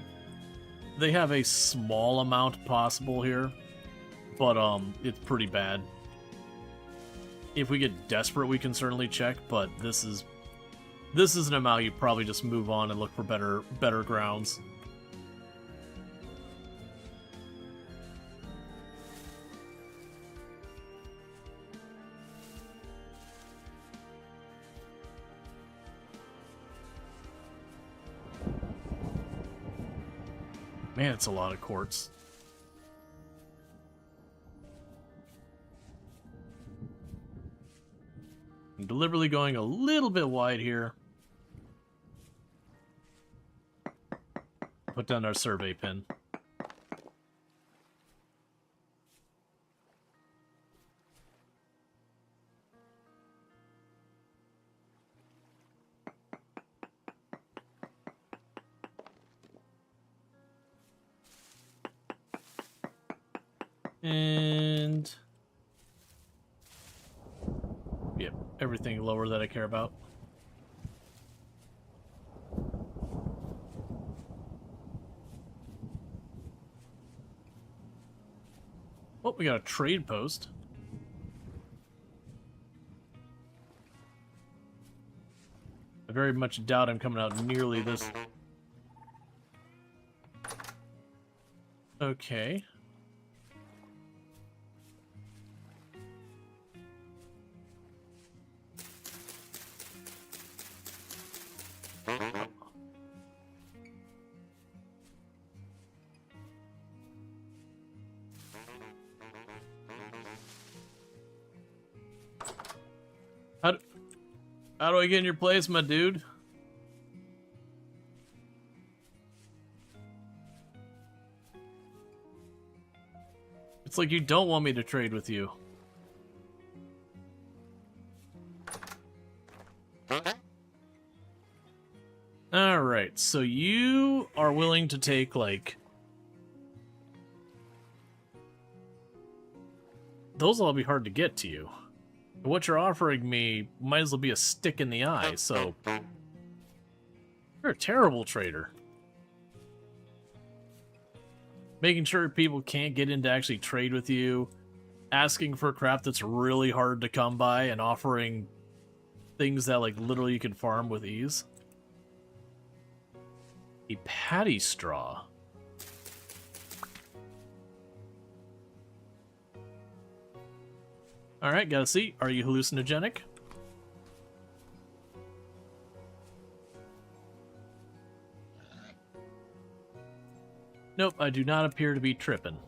[SPEAKER 1] have a small amount possible here, but it's pretty bad. If we get desperate, we can certainly check, but this is an amount you probably just move on and look for better grounds. Man, it's a lot of quartz. I'm deliberately going a little bit wide here. Put down our survey pin. And yep, everything lower that I care about. Oh, we got a trade post. I very much doubt I'm coming out nearly this. Okay. How do I get in your place, my dude? It's like you don't want me to trade with you. Alright, so you are willing to take, like... Those will all be hard to get to you. What you're offering me might as well be a stick in the eye, so... You're a terrible trader. Making sure people can't get in to actually trade with you, asking for crap that's really hard to come by, and offering things that, like, literally you can farm with ease. A patty straw. Alright, gotta see. Are you hallucinogenic? Nope, I do not appear to be tripping.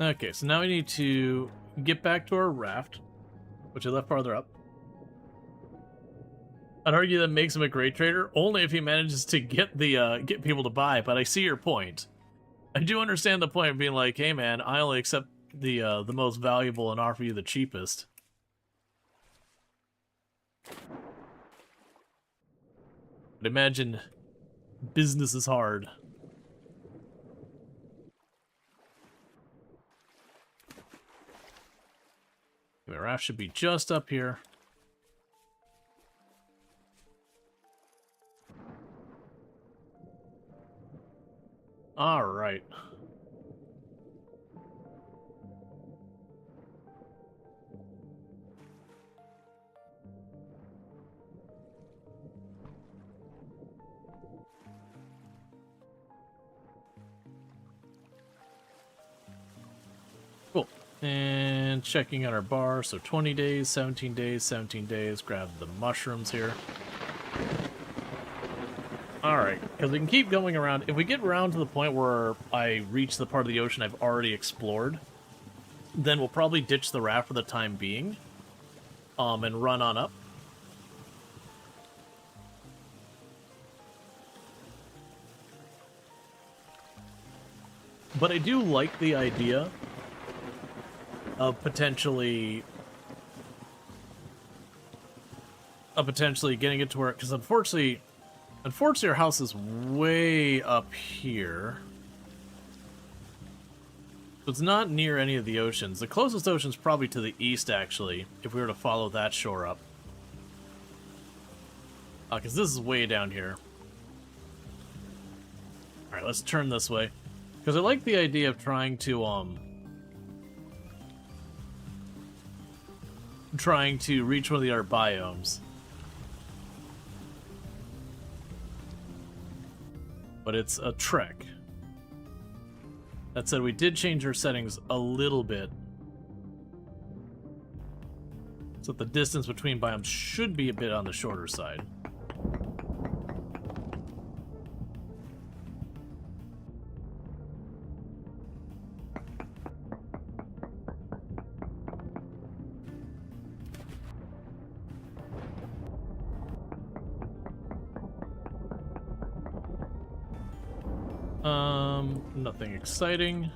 [SPEAKER 1] Okay, so now we need to get back to our raft, which I left farther up. I'd argue that makes him a great trader, only if he manages to get the get people to buy, but I see your point. I do understand the point of being like, hey man, I only accept the most valuable and offer you the cheapest. But imagine business is hard. My raft should be just up here. All right. Cool. And checking out our bar, so 20 days, 17 days, 17 days. Grab the mushrooms here. Alright, because we can keep going around. If we get around to the point where I reach the part of the ocean I've already explored, then we'll probably ditch the raft for the time being, and run on up. But I do like the idea of potentially getting it to where, because unfortunately our house is way up here. So it's not near any of the oceans. The closest ocean's probably to the east, actually, if we were to follow that shore up. Because this is way down here. Alright, let's turn this way. Because I like the idea of trying to reach one of the art biomes. But it's a trek. That said, we did change our settings a little bit, so that the distance between biomes should be a bit on the shorter side. Nothing exciting.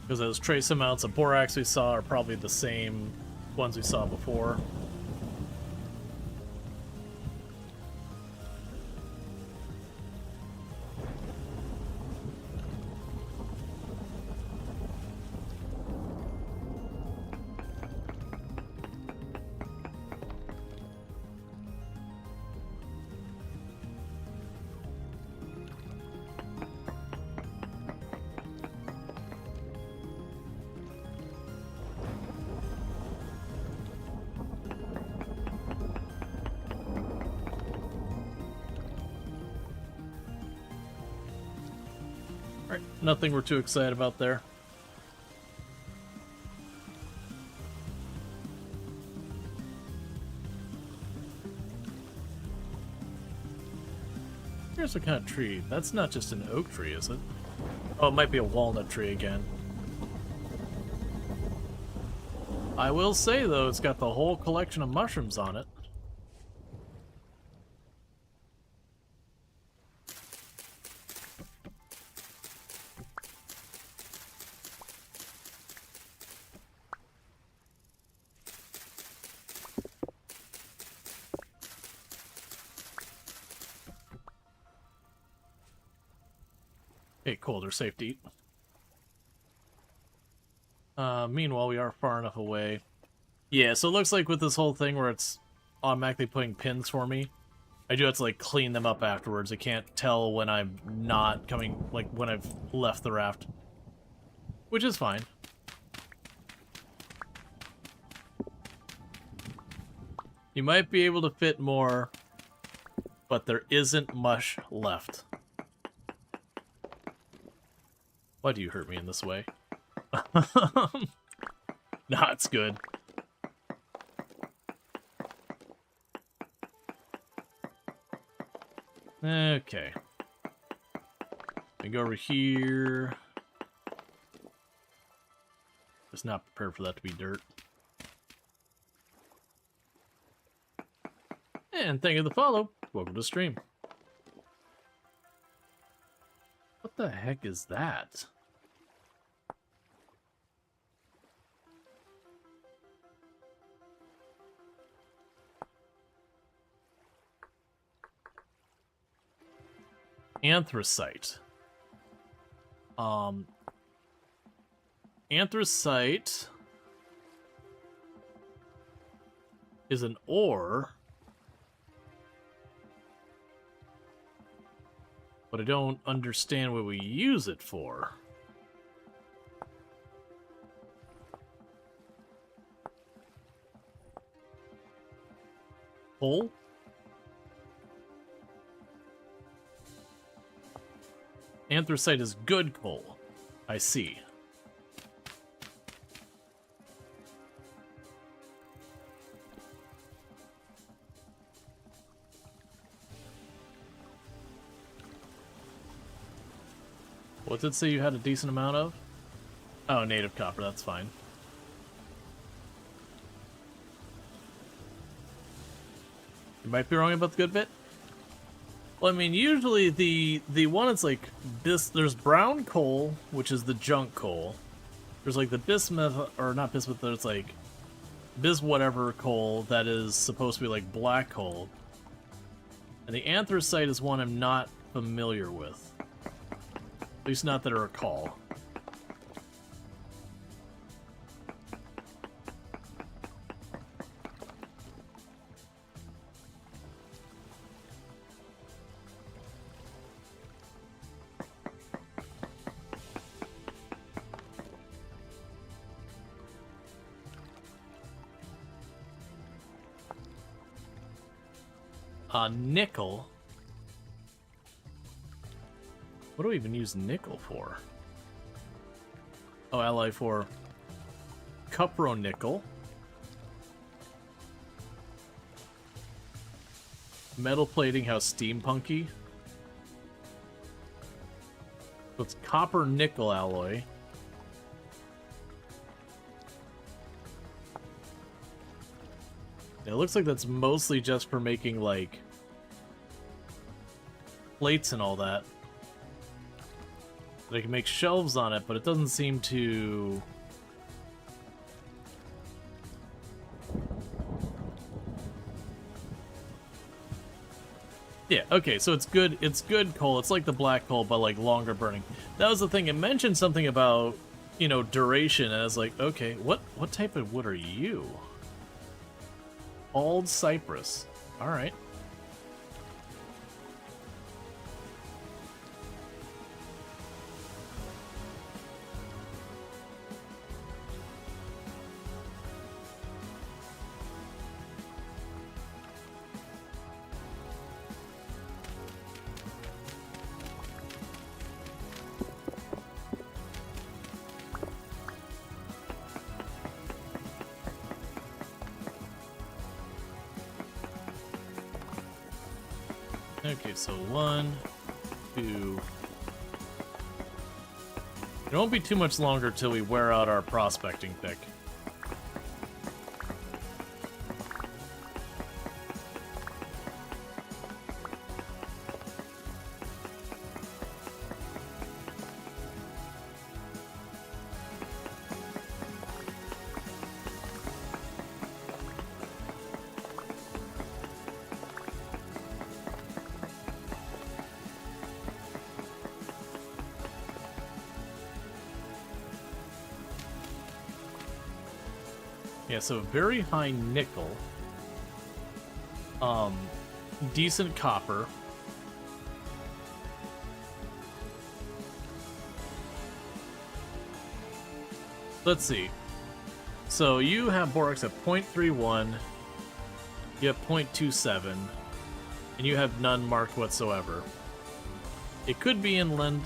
[SPEAKER 1] Because those trace amounts of borax we saw are probably the same ones we saw before. Alright, nothing we're too excited about there. Here's what kind of tree. That's not just an oak tree, is it? Oh, it might be a walnut tree again. I will say, though, it's got the whole collection of mushrooms on it. Okay, cool, they're safe to eat. Meanwhile, we are far enough away. Yeah, so it looks like with this whole thing where it's automatically putting pins for me, I do have to, like, clean them up afterwards. I can't tell when I'm not coming, like, when I've left the raft. Which is fine. You might be able to fit more, but there isn't much left. Why do you hurt me in this way? Nah, it's good. Okay. I go over here. Just not prepared for that to be dirt. And thank you for the follow. Welcome to the stream. What the heck is that? Anthracite. Anthracite is an ore, but I don't understand what we use it for. Coal? Anthracite is good coal. I see. What did it say you had a decent amount of? Oh, native copper, that's fine. You might be wrong about the good bit. Well, I mean, usually the one that's like this, there's brown coal, which is the junk coal. There's like the bismuth, or not bismuth, there's like bis whatever coal that is supposed to be like black coal. And the anthracite is one I'm not familiar with. At least not that I recall. Nickel. What do we even use nickel for? Oh, ally for cupronickel. Metal plating, how steampunky. So it's copper nickel alloy. It looks like that's mostly just for making, like, plates and all that. They can make shelves on it, but it doesn't seem to... Yeah, okay, so it's good coal. It's like the black coal, but, like, longer burning. That was the thing. It mentioned something about, you know, duration, and I was like, okay, what type of wood are you? Old cypress. Alright. Okay, so 1, 2. It won't be too much longer till we wear out our prospecting pick. Yeah, so very high nickel. Decent copper. Let's see. So you have borax at 0.31, you have 0.27, and you have none marked whatsoever. It could be inland.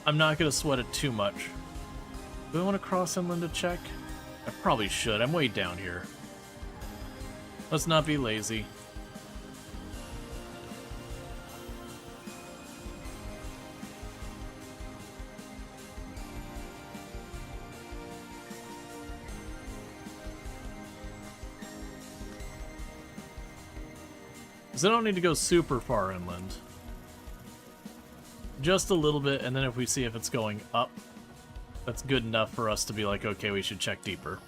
[SPEAKER 1] I'm not going to sweat it too much. Do I want to cross inland to check? I probably should. I'm way down here. Let's not be lazy. Because I don't need to go super far inland. Just a little bit, and then if we see if it's going up, that's good enough for us to be like, okay, we should check deeper.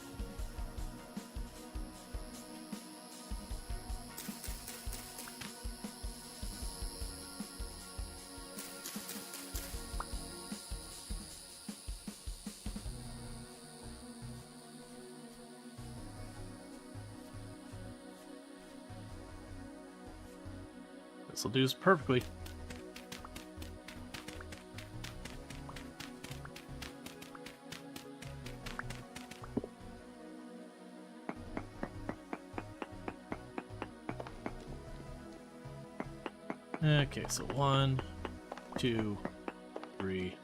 [SPEAKER 1] This will do perfectly. Okay, so 1, 2, 3.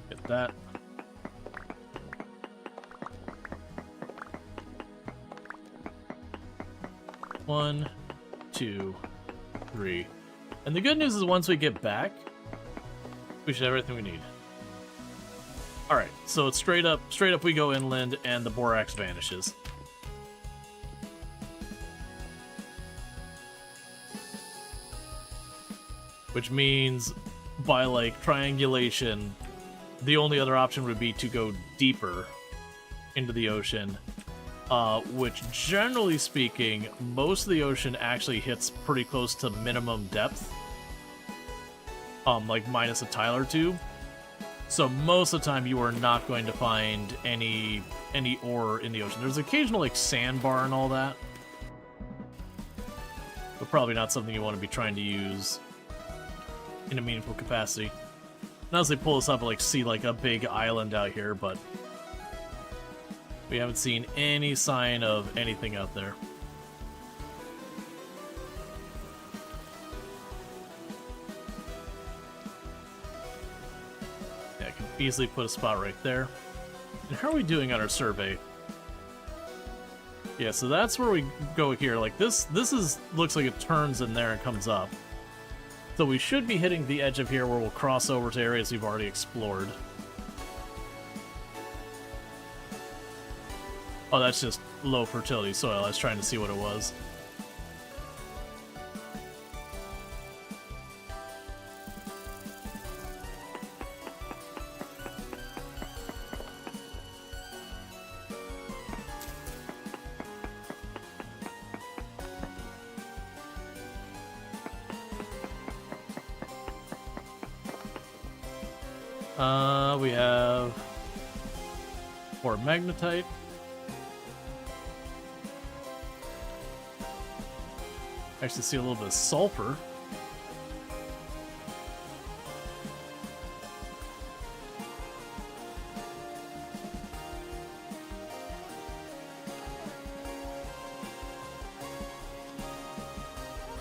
[SPEAKER 1] Get that. One, 2, 3. And the good news is once we get back, we should have everything we need. Alright, so it's straight up we go inland and the borax vanishes. Which means, by, like, triangulation, the only other option would be to go deeper into the ocean. Which, generally speaking, most of the ocean actually hits pretty close to minimum depth. Like, minus a tile or two. So most of the time, you are not going to find any ore in the ocean. There's occasional, like, sandbar and all that. But probably not something you want to be trying to use in a meaningful capacity. Now as they pull us up, I like see like a big island out here, but we haven't seen any sign of anything out there. Yeah, I can easily put a spot right there. And how are we doing on our survey? Yeah, so that's where we go here. Like this looks like it turns in there and comes up. So we should be hitting the edge of here where we'll cross over to areas we've already explored. Oh, that's just low fertility soil. I was trying to see what it was. We have more magnetite. Actually see a little bit of sulfur.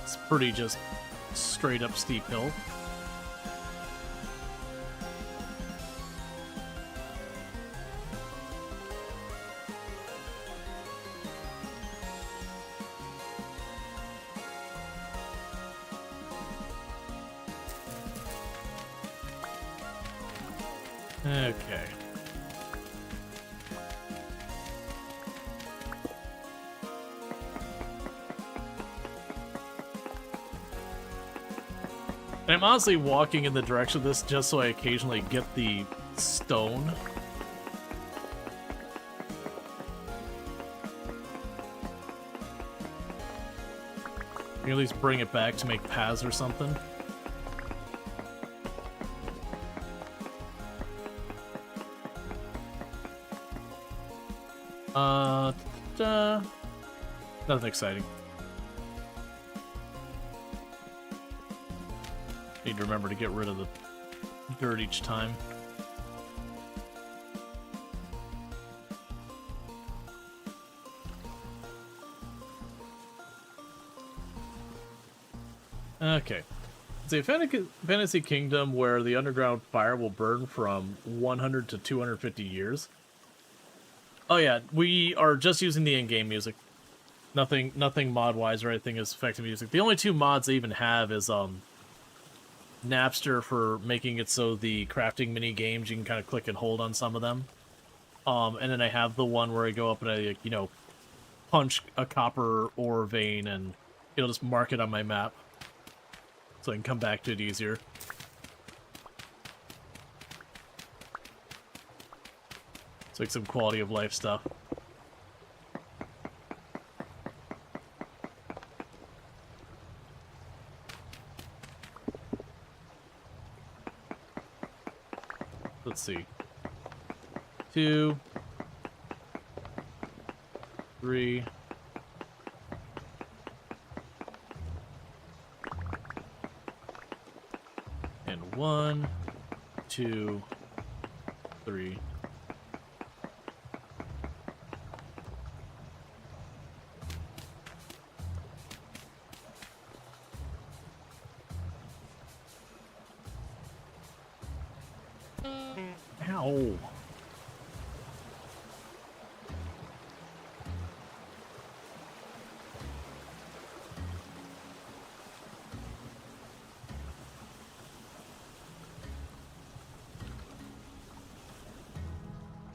[SPEAKER 1] It's pretty just straight up steep hill. Okay. And I'm honestly walking in the direction of this just so I occasionally get the stone. You can at least bring it back to make paths or something. Nothing exciting. Need to remember to get rid of the dirt each time. Okay. It's a fantasy kingdom where the underground fire will burn from 100 to 250 years. Oh yeah, we are just using the in-game music. Nothing mod-wise or anything is affecting music. The only two mods I even have is Napster for making it so the crafting mini games you can kind of click and hold on some of them. And then I have the one where I go up and I, you know, punch a copper ore vein and it'll just mark it on my map. So I can come back to it easier. It's like some quality of life stuff. Let's see. 2, 3. And 1, 2, 3. Ow.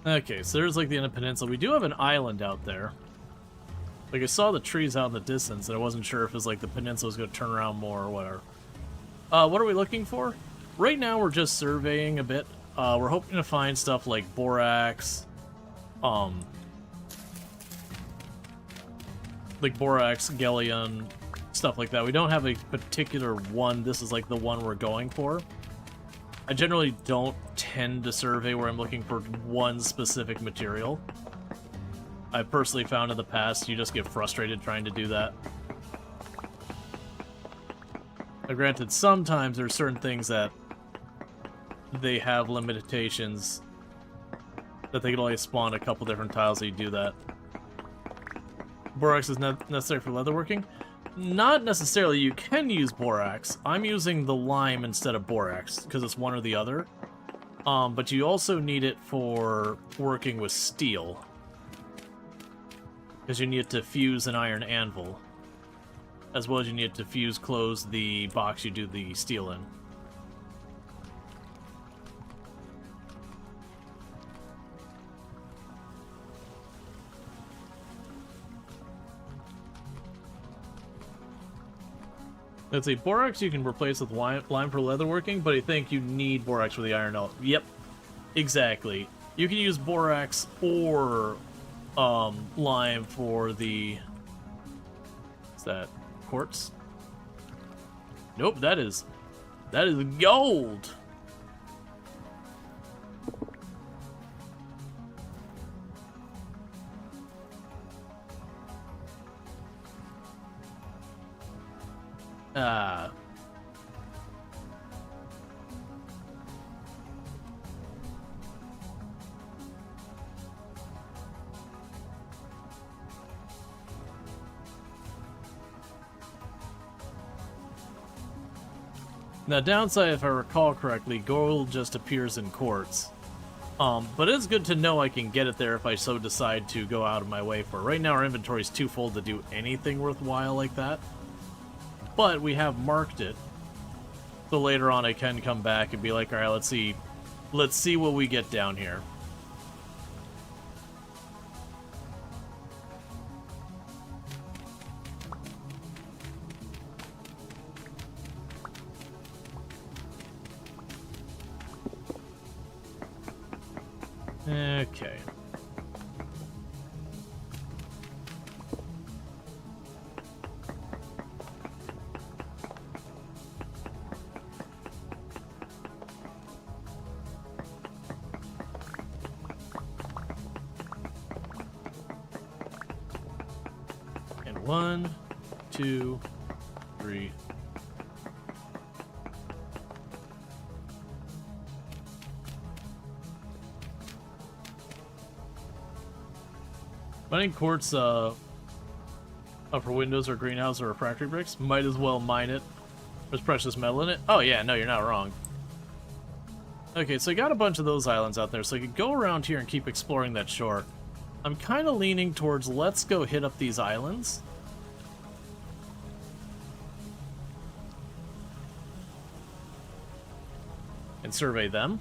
[SPEAKER 1] Okay, so there's like the end of Peninsula. We do have an island out there. Like I saw the trees out in the distance and I wasn't sure if it was like the peninsula was going to turn around more or whatever. What are we looking for? Right now we're just surveying a bit. We're hoping to find stuff like borax, galleon, stuff like that. We don't have a particular one. This is like the one we're going for. I generally don't tend to survey where I'm looking for one specific material. I've personally found in the past you just get frustrated trying to do that. Now, granted, sometimes there's certain things that they have limitations that they can only spawn a couple different tiles that you do that. Borax is necessary for leatherworking? Not necessarily. You can use borax. I'm using the lime instead of borax because it's one or the other. But you also need it for working with steel because you need it to fuse an iron anvil, as well as you need it to close the box you do the steel in. Let's see, borax you can replace with lime for leatherworking, but I think you need borax for the iron element. Yep, exactly. You can use borax or lime for the... What's that? Quartz? Nope, that is gold! Now, downside, if I recall correctly, gold just appears in quartz. But it's good to know I can get it there if I so decide to go out of my way for it. Right now, our inventory is too full to do anything worthwhile like that. But we have marked it. So later on, I can come back and be like, alright, let's see. Let's see what we get down here. Okay. And 1, 2, 3. Mining quartz upper windows or greenhouse or refractory bricks, might as well mine it. There's precious metal in it. Oh yeah, no, you're not wrong. Okay, so I got a bunch of those islands out there, so I could go around here and keep exploring that shore. I'm kind of leaning towards let's go hit up these islands. And survey them.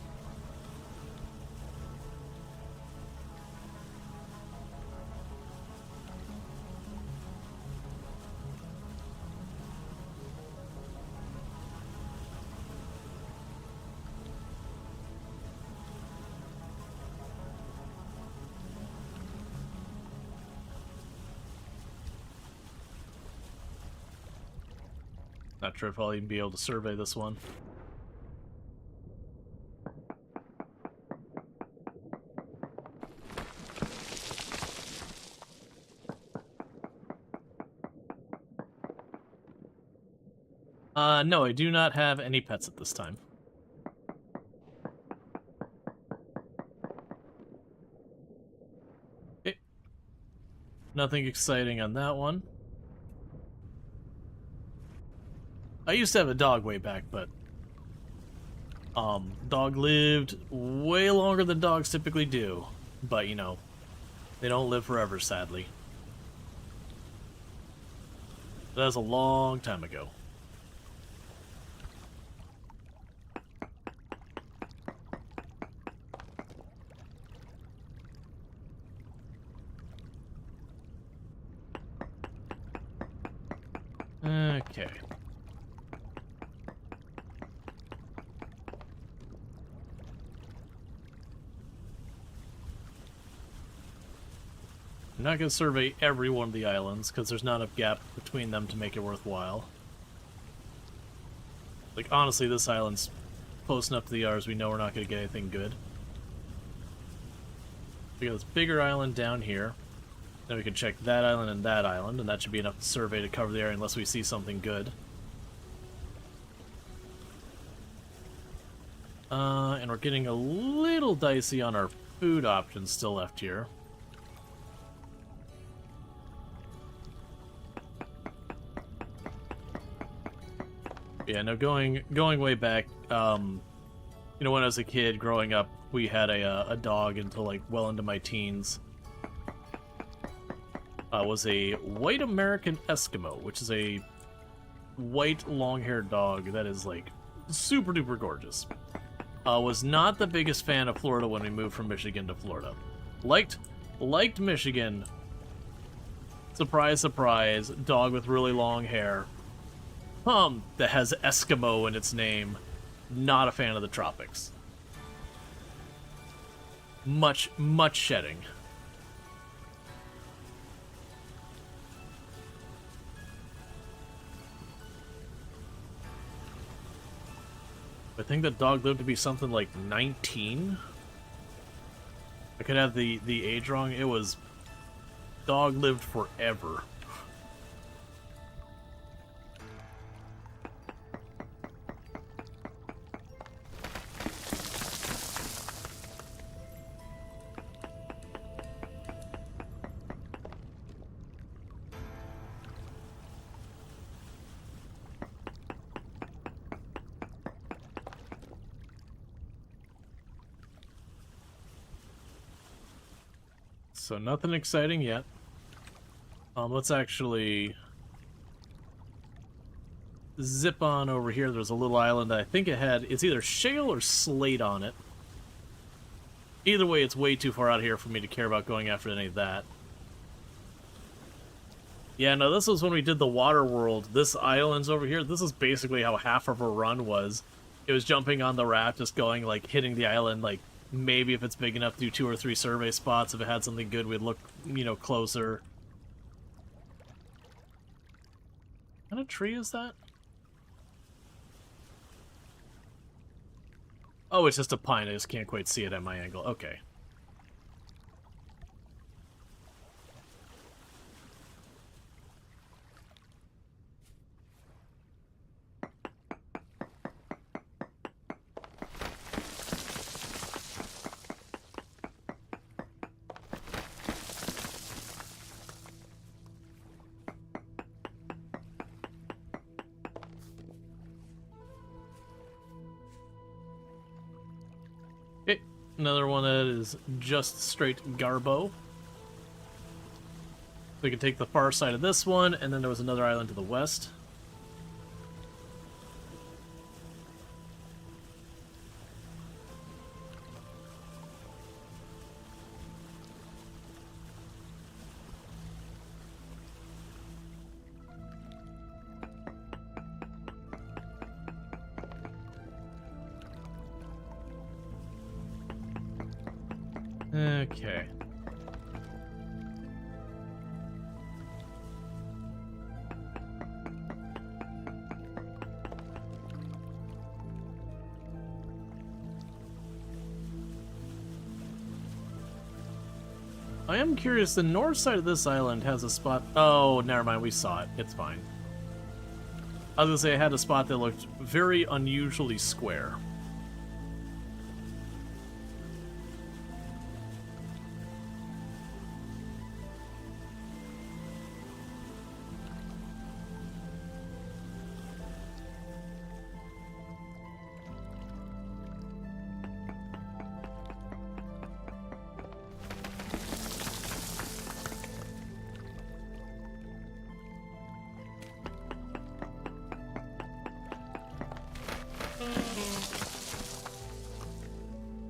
[SPEAKER 1] Not sure if I'll even be able to survey this one. No, I do not have any pets at this time. Okay. Nothing exciting on that one. I used to have a dog way back, but dog lived way longer than dogs typically do. But, you know, they don't live forever, sadly. That was a long time ago. Okay. I'm not going to survey every one of the islands, because there's not enough gap between them to make it worthwhile. Like, honestly, this island's close enough to the R's, we know we're not going to get anything good. We got this bigger island down here. Then we can check that island, and that should be enough to survey to cover the area unless we see something good. And we're getting a little dicey on our food options still left here. Yeah, no, going way back, you know, when I was a kid growing up, we had a dog until, like, well into my teens. Was a white American Eskimo, which is a white long-haired dog that is, like, super duper gorgeous. Was not the biggest fan of Florida when we moved from Michigan to Florida. Liked Michigan. Surprise, surprise. Dog with really long hair. That has Eskimo in its name. Not a fan of the tropics. Much shedding. I think that dog lived to be something like 19. I could have the age wrong. It was... Dog lived forever. So nothing exciting yet. Let's actually zip on over here. There's a little island that I think it's either shale or slate on it. Either way, it's way too far out here for me to care about going after any of that. Yeah, no, this was when we did the water world. This island's over here. This is basically how half of our run was. It was jumping on the raft, just going, like, hitting the island, like, maybe if it's big enough, do 2 or 3 survey spots. If it had something good, we'd look, you know, closer. What kind of tree is that? Oh, it's just a pine. I just can't quite see it at my angle. Okay. Okay, another one that is just straight Garbo. We can take the far side of this one, and then there was another island to the west. Okay. I am curious, the north side of this island has a spot... Oh, never mind, we saw it. It's fine. I was gonna say it had a spot that looked very unusually square.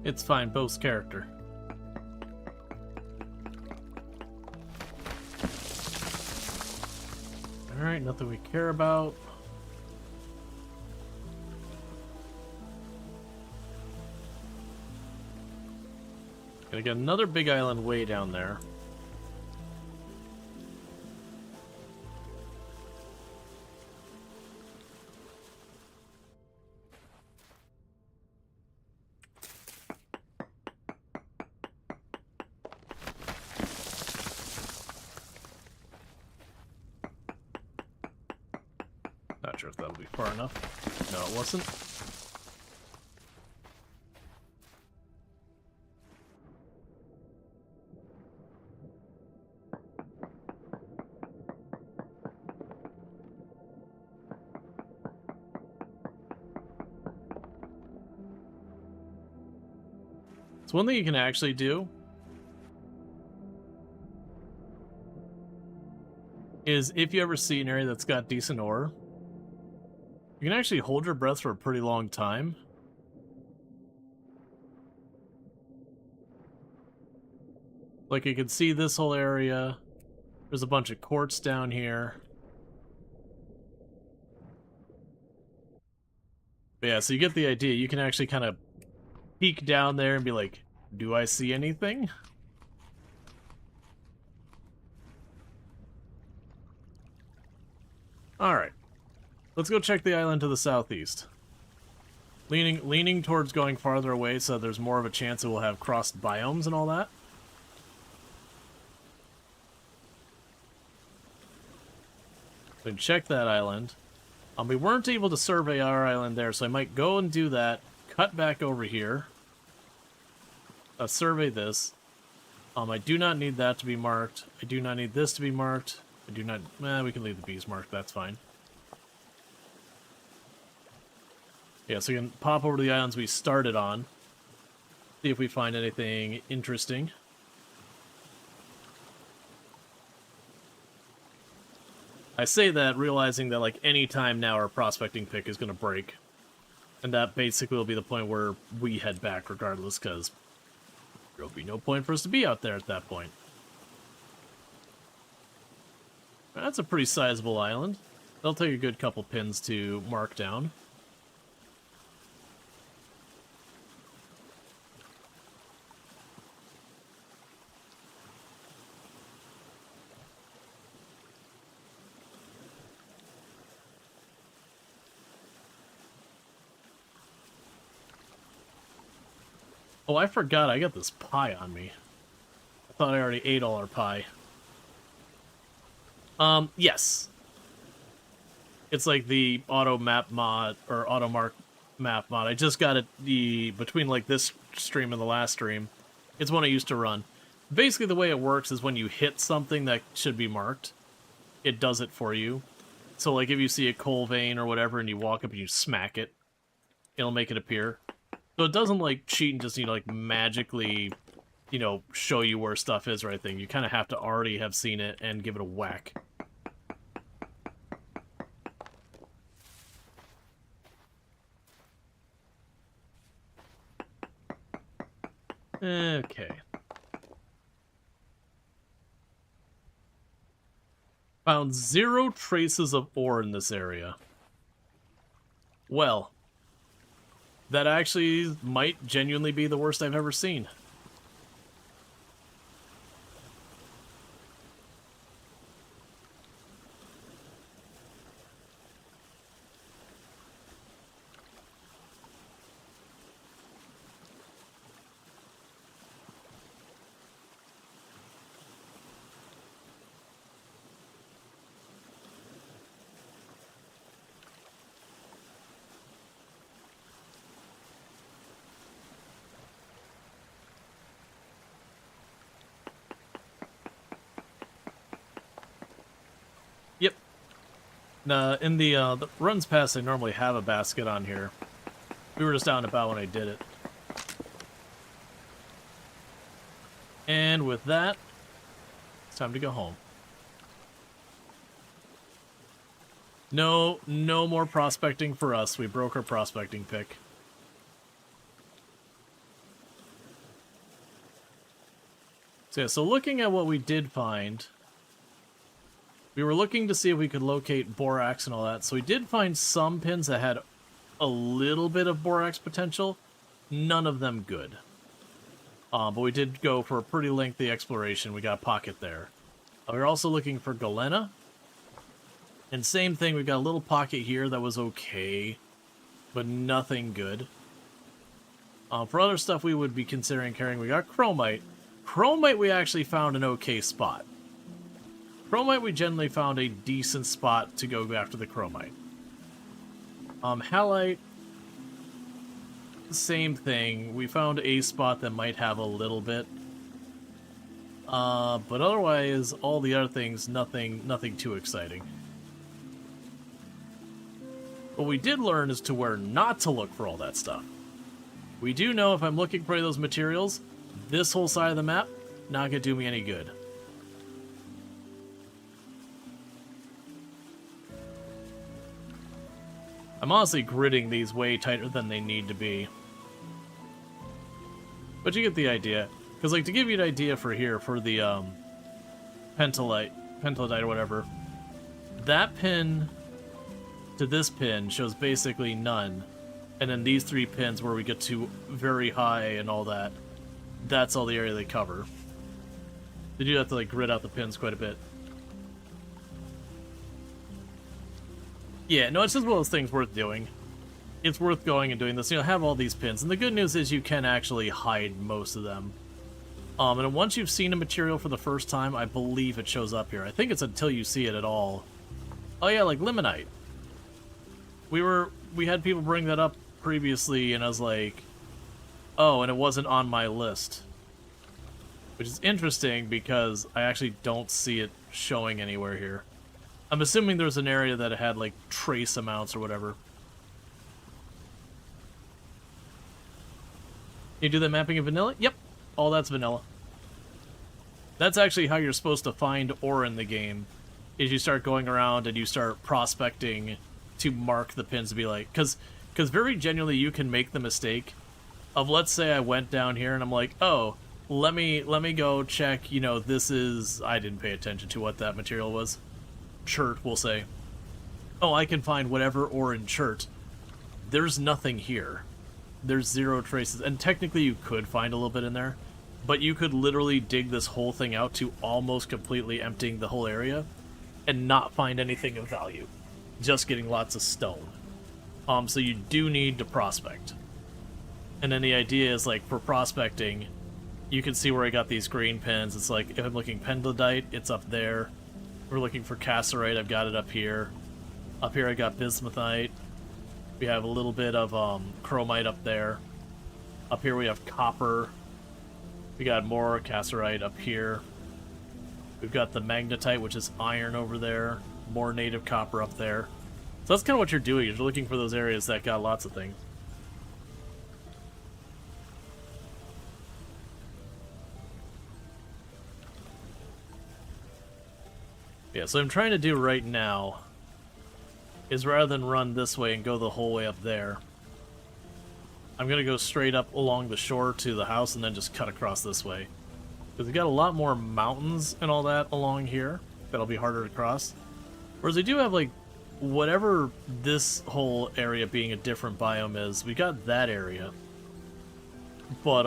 [SPEAKER 1] It's fine, Bo's character. Alright, nothing we care about. Gonna get another big island way down there. Not sure if that'll be far enough. No, it wasn't. So one thing you can actually do is if you ever see an area that's got decent ore, you can actually hold your breath for a pretty long time. Like you can see this whole area. There's a bunch of quartz down here. But yeah, so you get the idea. You can actually kind of peek down there and be like, do I see anything? Alright. Let's go check the island to the southeast. Leaning towards going farther away so there's more of a chance that we'll have crossed biomes and all that. So check that island. We weren't able to survey our island there, so I might go and do that. Cut back over here. Survey this. I do not need that to be marked. I do not need this to be marked. I do not... we can leave the bees marked. That's fine. Yeah, so we can pop over to the islands we started on. See if we find anything interesting. I say that realizing that, like, any time now our prospecting pick is going to break. And that basically will be the point where we head back regardless, because There'll be no point for us to be out there at that point. That's a pretty sizable island. They'll take a good couple pins to mark down. Oh, I forgot I got this pie on me. I thought I already ate all our pie. Yes. It's like the auto map mod, or auto mark map mod. I just got it between like this stream and the last stream. It's one I used to run. Basically the way it works is when you hit something that should be marked, it does it for you. So like if you see a coal vein or whatever and you walk up and you smack it, it'll make it appear. So it doesn't like cheat and just, like magically, show you where stuff is or anything. You kind of have to already have seen it and give it a whack. Okay. Found 0 traces of ore in this area. Well, that actually might genuinely be the worst I've ever seen. Yep. In the runs past, I normally have a basket on here. We were just out and about when I did it. And with that, it's time to go home. No more prospecting for us. We broke our prospecting pick. So yeah, so looking at what we did find, we were looking to see if we could locate borax and all that. So we did find some pins that had a little bit of borax potential. None of them good. But we did go for a pretty lengthy exploration. We got a pocket there. We were also looking for galena. And same thing, we got a little pocket here that was okay, but nothing good. For other stuff we would be considering carrying, we got chromite. Chromite we actually found an okay spot. Chromite we generally found a decent spot to go after the chromite. Halite, same thing. We found a spot that might have a little bit. But otherwise, all the other things, nothing too exciting. What we did learn is to where not to look for all that stuff. We do know if I'm looking for those materials, this whole side of the map, not gonna do me any good. I'm honestly gridding these way tighter than they need to be. But you get the idea. Because, like, to give you an idea for here, for the, pentlandite or whatever, that pin to this pin shows basically none. And then these 3 pins where we get to very high and all that, that's all the area they cover. They do have to, like, grid out the pins quite a bit. Yeah, no, it's just one of those things worth doing. It's worth going and doing this. Have all these pins. And the good news is you can actually hide most of them. And once you've seen a material for the first time, I believe it shows up here. I think it's until you see it at all. Oh yeah, like limonite. We had people bring that up previously, and I was like, oh, and it wasn't on my list. Which is interesting, because I actually don't see it showing anywhere here. I'm assuming there's an area that had, like, trace amounts or whatever. You do that mapping in vanilla? Yep. All that's vanilla. That's actually how you're supposed to find ore in the game, is you start going around and you start prospecting to mark the pins to be like... Because very genuinely you can make the mistake of, let's say I went down here and I'm like, oh, let me go check. You know, this is, I didn't pay attention to what that material was. Chert, we'll say. Oh, I can find whatever ore in chert. There's nothing here. There's 0 traces, and technically you could find a little bit in there, but you could literally dig this whole thing out to almost completely emptying the whole area and not find anything of value. Just getting lots of stone. So you do need to prospect. And then the idea is, like, for prospecting, you can see where I got these green pins. It's like, if I'm looking pendladite, it's up there. If we're looking for cassiterite, I've got it up here. Up here I got bismuthite. We have a little bit of chromite up there. Up here we have copper. We got more cassiterite up here. We've got the magnetite, which is iron over there. More native copper up there. So that's kind of what you're doing. You're looking for those areas that got lots of things. Yeah, so what I'm trying to do right now is, rather than run this way and go the whole way up there, I'm going to go straight up along the shore to the house and then just cut across this way. Because we've got a lot more mountains and all that along here that'll be harder to cross. Whereas we do have, like, whatever this whole area being a different biome is, we got that area. But,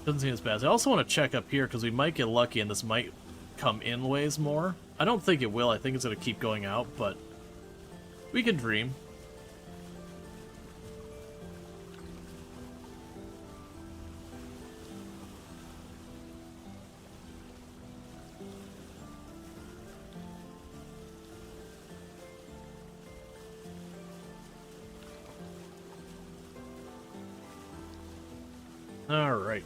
[SPEAKER 1] doesn't seem as bad. I also want to check up here because we might get lucky and this might come in ways more. I don't think it will. I think it's going to keep going out, but we can dream. All right.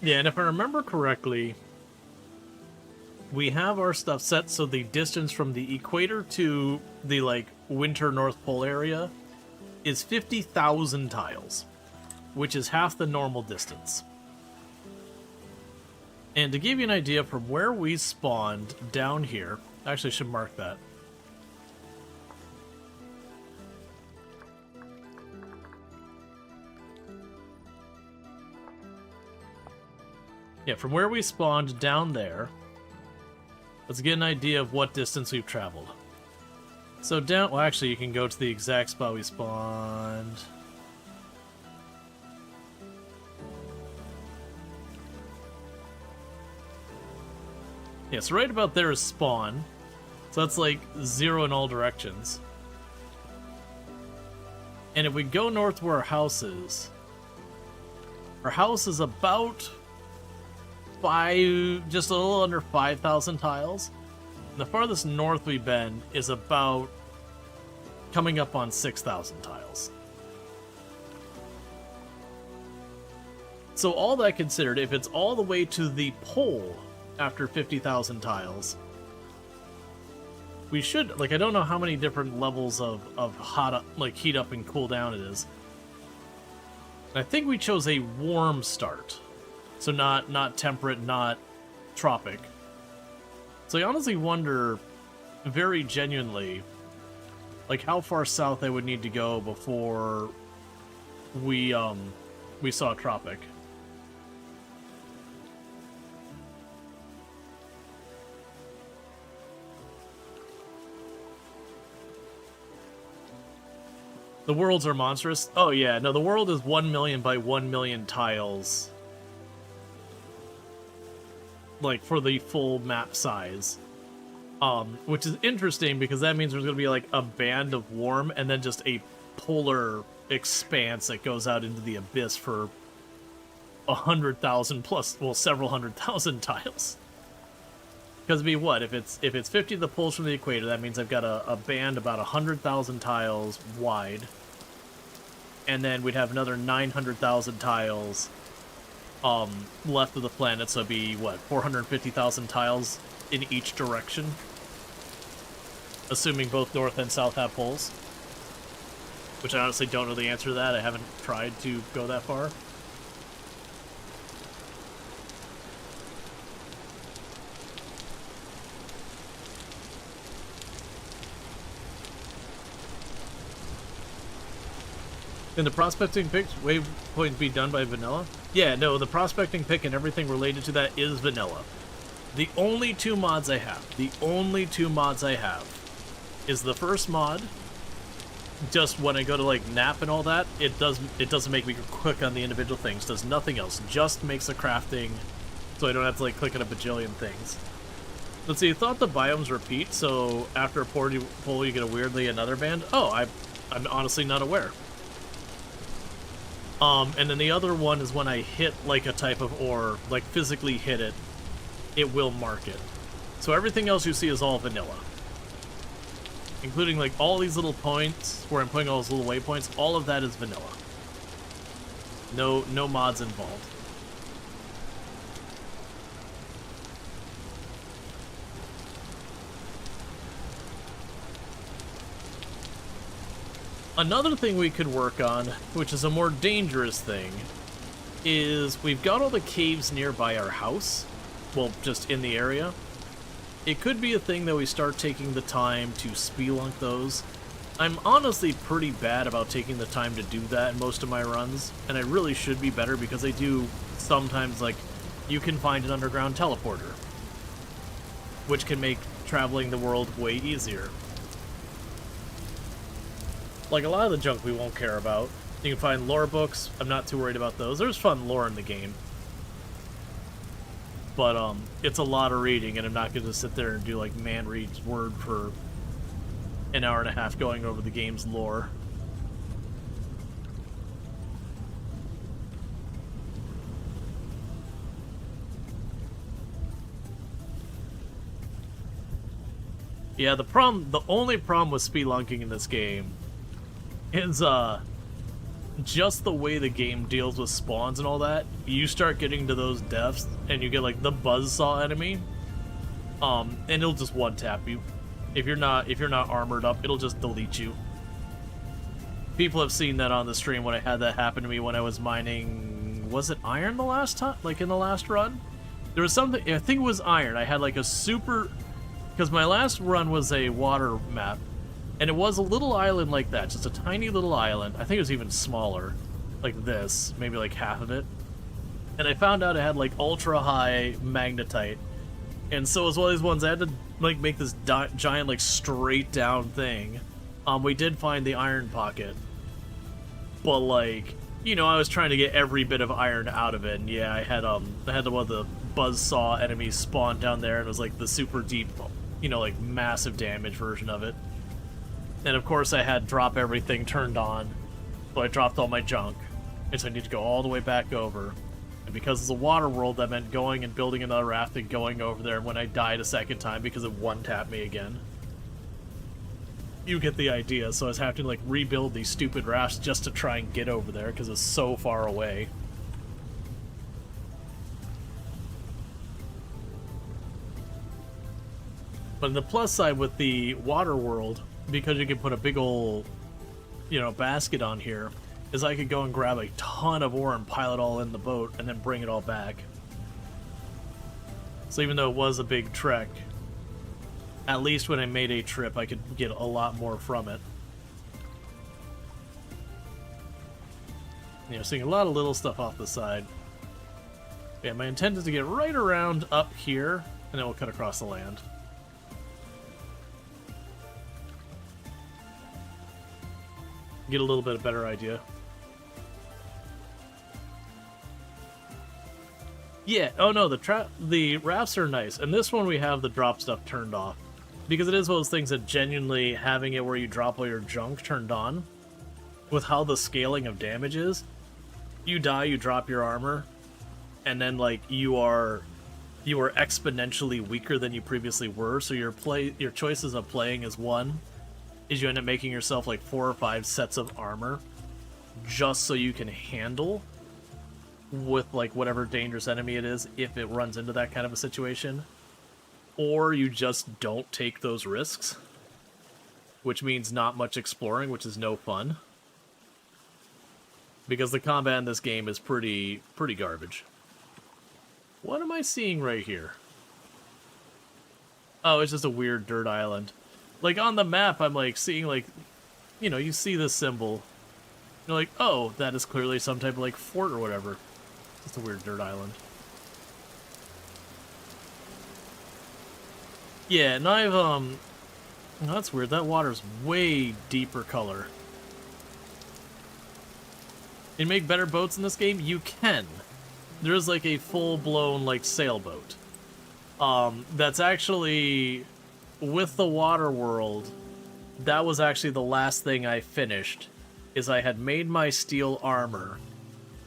[SPEAKER 1] Yeah, and if I remember correctly, we have our stuff set so the distance from the equator to the, like, winter North Pole area is 50,000 tiles, which is half the normal distance. And to give you an idea from where we spawned down here, I actually should mark that. Yeah, from where we spawned down there, let's get an idea of what distance we've traveled. So down, well, actually you can go to the exact spot we spawned. Yeah, so right about there is spawn. So that's like 0 in all directions. And if we go north where our house is about just a little under 5,000 tiles. And the farthest north we've been is about coming up on 6,000 tiles. So all that considered, if it's all the way to the pole after 50,000 tiles, we should, like, I don't know how many different levels of hot, like, heat up and cool down it is. And I think we chose a warm start. So not temperate, not tropic. So I honestly wonder, very genuinely, like, how far south I would need to go before we saw tropic. The worlds are monstrous. Oh yeah, no, the world is 1 million by 1 million tiles. Like, for the full map size. Which is interesting because that means there's going to be, like, a band of warm and then just a polar expanse that goes out into the abyss for 100,000 plus, well, several 100,000 tiles. Because it'd be what? If it's 50 the poles from the equator, that means I've got a band about 100,000 tiles wide. And then we'd have another 900,000 tiles left of the planet, so it'd be, what, 450,000 tiles in each direction? Assuming both north and south have poles. Which I honestly don't know the answer to that. I haven't tried to go that far. Can the prospecting pick waypoint be done by vanilla? Yeah, no, the prospecting pick and everything related to that is vanilla. The only two mods I have, is the first mod. Just when I go to like nap and all that, it doesn't make me click on the individual things, does nothing else, just makes a crafting so I don't have to like click on a bajillion things. Let's see, you thought the biomes repeat, so after a pull you get a weirdly another band? Oh, I'm honestly not aware. And then the other one is when I hit like a type of ore, like physically hit it, it will mark it. So everything else you see is all vanilla. Including like all these little points where I'm putting all those little waypoints, all of that is vanilla. No mods involved. Another thing we could work on, which is a more dangerous thing, is we've got all the caves nearby our house. Well, just in the area. It could be a thing that we start taking the time to spelunk those. I'm honestly pretty bad about taking the time to do that in most of my runs, and I really should be better because I do sometimes, like, you can find an underground teleporter, which can make traveling the world way easier. Like, a lot of the junk we won't care about. You can find lore books. I'm not too worried about those. There's fun lore in the game. But, it's a lot of reading, and I'm not going to sit there and do, like, man reads word for an hour and a half going over the game's lore. Yeah, the only problem with spelunking in this game is, just the way the game deals with spawns and all that. You start getting to those depths, and you get, like, the buzzsaw enemy, and it'll just one-tap you. If you're not armored up, it'll just delete you. People have seen that on the stream when I had that happen to me when I was mining... Was it iron the last time? Like, in the last run? There was something... I think it was iron. I had, like, a super... Because my last run was a water map, and it was a little island like that. Just a tiny little island. I think it was even smaller. Like this. Maybe, like, half of it. And I found out it had, like, ultra-high magnetite. And so it was one of these ones I had to, like, make this giant, like, straight down thing. We did find the iron pocket. But, like, you know, I was trying to get every bit of iron out of it. And yeah, I had one of the buzzsaw enemies spawn down there, and it was, like, the super deep, you know, like, massive damage version of it. And of course I had drop everything turned on. So I dropped all my junk. And so I need to go all the way back over. And because it's a water world, that meant going and building another raft and going over there when I died a second time because it one-tapped me again. You get the idea, so I was having to, like, rebuild these stupid rafts just to try and get over there because it's so far away. But on the plus side with the water world, because you can put a big ol', you know, basket on here, is I could go and grab a ton of ore and pile it all in the boat and then bring it all back. So even though it was a big trek, at least when I made a trip, I could get a lot more from it. You know, seeing a lot of little stuff off the side. Yeah, my intent is to get right around up here, and then we'll cut across the land. Get a little bit of better idea. Yeah, oh no, the rafts are nice, and this one we have the drop stuff turned off. Because it is one of those things that genuinely having it where you drop all your junk turned on, with how the scaling of damage is, you die, you drop your armor, and then, like, you are exponentially weaker than you previously were, so your choices of playing as one is you end up making yourself like 4 or 5 sets of armor just so you can handle with, like, whatever dangerous enemy it is if it runs into that kind of a situation. Or you just don't take those risks, which means not much exploring, which is no fun. Because the combat in this game is pretty garbage. What am I seeing right here? Oh, it's just a weird dirt island. Like, on the map, I'm, like, seeing, like, you know, you see this symbol, You're like, oh, that is clearly some type of like fort or whatever. It's a weird dirt island. Yeah, and I've oh, that's weird. That water's way deeper color. Can you make better boats in this game? You can. There's like a full-blown like sailboat. That's actually with the water world. That was actually the last thing I finished. Is I had made my steel armor,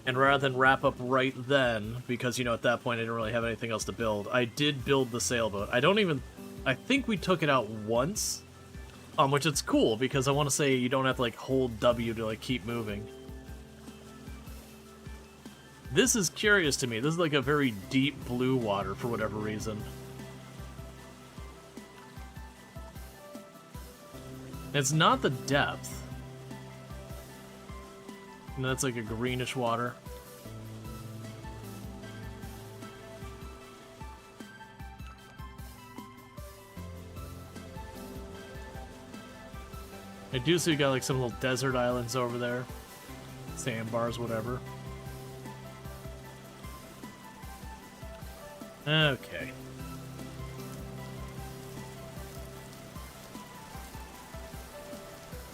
[SPEAKER 1] and rather than wrap up right then, because you know at that point I didn't really have anything else to build, I did build the sailboat. I think we took it out once, which it's cool because I want to say you don't have to like hold W to like keep moving. This is curious to me. This is like a very deep blue water for whatever reason. It's not the depth. And that's like a greenish water. I do see you got like some little desert islands over there. Sandbars, whatever. Okay.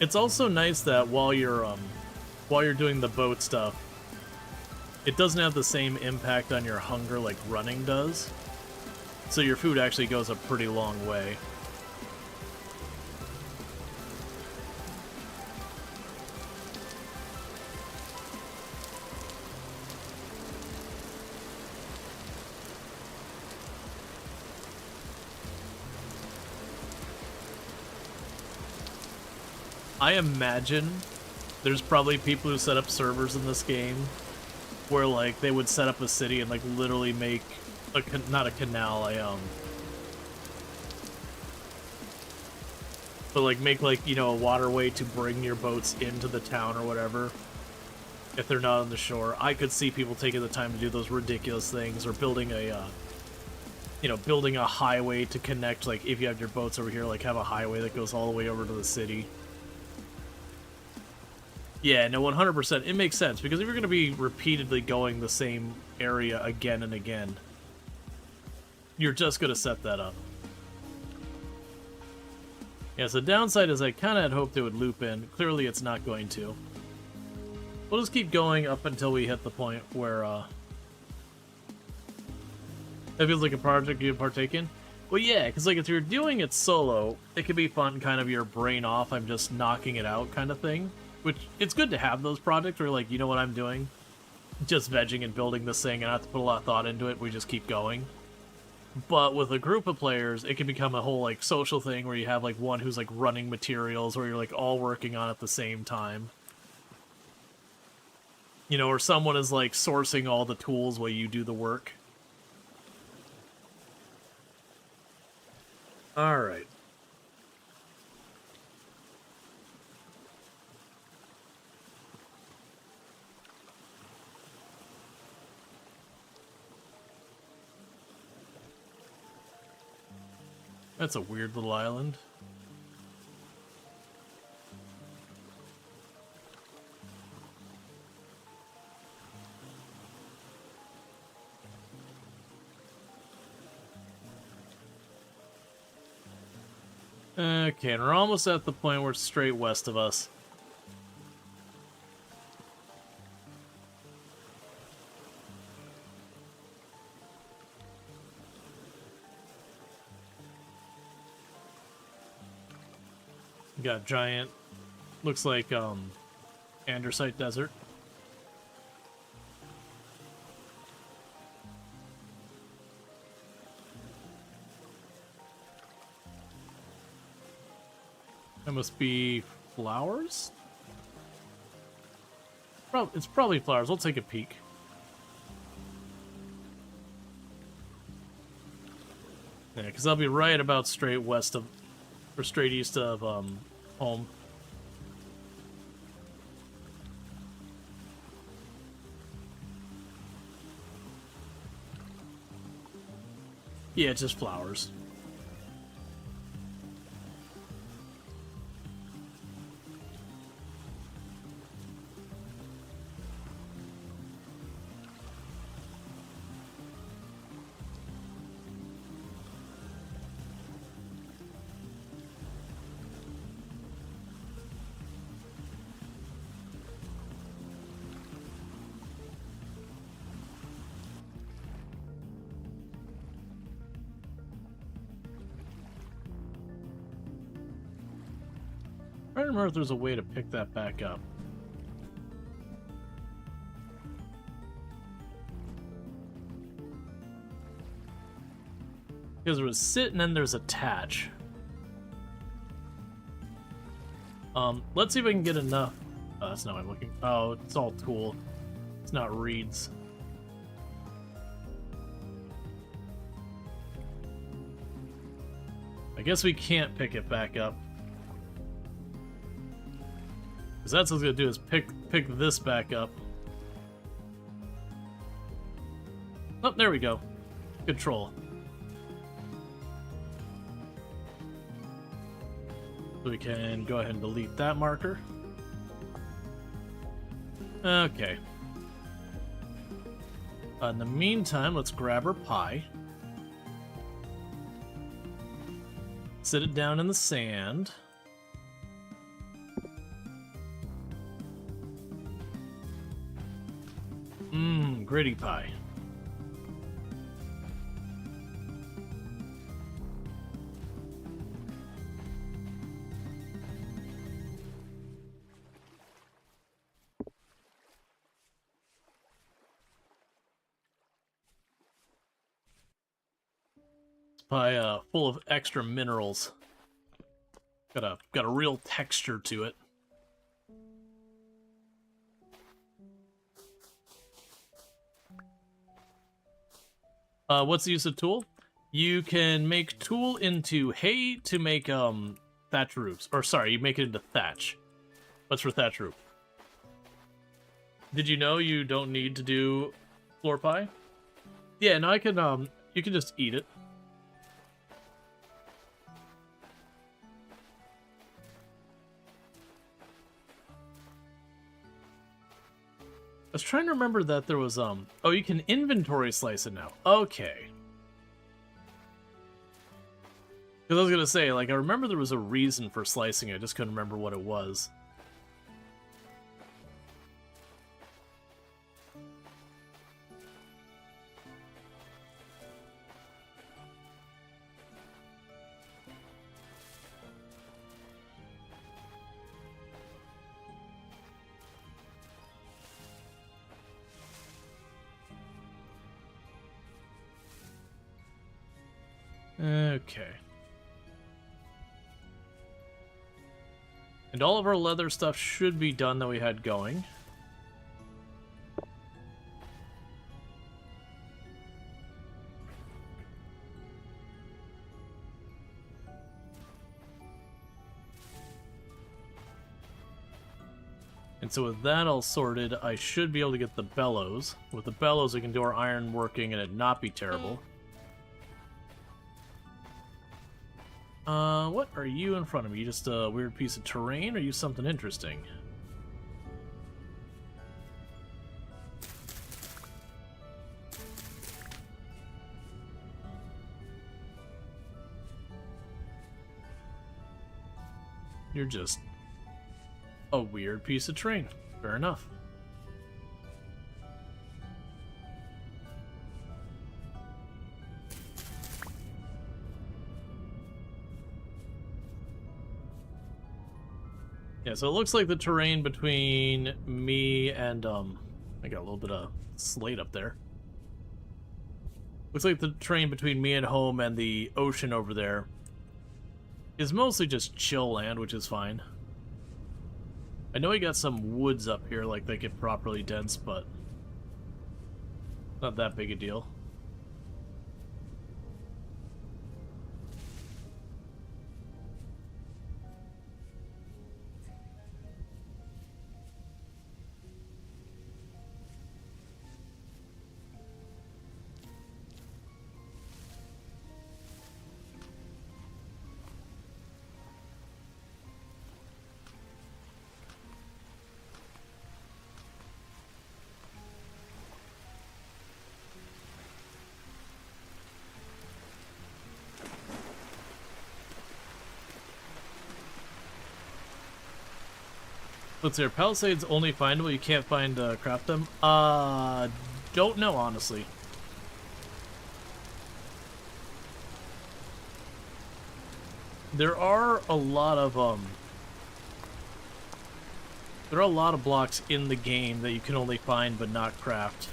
[SPEAKER 1] It's also nice that while you're doing the boat stuff, it doesn't have the same impact on your hunger like running does. So your food actually goes a pretty long way. I imagine there's probably people who set up servers in this game where like they would set up a city and like literally make not a canal, but like make like, you know, a waterway to bring your boats into the town or whatever if they're not on the shore. I could see people taking the time to do those ridiculous things, or building a you know, building a highway to connect, like if you have your boats over here, like have a highway that goes all the way over to the city. Yeah, no, 100%. It makes sense, because if you're going to be repeatedly going the same area again and again, you're just going to set that up. Yeah, so the downside is I kind of had hoped it would loop in. Clearly it's not going to. We'll just keep going up until we hit the point where, that feels like a project you partake in. Well, yeah, because like if you're doing it solo, it can be fun, kind of your brain off, I'm just knocking it out kind of thing. Which, it's good to have those projects where, like, you know what I'm doing? Just vegging and building this thing, and I have to put a lot of thought into it, we just keep going. But with a group of players, it can become a whole, like, social thing where you have, like, one who's, like, running materials, or you're, like, all working on it at the same time. You know, or someone is, like, sourcing all the tools while you do the work. Alright. That's a weird little island. Okay, and we're almost at the point where it's straight west of us. Got giant, looks like andesite desert. That must be flowers? It's probably flowers. We'll take a peek. Yeah, because I'll be right about straight west of, or straight east of home. Yeah, it's just flowers. I don't remember if there's a way to pick that back up. Because there was sit and then there's attach. Let's see if I can get enough. Oh, that's not what I'm looking. Oh, it's all tool. It's not reads. I guess we can't pick it back up. Because that's what it's gonna do is pick this back up. Oh, there we go. Control. So we can go ahead and delete that marker. Okay. In the meantime, let's grab our pie. Sit it down in the sand. Mmm, gritty pie. Pie full of extra minerals. Got a real texture to it. What's the use of tool? You can make tool into hay to make thatch roofs. Or sorry, you make it into thatch. What's for thatch roof? Did you know you don't need to do floor pie? Yeah, no, I can you can just eat it. I was trying to remember that there was, oh, you can inventory slice it now. Okay. Because I was going to say, like, I remember there was a reason for slicing it, I just couldn't remember what it was. Okay. And all of our leather stuff should be done that we had going. And so with that all sorted, I should be able to get the bellows. With the bellows, we can do our iron working and it not be terrible. What are you in front of me? You just a weird piece of terrain, or are you something interesting? You're just a weird piece of terrain. Fair enough. Yeah, so it looks like the terrain between me and, I got a little bit of slate up there. Looks like the terrain between me and home and the ocean over there is mostly just chill land, which is fine. I know we got some woods up here, like they get properly dense, but not that big a deal. Let's see, are palisades only findable? You can't find, craft them? Don't know, honestly. There are a lot of, There are a lot of blocks in the game that you can only find but not craft.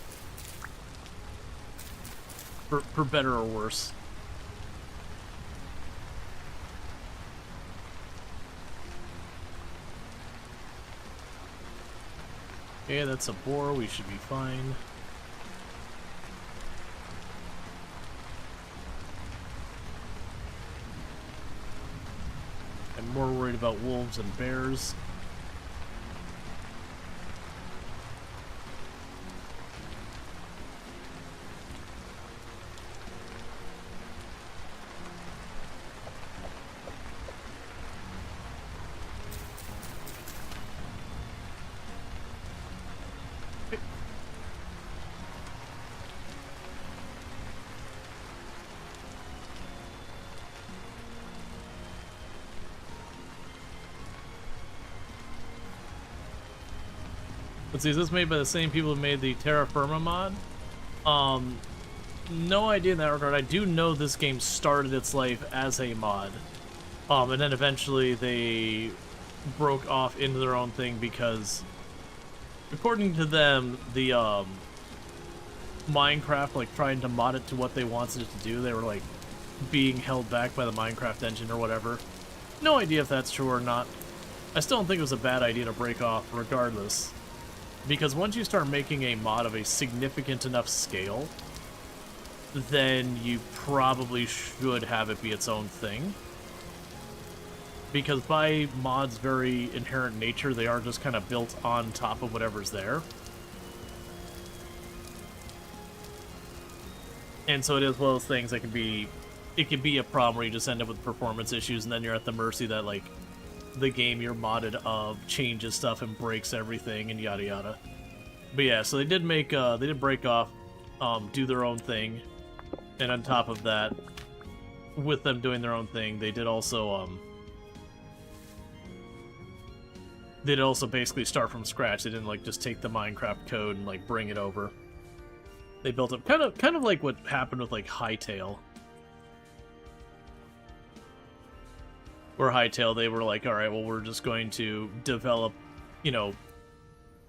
[SPEAKER 1] For better or worse. Okay, that's a boar. We should be fine. I'm more worried about wolves and bears. Let's see, is this made by the same people who made the Terra Firma mod? No idea in that regard. I do know this game started its life as a mod. And then eventually they broke off into their own thing because, according to them, the, Minecraft, like, trying to mod it to what they wanted it to do, they were, like, being held back by the Minecraft engine or whatever. No idea if that's true or not. I still don't think it was a bad idea to break off, regardless. Because once you start making a mod of a significant enough scale, then you probably should have it be its own thing. Because by mod's very inherent nature, they are just kind of built on top of whatever's there. And so it is one of those things that it can be a problem where you just end up with performance issues, and then you're at the mercy that, like, the game you're modded of changes stuff and breaks everything and yada yada. But yeah, so they did make they did break off, do their own thing, and on top of that, with them doing their own thing, they did also basically start from scratch. They didn't like just take the Minecraft code and like bring it over. They built up kind of like what happened with like Hytale. Where Hytale, they were like, all right, well, we're just going to develop, you know,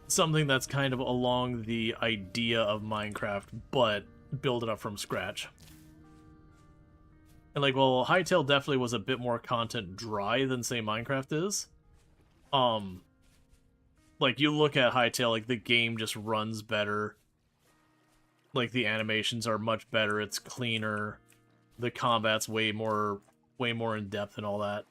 [SPEAKER 1] something that's kind of along the idea of Minecraft, but build it up from scratch. And like, well, Hytale definitely was a bit more content dry than, say, Minecraft is. Like, you look at Hytale, like, the game just runs better. Like, the animations are much better, it's cleaner, the combat's way more in depth and all that.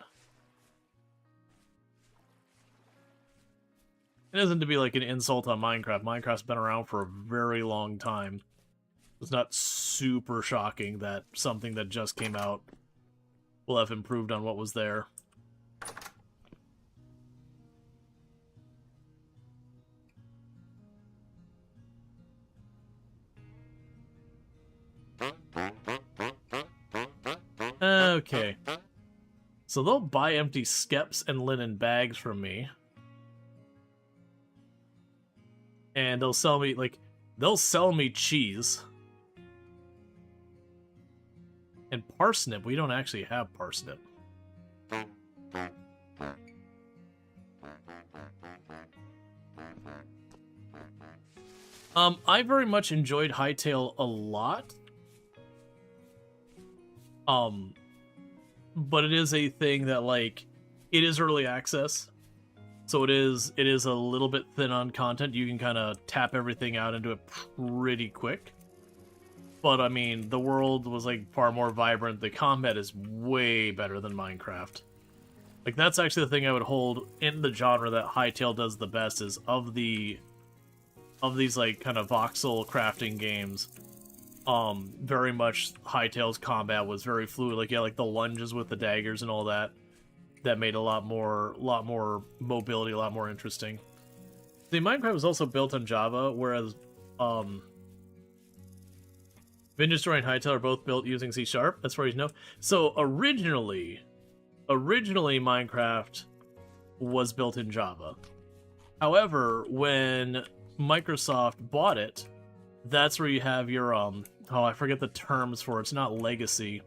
[SPEAKER 1] It isn't to be like an insult on Minecraft. Minecraft's been around for a very long time. It's not super shocking that something that just came out will have improved on what was there. Okay. So they'll buy empty skeps and linen bags from me. And they'll sell me, like, they'll sell me cheese. And parsnip. We don't actually have parsnip. I very much enjoyed Hytale a lot. But it is a thing that, like, it is early access. So it is a little bit thin on content. You can kind of tap everything out into it pretty quick. But, I mean, the world was, like, far more vibrant. The combat is way better than Minecraft. Like, that's actually the thing I would hold in the genre that Hytale does the best, is of these, like, kind of voxel crafting games, very much Hytale's combat was very fluid. Like, yeah, like the lunges with the daggers and all that. That made a lot more mobility, a lot more interesting. See, Minecraft was also built on Java, whereas Vintage Story and Hytale are both built using C#, as far as you know. So originally Minecraft was built in Java. However, when Microsoft bought it, that's where you have your oh, I forget the terms for it. It's not legacy.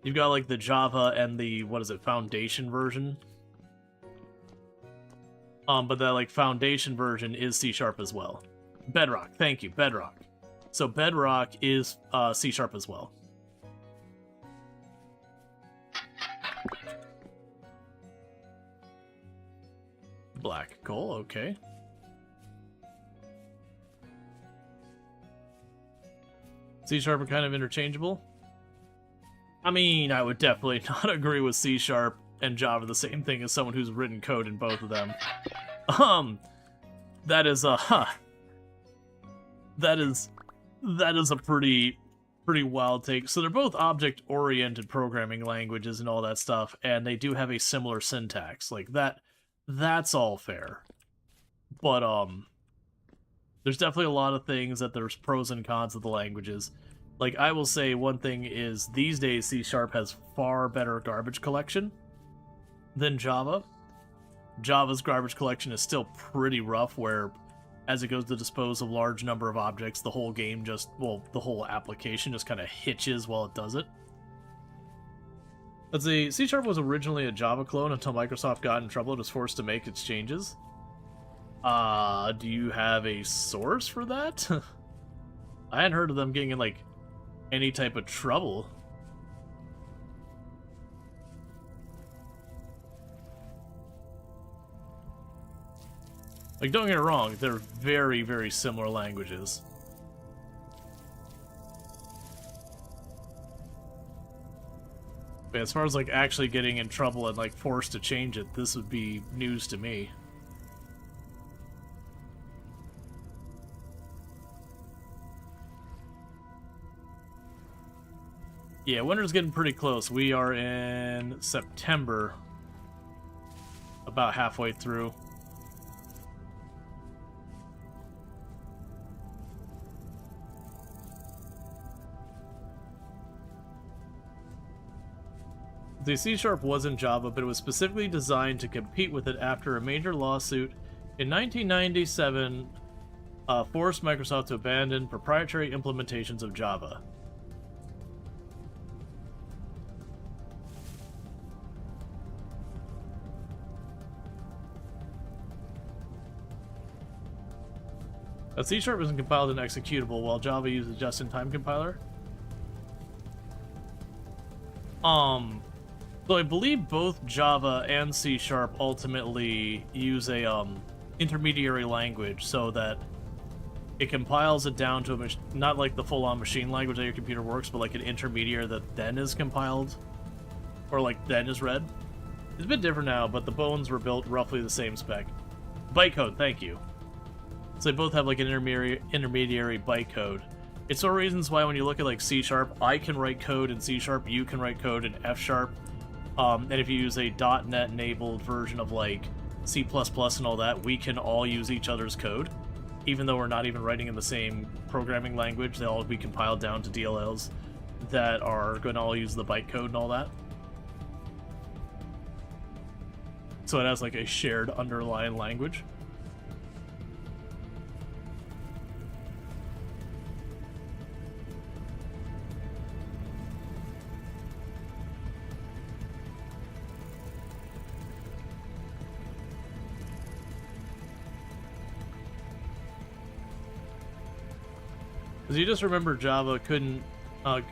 [SPEAKER 1] You've got, like, the Java and the, what is it, Foundation version? But that like foundation version is C# as well. Bedrock, thank you, Bedrock. So Bedrock is C# as well. Black coal, okay. C# are kind of interchangeable. I mean, I would definitely not agree with C# and Java the same thing as someone who's written code in both of them. That is that is a pretty wild take. So they're both object-oriented programming languages and all that stuff, and they do have a similar syntax. Like that's all fair. But there's definitely a lot of things that there's pros and cons of the languages. Like, I will say one thing is, these days C# has far better garbage collection than Java. Java's garbage collection is still pretty rough, where as it goes to dispose of large number of objects, the whole game just, well, the whole application just kind of hitches while it does it. Let's see, C# was originally a Java clone until Microsoft got in trouble and was forced to make its changes. Do you have a source for that? I hadn't heard of them getting in, like, any type of trouble. Like, don't get me wrong, they're very, very similar languages. But as far as, like, actually getting in trouble and, like, forced to change it, this would be news to me. Yeah, winter's getting pretty close. We are in September. About halfway through. The C# wasn't Java, but it was specifically designed to compete with it after a major lawsuit in 1997 forced Microsoft to abandon proprietary implementations of Java. C# isn't compiled and executable, while Java uses just-in-time compiler. So I believe both Java and C# ultimately use a intermediary language so that it compiles it down to a not like the full-on machine language that your computer works, but like an intermediary that then is compiled, or like then is read. It's a bit different now, but the bones were built roughly the same spec. Bytecode, thank you. So they both have like an intermediary bytecode. It's one of the reasons why when you look at like C#, I can write code in C#, you can write code in F#. And if you use a .NET enabled version of like C++ and all that, we can all use each other's code. Even though we're not even writing in the same programming language, they'll all be compiled down to DLLs that are going to all use the bytecode and all that. So it has like a shared underlying language. Because you just remember Java couldn't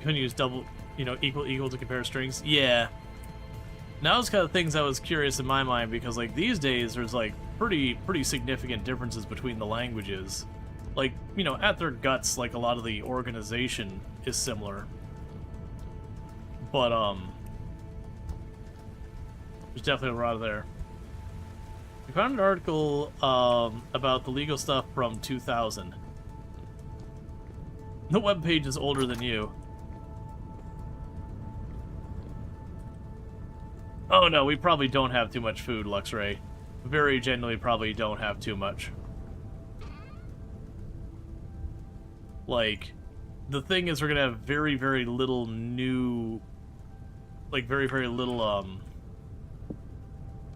[SPEAKER 1] use double, equal to compare strings. Yeah. Now it's kind of things I was curious in my mind, because like these days there's like pretty significant differences between the languages. Like, at their guts, like a lot of the organization is similar. But there's definitely a lot there. We found an article about the legal stuff from 2000. The webpage is older than you. Oh no, we probably don't have too much food, Luxray. Very genuinely probably don't have too much. Like, the thing is we're gonna have very, very little new... Like, very, very little,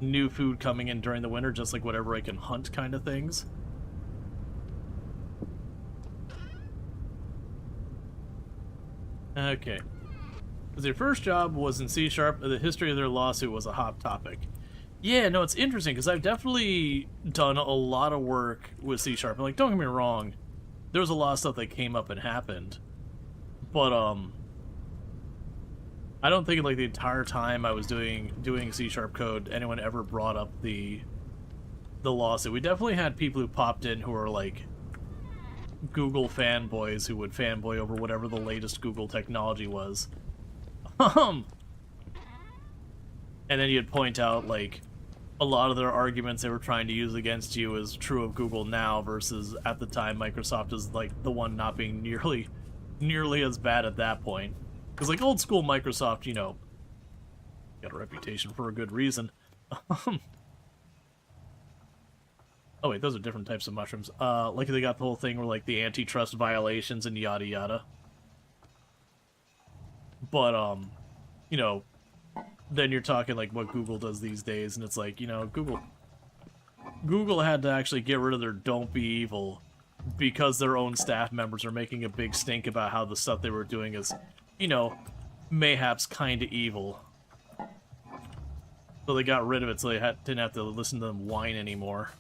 [SPEAKER 1] new food coming in during the winter, just like whatever I can hunt kind of things. Okay. Because their first job was in C#, the history of their lawsuit was a hot topic. Yeah, no, it's interesting because I've definitely done a lot of work with C Sharp. And, like, don't get me wrong, there was a lot of stuff that came up and happened, but I don't think like the entire time I was doing C Sharp code, anyone ever brought up the lawsuit. We definitely had people who popped in who were like Google fanboys who would fanboy over whatever the latest Google technology was. And then you'd point out like a lot of their arguments they were trying to use against you is true of Google now versus at the time Microsoft is like the one not being nearly as bad at that point. Because like old school Microsoft, you know, got a reputation for a good reason. Oh wait, those are different types of mushrooms. Like they got the whole thing where like the antitrust violations and yada yada. But you know, then you're talking like what Google does these days, and it's like, you know, Google had to actually get rid of their "don't be evil" because their own staff members are making a big stink about how the stuff they were doing is, you know, mayhaps kind of evil. So they got rid of it so they didn't have to listen to them whine anymore.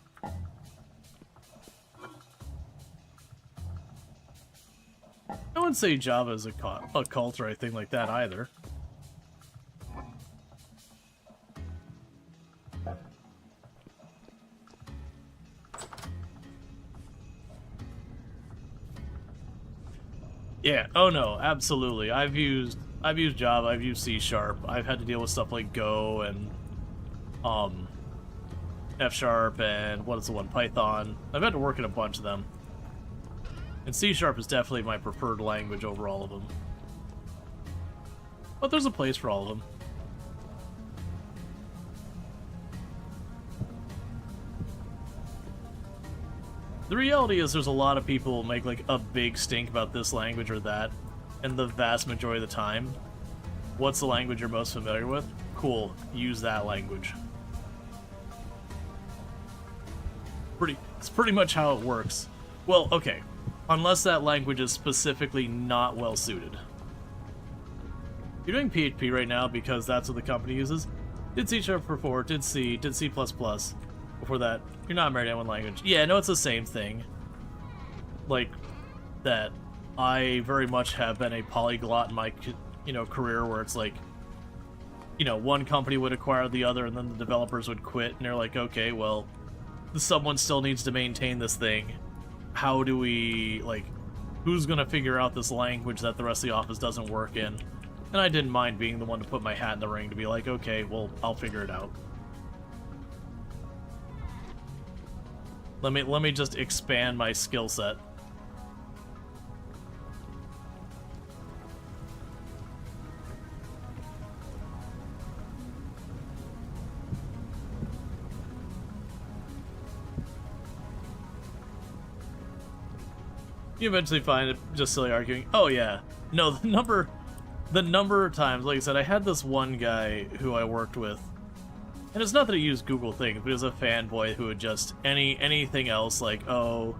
[SPEAKER 1] I wouldn't say Java is a cult or anything like that either. Yeah, oh no, absolutely. I've used Java, I've used C Sharp, I've had to deal with stuff like Go and F Sharp and what is the one, Python. I've had to work in a bunch of them. And C Sharp is definitely my preferred language over all of them. But there's a place for all of them. The reality is there's a lot of people who make like a big stink about this language or that, and the vast majority of the time, what's the language you're most familiar with? Cool, use that language. It's pretty much how it works. Well, okay, unless that language is specifically not well suited. You're doing PHP right now because that's what the company uses. Did C# before, did C, did C++. Before that, you're not married to one language. Yeah, no, it's the same thing. Like, that I very much have been a polyglot in my, you know, career where it's like, you know, one company would acquire the other and then the developers would quit and they're like, okay, well, someone still needs to maintain this thing. How do we, like, who's gonna figure out this language that the rest of the office doesn't work in? And I didn't mind being the one to put my hat in the ring to be like, okay, well, I'll figure it out. Let me just expand my skill set. You eventually find it just silly arguing. Oh yeah, no, the number of times, like I said, I had this one guy who I worked with. And it's not that he used Google things, but he was a fanboy who would just anything else like, oh,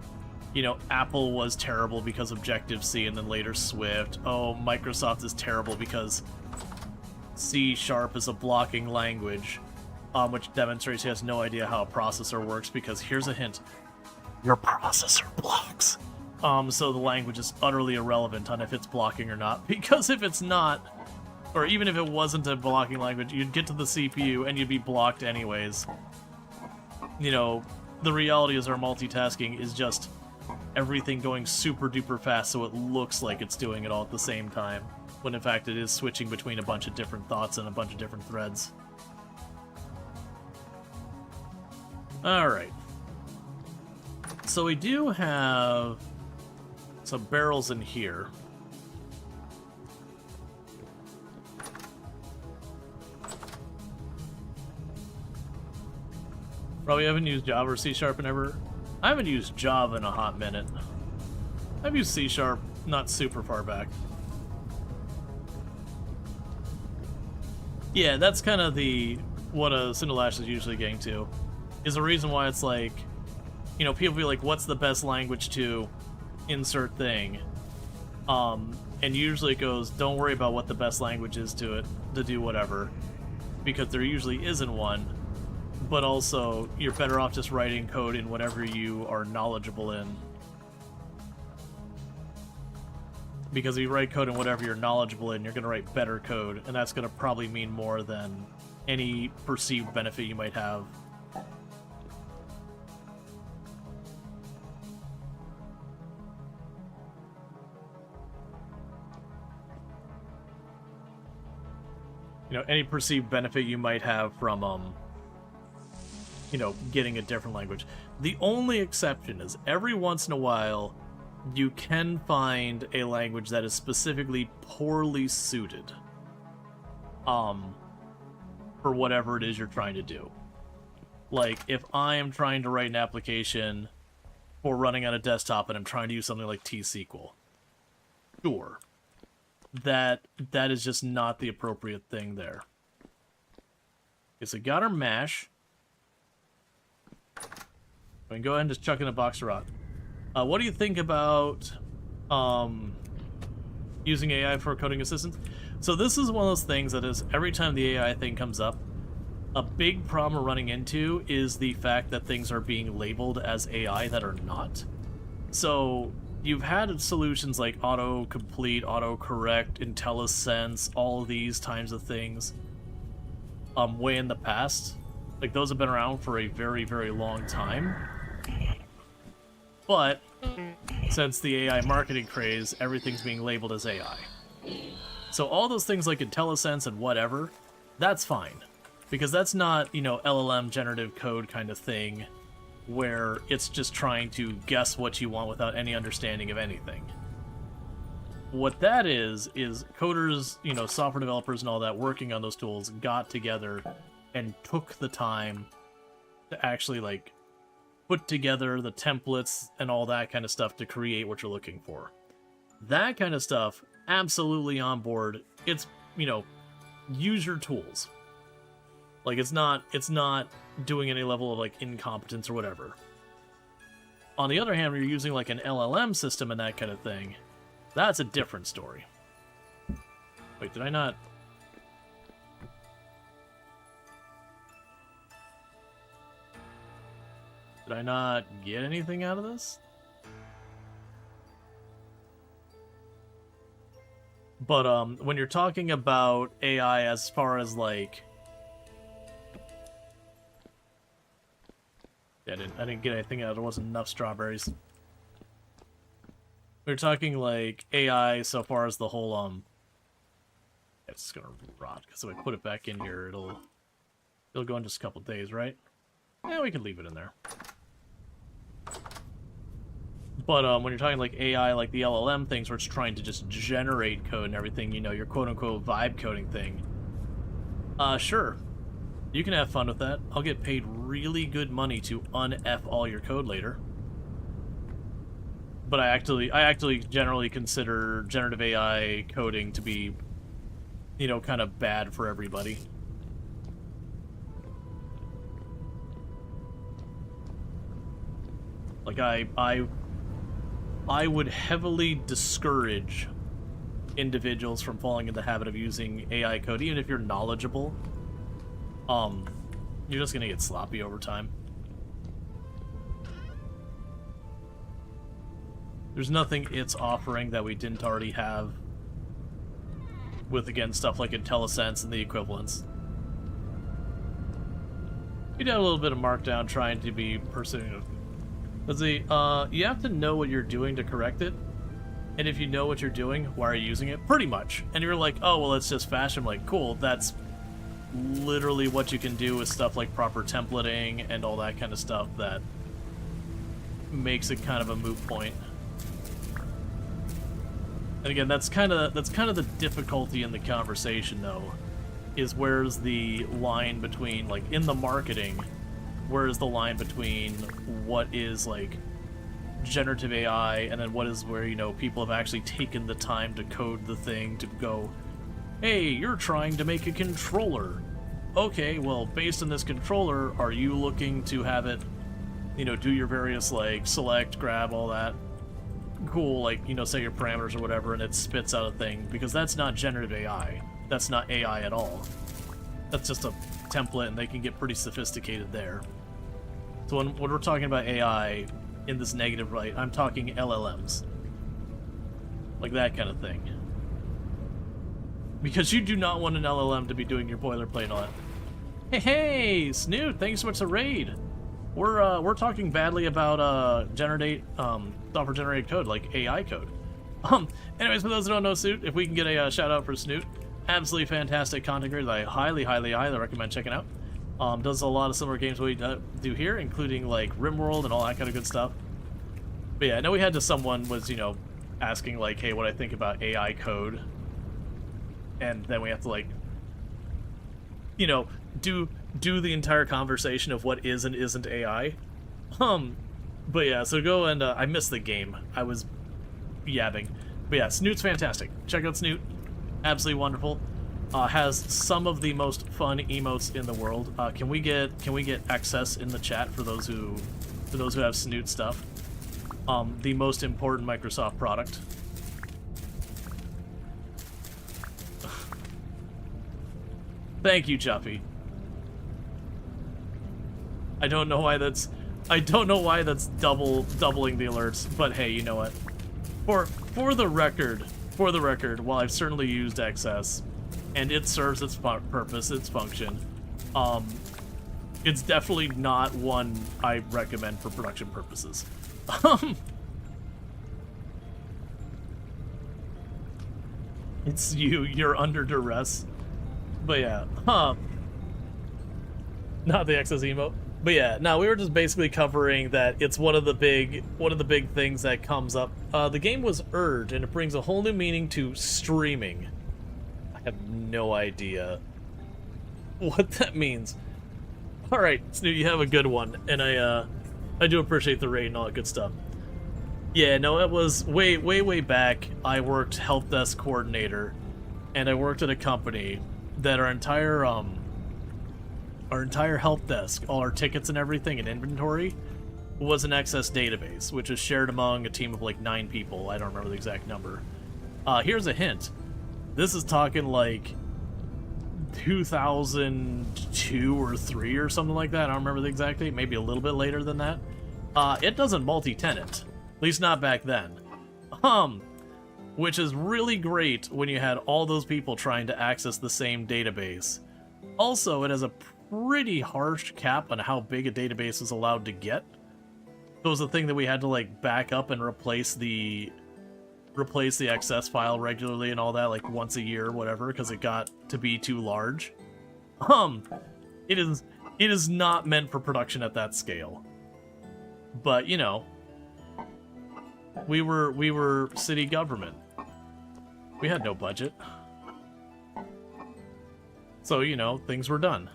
[SPEAKER 1] you know, Apple was terrible because Objective-C and then later Swift. Oh, Microsoft is terrible because C# is a blocking language, which demonstrates he has no idea how a processor works because here's a hint. Your processor blocks. So the language is utterly irrelevant on if it's blocking or not, because if it's not, or even if it wasn't a blocking language, you'd get to the CPU and you'd be blocked anyways. You know, the reality is our multitasking is just everything going super duper fast so it looks like it's doing it all at the same time, when in fact it is switching between a bunch of different thoughts and a bunch of different threads. Alright. So we do have some barrels in here. Probably haven't used Java or C# in ever. I haven't used Java in a hot minute. I've used C#, not super far back. Yeah, that's kind of what a Cinderlash is usually getting to. Is the reason why it's like, you know, people be like, what's the best language to insert thing? And usually it goes, don't worry about what the best language is to do whatever. Because there usually isn't one. but also you're better off just writing code in whatever you are knowledgeable in. Because if you write code in whatever you're knowledgeable in, you're going to write better code, and that's going to probably mean more than any perceived benefit you might have. You know, any perceived benefit you might have from, you know, getting a different language. The only exception is every once in a while, you can find a language that is specifically poorly suited, for whatever it is you're trying to do. Like, if I am trying to write an application for running on a desktop and I'm trying to use something like T-SQL, sure. That is just not the appropriate thing there. Okay, so got our mash. We can go ahead and just chuck in a box of rock. What do you think about using AI for coding assistance? So this is one of those things that is, every time the AI thing comes up, a big problem we're running into is the fact that things are being labeled as AI that are not. So you've had solutions like autocomplete, autocorrect, IntelliSense, all of these kinds of things way in the past. Like, those have been around for a very, very long time. But since the AI marketing craze, everything's being labeled as AI. So all those things like IntelliSense and whatever, that's fine. Because that's not, you know, LLM generative code kind of thing where it's just trying to guess what you want without any understanding of anything. What that is coders, you know, software developers and all that working on those tools got together and took the time to actually, like, put together the templates and all that kind of stuff to create what you're looking for. That kind of stuff, absolutely on board. It's, you know, use your tools. Like, it's not doing any level of, like, incompetence or whatever. On the other hand, when you're using, like, an LLM system and that kind of thing, that's a different story. Wait, did I not... Did I not get anything out of this? But, when you're talking about AI as far as, like... I didn't get anything out. There wasn't enough strawberries. We're talking, like, AI so far as the whole, it's gonna rot, because if I put it back in here, it'll go in just a couple days, right? Yeah, we can leave it in there. But, when you're talking, like, AI, like the LLM things, where it's trying to just generate code and everything, you know, your quote-unquote vibe coding thing, sure. You can have fun with that. I'll get paid really good money to un-F all your code later. But I actually generally consider generative AI coding to be, you know, kind of bad for everybody. Like, I would heavily discourage individuals from falling into the habit of using AI code, even if you're knowledgeable. You're just gonna get sloppy over time. There's nothing it's offering that we didn't already have with, again, stuff like IntelliSense and the equivalents. You did a little bit of markdown trying to be pursuing. Let's see, you have to know what you're doing to correct it. And if you know what you're doing, why are you using it? Pretty much. And you're like, oh, well, it's just fashion. I'm like, cool, that's literally what you can do with stuff like proper templating and all that kind of stuff that makes it kind of a moot point. And again, that's kind of the difficulty in the conversation, though, is where's the line between, like, in the marketing, where's the line between what is, like, generative AI and then what is where, you know, people have actually taken the time to code the thing to go, hey, you're trying to make a controller. Okay, well, based on this controller, are you looking to have it, you know, do your various, like, select, grab, all that? Cool, like, you know, say your parameters or whatever, and it spits out a thing, because that's not generative AI. That's not AI at all. That's just a template, and they can get pretty sophisticated there. So when we're talking about AI in this negative light, I'm talking LLMs. Like that kind of thing. Because you do not want an LLM to be doing your boilerplate and all that. Hey, Snoot, thanks so much for the raid. We're talking badly about software generated code, like AI code. Anyways, for those who don't know Snoot, if we can get a shout out for Snoot, absolutely fantastic content creator that I highly recommend checking out. Does a lot of similar games we do here, including like RimWorld and all that kind of good stuff. But yeah, I know we had someone was, you know, asking like, hey, what I think about AI code. And then we have to like, you know, do the entire conversation of what is and isn't AI. But yeah, so go and I missed the game. I was yabbing. But yeah, Snoot's fantastic. Check out Snoot. Absolutely wonderful. Has some of the most fun emotes in the world. Can we get access in the chat for those who have Snoot stuff? The most important Microsoft product. Thank you, Chuffy. I don't know why that's doubling the alerts, but hey, you know what? For the record, while I've certainly used XS, and it serves its purpose, its function, it's definitely not one I recommend for production purposes. It's you're under duress. But yeah, not the XS emote. But yeah, no, we were just basically covering that it's one of the big things that comes up. The game was Urge, and it brings a whole new meaning to streaming. I have no idea what that means. All right, Snoot, you have a good one, and I do appreciate the raid and all that good stuff. Yeah, no, it was way back. I worked help desk coordinator, and I worked at a company that our entire help desk, all our tickets and everything and inventory, was an XS database, which is shared among a team of like 9 people. I don't remember the exact number. Here's a hint. This is talking like 2002 or 3 or something like that. I don't remember the exact date. Maybe a little bit later than that. It doesn't multi-tenant, at least not back then. Which is really great when you had all those people trying to access the same database. Also, it has a pretty harsh cap on how big a database is allowed to get. It was the thing that we had to like back up and replace the XS file regularly and all that, like once a year or whatever, because it got to be too large. It is not meant for production at that scale. But you know, we were city government. We had no budget. So, you know, things were done.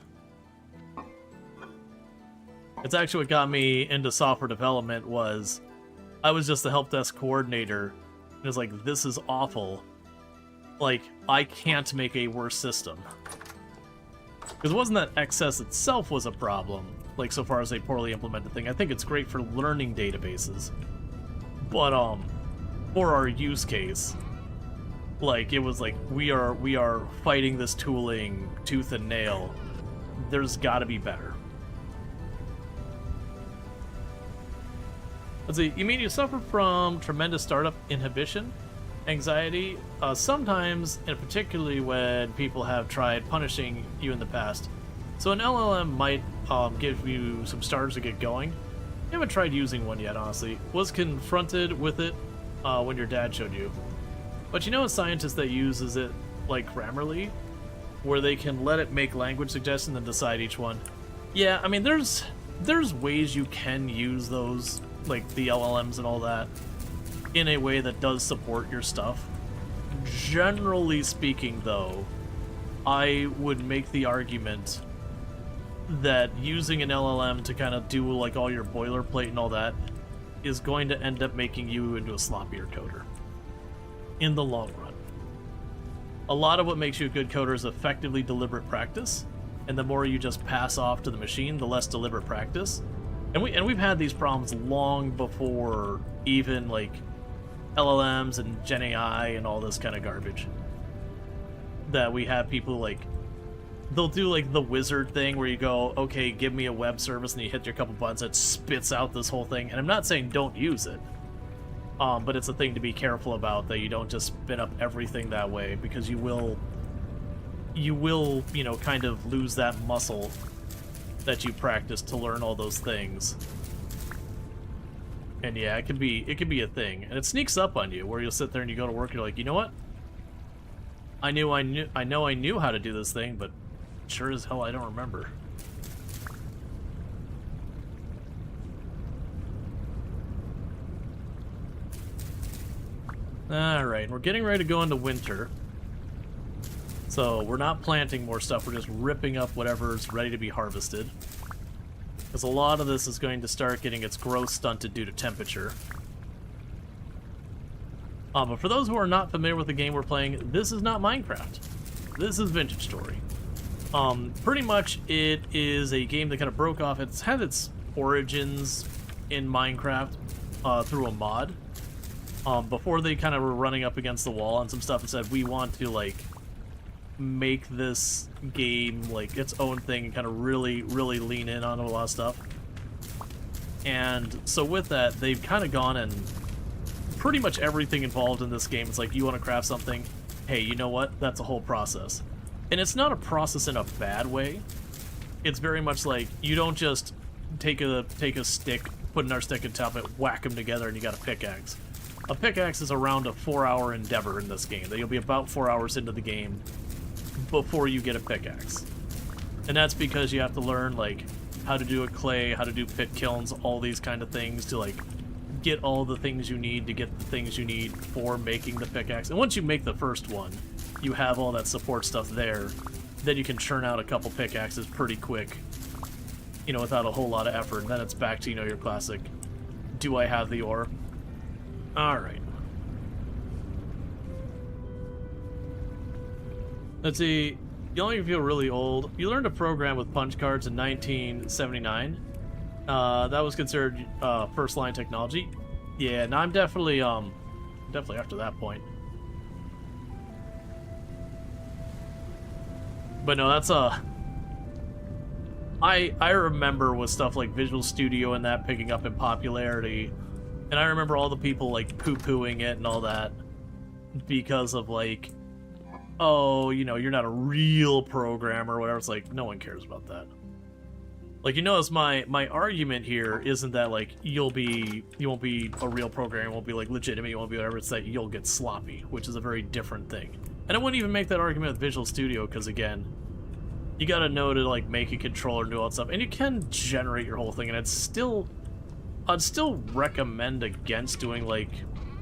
[SPEAKER 1] It's actually what got me into software development was I was just the help desk coordinator. And it was like, this is awful. Like, I can't make a worse system. Because it wasn't that XS itself was a problem, like so far as a poorly implemented thing. I think it's great for learning databases. But, for our use case, like, it was like, we are fighting this tooling tooth and nail. There's gotta be better. Let's see, you mean you suffer from tremendous startup inhibition, anxiety, sometimes, and particularly when people have tried punishing you in the past. So an LLM might give you some starters to get going. I haven't tried using one yet, honestly. Was confronted with it when your dad showed you. But you know a scientist that uses it like Grammarly, where they can let it make language suggestions and decide each one? Yeah, I mean, there's ways you can use those, like the LLMs and all that, in a way that does support your stuff. Generally speaking, though, I would make the argument that using an LLM to kind of do like all your boilerplate and all that is going to end up making you into a sloppier coder in the long run. A lot of what makes you a good coder is effectively deliberate practice, and the more you just pass off to the machine, the less deliberate practice. And we've had these problems long before even like LLMs and Gen AI and all this kind of garbage. That we have people like they'll do like the wizard thing where you go, okay, give me a web service, and you hit your couple buttons, it spits out this whole thing. And I'm not saying don't use it, but it's a thing to be careful about, that you don't just spin up everything that way, because you will, you know, kind of lose that muscle that you practice to learn all those things. And yeah, it can be a thing, and it sneaks up on you where you'll sit there and you go to work and you're like, you know what? I know I knew how to do this thing, but sure as hell I don't remember. Alright, we're getting ready to go into winter. So we're not planting more stuff, we're just ripping up whatever's ready to be harvested. Because a lot of this is going to start getting its growth stunted due to temperature. But for those who are not familiar with the game we're playing, this is not Minecraft. This is Vintage Story. Pretty much it is a game that kind of broke off. It's had its origins in Minecraft through a mod. Before they kind of were running up against the wall on some stuff and said, we want to, like, make this game, like, its own thing and kind of really, really lean in on a lot of stuff. And so with that, they've kind of gone and pretty much everything involved in this game, it's like, you want to craft something, hey, you know what? That's a whole process. And it's not a process in a bad way. It's very much like, you don't just take a stick, put an stick on top of it, whack them together, and you got a pickaxe. A pickaxe is around a 4-hour endeavor in this game. That you'll be about 4 hours into the game before you get a pickaxe. And that's because you have to learn, like, how to do a clay, how to do pit kilns, all these kind of things to, like, get all the things you need to get the things you need for making the pickaxe. And once you make the first one, you have all that support stuff there, then you can churn out a couple pickaxes pretty quick, you know, without a whole lot of effort. And then it's back to, you know, your classic, do I have the ore? Alright. Let's see. You only feel really old. You learned to program with punch cards in 1979. That was considered first line technology. Yeah, no, I'm definitely after that point. But no, that's I remember with stuff like Visual Studio and that picking up in popularity, and I remember all the people like poo-pooing it and all that because of like, oh, you know, you're not a real programmer or whatever. It's like, no one cares about that. Like, you notice my argument here isn't that, like, you won't be a real programmer, you won't be, like, legitimate, you won't be whatever, it's that you'll get sloppy, which is a very different thing. And I wouldn't even make that argument with Visual Studio, because, again, you gotta know to, like, make a controller and do all that stuff, and you can generate your whole thing, and I'd still recommend against doing, like,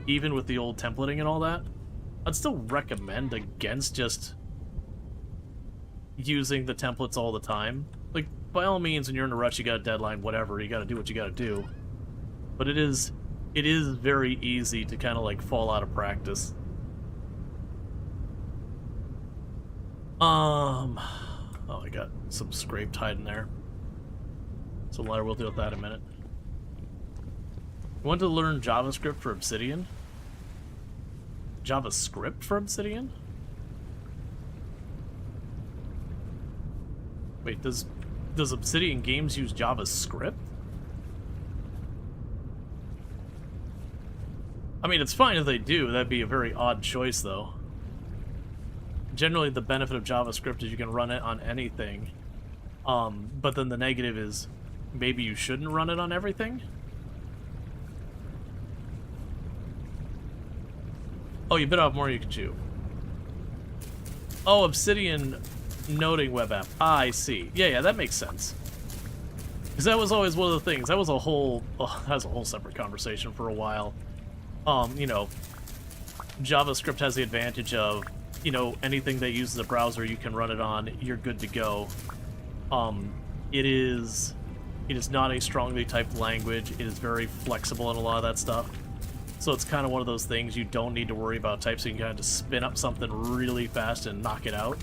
[SPEAKER 1] even with the old templating and all that, I'd still recommend against just using the templates all the time. Like, by all means, when you're in a rush, you got a deadline, whatever, you gotta do what you gotta do. But it is very easy to kind of, like, fall out of practice. Oh, I got some scraped hide in there. So we'll deal with that in a minute. You want to learn JavaScript for Obsidian? JavaScript for Obsidian? Wait, does Obsidian Games use JavaScript? I mean, it's fine if they do. That'd be a very odd choice, though. Generally, the benefit of JavaScript is you can run it on anything. But then the negative is maybe you shouldn't run it on everything? Oh, you bit off more you can chew. Oh, Obsidian noting web app. Ah, I see. Yeah, that makes sense. Because that was always one of the things. That was a whole separate conversation for a while. You know, JavaScript has the advantage of, you know, anything that uses a browser you can run it on, you're good to go. It is not a strongly typed language. It is very flexible in a lot of that stuff. So it's kind of one of those things you don't need to worry about types, so you can kind of just spin up something really fast and knock it out.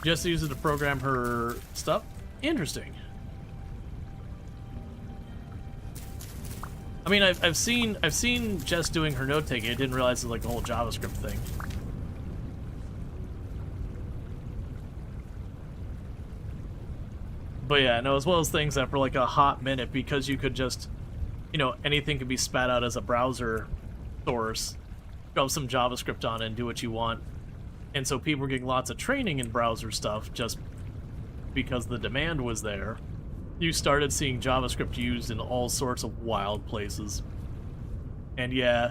[SPEAKER 1] Just use it to program her stuff? Interesting. I mean, I've seen Jess doing her note taking. I didn't realize it was like the whole JavaScript thing. But yeah, no, it's one of those things that for like a hot minute, because you could just, anything could be spat out as a browser source, shove some JavaScript on it and do what you want. And so people were getting lots of training in browser stuff just because the demand was there. You started seeing JavaScript used in all sorts of wild places. And yeah,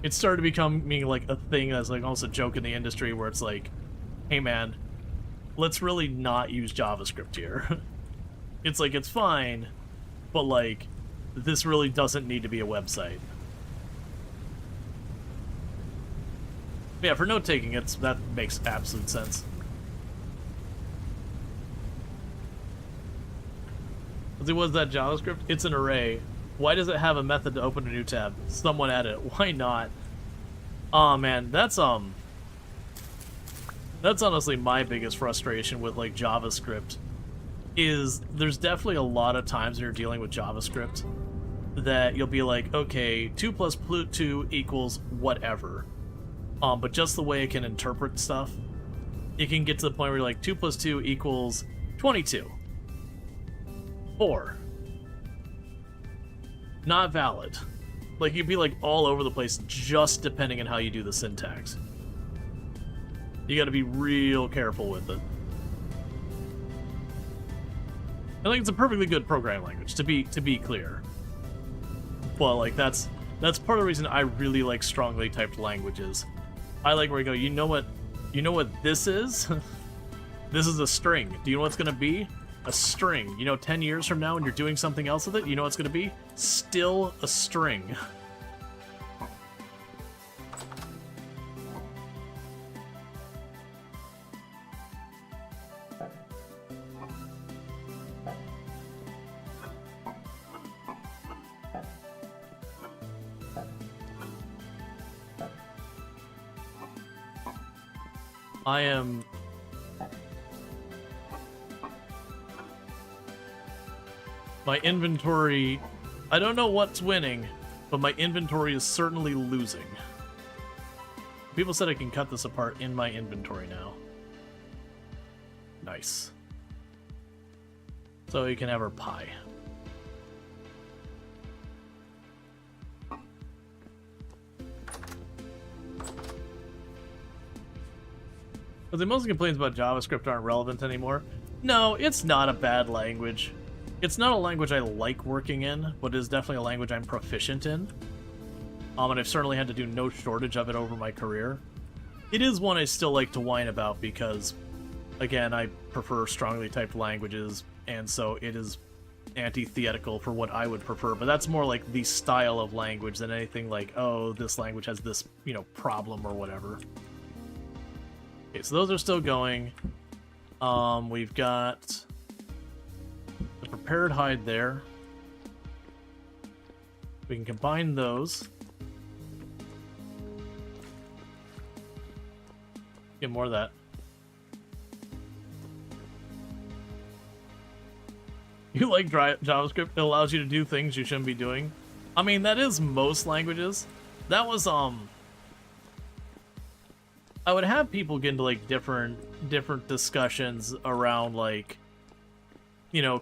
[SPEAKER 1] it started becoming like a thing that's like almost a joke in the industry where it's like, hey man, let's really not use JavaScript here. It's like, it's fine, but like, this really doesn't need to be a website. Yeah, for note taking, that makes absolute sense. Let's see, what's that JavaScript? It's an array. Why does it have a method to open a new tab? Someone added it. Why not? Oh man, that's honestly my biggest frustration with like JavaScript. Is there's definitely a lot of times when you're dealing with JavaScript that you'll be like, okay, 2 plus 2 equals whatever. But just the way it can interpret stuff, it can get to the point where you're like, 2 plus 2 equals 22. 4. Not valid. Like, you'd be like all over the place just depending on how you do the syntax. You gotta be real careful with it. I think it's a perfectly good programming language, to be clear. But like that's part of the reason I really like strongly typed languages. I like where you go, you know what this is? This is a string. Do you know what it's gonna be? A string. 10 years from now when you're doing something else with it, you know what it's gonna be? Still a string. My inventory, I don't know what's winning, but my inventory is certainly losing. People said I can cut this apart in my inventory now. Nice. So you can have her pie. But the most complaints about JavaScript aren't relevant anymore. No, it's not a bad language. It's not a language I like working in, but it is definitely a language I'm proficient in. And I've certainly had to do no shortage of it over my career. It is one I still like to whine about because, again, I prefer strongly typed languages, and so it is antithetical for what I would prefer, but that's more like the style of language than anything like, oh, this language has this, problem or whatever. Okay, so those are still going. We've got the prepared hide there. We can combine those. Get more of that. You like JavaScript? It allows you to do things you shouldn't be doing. I mean, that is most languages. That was, I would have people get into, like, different discussions around, like,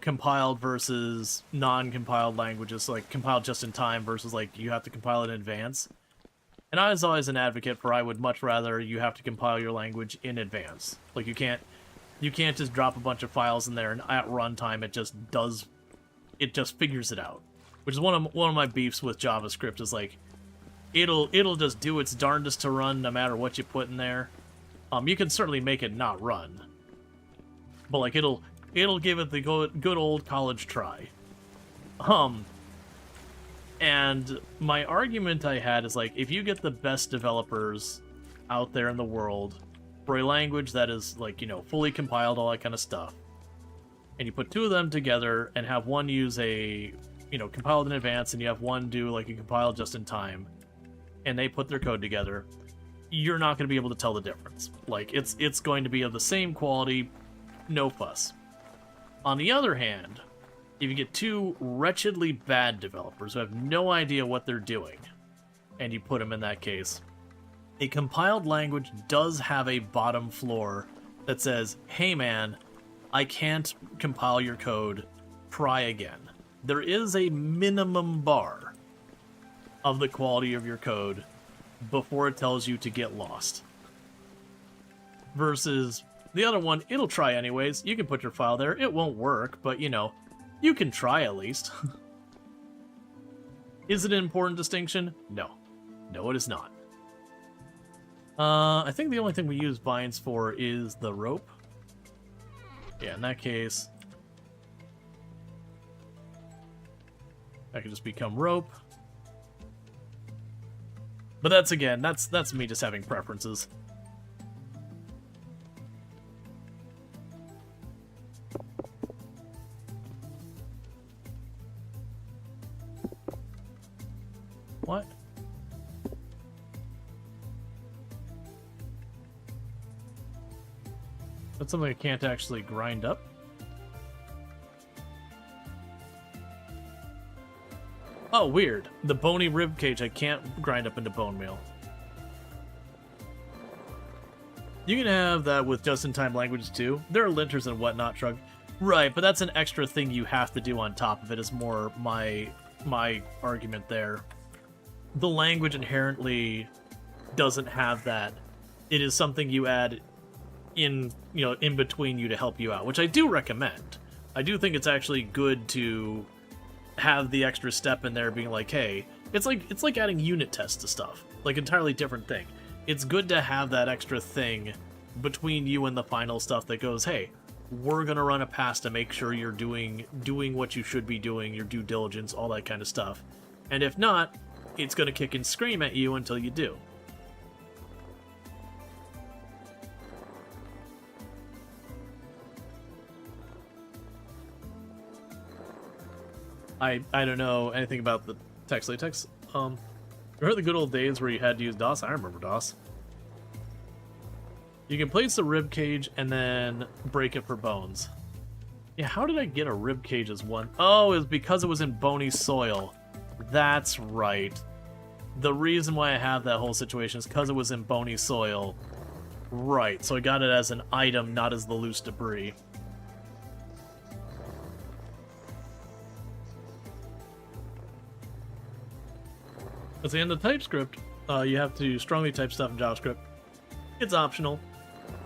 [SPEAKER 1] compiled versus non-compiled languages, like, compiled just in time versus, like, you have to compile it in advance. And I was always an advocate for I would much rather you have to compile your language in advance. Like, you can't just drop a bunch of files in there and at runtime it just figures it out. Which is one of my beefs with JavaScript is like it'll just do its darndest to run no matter what you put in there. You can certainly make it not run. But like it'll give it the good old college try. And my argument I had is like if you get the best developers out there in the world for a language that is, like, fully compiled, all that kind of stuff, and you put two of them together and have one use a, compiled in advance, and you have one do, like, a compiled just in time, and they put their code together, you're not going to be able to tell the difference. Like, it's going to be of the same quality, no fuss. On the other hand, if you get two wretchedly bad developers who have no idea what they're doing, and you put them in that case, a compiled language does have a bottom floor that says, hey man, I can't compile your code, try again. There is a minimum bar of the quality of your code before it tells you to get lost. Versus the other one, it'll try anyways. You can put your file there. It won't work, but you know, you can try at least. Is it an important distinction? No. No, it is not. I think the only thing we use binds for is the rope. Yeah, in that case, that could just become rope. But that's, again, that's me just having preferences. What? That's something I can't actually grind up? Oh, weird. The bony rib cage I can't grind up into bone meal. You can have that with just-in-time languages too. There are linters and whatnot, Shrug. Right, but that's an extra thing you have to do on top of it, is more my argument there. The language inherently doesn't have that. It is something you add in, you know, in between you to help you out, which I do recommend. I do think it's actually good to have the extra step in there being like, hey, it's like adding unit tests to stuff. Like, entirely different thing. It's good to have that extra thing between you and the final stuff that goes, hey, we're gonna run a pass to make sure you're doing what you should be doing, your due diligence, all that kind of stuff. And if not, it's gonna kick and scream at you until you do. I don't know anything about the text latex. Remember the good old days where you had to use DOS? I remember DOS. You can place the rib cage and then break it for bones. Yeah, how did I get a rib cage as one? Oh, it was because it was in bony soil. That's right. The reason why I have that whole situation is because it was in bony soil. Right, so I got it as an item, not as the loose debris. At the end of TypeScript, you have to strongly type stuff in JavaScript. It's optional,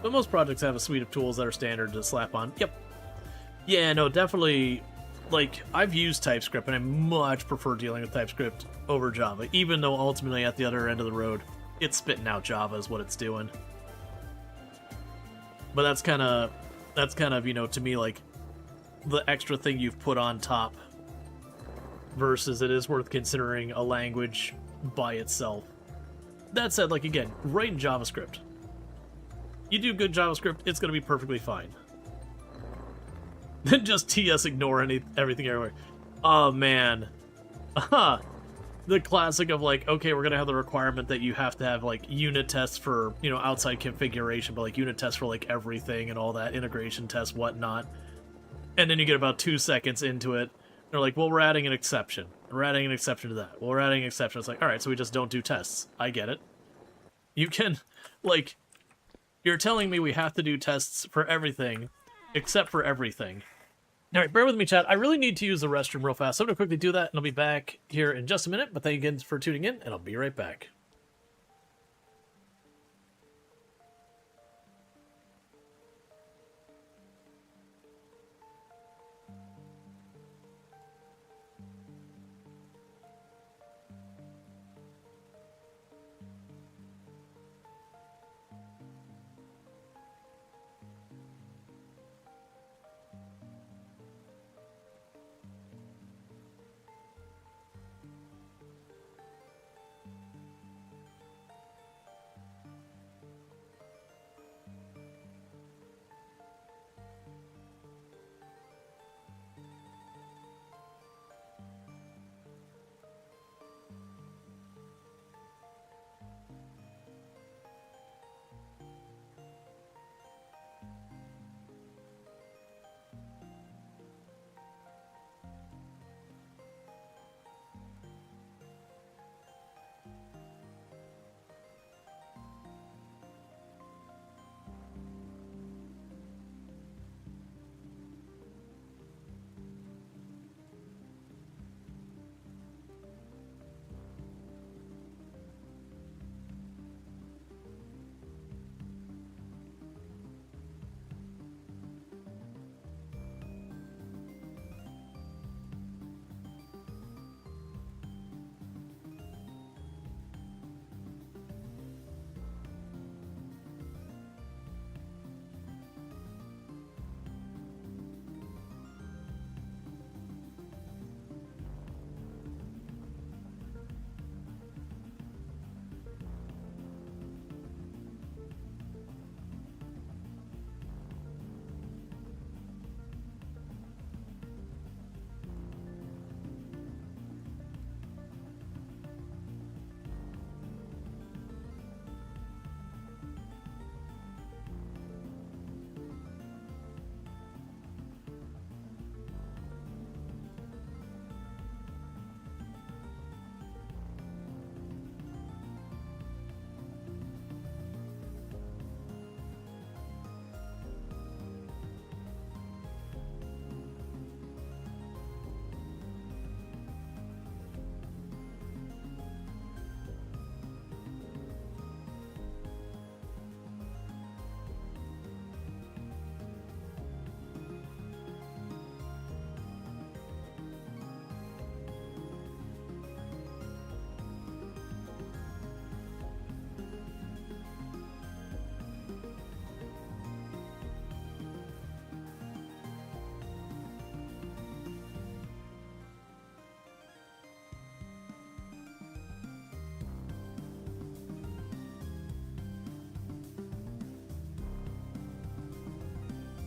[SPEAKER 1] but most projects have a suite of tools that are standard to slap on. Yep. Yeah, no, definitely. Like, I've used TypeScript, and I much prefer dealing with TypeScript over Java, even though ultimately at the other end of the road, it's spitting out Java is what it's doing. But that's kind of, you know, to me, like, the extra thing you've put on top versus it is worth considering a language by itself. That said, like, again, write in JavaScript. You do good JavaScript, it's going to be perfectly fine. Then just TS ignore everything everywhere. Oh, man. The classic of, like, okay, we're going to have the requirement that you have to have, like, unit tests for, you know, outside configuration, but, like, unit tests for, like, everything and all that, integration tests, whatnot. And then you get about 2 seconds into it, they're like, well, we're adding an exception. We're adding an exception to that. Well, we're adding an exception. It's like, all right, so we just don't do tests. I get it. You can, like, you're telling me we have to do tests for everything, except for everything. All right, bear with me, chat. I really need to use the restroom real fast. So I'm going to quickly do that, and I'll be back here in just a minute. But thank you again for tuning in, and I'll be right back.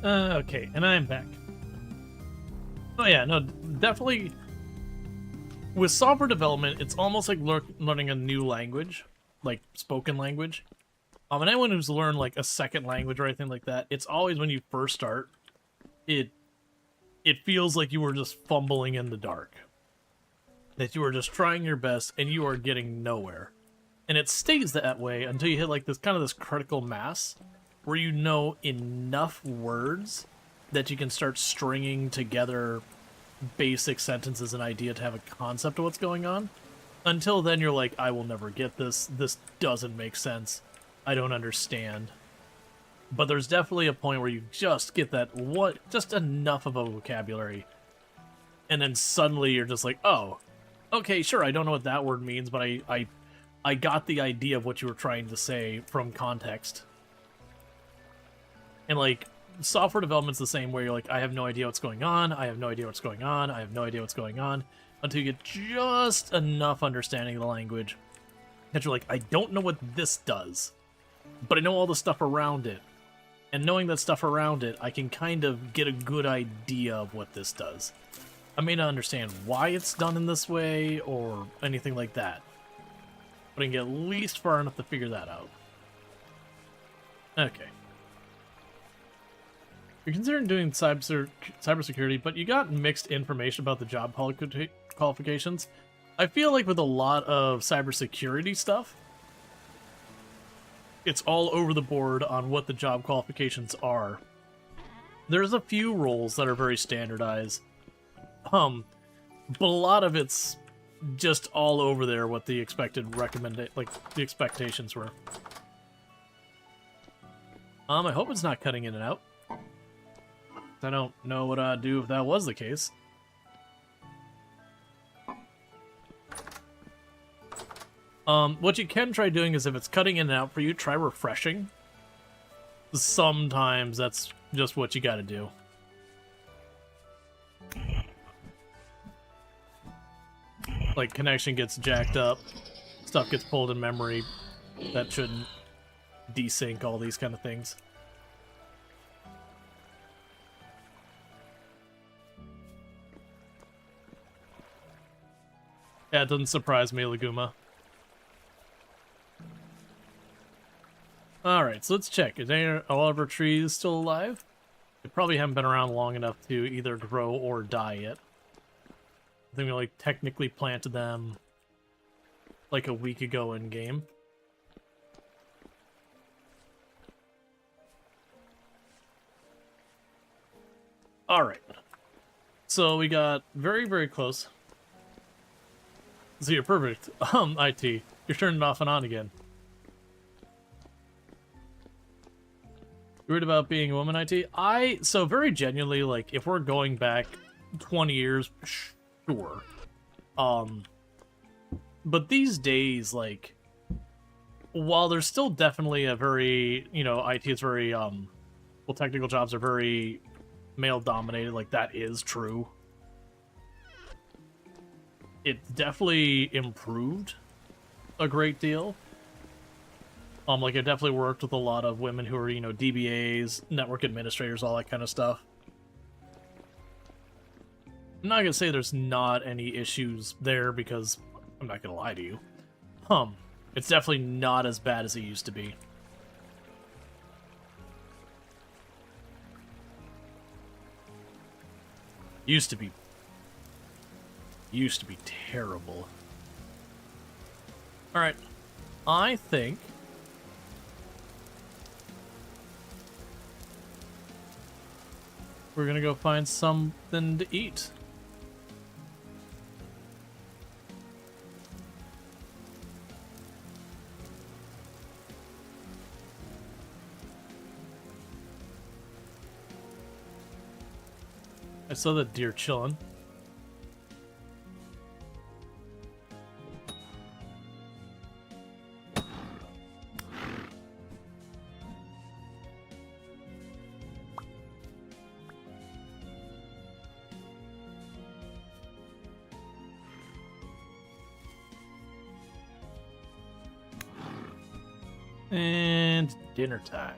[SPEAKER 3] Okay, and I'm back. Oh yeah, no, definitely. With software development, it's almost like learning a new language, like spoken language. And anyone who's learned like a second language or anything like that, it's always when you first start, it feels like you were just fumbling in the dark. That you are just trying your best and you are getting nowhere. And it stays that way until you hit like this kind of this critical mass where you know enough words that you can start stringing together basic sentences and idea to have a concept of what's going on. Until then, you're like, I will never get this. This doesn't make sense. I don't understand. But there's definitely a point where you just get that just enough of a vocabulary, and then suddenly you're just like, oh, okay, sure, I don't know what that word means, but I got the idea of what you were trying to say from context. And like software development's the same way. You're like, I have no idea what's going on. I have no idea what's going on. I have no idea what's going on until you get just enough understanding of the language that you're like, I don't know what this does, but I know all the stuff around it. And knowing that stuff around it, I can kind of get a good idea of what this does. I may not understand why it's done in this way or anything like that, but I can get at least far enough to figure that out. Okay. You're considering doing cybersecurity, but you got mixed information about the job qualifications. I feel like with a lot of cybersecurity stuff, it's all over the board on what the job qualifications are. There's a few roles that are very standardized, but a lot of it's just all over there what the expected the expectations were. I hope it's not cutting in and out. I don't know what I'd do if that was the case. What you can try doing is if it's cutting in and out for you, try refreshing. Sometimes that's just what you gotta do. Like, connection gets jacked up, stuff gets pulled in memory, that shouldn't desync, all these kind of things. Yeah, it doesn't surprise me, Laguma. Alright, so let's check. Is all of our trees still alive? They probably haven't been around long enough to either grow or die yet. I think we like technically planted them like a week ago in game. Alright. So we got very, very close. So you're perfect. IT. You're turning it off and on again. Worried about being a woman, IT? So very genuinely, like, if we're going back 20 years, sure. But these days, like, while there's still definitely a very, IT is very, well, technical jobs are very male-dominated, like, that is true. It's definitely improved a great deal. Like, I've definitely worked with a lot of women who are, DBAs, network administrators, all that kind of stuff. I'm not gonna say there's not any issues there because I'm not gonna lie to you. It's definitely not as bad as it used to be. Used to be terrible. Alright. I think we're gonna go find something to eat. I saw that deer chilling. And dinner time.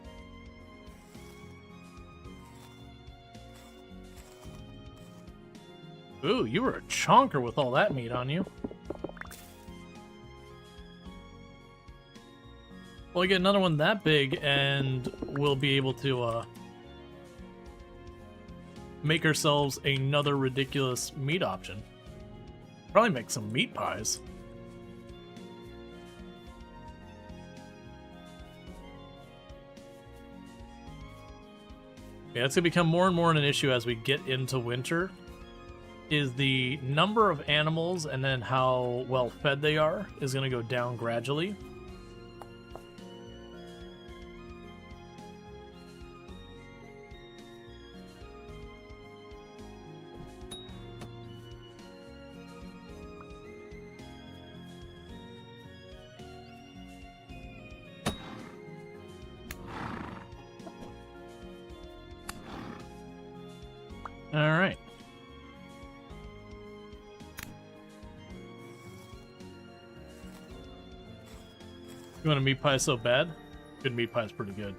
[SPEAKER 3] Ooh, you were a chonker with all that meat on you. Well, we get another one that big, and we'll be able to make ourselves another ridiculous meat option. Probably make some meat pies. Yeah, it's gonna become more and more an issue as we get into winter. Is the number of animals and then how well fed they are is gonna go down gradually. All right. You want a meat pie so bad? Good meat pie is pretty good.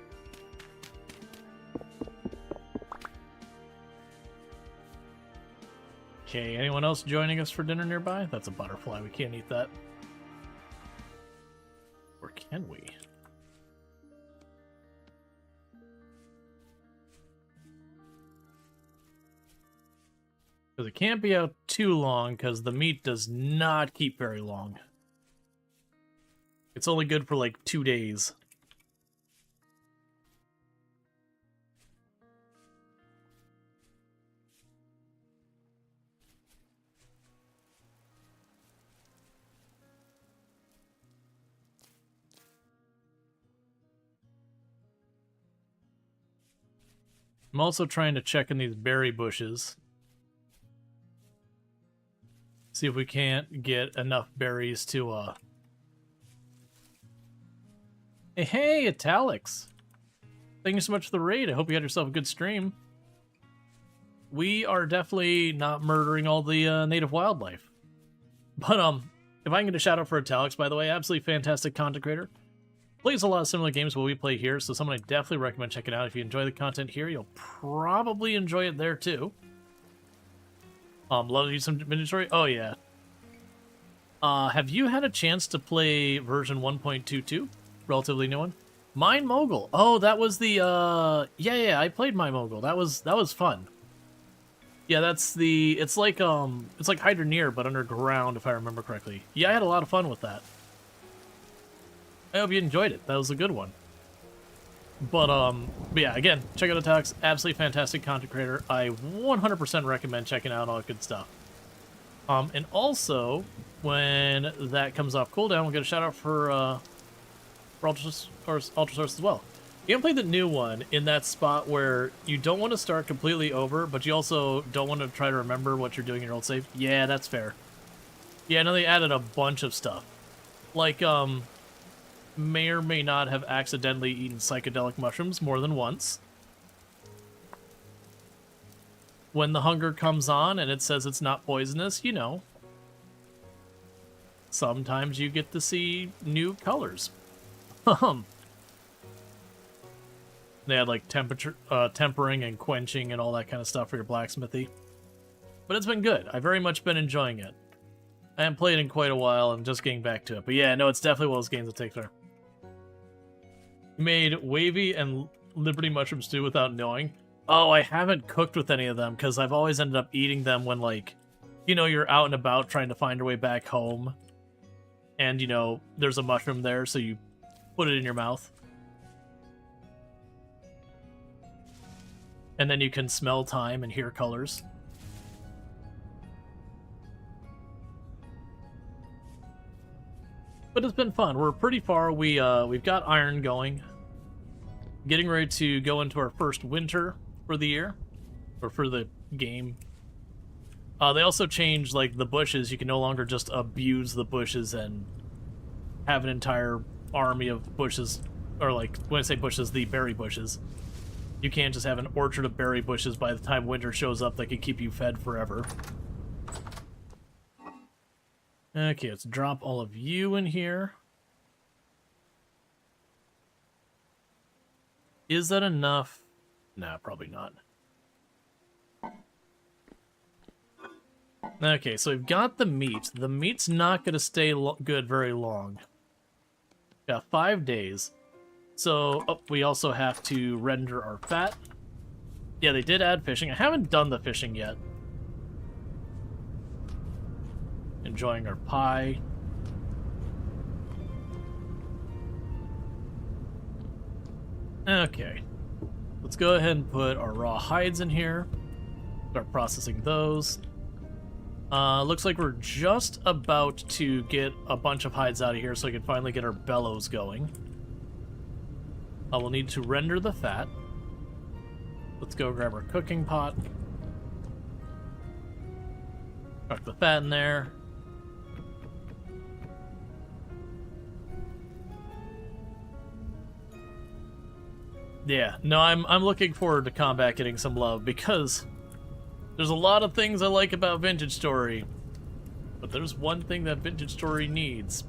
[SPEAKER 3] Okay, anyone else joining us for dinner nearby? That's a butterfly. We can't eat that. Or can we? Because it can't be out too long, because the meat does not keep very long. It's only good for like 2 days. I'm also trying to check in these berry bushes. See if we can't get enough berries to, Hey, Italics! Thank you so much for the raid. I hope you had yourself a good stream. We are definitely not murdering all the native wildlife. But, if I can get a shout out for Italics, by the way, absolutely fantastic content creator. Plays a lot of similar games to what we play here, so someone I definitely recommend checking out. If you enjoy the content here, you'll probably enjoy it there too. Love to do some inventory. Oh yeah. Have you had a chance to play version 1.22? Relatively new one. Mine Mogul. Oh, that was the yeah, I played Mine Mogul. That was fun. Yeah, that's the it's like Hydroneer but underground if I remember correctly. Yeah, I had a lot of fun with that. I hope you enjoyed it. That was a good one. But yeah, again, check out Attacks. Absolutely fantastic content creator. I 100% recommend checking out all that good stuff. And also, when that comes off cooldown, we'll get a shout out for Ultrasource as well. You can play the new one in that spot where you don't want to start completely over, but you also don't want to try to remember what you're doing in your old save. Yeah, that's fair. Yeah, I know they added a bunch of stuff. Like, may or may not have accidentally eaten psychedelic mushrooms more than once. When the hunger comes on and it says it's not poisonous, you know. Sometimes you get to see new colors. They had like tempering and quenching and all that kind of stuff for your blacksmithy. But it's been good. I've very much been enjoying it. I haven't played in quite a while and just getting back to it. But yeah, no, it's definitely one of those games that takes there. Made wavy and Liberty mushroom stew without knowing. Oh, I haven't cooked with any of them because I've always ended up eating them when, like, you know, you're out and about trying to find your way back home. And, you know, there's a mushroom there, so you put it in your mouth. And then you can smell time and hear colors. But it's been fun. We're pretty far. We've got iron going. Getting ready to go into our first winter for the year. Or for the game. They also changed, like, the bushes. You can no longer just abuse the bushes and have an entire army of bushes. Or, like, when I say bushes, the berry bushes. You can't just have an orchard of berry bushes by the time winter shows up that can keep you fed forever. Okay, let's drop all of you in here. Is that enough? Nah, probably not. Okay, so we've got the meat. The meat's not going to stay good very long. Got 5 days. So, oh, we also have to render our fat. Yeah, they did add fishing. I haven't done the fishing yet. Enjoying our pie. Okay. Let's go ahead and put our raw hides in here. Start processing those. Looks like we're just about to get a bunch of hides out of here so we can finally get our bellows going. We'll need to render the fat. Let's go grab our cooking pot. Chuck the fat in there. Yeah, no, I'm looking forward to combat getting some love because there's a lot of things I like about Vintage Story, but there's one thing that Vintage Story needs.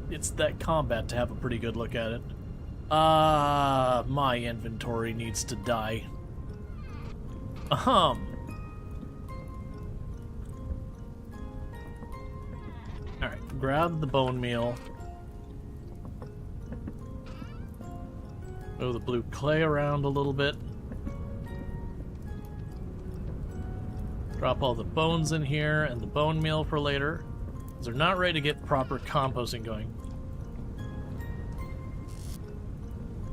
[SPEAKER 3] It's that combat to have a pretty good look at it. My inventory needs to die. Alright, grab the bone meal. Throw the blue clay around a little bit. Drop all the bones in here and the bone meal for later, because they're not ready to get proper composting going.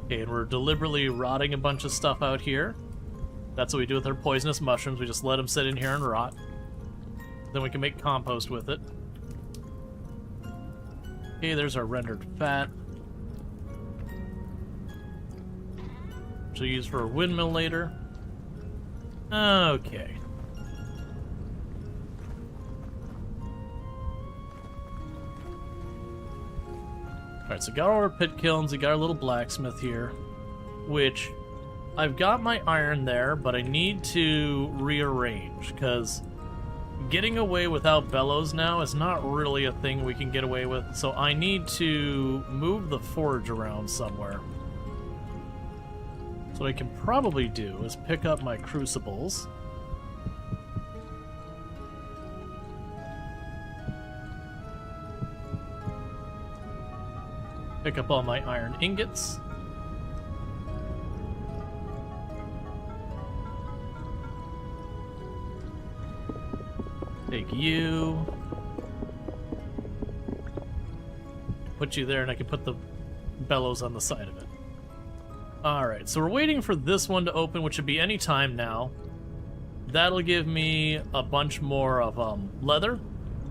[SPEAKER 3] Okay, and we're deliberately rotting a bunch of stuff out here. That's what we do with our poisonous mushrooms. We just let them sit in here and rot. Then we can make compost with it. Okay, there's our rendered fat. Which we'll use for a windmill later. Okay. Alright, so got all our pit kilns, we got our little blacksmith here, which I've got my iron there, but I need to rearrange, because getting away without bellows now is not really a thing we can get away with, so I need to move the forge around somewhere. So what I can probably do is pick up my crucibles. Pick up all my iron ingots. Take you. Put you there, and I can put the bellows on the side of it. Alright, so we're waiting for this one to open, which should be any time now. That'll give me a bunch more of leather,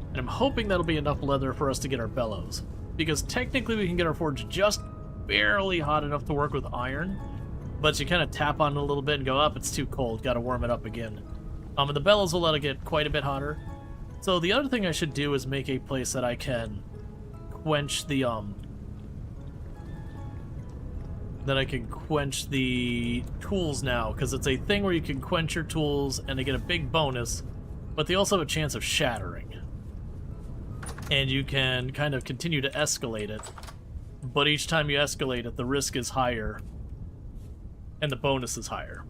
[SPEAKER 3] and I'm hoping that'll be enough leather for us to get our bellows. Because technically we can get our forge just barely hot enough to work with iron, but you kind of tap on it a little bit and go, up, it's too cold, gotta warm it up again. And the bellows will let it get quite a bit hotter. So the other thing I should do is make a place that I can quench the, tools now, because it's a thing where you can quench your tools and they get a big bonus, but they also have a chance of shattering. And you can kind of continue to escalate it, but each time you escalate it, the risk is higher, and the bonus is higher.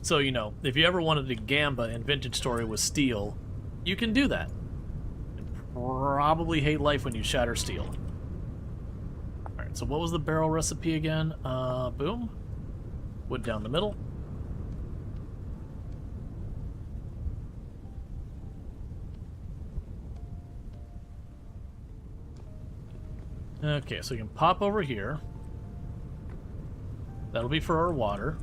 [SPEAKER 3] So, you know, if you ever wanted to gamba in Vintage Story with steel, you can do that. And probably hate life when you shatter steel. Alright, so what was the barrel recipe again? Boom. Wood down the middle. Okay, so we can pop over here. That'll be for our water.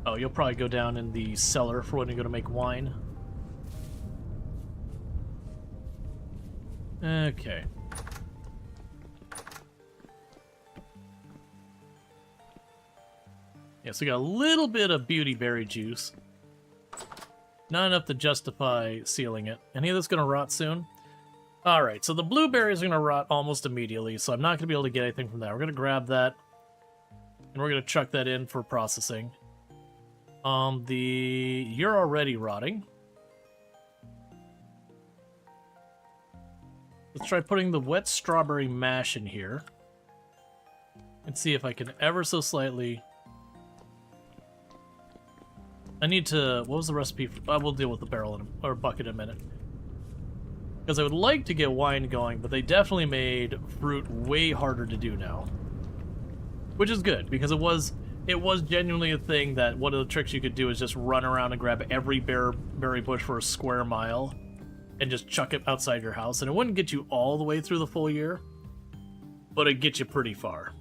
[SPEAKER 3] Oh, you'll probably go down in the cellar for when you go to make wine. Okay. Yeah, so we got a little bit of beauty berry juice. Not enough to justify sealing it. Any of this gonna rot soon? Alright, so the blueberries are gonna rot almost immediately, so I'm not gonna be able to get anything from that. We're gonna grab that, and we're gonna chuck that in for processing. You're already rotting. Let's try putting the wet strawberry mash in here. And see if I can ever so slightly I need to... What was the recipe? We'll deal with the barrel or bucket in a minute. Because I would like to get wine going, but they definitely made fruit way harder to do now. Which is good, because it was genuinely a thing that one of the tricks you could do is just run around and grab every berry bush for a square mile and just chuck it outside your house. And it wouldn't get you all the way through the full year, but it'd get you pretty far.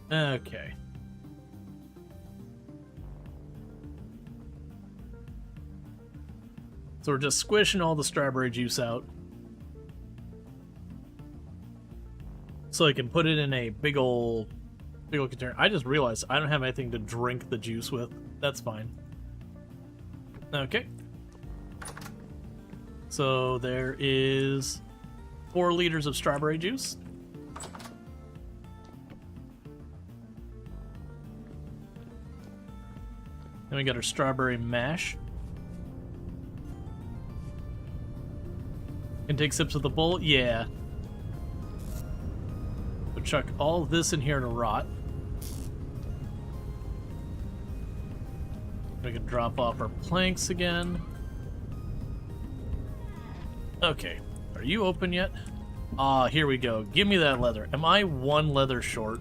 [SPEAKER 3] Okay. So we're just squishing all the strawberry juice out. So I can put it in a big old container. I just realized I don't have anything to drink the juice with. That's fine. Okay. So there is 4 liters of strawberry juice. Then we got our strawberry mash. Can take sips of the bowl? Yeah. So chuck all this in here to rot. We can drop off our planks again. Okay. Are you open yet? Ah, here we go. Give me that leather. Am I 1 leather short?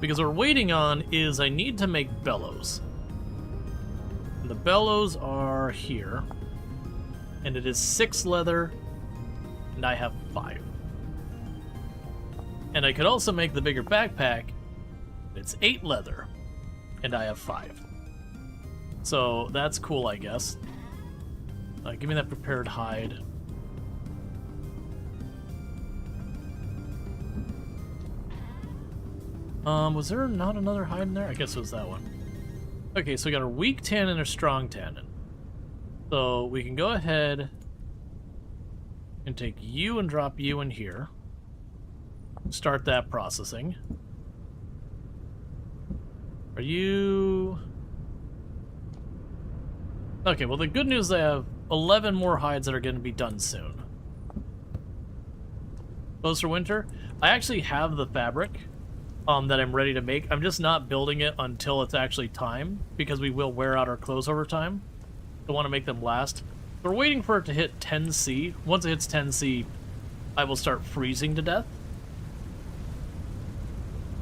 [SPEAKER 3] Because what we're waiting on is I need to make bellows. And the bellows are here. And it is 6 leather, and I have 5. And I could also make the bigger backpack. It's 8 leather, and I have 5. So that's cool, I guess. Give me that prepared hide. Was there not another hide in there? I guess it was that one. Okay, so we got a weak tannin or strong tannin. So we can go ahead and take you and drop you in here. Start that processing. Are you... Okay, well the good news is I have 11 more hides that are going to be done soon. Close for winter? I actually have the fabric that I'm ready to make. I'm just not building it until it's actually time, because we will wear out our clothes over time. I want to make them last. We're waiting for it to hit 10C. Once it hits 10C, I will start freezing to death.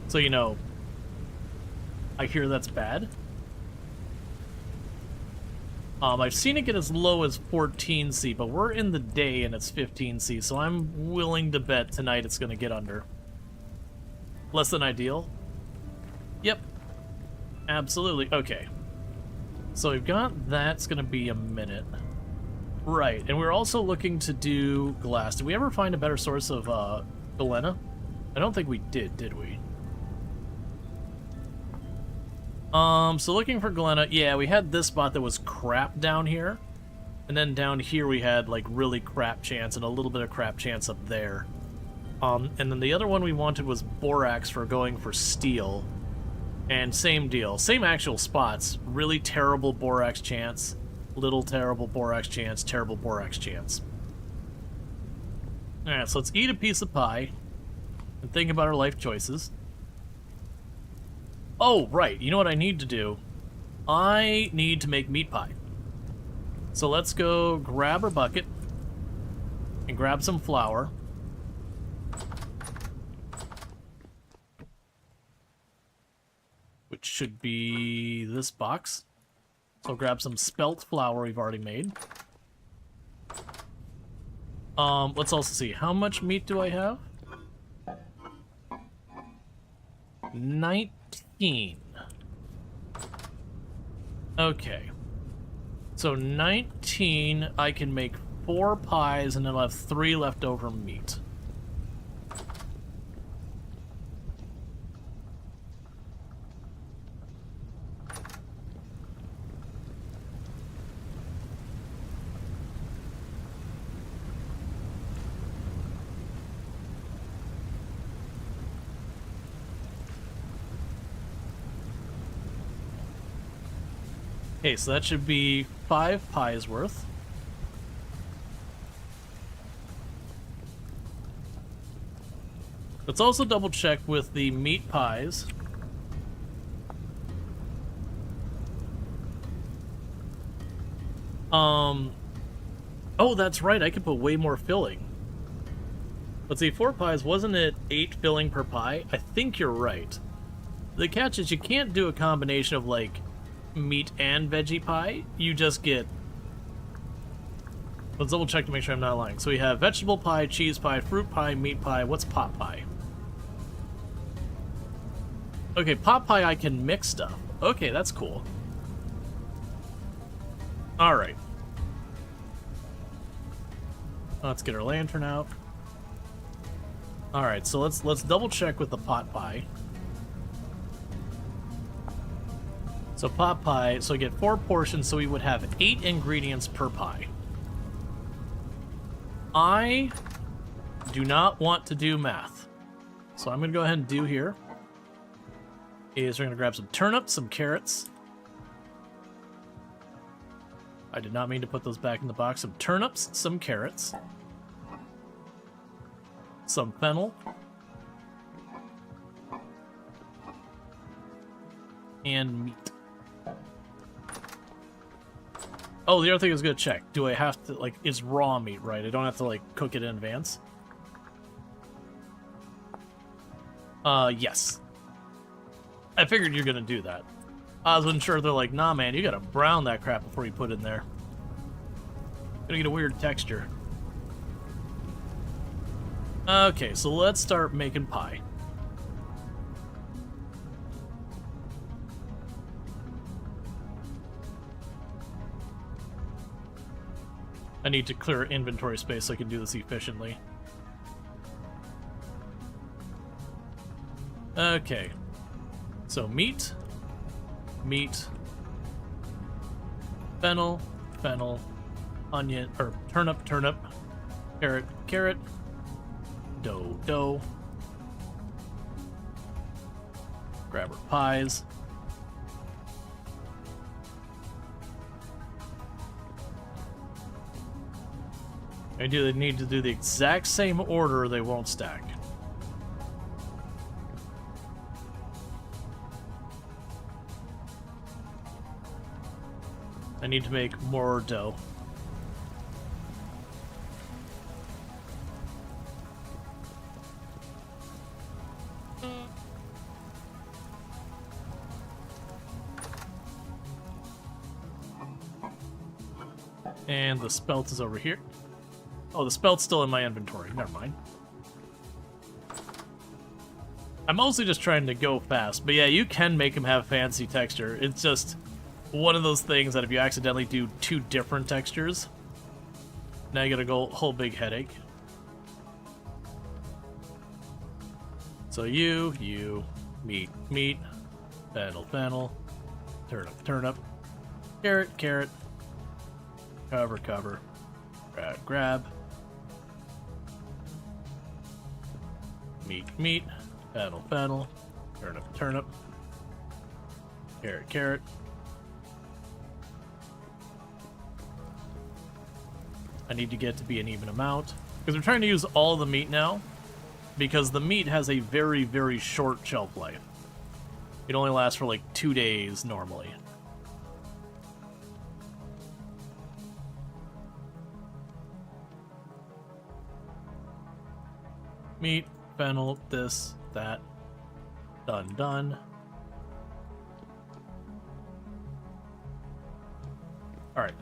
[SPEAKER 3] So, you know, I hear that's bad. I've seen it get as low as 14C, but we're in the day and it's 15C, so I'm willing to bet tonight it's going to get under. Less than ideal? Yep. Absolutely. Okay. So we've got that's going to be a minute. Right, and we're also looking to do glass. Did we ever find a better source of galena? I don't think we did we? So looking for galena, yeah, we had this spot that was crap down here. And then down here we had, like, really crap chance and a little bit of crap chance up there. And then the other one we wanted was borax for going for steel. And same deal. Same actual spots. Really terrible borax chance. Little terrible borax chance. Terrible borax chance. Alright, so let's eat a piece of pie. And think about our life choices. Oh, right. You know what I need to do? I need to make meat pie. So let's go grab our bucket. And grab some flour. Which should be this box. So grab some spelt flour we've already made. Let's also see, how much meat do I have? 19. Okay. So 19, I can make 4 pies and then I'll have 3 leftover meat. Okay, so that should be 5 pies worth. Let's also double check with the meat pies. Oh, that's right. I could put way more filling. Let's see, 4 pies, wasn't it 8 filling per pie? I think you're right. The catch is you can't do a combination of, like, meat and veggie pie. You just get... Let's double check to make sure I'm not lying. So we have vegetable pie, cheese pie, fruit pie, meat pie. What's pot pie? Okay, pot pie I can mix stuff. Okay, that's cool. Alright. Let's get our lantern out. Alright, so let's double check with the pot pie. So pot pie, so we get 4 portions, so we would have 8 ingredients per pie. I do not want to do math. So I'm going to go ahead and do here is we're going to grab some turnips, some carrots. I did not mean to put those back in the box. Some turnips, some carrots, some fennel, and meat. Oh, the other thing I was going to check. Do I have to, like, it's raw meat, right? I don't have to, like, cook it in advance? Yes. I figured you're going to do that. I wasn't sure. They're like, nah, man, you got to brown that crap before you put it in there. Gonna get a weird texture. Okay, so let's start making pie. I need to clear inventory space so I can do this efficiently. Okay. So meat, fennel, onion, or turnip, carrot, dough. Grab our pies. I do need to do the exact same order or they won't stack. I need to make more dough. And the spelt is over here. Oh, the spelt's still in my inventory. Never mind. I'm mostly just trying to go fast. But yeah, you can make them have fancy texture. It's just one of those things that if you accidentally do 2 different textures, now you got a whole big headache. So you, meat, fennel, turnip, carrot, cover, grab, meat, fennel, turnip, carrot. I need to get to be an even amount because we're trying to use all the meat now because the meat has a very, very short shelf life. It only lasts for like 2 days normally. Meat, fennel, this, that. Done. Alright.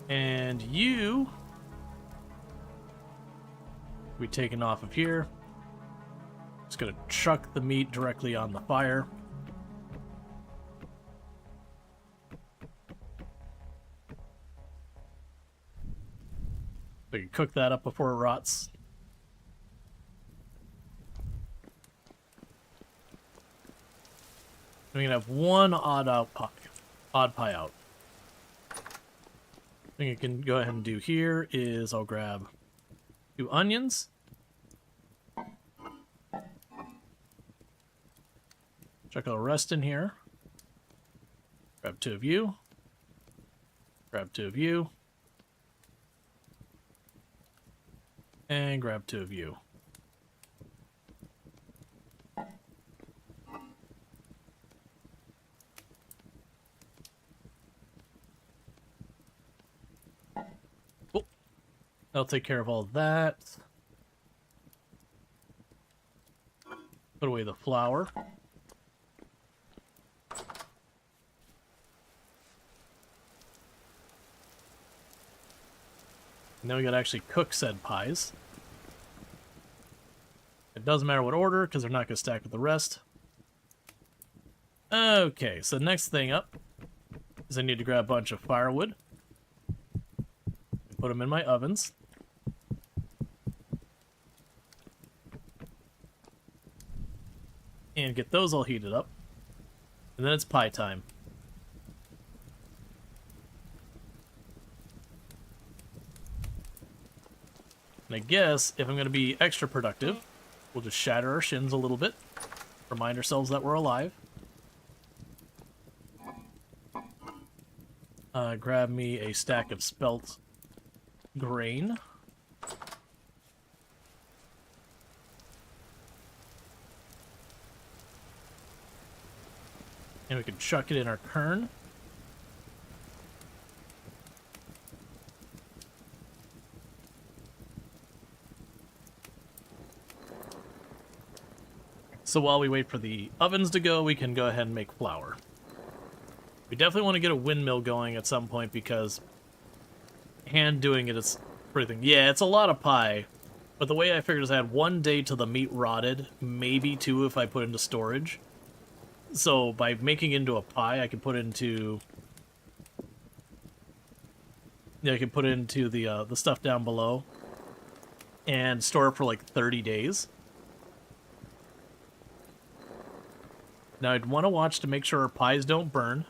[SPEAKER 3] And you... we taken off of here. Just gonna chuck the meat directly on the fire. We can cook that up before it rots. We can have one odd pie out. Thing I can go ahead and do here is I'll grab 2 onions. Chuck a little rest in here. Grab 2 of you. Grab 2 of you. And grab 2 of you. I'll take care of all that. Put away the flour. And then we gotta actually cook said pies. It doesn't matter what order, because they're not gonna stack with the rest. Okay, so next thing up is I need to grab a bunch of firewood. Put them in my ovens. And get those all heated up. And then it's pie time. And I guess if I'm going to be extra productive, we'll just shatter our shins a little bit. Remind ourselves that we're alive. Grab me a stack of spelt grain. And we can chuck it in our kern. So while we wait for the ovens to go, we can go ahead and make flour. We definitely want to get a windmill going at some point because hand doing it is everything. Yeah, it's a lot of pie. But the way I figured is I had 1 day till the meat rotted, maybe 2 if I put into storage. So by making it into a pie, I can put into... Yeah, I can put it into the stuff down below and store it for like 30 days. Now I'd want to watch to make sure our pies don't burn.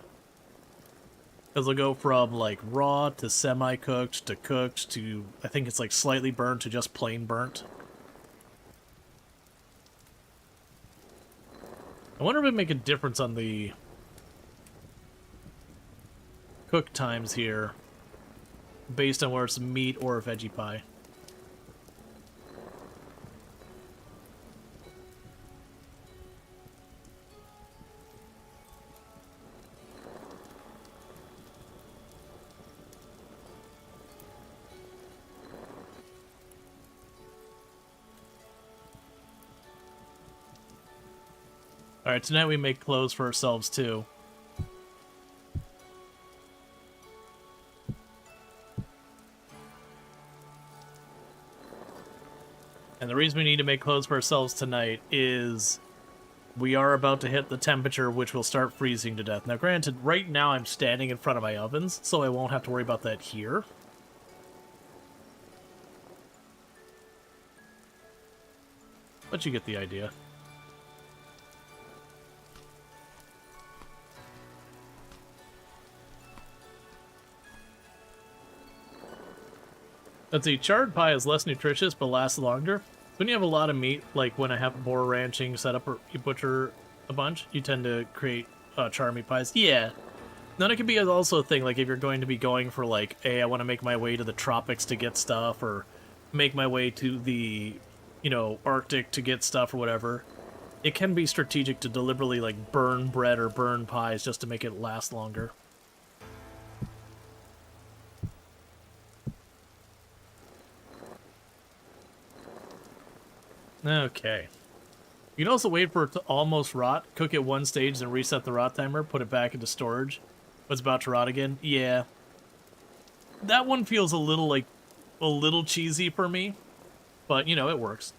[SPEAKER 3] Because they'll go from like raw to semi-cooked to cooked to, I think it's like slightly burnt to just plain burnt. I wonder if it would make a difference on the cook times here based on where it's meat or a veggie pie. Alright, tonight we make clothes for ourselves too. And the reason we need to make clothes for ourselves tonight is we are about to hit the temperature which will start freezing to death. Now granted, right now I'm standing in front of my ovens, so I won't have to worry about that here. But you get the idea. Let's see, charred pie is less nutritious but lasts longer. When you have a lot of meat, like when I have boar ranching set up or you butcher a bunch, you tend to create char meat pies. Yeah. Then it could be also a thing, like if you're going to be going for like, hey, I want to make my way to the tropics to get stuff, or make my way to the, you know, Arctic to get stuff or whatever. It can be strategic to deliberately like burn bread or burn pies just to make it last longer. Okay. You can also wait for it to almost rot, cook it one stage, then reset the rot timer, put it back into storage. What's about to rot again? Yeah. That one feels a little cheesy for me, but you know, it works.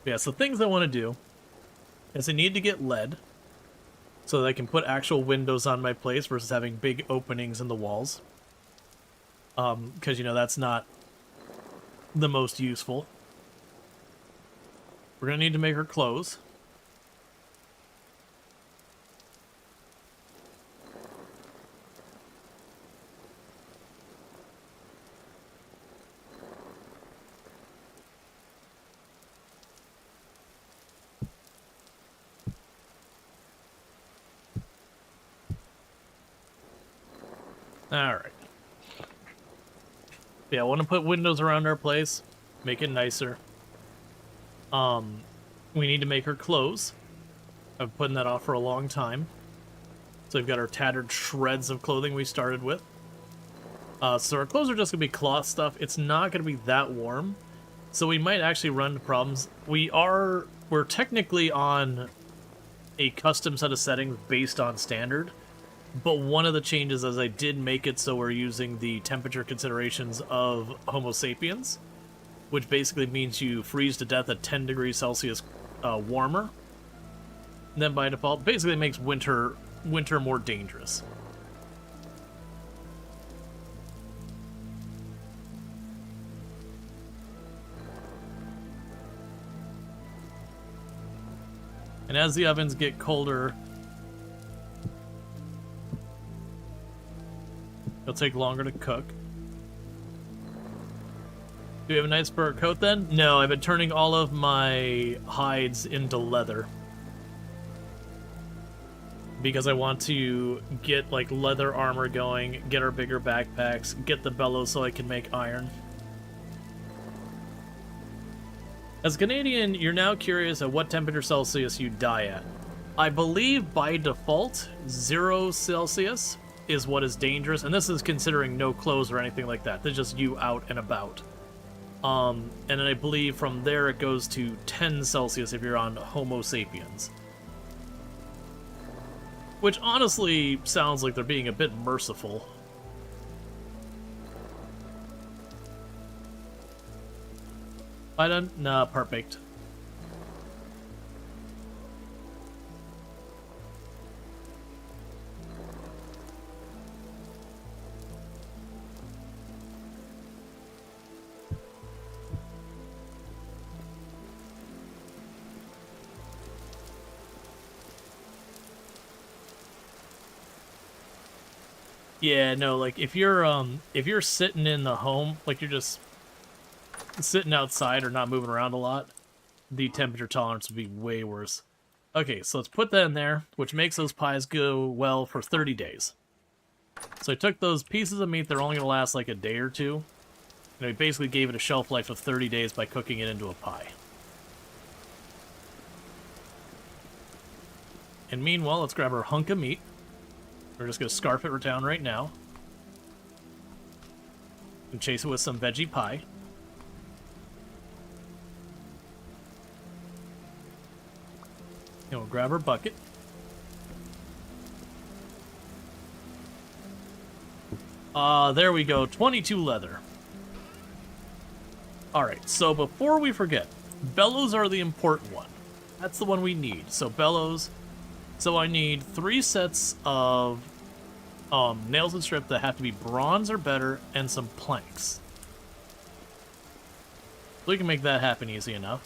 [SPEAKER 3] Yeah, so things I want to do is I need to get lead so that I can put actual windows on my place versus having big openings in the walls. Because, you know, that's not the most useful. We're going to need to make our clothes. Alright. Yeah, I want to put windows around our place, make it nicer. We need to make her clothes. I've been putting that off for a long time. So we've got our tattered shreds of clothing we started with. So our clothes are just going to be cloth stuff. It's not going to be that warm. So we might actually run into problems. We're technically on a custom set of settings based on standard. But one of the changes is I did make it so we're using the temperature considerations of Homo sapiens, which basically means you freeze to death at 10 degrees Celsius warmer. And then by default, basically makes winter more dangerous. And as the ovens get colder, it'll take longer to cook. Do we have a nice fur coat then? No, I've been turning all of my hides into leather. Because I want to get like leather armor going, get our bigger backpacks, get the bellows so I can make iron. As a Canadian, you're now curious at what temperature Celsius you die at. I believe by default, 0 Celsius is what is dangerous, and this is considering no clothes or anything like that. This is just you out and about. And then I believe from there it goes to 10 Celsius if you're on Homo sapiens. Which honestly sounds like they're being a bit merciful. I don't... Nah, perfect. Yeah, no, like if you're sitting in the home, like you're just sitting outside or not moving around a lot, the temperature tolerance would be way worse. Okay, so let's put that in there, which makes those pies go well for 30 days. So I took those pieces of meat, they're only going to last like a day or two, and I basically gave it a shelf life of 30 days by cooking it into a pie. And meanwhile, let's grab our hunk of meat. We're just going to scarf it down right now. And chase it with some veggie pie. And we'll grab our bucket. There we go. 22 leather. Alright, so before we forget, bellows are the important one. That's the one we need. So bellows. So I need 3 sets of nails and strip that have to be bronze or better, and some planks. We can make that happen easy enough.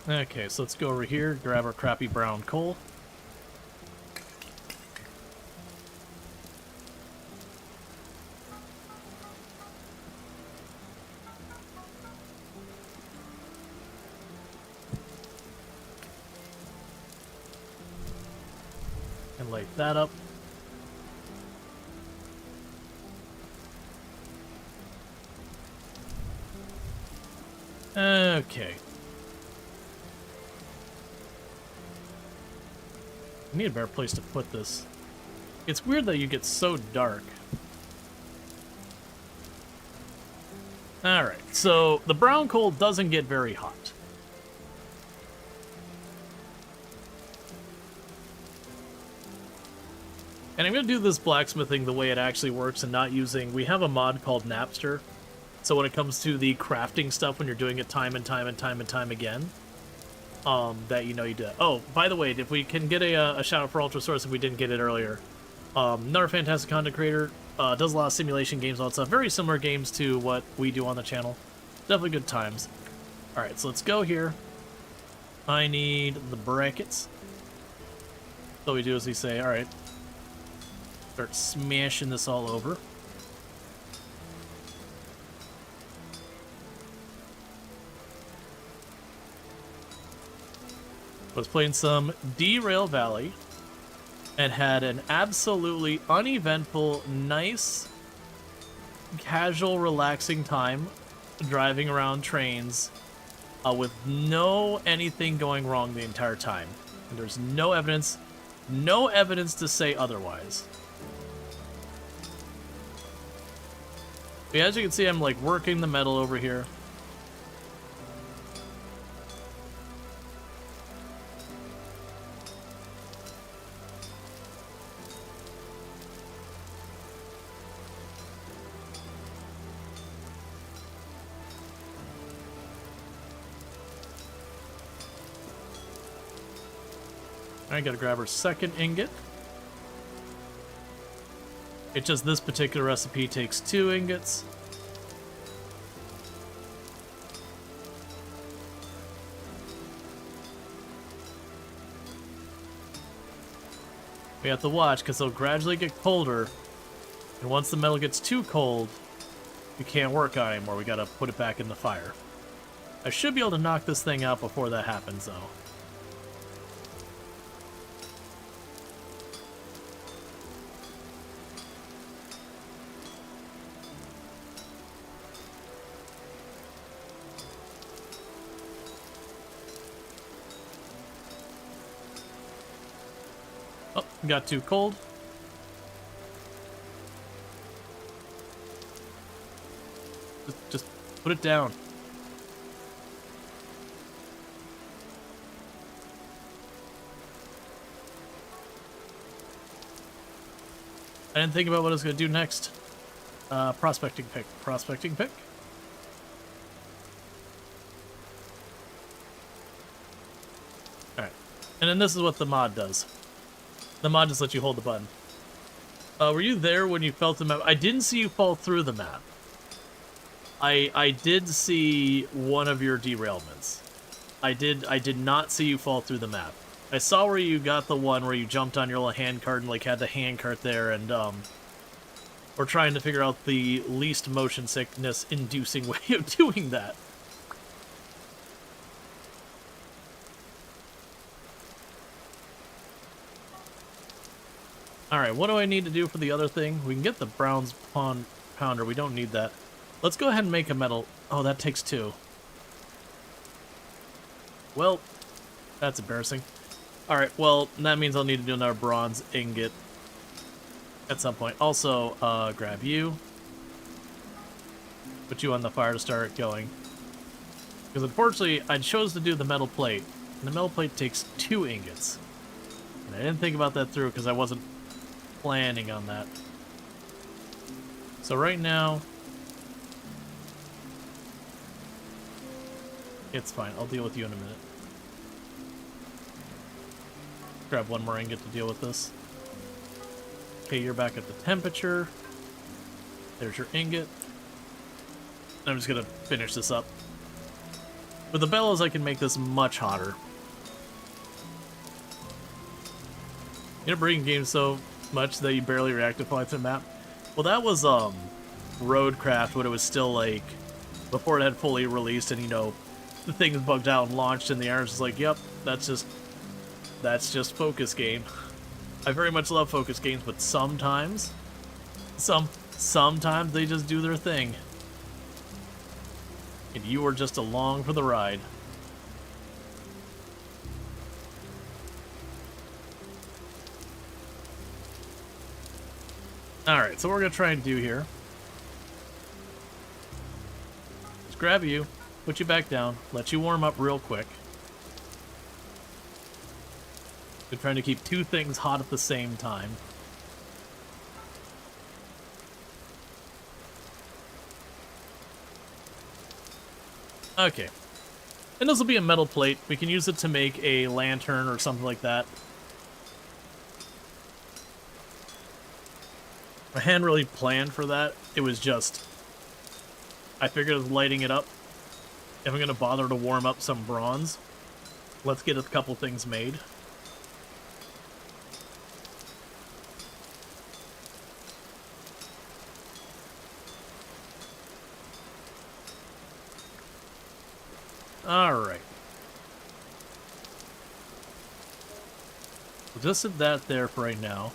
[SPEAKER 3] Okay, so let's go over here, grab our crappy brown coal. And light that up. Okay. I need a better place to put this. It's weird that you get so dark. Alright, so the brown coal doesn't get very hot. And I'm going to do this blacksmithing the way it actually works and not using... We have a mod called Napster. So when it comes to the crafting stuff, when you're doing it time and time and time and time again, that you know you do. Oh, by the way, if we can get a shout out for Ultra Source if we didn't get it earlier. Another fantastic content creator, does a lot of simulation games, all that stuff. Very similar games to what we do on the channel. Definitely good times. Alright, so let's go here. I need the brackets. So what we do is we say, alright, start smashing this all over. Was playing some Derail Valley and had an absolutely uneventful, nice
[SPEAKER 1] casual, relaxing time driving around trains with no anything going wrong the entire time. And there's no evidence to say otherwise. But as you can see, I'm like working the metal over here. I gotta grab our second ingot. It's just this particular recipe takes 2 ingots. We have to watch because they'll gradually get colder, and once the metal gets too cold, we can't work on it anymore. We gotta put it back in the fire. I should be able to knock this thing out before that happens, though. Oh, got too cold. Just put it down. I didn't think about what I was going to do next. Prospecting pick. Prospecting pick. Alright. And then this is what the mod does. The mod just lets you hold the button. Were you there when you felt the map? I didn't see you fall through the map. I did see one of your derailments. I did not see you fall through the map. I saw where you got the one where you jumped on your little handcart and like had the handcart there, and we're trying to figure out the least motion sickness inducing way of doing that. Alright, what do I need to do for the other thing? We can get the bronze pounder. We don't need that. Let's go ahead and make a metal. Oh, that takes 2. Well, that's embarrassing. Alright, well, that means I'll need to do another bronze ingot at some point. Also, grab you. Put you on the fire to start going. Because unfortunately, I chose to do the metal plate. And the metal plate takes 2 ingots. And I didn't think about that through because I wasn't planning on that. So right now, it's fine. I'll deal with you in a minute. Grab one more ingot to deal with this. Okay, you're back at the temperature. There's your ingot. I'm just gonna finish this up. With the bellows, I can make this much hotter. Breaking games so much that you barely react to flying through the map. Well, that was Roadcraft when it was still like before it had fully released, and you know the thing was bugged out and launched, and the Iron's just like, yep, that's just focus game. I very much love focus games, but sometimes they just do their thing. And you are just along for the ride. Alright, so what we're going to try and do here is grab you, put you back down, let you warm up real quick. We're trying to keep 2 things hot at the same time. Okay. And this will be a metal plate. We can use it to make a lantern or something like that. I hadn't really planned for that. It was just, I figured lighting it up, if I'm going to bother to warm up some bronze, let's get a couple things made. Alright. We'll just set that there for right now.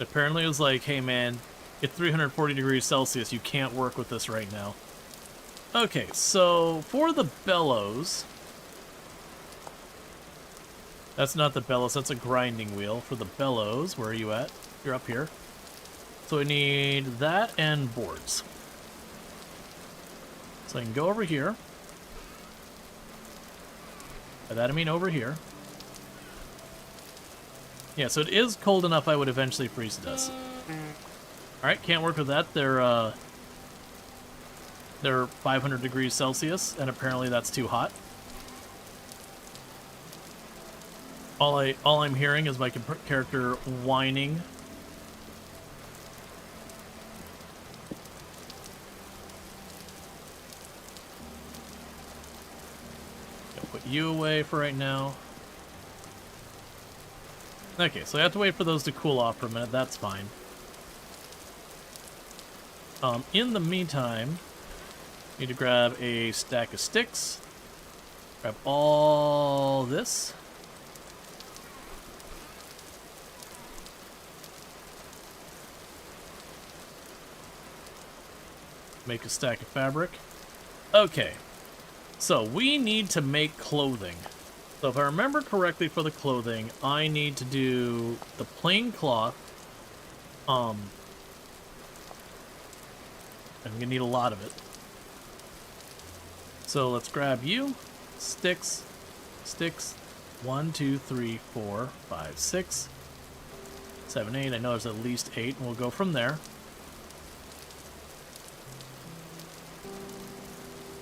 [SPEAKER 1] Apparently it was like, hey man, it's 340 degrees Celsius, you can't work with this right now. Okay, so for the bellows... That's not the bellows, that's a grinding wheel. For the bellows, where are you at? You're up here. So we need that and boards. So I can go over here. By that I mean over here. Yeah, so it is cold enough I would eventually freeze to death. Alright, can't work with that. They're 500 degrees Celsius, and apparently that's too hot. All I'm hearing is my character whining. I'll put you away for right now. Okay, so I have to wait for those to cool off for a minute. That's fine. In the meantime, need to grab a stack of sticks. Grab all this. Make a stack of fabric. Okay, so we need to make clothing. So if I remember correctly for the clothing, I need to do the plain cloth. I'm gonna need a lot of it. So let's grab you. Sticks. Sticks. 1, 2, 3, 4, 5, 6, 7, 8. I know there's at least 8, and we'll go from there.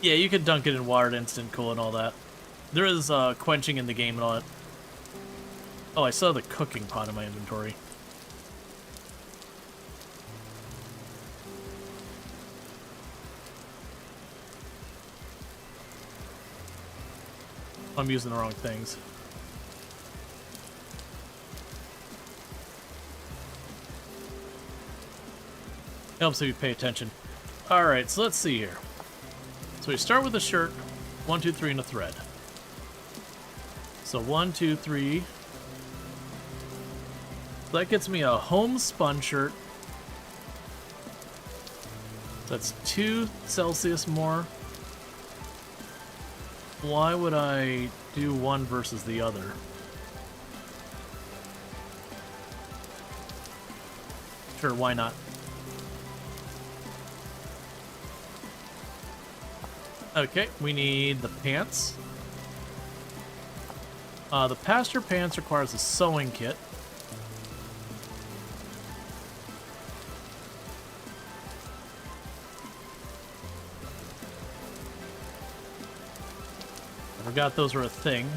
[SPEAKER 1] Yeah, you could dunk it in water to instant cool and all that. There is quenching in the game and all that. Oh, I saw the cooking pot in my inventory. I'm using the wrong things. Helps if you pay attention. Alright, so let's see here. So we start with a shirt, 1, 2, 3, and a thread. So 1, 2, 3. So that gets me a homespun shirt. That's 2 Celsius more. Why would I do one versus the other? Sure, why not? Okay, we need the pants. The pasture pants requires a sewing kit. I forgot those were a thing.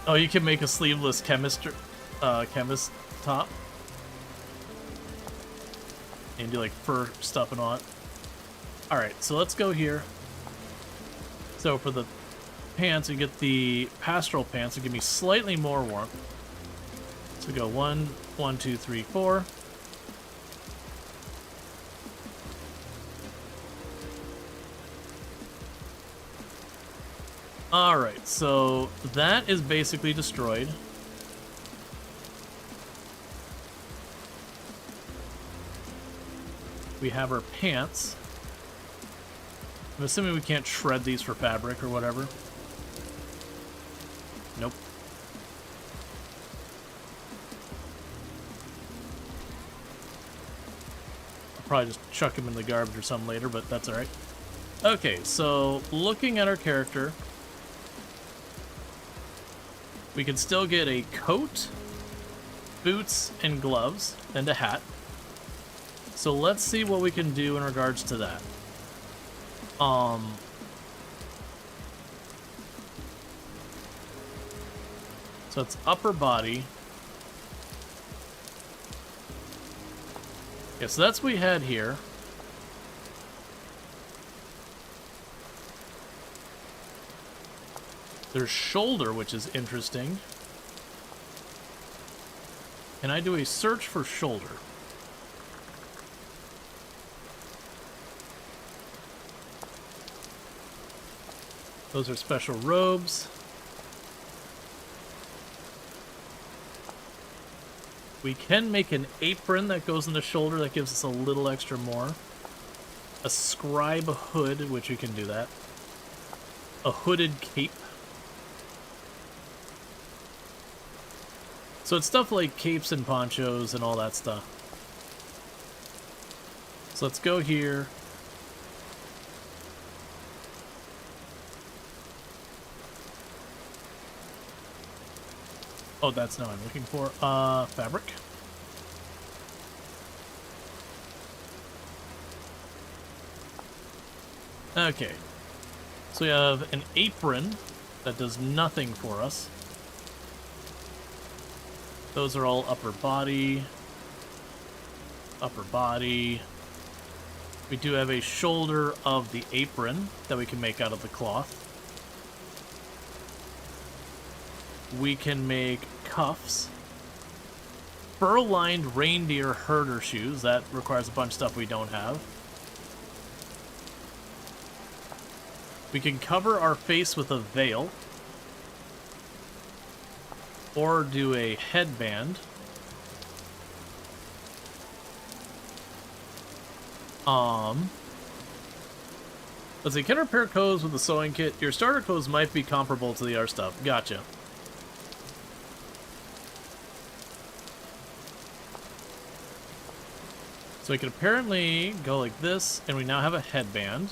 [SPEAKER 1] Oh, you can make a sleeveless chemist top. And do like fur stuff and all that. Alright, so let's go here. So for the pants, you get the pastoral pants to give me slightly more warmth. So go 1, 1, 2, 3, 4. Alright, so that is basically destroyed. We have our pants. I'm assuming we can't shred these for fabric or whatever. Nope. I'll probably just chuck them in the garbage or something later, but that's alright. Okay, so looking at our character, we can still get a coat, boots, and gloves, and a hat. So let's see what we can do in regards to that. So it's upper body. Yeah, so that's what we had here. There's shoulder, which is interesting. Can I do a search for shoulder? Those are special robes.
[SPEAKER 3] We can make an apron that goes in the shoulder that gives us a little extra more. A scribe hood, which we can do that. A hooded cape. So it's stuff like capes and ponchos and all that stuff. So let's go here. Oh, that's not what I'm looking for. Fabric. Okay. So we have an apron that does nothing for us. Those are all upper body. Upper body. We do have a shoulder of the apron that we can make out of the cloth. We can make cuffs. Fur-lined reindeer herder shoes. That requires a bunch of stuff we don't have. We can cover our face with a veil. Or do a headband. Let's see, can repair clothes with a sewing kit. Your starter clothes might be comparable to the other stuff. Gotcha. So we can apparently go like this, and we now have a headband.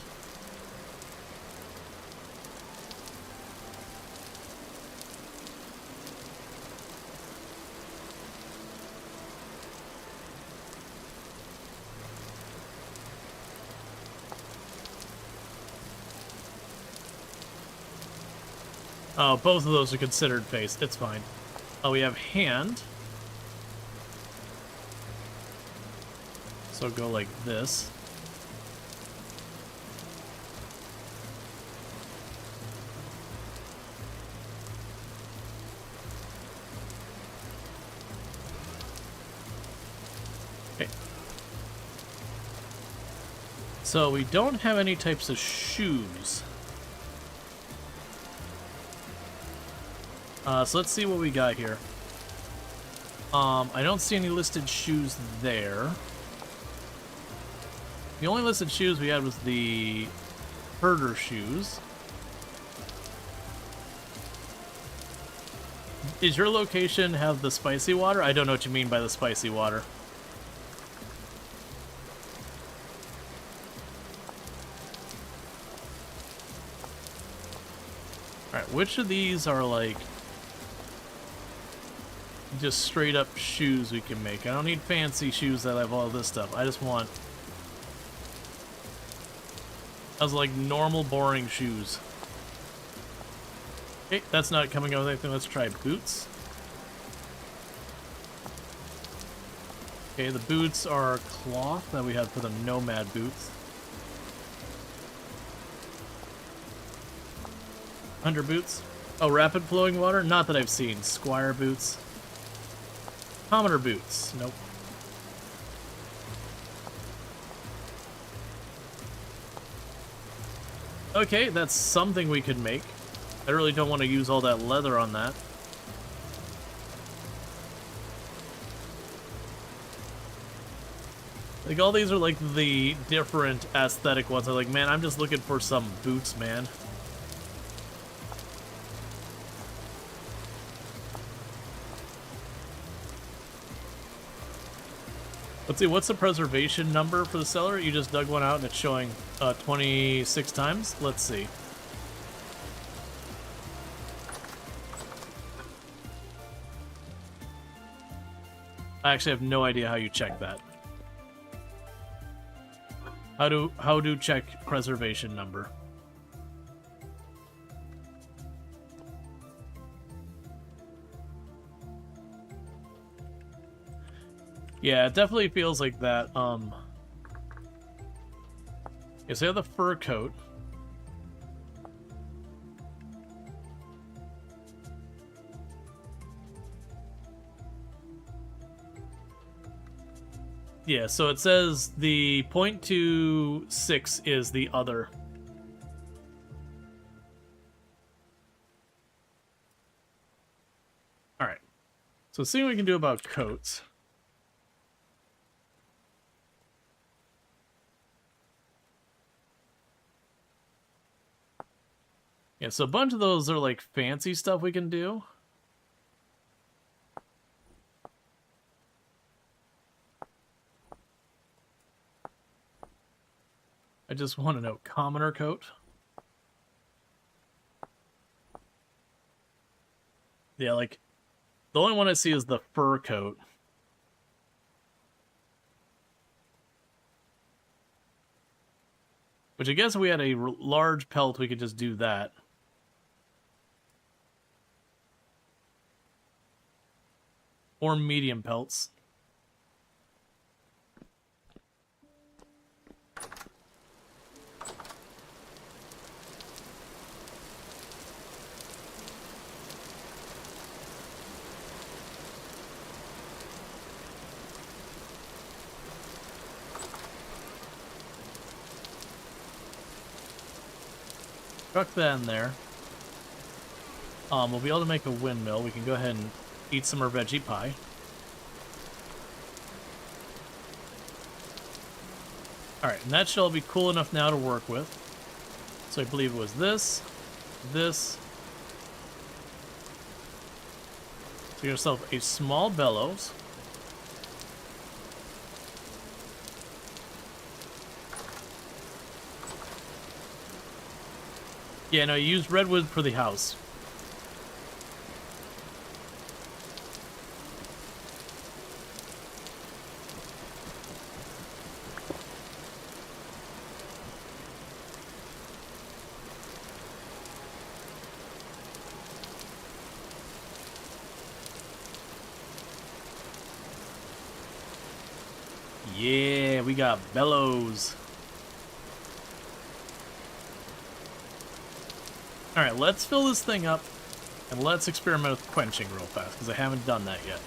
[SPEAKER 3] Oh, both of those are considered face. It's fine. Oh, we have hand. So go like this. Okay. So we don't have any types of shoes. So let's see what we got here. I don't see any listed shoes there. The only listed shoes we had was the herder shoes. Does your location have the spicy water? I don't know what you mean by the spicy water. Alright, which of these are like just straight up shoes we can make? I don't need fancy shoes that have all this stuff. I just want like normal boring shoes. Okay, that's not coming out with anything. Let's try boots. Okay, the boots are cloth that we have for the nomad boots. Hunter boots. Oh, rapid flowing water? Not that I've seen. Squire boots. Commoner boots. Nope. Okay, that's something we could make. I really don't want to use all that leather on that. Like, all these are like the different aesthetic ones. I'm like, man, I'm just looking for some boots, man. Let's see, what's the preservation number for the cellar? You just dug one out and it's showing 26 times? Let's see. I actually have no idea how you check that. How do check preservation number? Yeah, it definitely feels like that. Yeah, so you have the fur coat. Yeah, so it says the 0.26 is the other. Alright. So see what we can do about coats.
[SPEAKER 1] Yeah, so a bunch of those are like fancy stuff we can do. I just want to know commoner coat. Yeah, like the only one I see is the fur coat. Which I guess if we had a large pelt, we could just do that. Or medium pelts. Chuck that in there. We'll be able to make a windmill. We can go ahead and eat some more veggie pie. Alright, and that shall be cool enough now to work with. So I believe it was this. So get yourself a small bellows. Yeah, no, use redwood for the house. Yeah, we got bellows. Alright, let's fill this thing up, and let's experiment with quenching real fast, because I haven't done that yet.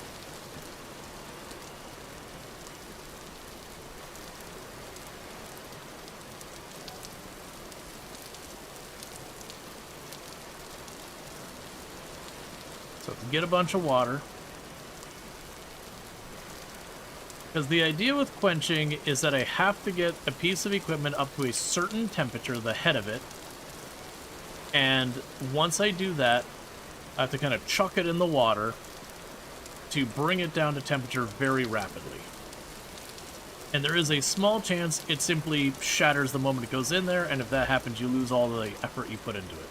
[SPEAKER 1] So get a bunch of water. Because the idea with quenching is that I have to get a piece of equipment up to a certain temperature, the head of it. And once I do that, I have to kind of chuck it in the water to bring it down to temperature very rapidly. And there is a small chance it simply shatters the moment it goes in there, and if that happens, you lose all the effort you put into it.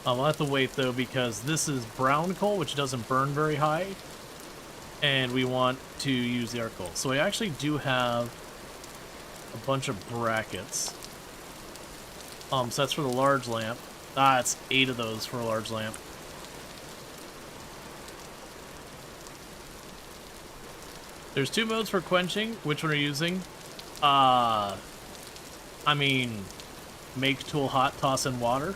[SPEAKER 1] I'll have to wait, though, because this is brown coal, which doesn't burn very high, and we want to use the arc coal. So I actually do have a bunch of brackets. So that's for the large lamp. Ah, it's 8 of those for a large lamp. There's 2 modes for quenching. Which one are you using? I mean, make tool hot, toss in water.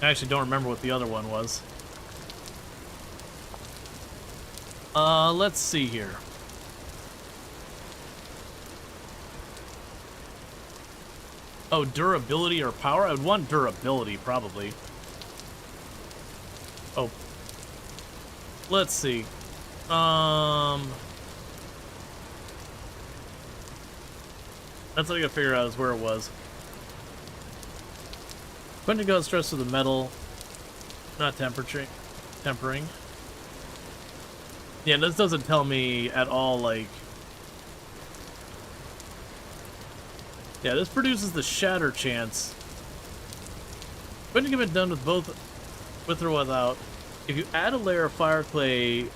[SPEAKER 1] I actually don't remember what the other one was. Let's see here. Oh, durability or power? I would want durability, probably. Oh. Let's see. That's what I gotta figure out is where it was. Quenching causes stress to the metal, not tempering. Yeah, this doesn't tell me at all, like... Yeah, this produces the shatter chance. Quenching can be done with both, with or without. If you add a layer of fire clay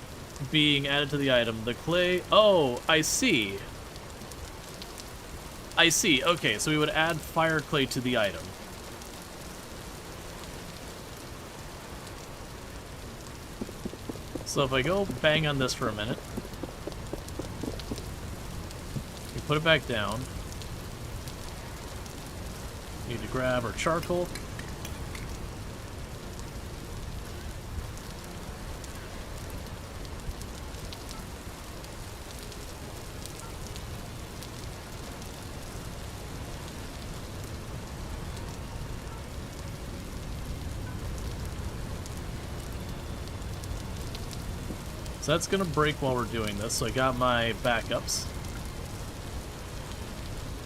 [SPEAKER 1] being added to the item, the clay... Oh, I see. I see. Okay, so we would add fire clay to the item. So if I go bang on this for a minute, we put it back down. Need to grab our charcoal. So that's going to break while we're doing this. So I got my backups.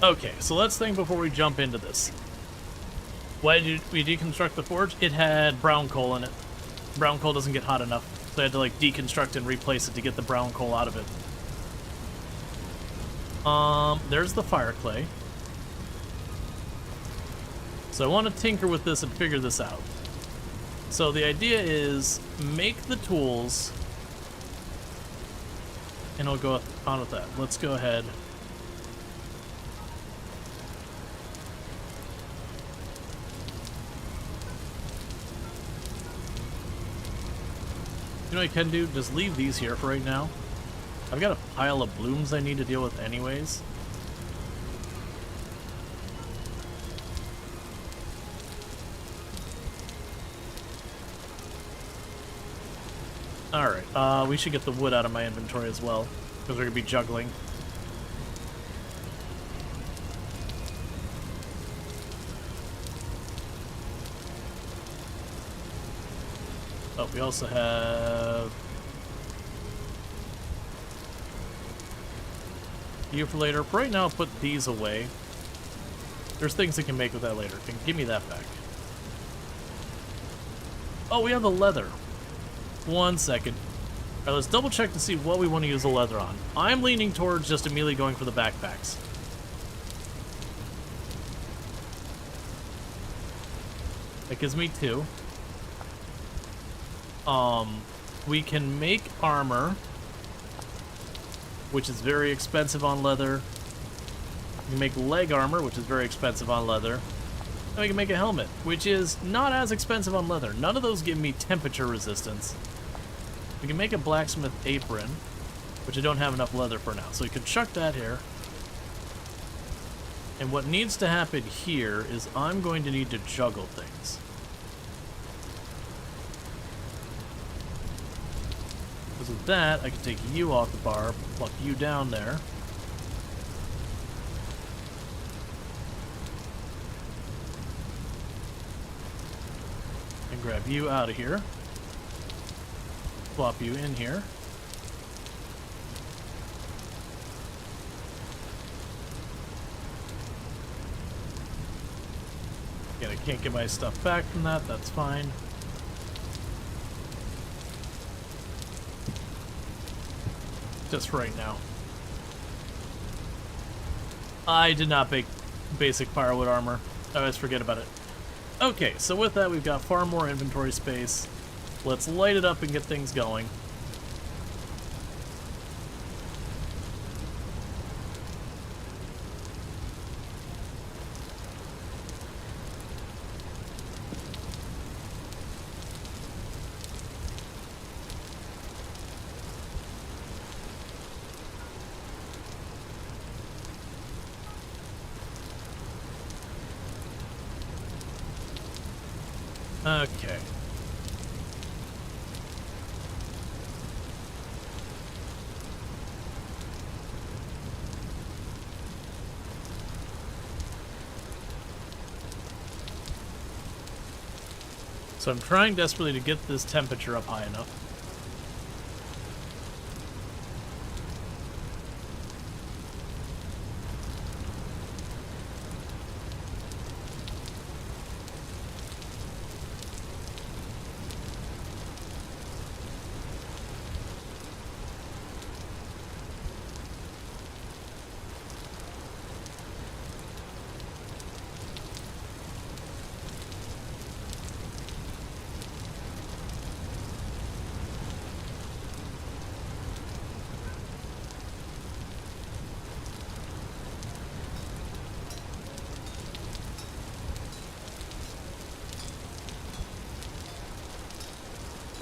[SPEAKER 1] Okay, so let's think before we jump into this. Why did we deconstruct the forge? It had brown coal in it. Brown coal doesn't get hot enough. So I had to like deconstruct and replace it to get the brown coal out of it. There's the fire clay. So I want to tinker with this and figure this out. So the idea is make the tools, and I'll go on with that. Let's go ahead. You know what I can do? Just leave these here for right now. I've got a pile of blooms I need to deal with anyways. Alright, we should get the wood out of my inventory as well, because we're going to be juggling. Oh, we also have you for later. For right now, I'll put these away. There's things I can make with that later. Give me that back. Oh, we have the leather. 1 second. Alright, let's double check to see what we want to use the leather on. I'm leaning towards just immediately going for the backpacks. That gives me 2. We can make armor, which is very expensive on leather. We can make leg armor, which is very expensive on leather. And we can make a helmet, which is not as expensive on leather. None of those give me temperature resistance. We can make a blacksmith apron, which I don't have enough leather for now. So we can chuck that here. And what needs to happen here is I'm going to need to juggle things. Because with that, I can take you off the bar, pluck you down there. And grab you out of here. Swap you in here. Again, I can't get my stuff back from that, that's fine. Just right now. I did not make basic firewood armor. I always forget about it. Okay, so with that, we've got far more inventory space. Let's light it up and get things going. Okay. So I'm trying desperately to get this temperature up high enough.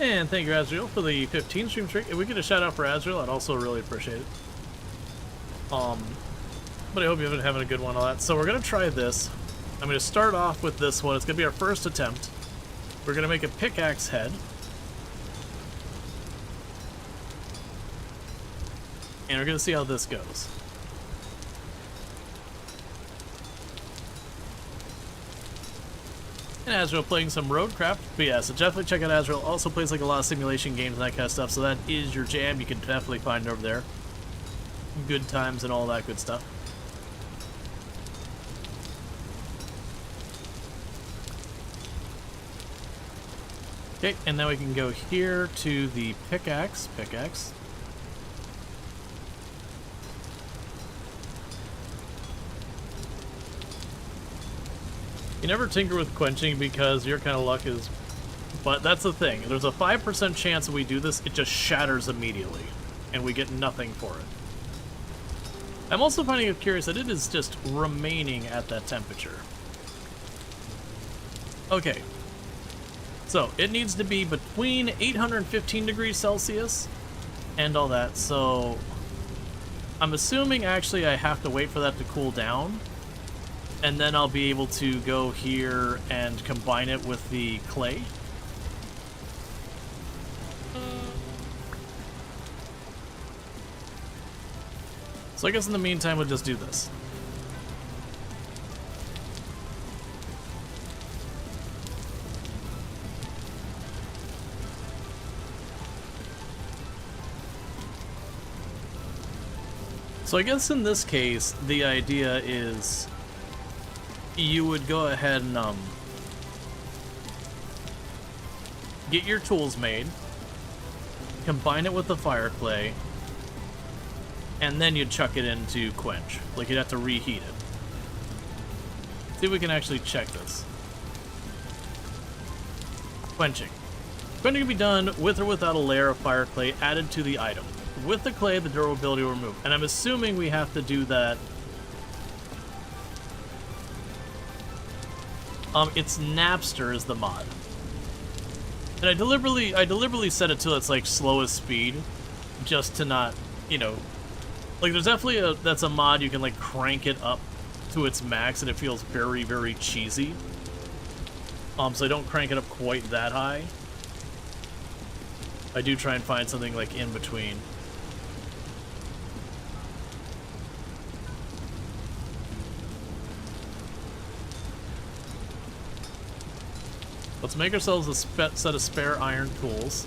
[SPEAKER 1] And thank you, Azrael, for the 15 stream streak. If we get a shout out for Azrael, I'd also really appreciate it. But I hope you've been having a good one on that. So we're gonna try this. I'm gonna start off with this one. It's gonna be our first attempt. We're gonna make a pickaxe head. And we're gonna see how this goes. And Azrael playing some Roadcraft. But yeah, so definitely check out Azrael. Also plays like a lot of simulation games and that kind of stuff. So that is your jam. You can definitely find it over there. Good times and all that good stuff. Okay, and now we can go here to the pickaxe. You never tinker with quenching because your kind of luck is... But that's the thing. There's a 5% chance that we do this, it just shatters immediately. And we get nothing for it. I'm also finding it curious that it is just remaining at that temperature. Okay. So, it needs to be between 815 degrees Celsius and all that. So, I'm assuming actually I have to wait for that to cool down. And then I'll be able to go here and combine it with the clay. So I guess in the meantime, we'll just do this. So I guess in this case, the idea is you would go ahead and get your tools made, combine it with the fire clay, and then you'd chuck it into quench. Like you'd have to reheat it. See if we can actually check this. Quenching. Quenching can be done with or without a layer of fire clay added to the item. With the clay, the durability will remove. And I'm assuming we have to do that. It's Napster is the mod. And I deliberately set it to its like slowest speed, just to not, you know, like there's definitely that's a mod you can like crank it up to its max and it feels very, very cheesy. So I don't crank it up quite that high. I do try and find something like in between. Let's make ourselves a set of spare iron tools.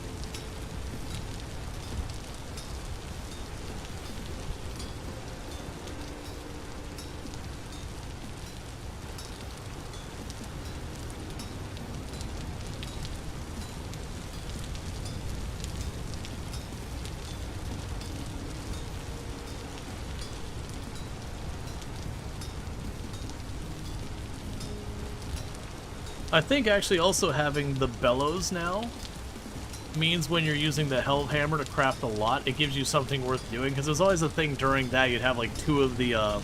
[SPEAKER 1] I think actually also having the bellows now means when you're using the hell hammer to craft a lot, it gives you something worth doing, because there's always a thing during that you'd have like two of the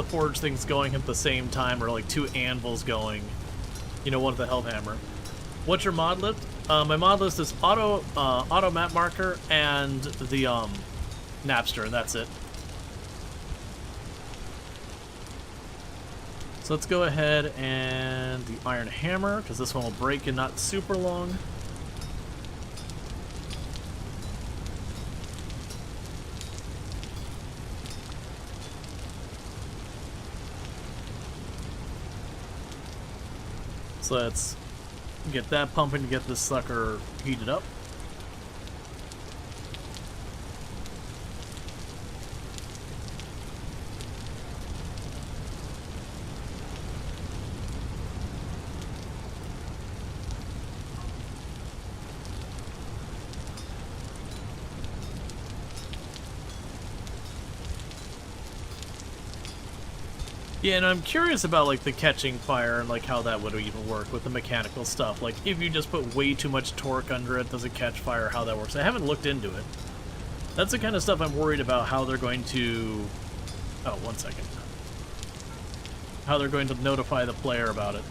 [SPEAKER 1] forge things going at the same time, or like two anvils going, you know, one with the hell hammer. What's your mod list? My mod list is auto map marker and the Napster, and that's it. So let's go ahead and the iron hammer, because this one will break in not super long. So let's get that pumping to get this sucker heated up. Yeah, and I'm curious about like the catching fire and like how that would even work with the mechanical stuff. Like if you just put way too much torque under it, does it catch fire? How that works? I haven't looked into it. That's the kind of stuff I'm worried about. How they're going to... Oh, 1 second. How they're going to notify the player about it.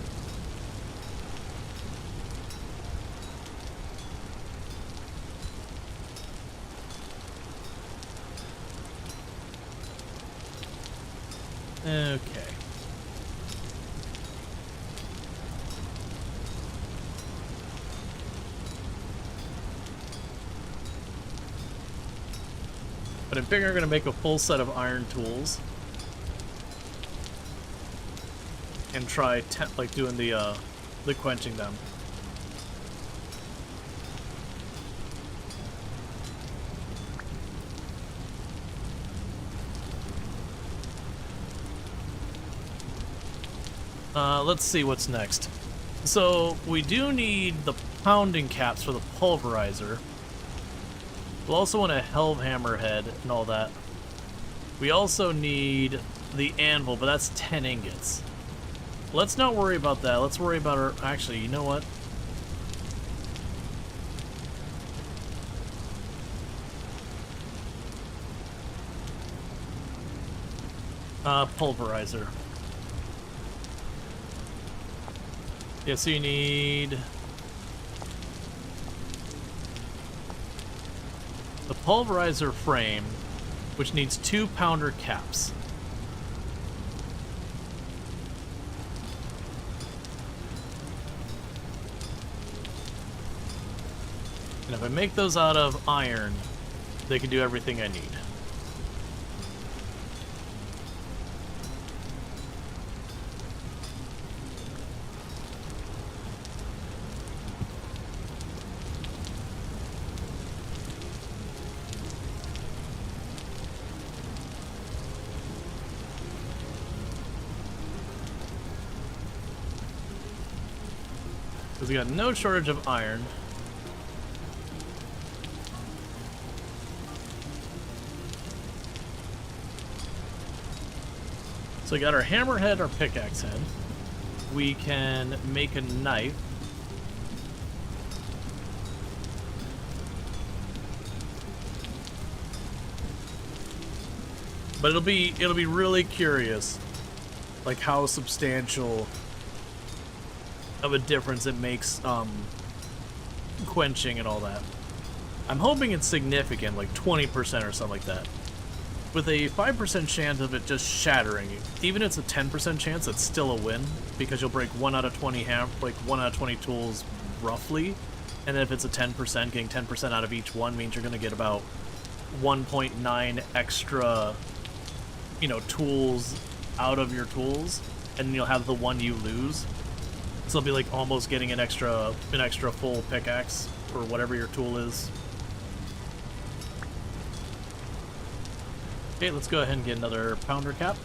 [SPEAKER 1] Okay. But I'm figuring I'm going to make a full set of iron tools. and try like doing the quenching them. Let's see what's next. So we do need the pounding caps for the pulverizer. We'll also want a Hellhammer head and all that. We also need the anvil, but that's 10 ingots. Let's not worry about that. Let's worry about our... Actually, you know what? Pulverizer. Yeah, so you need... the pulverizer frame, which needs 2 pounder caps. And if I make those out of iron, they can do everything I need. Because we got no shortage of iron. So we got our hammerhead, our pickaxe head. We can make a knife. But it'll be really curious, like how substantial of a difference it makes quenching and all that. I'm hoping it's significant, like 20% or something like that. With a 5% chance of it just shattering, even if it's a 10% chance, it's still a win, because you'll break 1 out of 20 1 out of 20 tools roughly, and then if it's a 10%, getting 10% out of each one means you're going to get about 1.9 extra, you know, tools out of your tools, and then you'll have the one you lose. So it'll be like almost getting an extra full pickaxe for whatever your tool is. Okay, let's go ahead and get another pounder cap.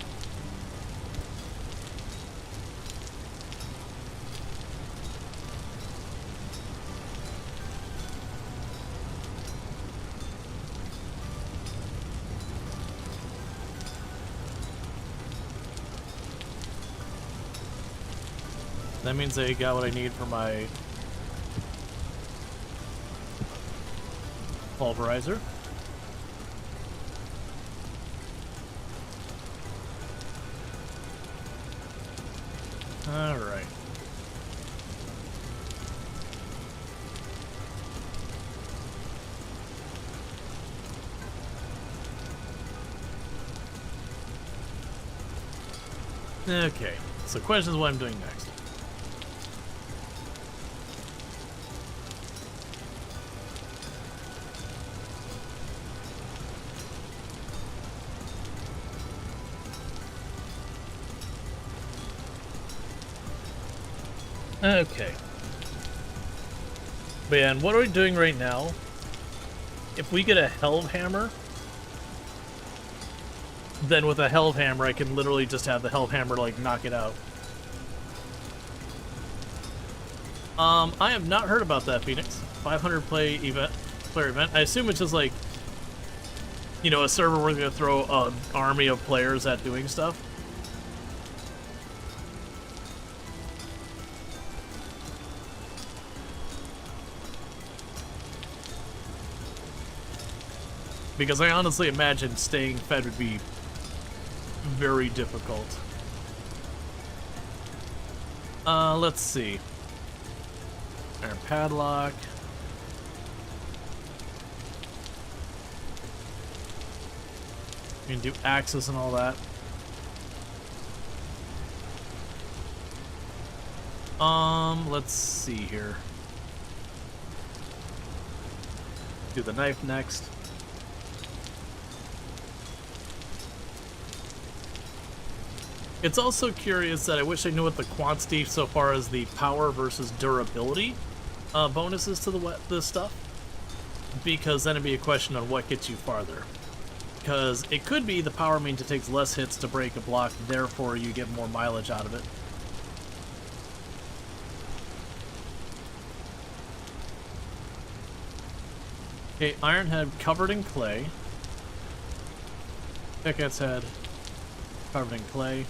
[SPEAKER 1] That means I got what I need for my pulverizer. All right. Okay, so the question is what I'm doing next. Okay. But yeah, and what are we doing right now? If we get a Hellhammer, then with a Hellhammer I can literally just have the Hellhammer like knock it out. I have not heard about that, Phoenix. 500 player event. I assume it's just like, you know, a server where they're gonna throw an army of players at doing stuff. Because I honestly imagine staying fed would be very difficult. Let's see. Iron padlock. We can do axes and all that. Let's see here. Do the knife next.
[SPEAKER 3] It's also curious that I wish I knew what the quantity so far as the power versus durability bonuses to the stuff, because then it'd be a question on what gets you farther. Because it could be the power means it takes less hits to break a block, therefore you get more mileage out of it. Okay, Iron Head covered in clay. Pickaxe Head covered in clay.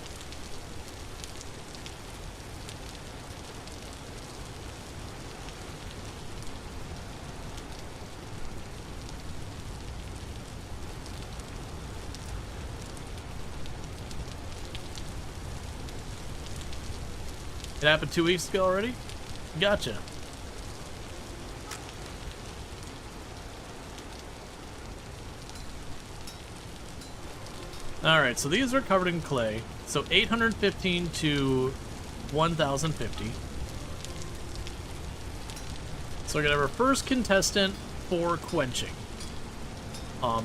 [SPEAKER 3] It happened 2 weeks ago already? Gotcha. Alright, so these are covered in clay. So 815 to 1050. So we're gonna have our first contestant for quenching.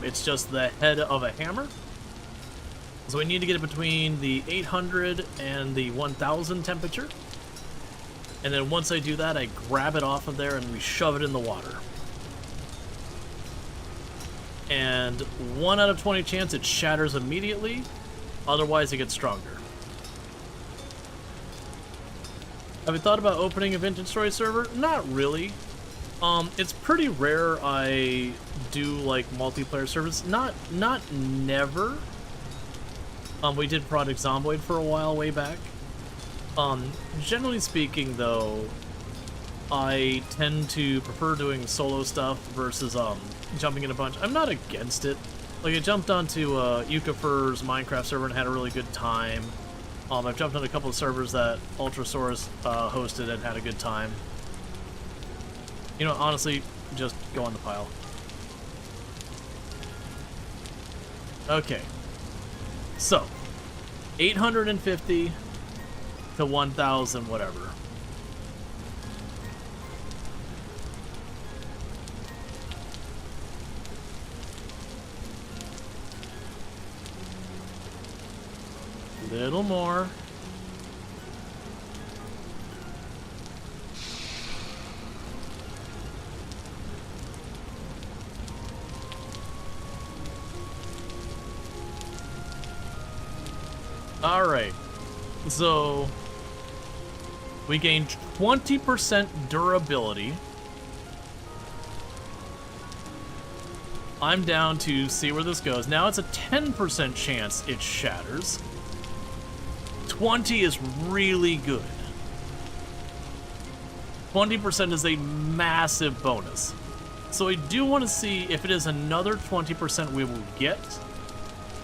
[SPEAKER 3] It's just the head of a hammer. So we need to get it between the 800 and the 1000 temperature. And then once I do that, I grab it off of there and we shove it in the water. And 1 out of 20 chance it shatters immediately, otherwise it gets stronger. Have you thought about opening a Vintage Story server? Not really. It's pretty rare I do like multiplayer servers. Not never. We did Project Zomboid for a while way back. Generally speaking, though, I tend to prefer doing solo stuff versus jumping in a bunch. I'm not against it. Like, I jumped onto Yuka Minecraft server and had a really good time. I've jumped on a couple of servers that Ultrasaurus hosted and had a good time. You know, honestly, just go on the pile. Okay. So, 850 to 1000 whatever. Little more. Alright, so we gained 20% durability. I'm down to see where this goes. Now it's a 10% chance it shatters. 20 is really good. 20% is a massive bonus. So I do want to see if it is another 20% we will get,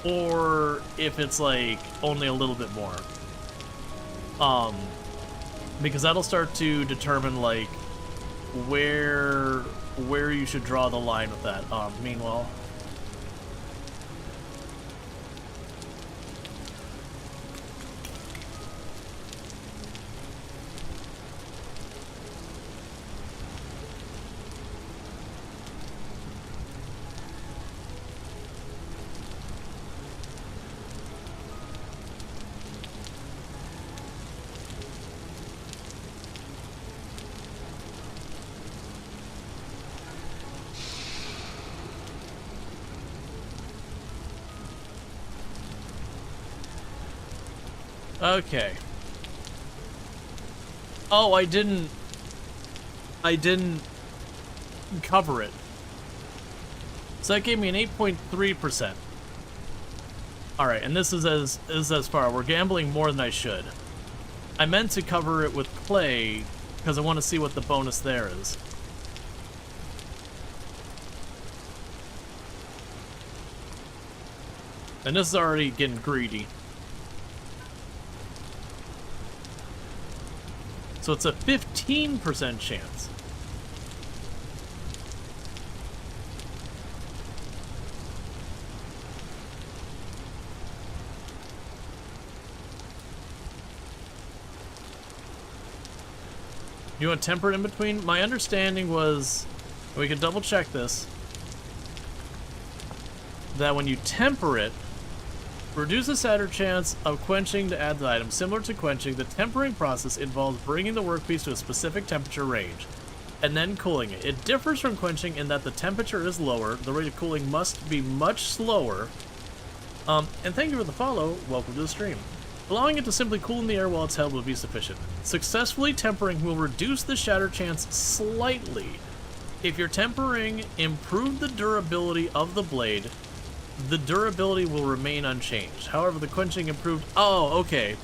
[SPEAKER 3] or if it's like only a little bit more. Because that'll start to determine like where you should draw the line with that. Meanwhile, okay. Oh, I didn't cover it. So that gave me an 8.3%. Alright, and this is as far. We're gambling more than I should. I meant to cover it with clay because I want to see what the bonus there is. And this is already getting greedy. So it's a 15% chance. You want to temper it in between? My understanding was, we can double check this, that when you temper it,
[SPEAKER 1] Reduce the shatter chance of quenching to add the item. Similar to quenching, the tempering process involves bringing the workpiece to a specific temperature range and then cooling it. It differs from quenching in that the temperature is lower, the rate of cooling must be much slower. And thank you for the follow. Welcome to the stream. Allowing it to simply cool in the air while it's held will be sufficient. Successfully tempering will reduce the shatter chance slightly. If your tempering improved the durability of the blade, the durability will remain unchanged. However, the quenching improved... Oh, okay.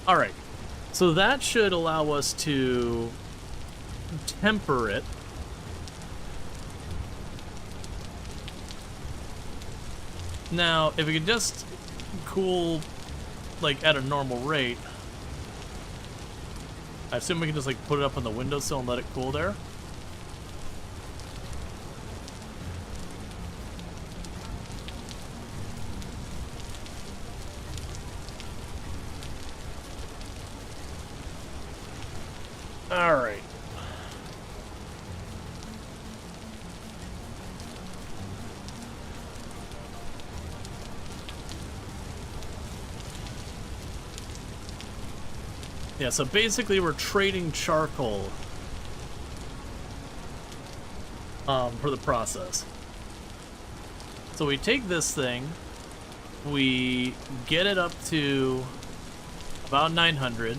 [SPEAKER 1] Alright. So that should allow us to temper it. Now, if we could just cool, like, at a normal rate, I assume we can just, like, put it up on the windowsill and let it cool there. Alright. Yeah, so basically we're trading charcoal for the process. So we take this thing, we get it up to about 900,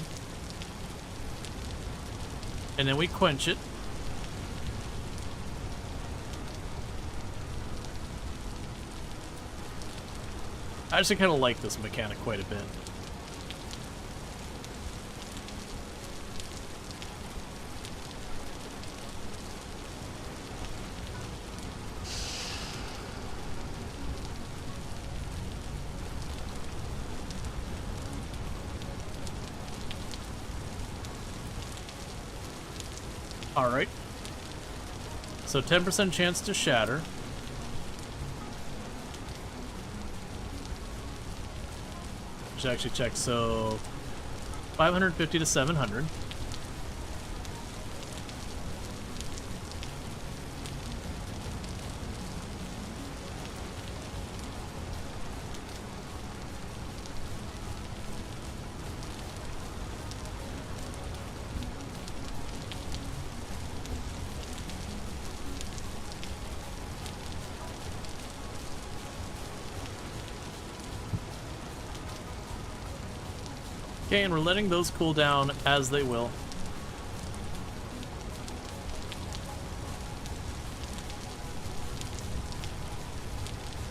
[SPEAKER 1] and then we quench it. I actually kind of like this mechanic quite a bit. Alright. So 10% chance to shatter. Should actually check. So 550 to 700. Okay, and we're letting those cool down as they will.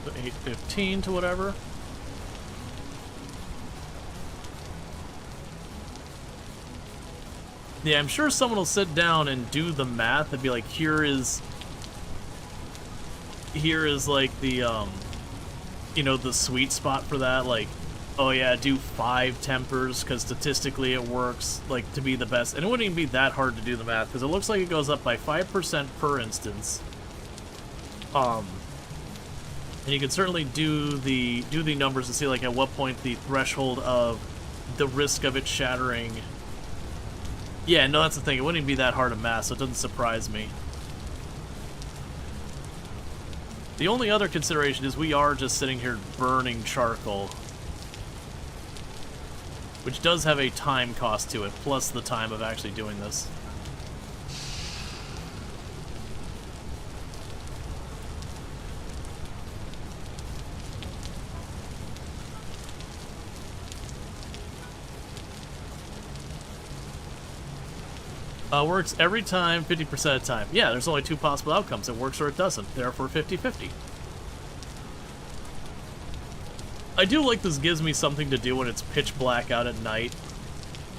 [SPEAKER 1] So 815 to whatever. Yeah, I'm sure someone will sit down and do the math and be like, here is like the you know, the sweet spot for that, like, oh yeah, do 5 tempers, because statistically it works, like, to be the best. And it wouldn't even be that hard to do the math, because it looks like it goes up by 5% per instance. And you can certainly do the numbers to see, like, at what point the threshold of the risk of it shattering... Yeah, no, that's the thing. It wouldn't even be that hard to math, so it doesn't surprise me. The only other consideration is we are just sitting here burning charcoal, which does have a time cost to it, plus the time of actually doing this. Works every time, 50% of the time. Yeah, there's only 2 possible outcomes. It works or it doesn't. Therefore, 50-50. I do like this gives me something to do when it's pitch black out at night.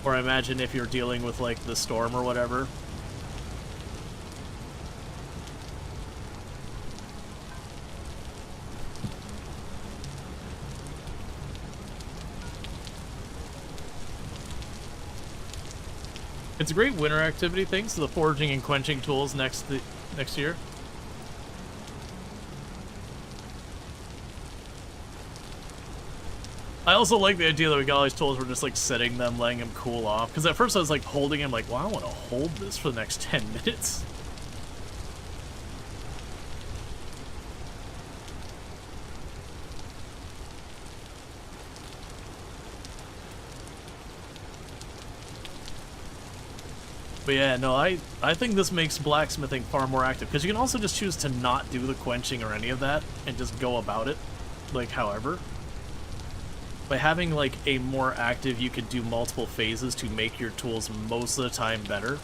[SPEAKER 1] Or I imagine if you're dealing with, like, the storm or whatever. It's a great winter activity thing, so the foraging and quenching tools next year.
[SPEAKER 3] I also like the idea that we got all these tools, we're just like setting them, letting them cool off. Because at first I was like holding him like, wow, I want to hold this for the next 10 minutes. But yeah, no, I think this makes blacksmithing far more active. Because you can also just choose to not do the quenching or any of that and just go about it, like, however. By having, like, a more active, you could do multiple phases to make your tools most of the time better.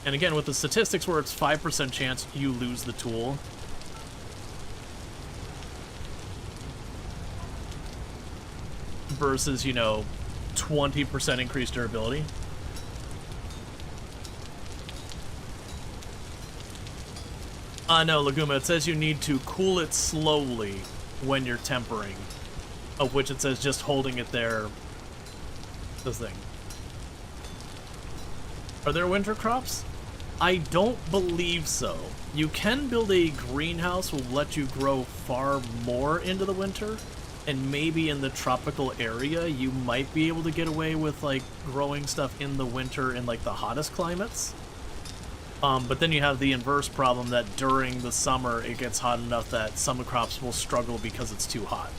[SPEAKER 3] And again, with the statistics where it's 5% chance you lose the tool, versus, you know, 20% increased durability. No, Laguma, it says you need to cool it slowly when you're tempering. Of which it says just holding it there. This thing. Are there winter crops? I don't believe so. You can build a greenhouse will let you grow far more into the winter. And maybe in the tropical area, you might be able to get away with, like, growing stuff in the winter in, like, the hottest climates. But then you have the inverse problem that during the summer, it gets hot enough that some crops will struggle because it's too hot.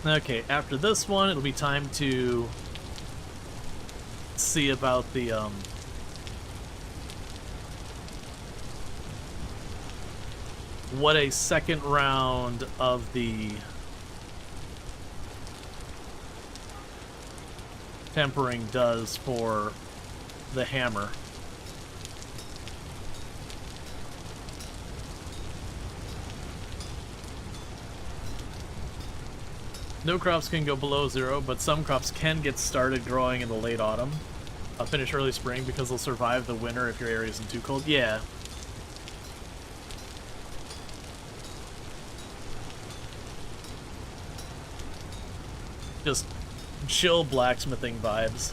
[SPEAKER 3] Okay, after this one, it'll be time to see about the, what a second round of the tempering does for the hammer. No crops can go below 0, but some crops can get started growing in the late autumn. Finish early spring because they'll survive the winter if your area isn't too cold. Yeah. Just chill blacksmithing vibes.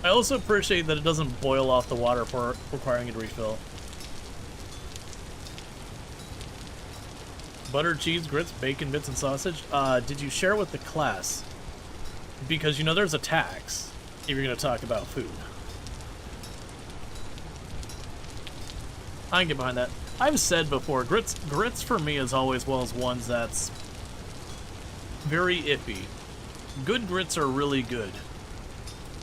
[SPEAKER 3] I also appreciate that it doesn't boil off the water for requiring it to refill. Butter, cheese, grits, bacon, bits, and sausage. Did you share with the class? Because, you know, there's a tax if you're going to talk about food. I can get behind that. I've said before, grits for me is always one of those ones that's very iffy. Good grits are really good.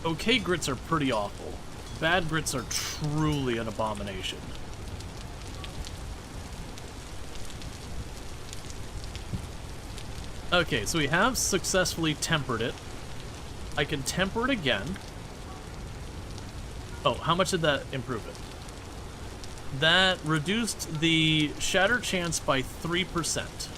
[SPEAKER 3] Okay grits are pretty awful. Bad grits are truly an abomination. Okay, so we have successfully tempered it. I can temper it again. Oh, how much did that improve it? That reduced the shatter chance by 3%.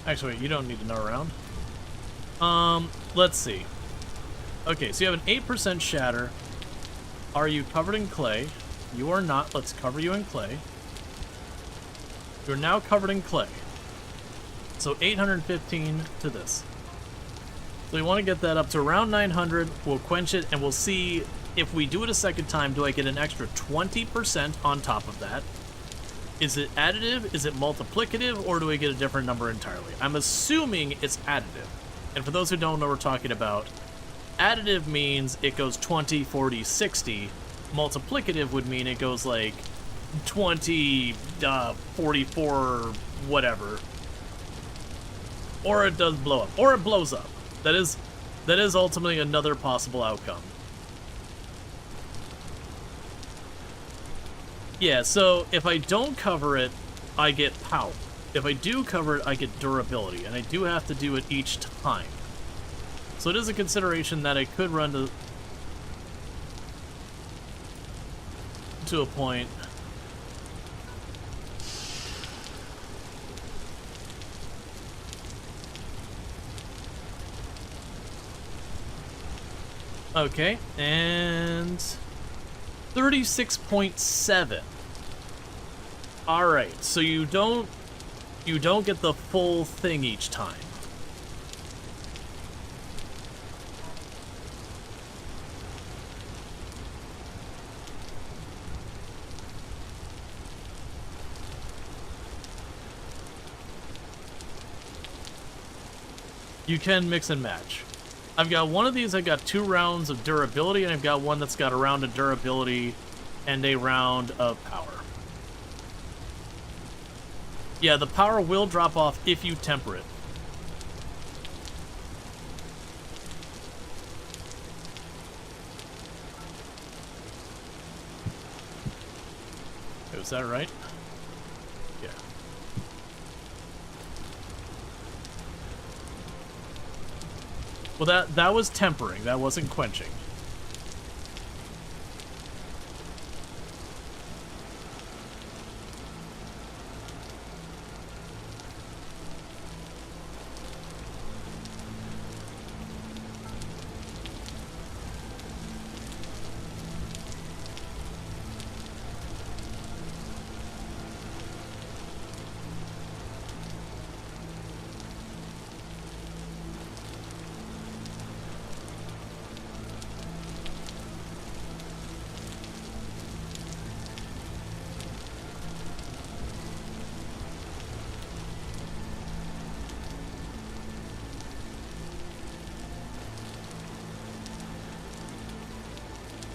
[SPEAKER 3] Actually, wait, you don't need to know around. Let's see. Okay, so you have an 8% shatter. Are you covered in clay? You are not. Let's cover you in clay. You're now covered in clay. So 815 to this. So we want to get that up to around 900. We'll quench it, and we'll see if we do it a second time, do I get an extra 20% on top of that? Is it additive, is it multiplicative, or do we get a different number entirely? I'm assuming it's additive. And for those who don't know what we're talking about, additive means it goes 20, 40, 60. Multiplicative would mean it goes like
[SPEAKER 1] 20, 44, whatever. Or it does blow up. Or it blows up. That is ultimately another possible outcome. Yeah, so if I don't cover it, I get power. If I do cover it, I get durability, and I do have to do it each time. So it is a consideration that I could run to a point. Okay, and 36.7. All right, so you don't get the full thing each time. You can mix and match. I've got one of these, I've got 2 rounds of durability, and I've got one that's got a round of durability and a round of power. Yeah, the power will drop off if you temper it. Is that right? Yeah. Well, that was tempering. That wasn't quenching.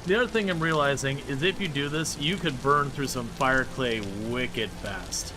[SPEAKER 1] The other thing I'm realizing is if you do this, you could burn through some fire clay wicked fast.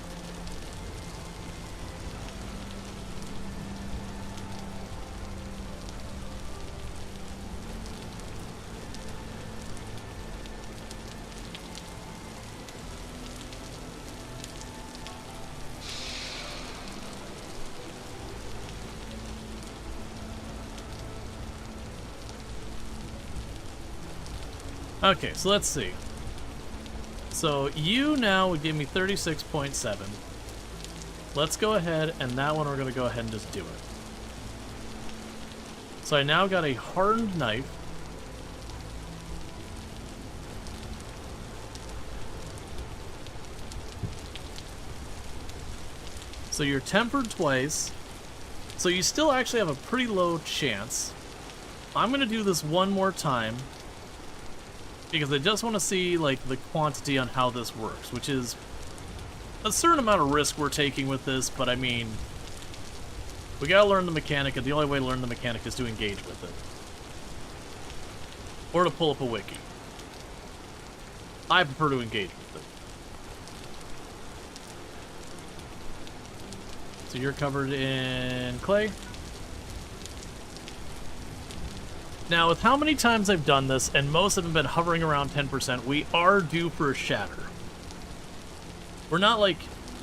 [SPEAKER 1] Okay, so let's see. So you now would give me 36.7. Let's go ahead, and that one we're going to go ahead and just do it. So I now got a hardened knife. So you're tempered twice. So you still actually have a pretty low chance. I'm going to do this one more time, because I just want to see, like, the quantity on how this works, which is a certain amount of risk we're taking with this, but I mean, we gotta learn the mechanic, and the only way to learn the mechanic is to engage with it. Or to pull up a wiki. I prefer to engage with it. So you're covered in clay. Now, with how many times I've done this, and most of them have been hovering around 10%, we are due for a shatter. We're not like,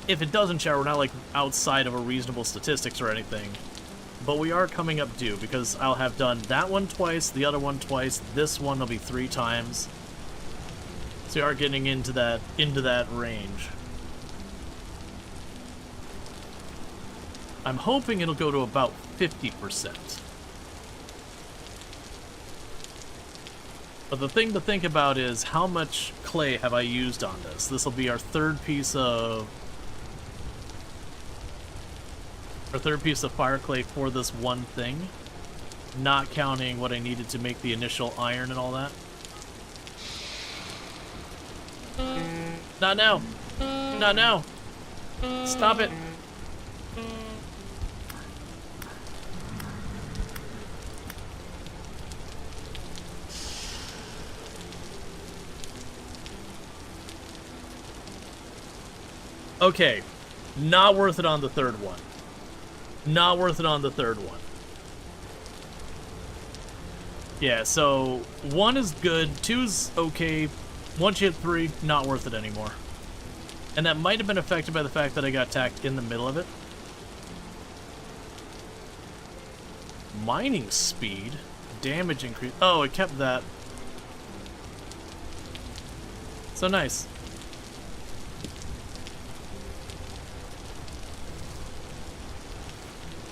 [SPEAKER 1] if it doesn't shatter, we're not like outside of a reasonable statistics or anything. But we are coming up due, because I'll have done that one twice, the other one twice, this one will be 3 times. So we are getting into that range. I'm hoping it'll go to about 50%. But the thing to think about is how much clay have I used on this? This will be our third piece of fire clay for this one thing, not counting what I needed to make the initial iron and all that. Not now. Not now. Stop it.
[SPEAKER 3] Okay, not worth it on the third one. Not worth it on the third one. Yeah, so 1 is good, 2's okay, once you hit 3, not worth it anymore. And that might have been affected by the fact that I got attacked in the middle of it. Mining speed? Damage increase. Oh, it kept that. So nice.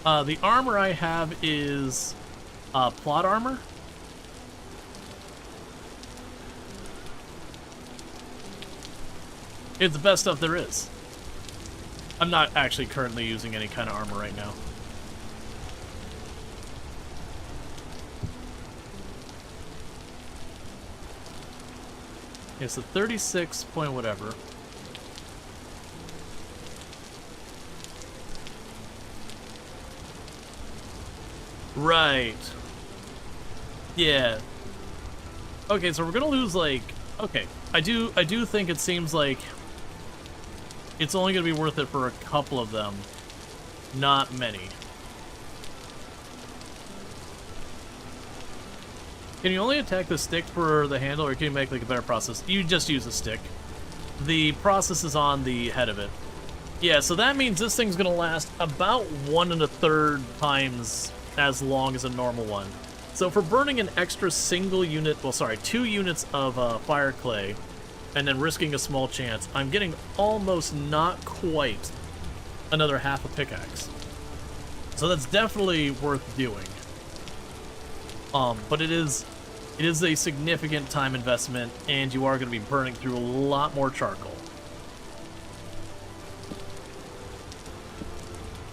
[SPEAKER 3] The armor I have is plot armor. It's the best stuff there is. I'm not actually currently using any kind of armor right now. Okay, so 36 point whatever. Right. Yeah. Okay, so we're gonna lose like... Okay, I do think it seems like it's only gonna be worth it for a couple of them, not many. Can you only attack the stick for the handle, or can you make like a better process? You just use the stick. The process is on the head of it. Yeah, so that means this thing's gonna last about 1 1/3 times as long as a normal one. So for burning an extra single unit, well sorry, 2 units of fire clay, and then risking a small chance, I'm getting almost not quite another half a pickaxe. So that's definitely worth doing. But it is a significant time investment, and you are going to be burning through a lot more charcoal.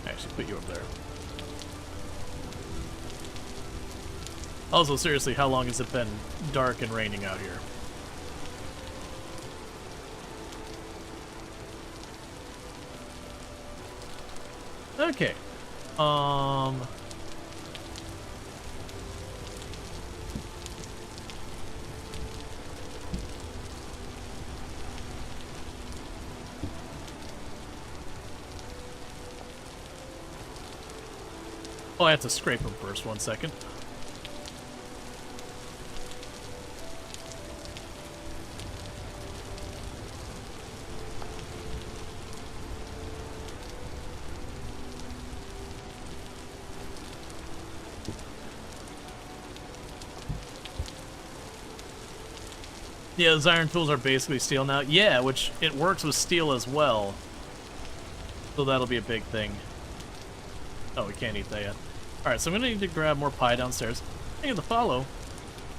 [SPEAKER 3] Actually, put you up there. Also, seriously, how long has it been dark and raining out here? Okay. Oh, I have to scrape them first. 1 second. Yeah, those iron tools are basically steel now. Yeah, which it works with steel as well. So that'll be a big thing. Oh, we can't eat that yet. Alright, so I'm gonna need to grab more pie downstairs. Thank you for the follow.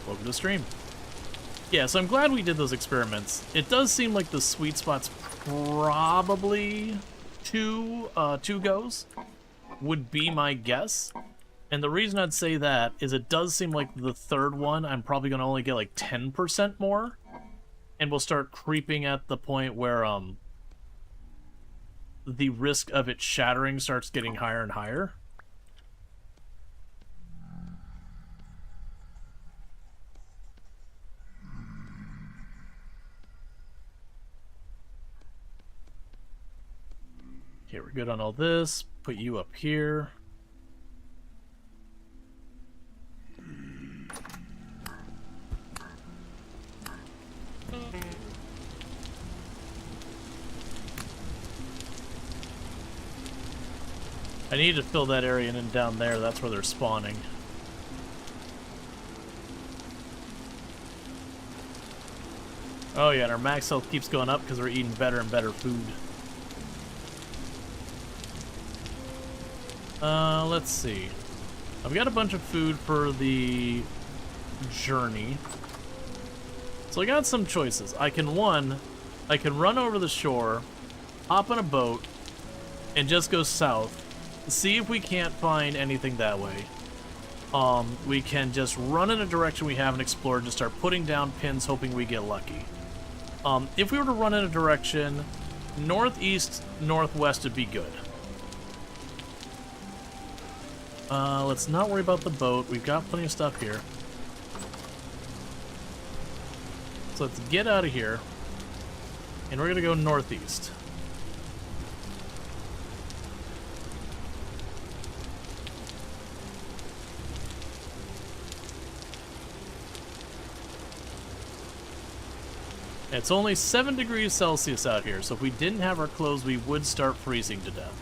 [SPEAKER 3] Welcome to the stream. Yeah, so I'm glad we did those experiments. It does seem like the sweet spot's probably two goes, would be my guess. And the reason I'd say that is it does seem like the third one, I'm probably gonna only get like 10% more. And we'll start creeping at the point where, the risk of it shattering starts getting higher and higher. Okay, we're good on all this. Put you up here. I need to fill that area in and down there. That's where they're spawning. Oh yeah, and our max health keeps going up because we're eating better and better food. Let's see. I've got a bunch of food for the journey. So I got some choices. I can run over the shore, hop on a boat, and just go south. See if we can't find anything that way. We can just run in a direction we haven't explored, just start putting down pins, hoping we get lucky. If we were to run in a direction, northeast, northwest would be good. Let's not worry about the boat. We've got plenty of stuff here. So let's get out of here. And we're gonna go northeast.
[SPEAKER 1] It's only 7 degrees Celsius out here, so if we didn't have our clothes, we would start freezing to death.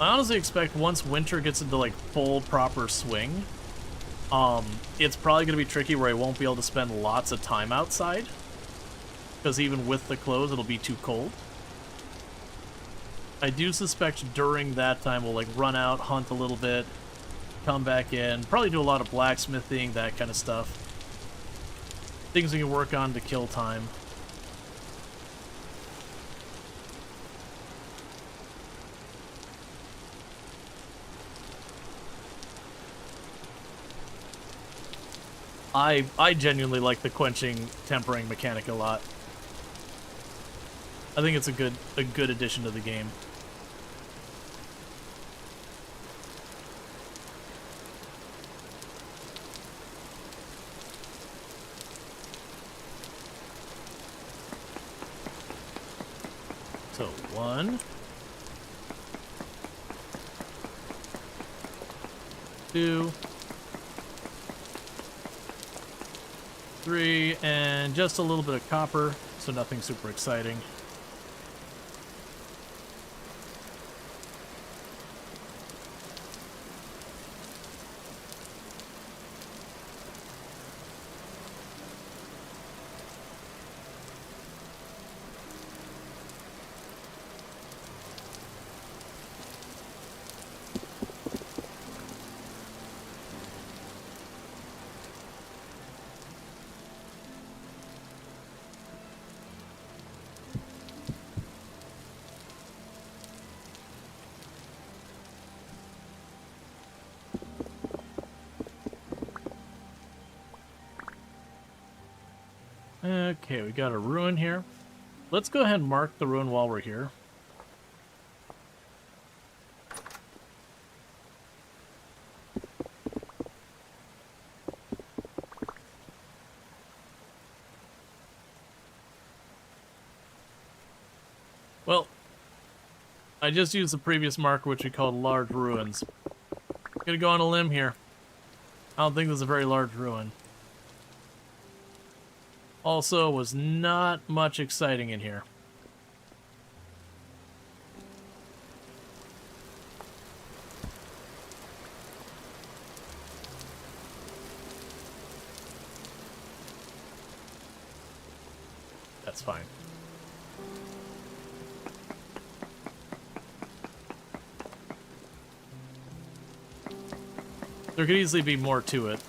[SPEAKER 1] I honestly expect once winter gets into, like, full proper swing, it's probably going to be tricky where I won't be able to spend lots of time outside. Because even with the clothes, it'll be too cold. I do suspect during that time we'll, like, run out, hunt a little bit, come back in, probably do a lot of blacksmithing, that kind of stuff. Things we can work on to kill time. I genuinely like the quenching tempering mechanic a lot. I think it's a good addition to the game. So 1, 2, 3, and just a little bit of copper, so nothing super exciting. Okay, we got a ruin here. Let's go ahead and mark the ruin while we're here. Well, I just used the previous marker, which we called large ruins. Gonna go on a limb here. I don't think there's a very large ruin. Also, was not much exciting in here. That's fine. There could easily be more to it.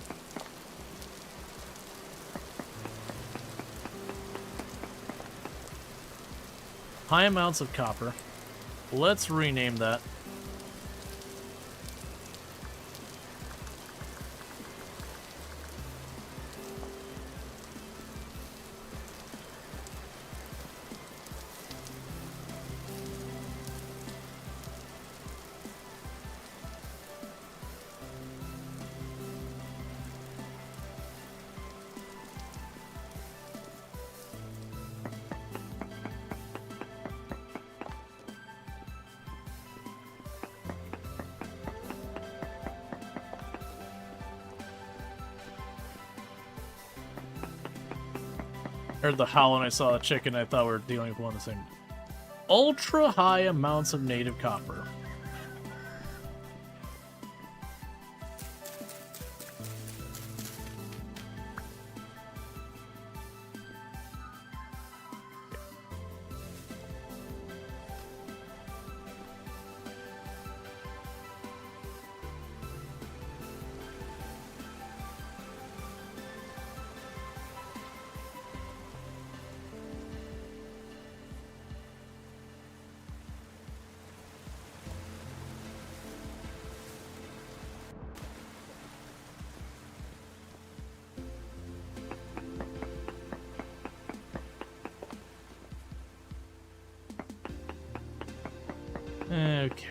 [SPEAKER 1] High amounts of copper. Let's rename that. Heard the howl when I saw a chicken. I thought we were dealing with one of the same. Ultra high amounts of native copper. Okay.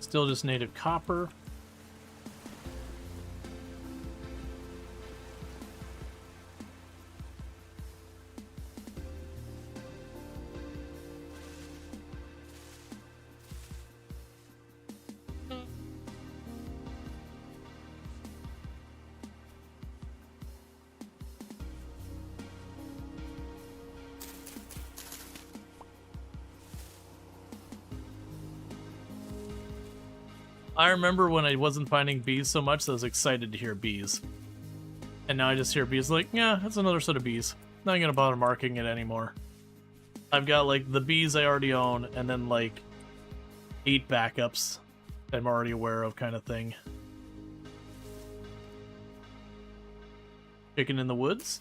[SPEAKER 1] Still just native copper.
[SPEAKER 3] I remember when I wasn't finding bees so much, so I was excited to hear bees. And now I just hear bees like, yeah, that's another set of bees. Not gonna bother marking it anymore. I've got like the bees I already own, and then like 8 backups that I'm already aware of, kind of thing. Chicken in the woods.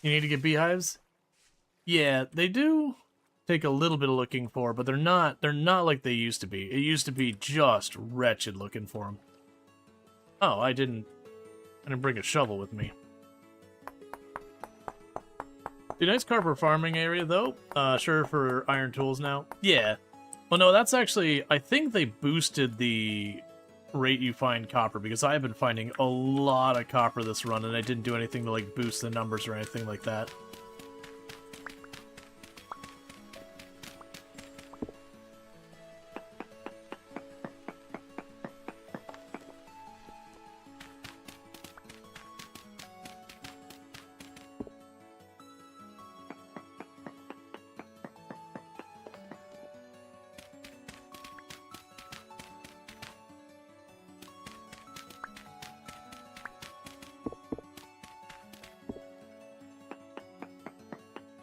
[SPEAKER 3] You need to get beehives? Yeah, they do take a little bit of looking for, but they're not like they used to be. It used to be just wretched looking for them. Oh, I didn't bring a shovel with me. The nice carper farming area though. Sure, for iron tools now. Yeah. Well, no, that's actually, I think they boosted the rate you find copper, because I've been finding a lot of copper this run, and I didn't do anything to like boost the numbers or anything like that.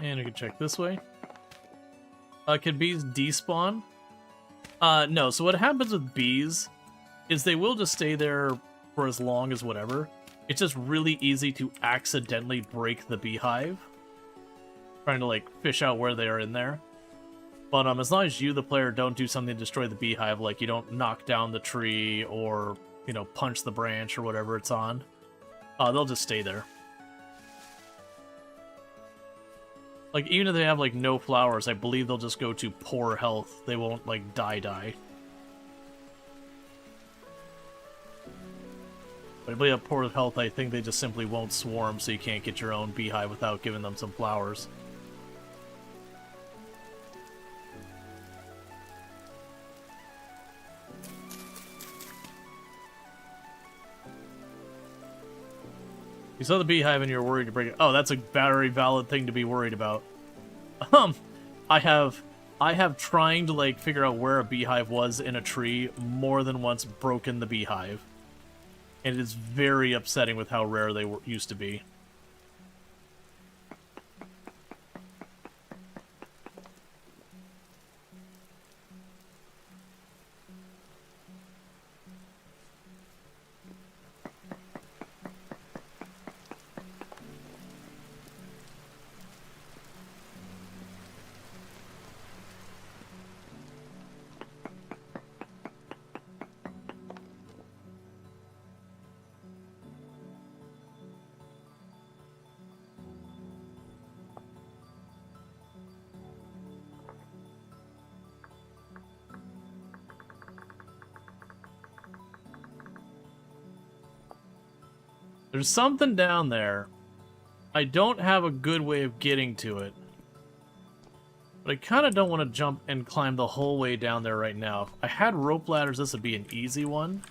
[SPEAKER 3] And we can check this way. Can bees despawn? No. So what happens with bees is they will just stay there for as long as whatever. It's just really easy to accidentally break the beehive, trying to like fish out where they are in there. But as long as you, the player, don't do something to destroy the beehive, like you don't knock down the tree or, you know, punch the branch or whatever it's on, they'll just stay there. Like, even if they have, like, no flowers, I believe they'll just go to poor health. They won't, like, die. But I believe at poor health, I think they just simply won't swarm, so you can't get your own beehive without giving them some flowers. You saw the beehive and you're worried to break it. Oh, that's a very valid thing to be worried about. I have trying to like figure out where a beehive was in a tree more than once broken the beehive. And it is very upsetting with how rare they used to be. There's something down there. I don't have a good way of getting to it. But I kind of don't want to jump and climb the whole way down there right now. If I had rope ladders, this would be an easy one.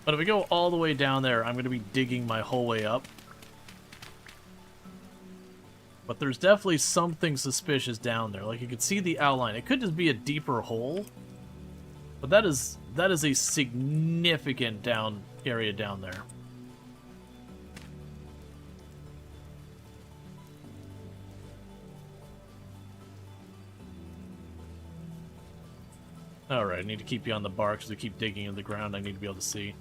[SPEAKER 3] But if we go all the way down there, I'm going to be digging my whole way up. But there's definitely something suspicious down there. Like, you can see the outline. It could just be a deeper hole. But that is a significant area down there. Alright, I need to keep you on the bar because we keep digging in the ground. I need to be able to see.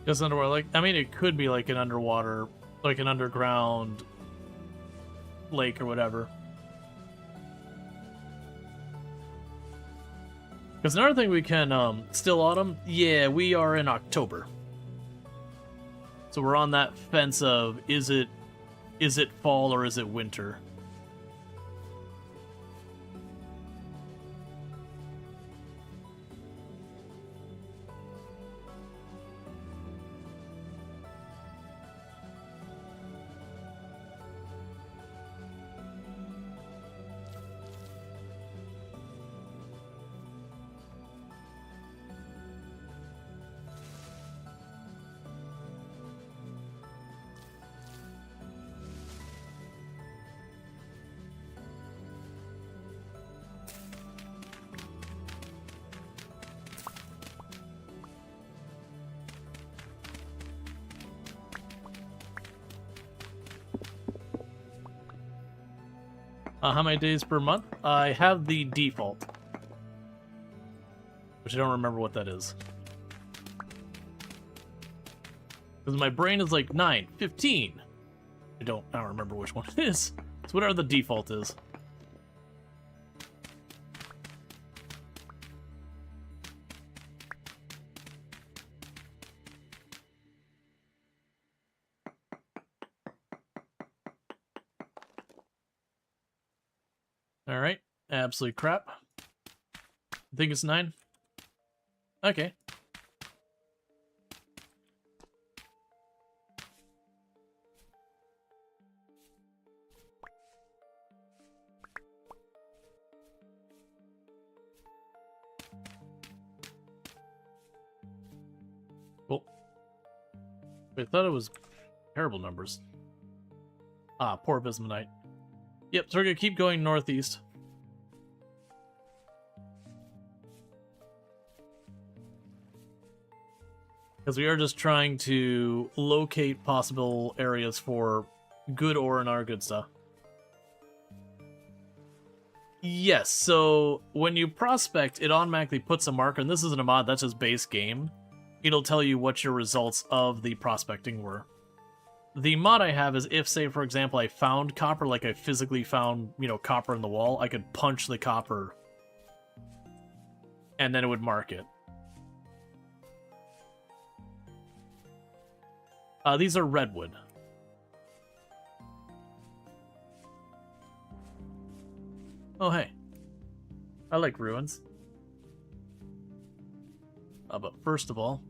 [SPEAKER 3] Just underwater, like, I mean, it could be like an underwater, like an underground lake or whatever. Because another thing we can, still autumn? Yeah, we are in October. So we're on that fence of, is it fall or is it winter? How many days per month? I have the default, which I don't remember what that is. Because my brain is like 9, 15. I don't remember which one it is. It's whatever the default is. Alright, absolute crap. I think it's 9. Okay. Cool. I thought it was terrible numbers. Ah, poor Bismuthite. Yep, so we're gonna keep going northeast. Because we are just trying to locate possible areas for good ore and our good stuff. Yes, so when you prospect, it automatically puts a marker, and this isn't a mod, that's just base game. It'll tell you what your results of the prospecting were. The mod I have is if, say, for example, I found copper, like I physically found, you know, copper in the wall, I could punch the copper, and then it would mark it. These are redwood. Oh, hey. I like ruins. But first of all,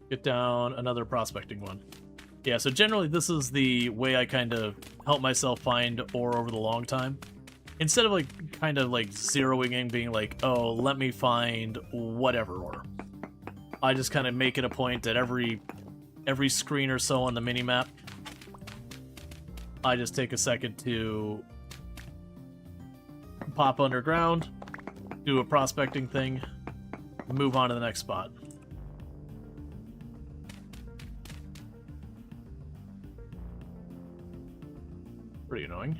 [SPEAKER 3] get down another prospecting one. Yeah, so generally this is the way I kind of help myself find ore over the long time. Instead of like kind of like zeroing in, being like, oh, let me find whatever ore. I just kind of make it a point that every screen or so on the minimap, I just take a second to pop underground, do a prospecting thing, move on to the next spot. Pretty annoying.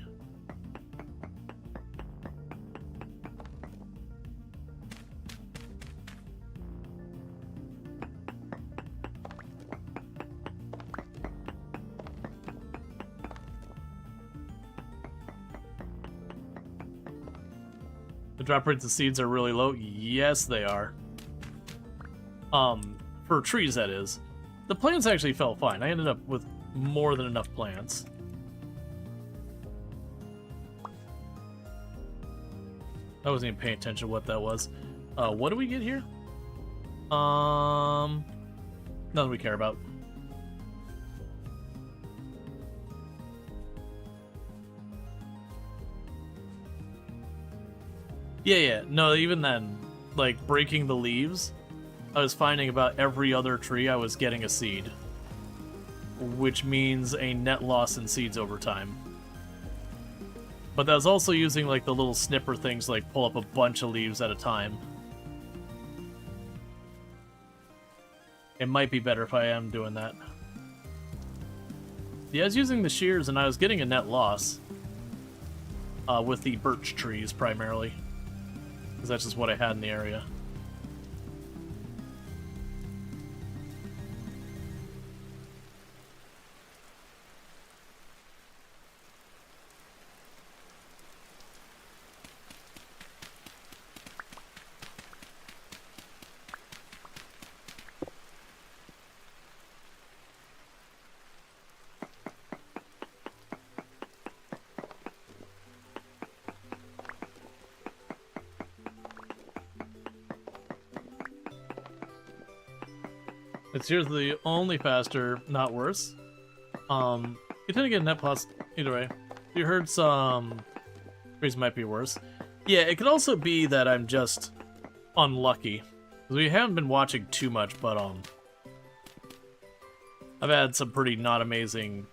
[SPEAKER 3] The drop rates of seeds are really low. Yes, they are. For trees, that is. The plants actually felt fine. I ended up with more than enough plants. I wasn't even paying attention to what that was. What do we get here? Nothing we care about. Yeah. No, even then, like, breaking the leaves, I was finding about every other tree I was getting a seed. Which means a net loss in seeds over time. But that was also using, like, the little snipper things, like, pull up a bunch of leaves at a time. It might be better if I am doing that. Yeah, I was using the shears, and I was getting a net loss. With the birch trees, primarily. Because that's just what I had in the area. It's usually only faster, not worse. You tend to get a net plus either way. You heard some trees might be worse. Yeah, it could also be that I'm just unlucky. Because we haven't been watching too much, but I've had some pretty not amazing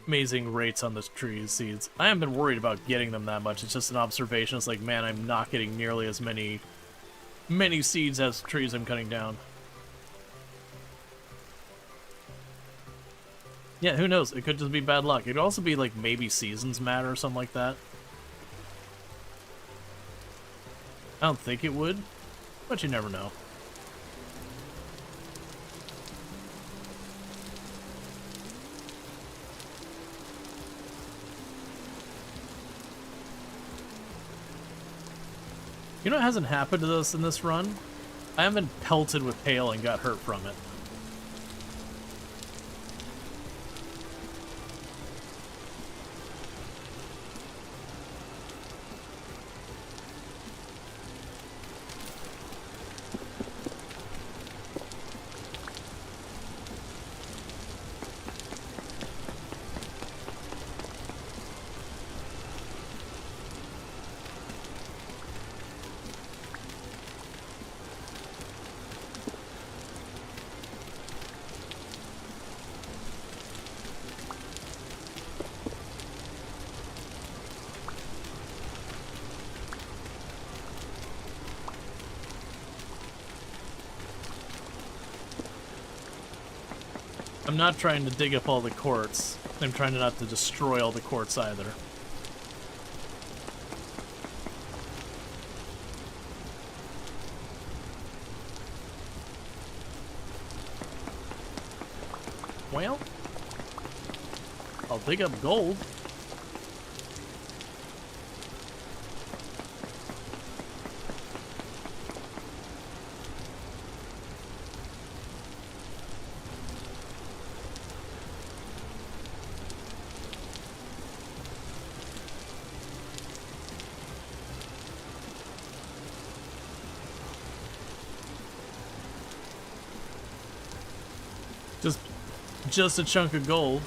[SPEAKER 3] rates on the trees seeds. I haven't been worried about getting them that much. It's just an observation. It's like, man, I'm not getting nearly as many seeds as trees I'm cutting down. Yeah, who knows? It could just be bad luck. It could also be like maybe seasons matter or something like that. I don't think it would, but you never know. You know what hasn't happened to us in this run? I haven't been pelted with hail and got hurt from it. I'm not trying to dig up all the quartz. I'm trying not to destroy all the quartz either. Well, I'll dig up gold. Just a chunk of gold.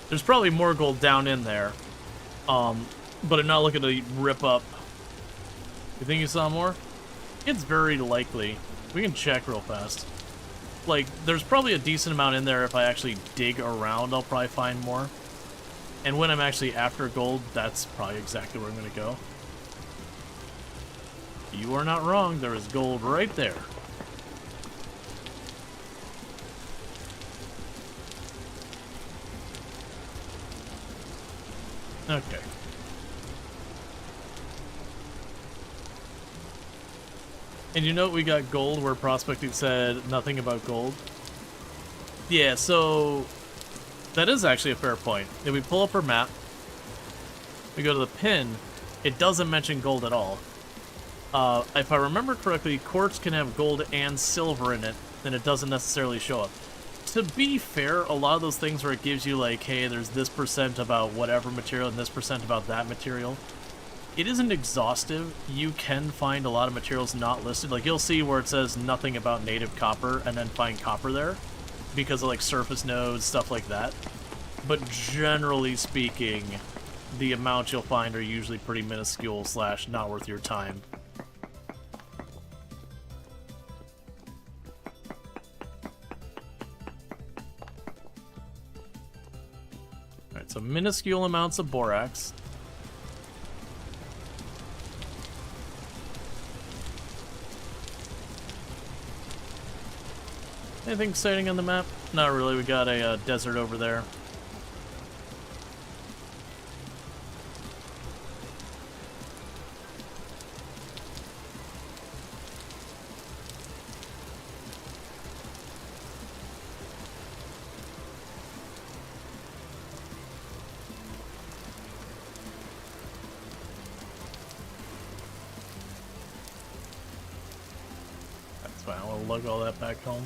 [SPEAKER 3] There's probably more gold down in there. But I'm not looking to rip up. You think you saw more? It's very likely. We can check real fast. Like, there's probably a decent amount in there. If I actually dig around, I'll probably find more. And when I'm actually after gold, that's probably exactly where I'm gonna go. You are not wrong, there is gold right there. Okay. And you know we got gold where prospecting said nothing about gold? Yeah, so that is actually a fair point. If we pull up our map, we go to the pin, it doesn't mention gold at all. If I remember correctly, quartz can have gold and silver in it, then it doesn't necessarily show up. To be fair, a lot of those things where it gives you like, hey, there's this % about whatever material and this % about that material, it isn't exhaustive. You can find a lot of materials not listed. Like, you'll see where it says nothing about native copper and then find copper there because of like surface nodes, stuff like that. But generally speaking, the amounts you'll find are usually pretty minuscule / not worth your time. So minuscule amounts of borax. Anything exciting on the map? Not really, we got a desert over there. I'll lug all that back home.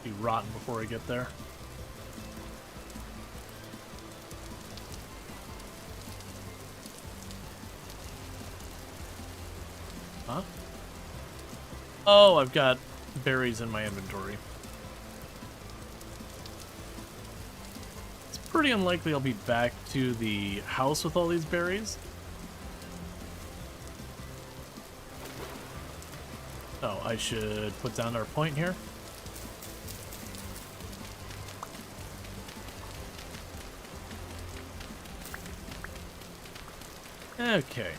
[SPEAKER 3] Be rotten before I get there. Huh? Oh, I've got berries in my inventory. It's pretty unlikely I'll be back to the house with all these berries. Oh, I should put down our point here. Okay.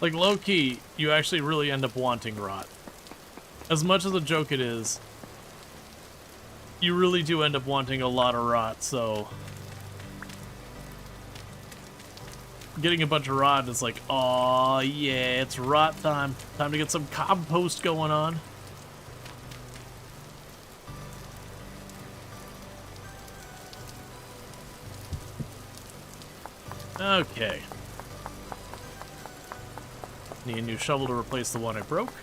[SPEAKER 3] Like, low-key, you actually really end up wanting rot. As much as a joke it is, you really do end up wanting a lot of rot, so... Getting a bunch of rot is like, oh yeah, it's rot time. Time to get some compost going on. Okay. Need a new shovel to replace the one I broke.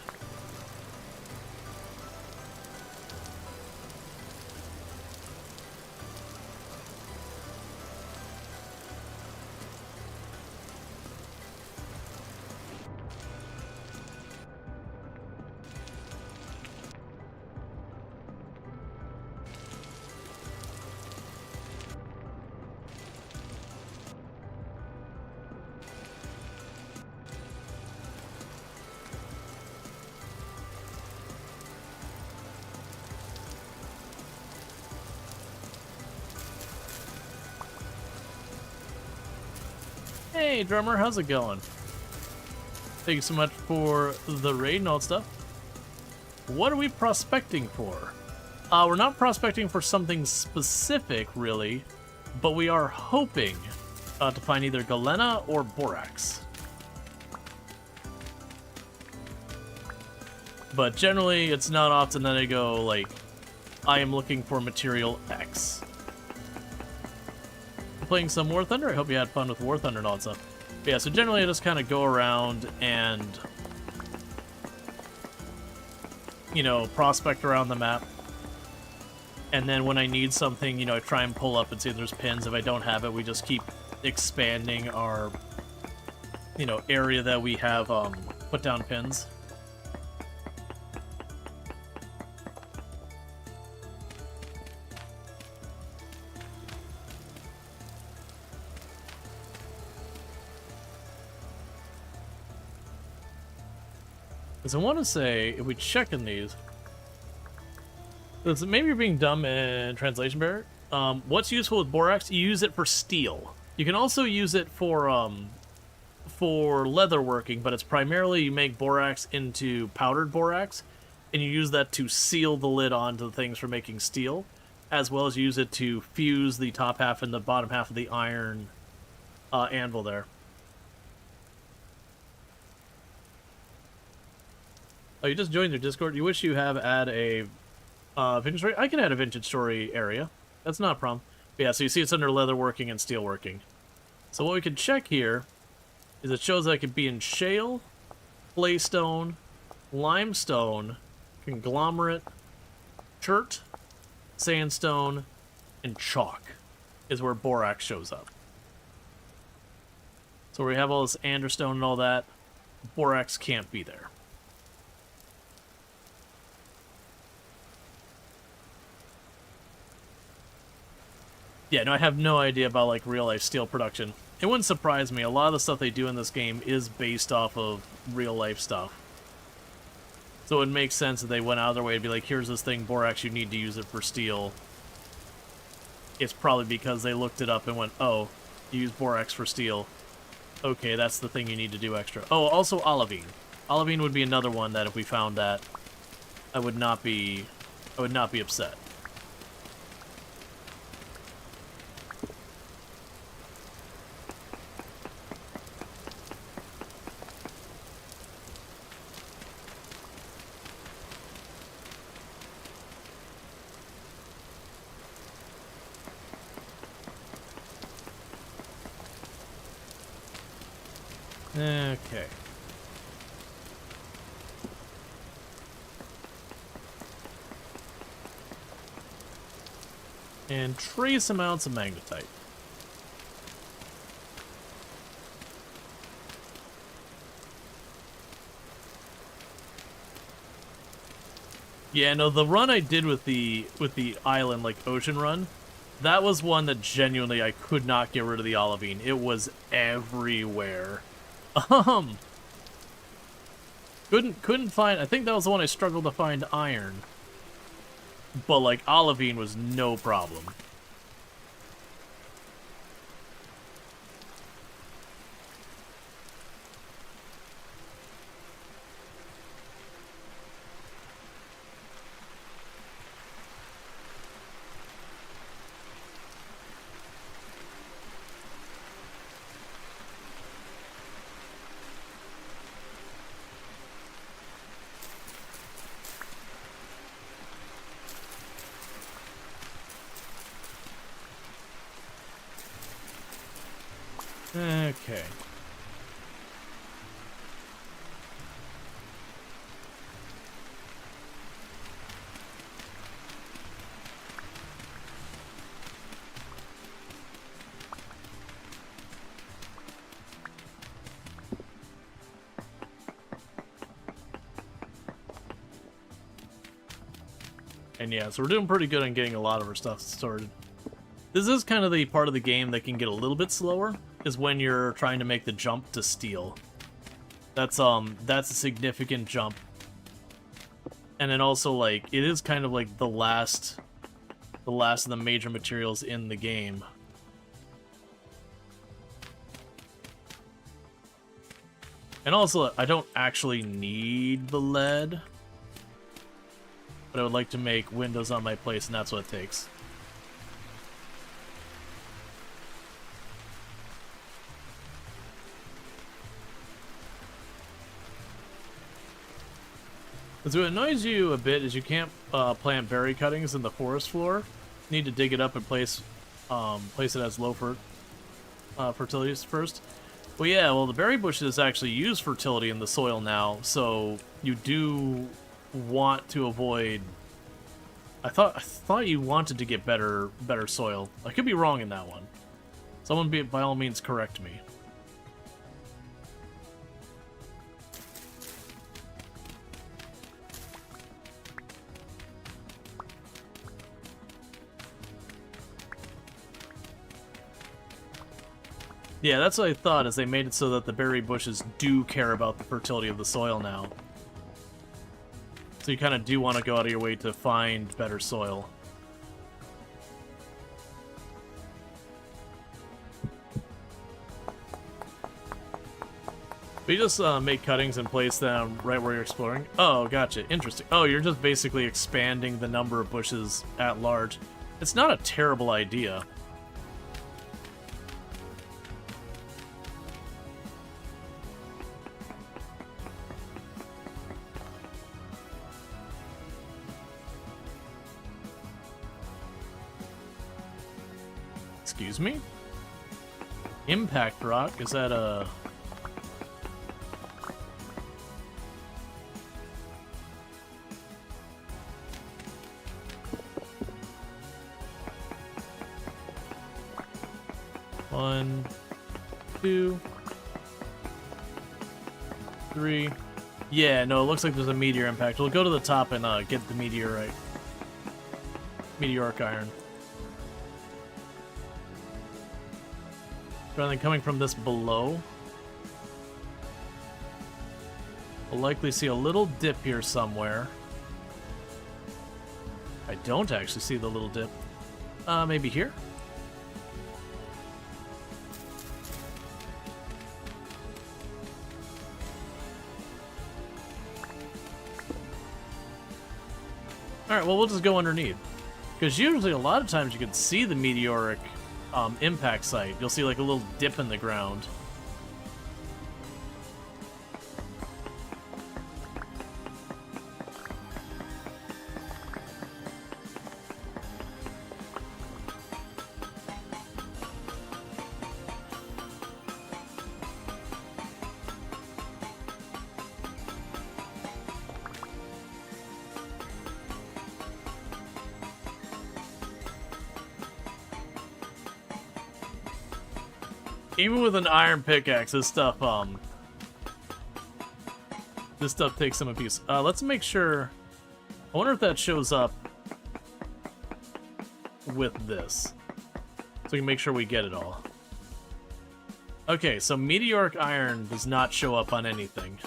[SPEAKER 3] Hey, drummer, how's it going? Thank you so much for the raid and all that stuff. What are we prospecting for? We're not prospecting for something specific, really, but we are hoping to find either galena or borax. But generally, it's not often that I go, like, I am looking for material X. Playing some War Thunder. I hope you had fun with War Thunder and all that stuff. But yeah, so generally I just kind of go around and, you know, prospect around the map. And then when I need something, you know, I try and pull up and see if there's pins. If I don't have it, we just keep expanding our, you know, area that we have put down pins. Because I want to say, if we check in these, maybe you're being dumb in translation, Barrett. What's useful with borax? You use it for steel. You can also use it for leatherworking, but it's primarily you make borax into powdered borax, and you use that to seal the lid onto things for making steel, as well as use it to fuse the top half and the bottom half of the iron anvil there. Oh, you just joined their Discord. You wish you have add a vintage story? I can add a vintage story area. That's not a problem. But yeah, so you see it's under leatherworking and steelworking. So what we can check here is it shows that it could be in shale, claystone, limestone, conglomerate, chert, sandstone, and chalk is where borax shows up. So where we have all this anderstone and all that, borax can't be there. Yeah, no, I have no idea about, like, real-life steel production. It wouldn't surprise me. A lot of the stuff they do in this game is based off of real-life stuff. So it makes sense that they went out of their way to be like, here's this thing, borax, you need to use it for steel. It's probably because they looked it up and went, oh, you use borax for steel. Okay, that's the thing you need to do extra. Oh, also olivine. Olivine would be another one that if we found that, I would not be upset. Okay. And trace amounts of magnetite. Yeah, no, the run I did with the island, like ocean run, that was one that genuinely I could not get rid of the olivine. It was everywhere. Couldn't find. I think that was the one I struggled to find iron. But like olivine was no problem. Okay. And yeah, so we're doing pretty good on getting a lot of our stuff sorted. This is kind of the part of the game that can get a little bit slower, is when you're trying to make the jump to steel. That's a significant jump. And then also, like, it is kind of like the last of the major materials in the game. And also, I don't actually need the lead, but I would like to make windows on my place, and that's what it takes. So what annoys you a bit is you can't plant berry cuttings in the forest floor. You need to dig it up and place it as low fertility first. Well, yeah, well, the berry bushes actually use fertility in the soil now, so you do want to avoid... I thought you wanted to get better soil. I could be wrong in that one. Someone by all means correct me. Yeah, that's what I thought, is they made it so that the berry bushes do care about the fertility of the soil now. So you kind of do want to go out of your way to find better soil. But you just make cuttings and place them right where you're exploring? Oh, gotcha. Interesting. Oh, you're just basically expanding the number of bushes at large. It's not a terrible idea. Excuse me? Impact rock? Is that a... One, two, three. Yeah, no, it looks like there's a meteor impact. We'll go to the top and get the meteorite. Meteoric iron. Anything coming from this below? We'll likely see a little dip here somewhere. I don't actually see the little dip. Maybe here? Alright, well, we'll just go underneath. Because usually a lot of times you can see the meteoric impact site. You'll see like a little dip in the ground. Even with an iron pickaxe, this stuff takes some abuse. Let's make sure... I wonder if that shows up with this. So we can make sure we get it all. Okay, so meteoric iron does not show up on anything.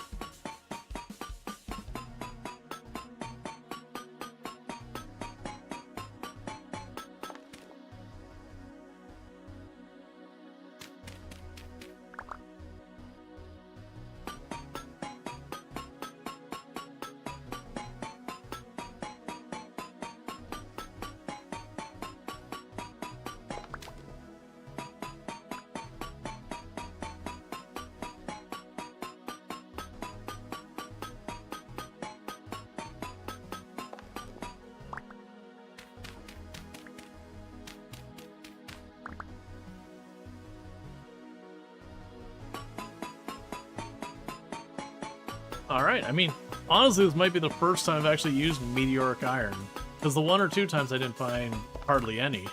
[SPEAKER 3] Alright, I mean, honestly, this might be the first time I've actually used meteoric iron. Because the 1 or 2 times I didn't find hardly any.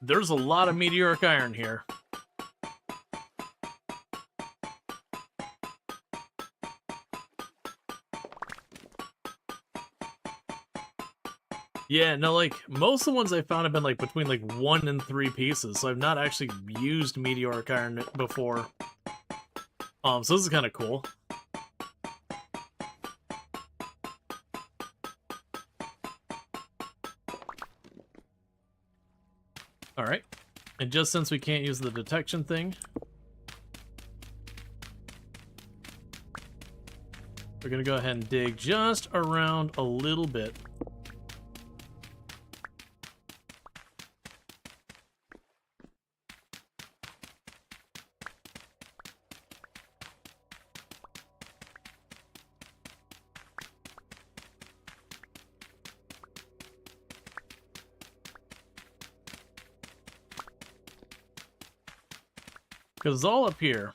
[SPEAKER 3] There's a lot of meteoric iron here. Yeah, no, like, most of the ones I found have been, like, between, like, 1 and 3 pieces, so I've not actually used meteoric iron before. So this is kind of cool. Alright. And just since we can't use the detection thing, we're gonna go ahead and dig just around a little bit. Because it's all up here.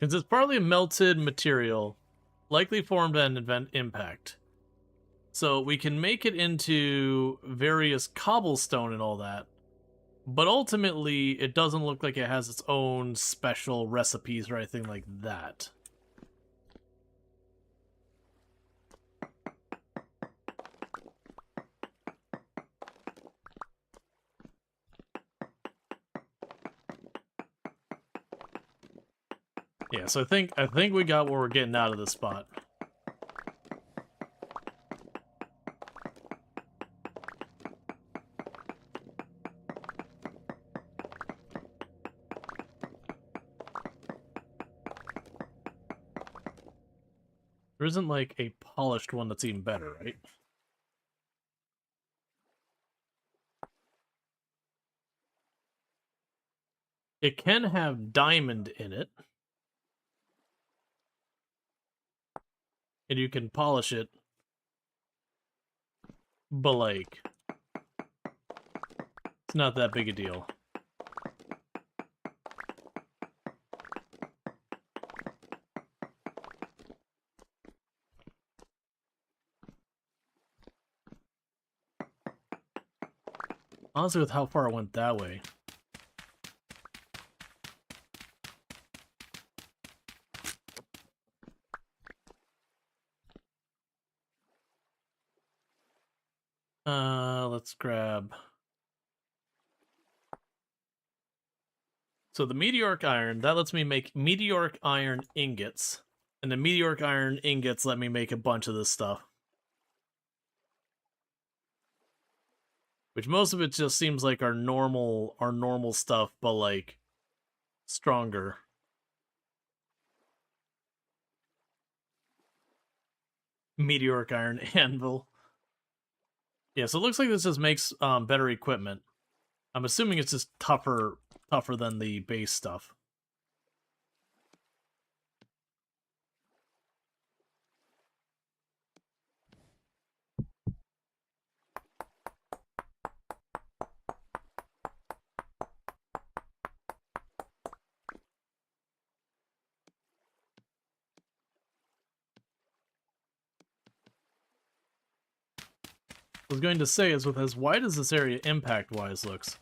[SPEAKER 3] Because it's partly a melted material, likely formed at an event impact. So we can make it into various cobblestone and all that. But ultimately, it doesn't look like it has its own special recipes or anything like that. Yeah, so I think we got what we're getting out of this spot. There isn't like a polished one that's even better, right? It can have diamond in it. And you can polish it. But like, it's not that big a deal. Honestly, with how far it went that way. Let's grab... So the meteoric iron, that lets me make meteoric iron ingots. And the meteoric iron ingots let me make a bunch of this stuff. Which most of it just seems like our normal stuff, but like stronger. Meteoric iron anvil. Yeah, so it looks like this just makes better equipment. I'm assuming it's just tougher than the base stuff. I was going to say is with as wide as this area impact-wise looks.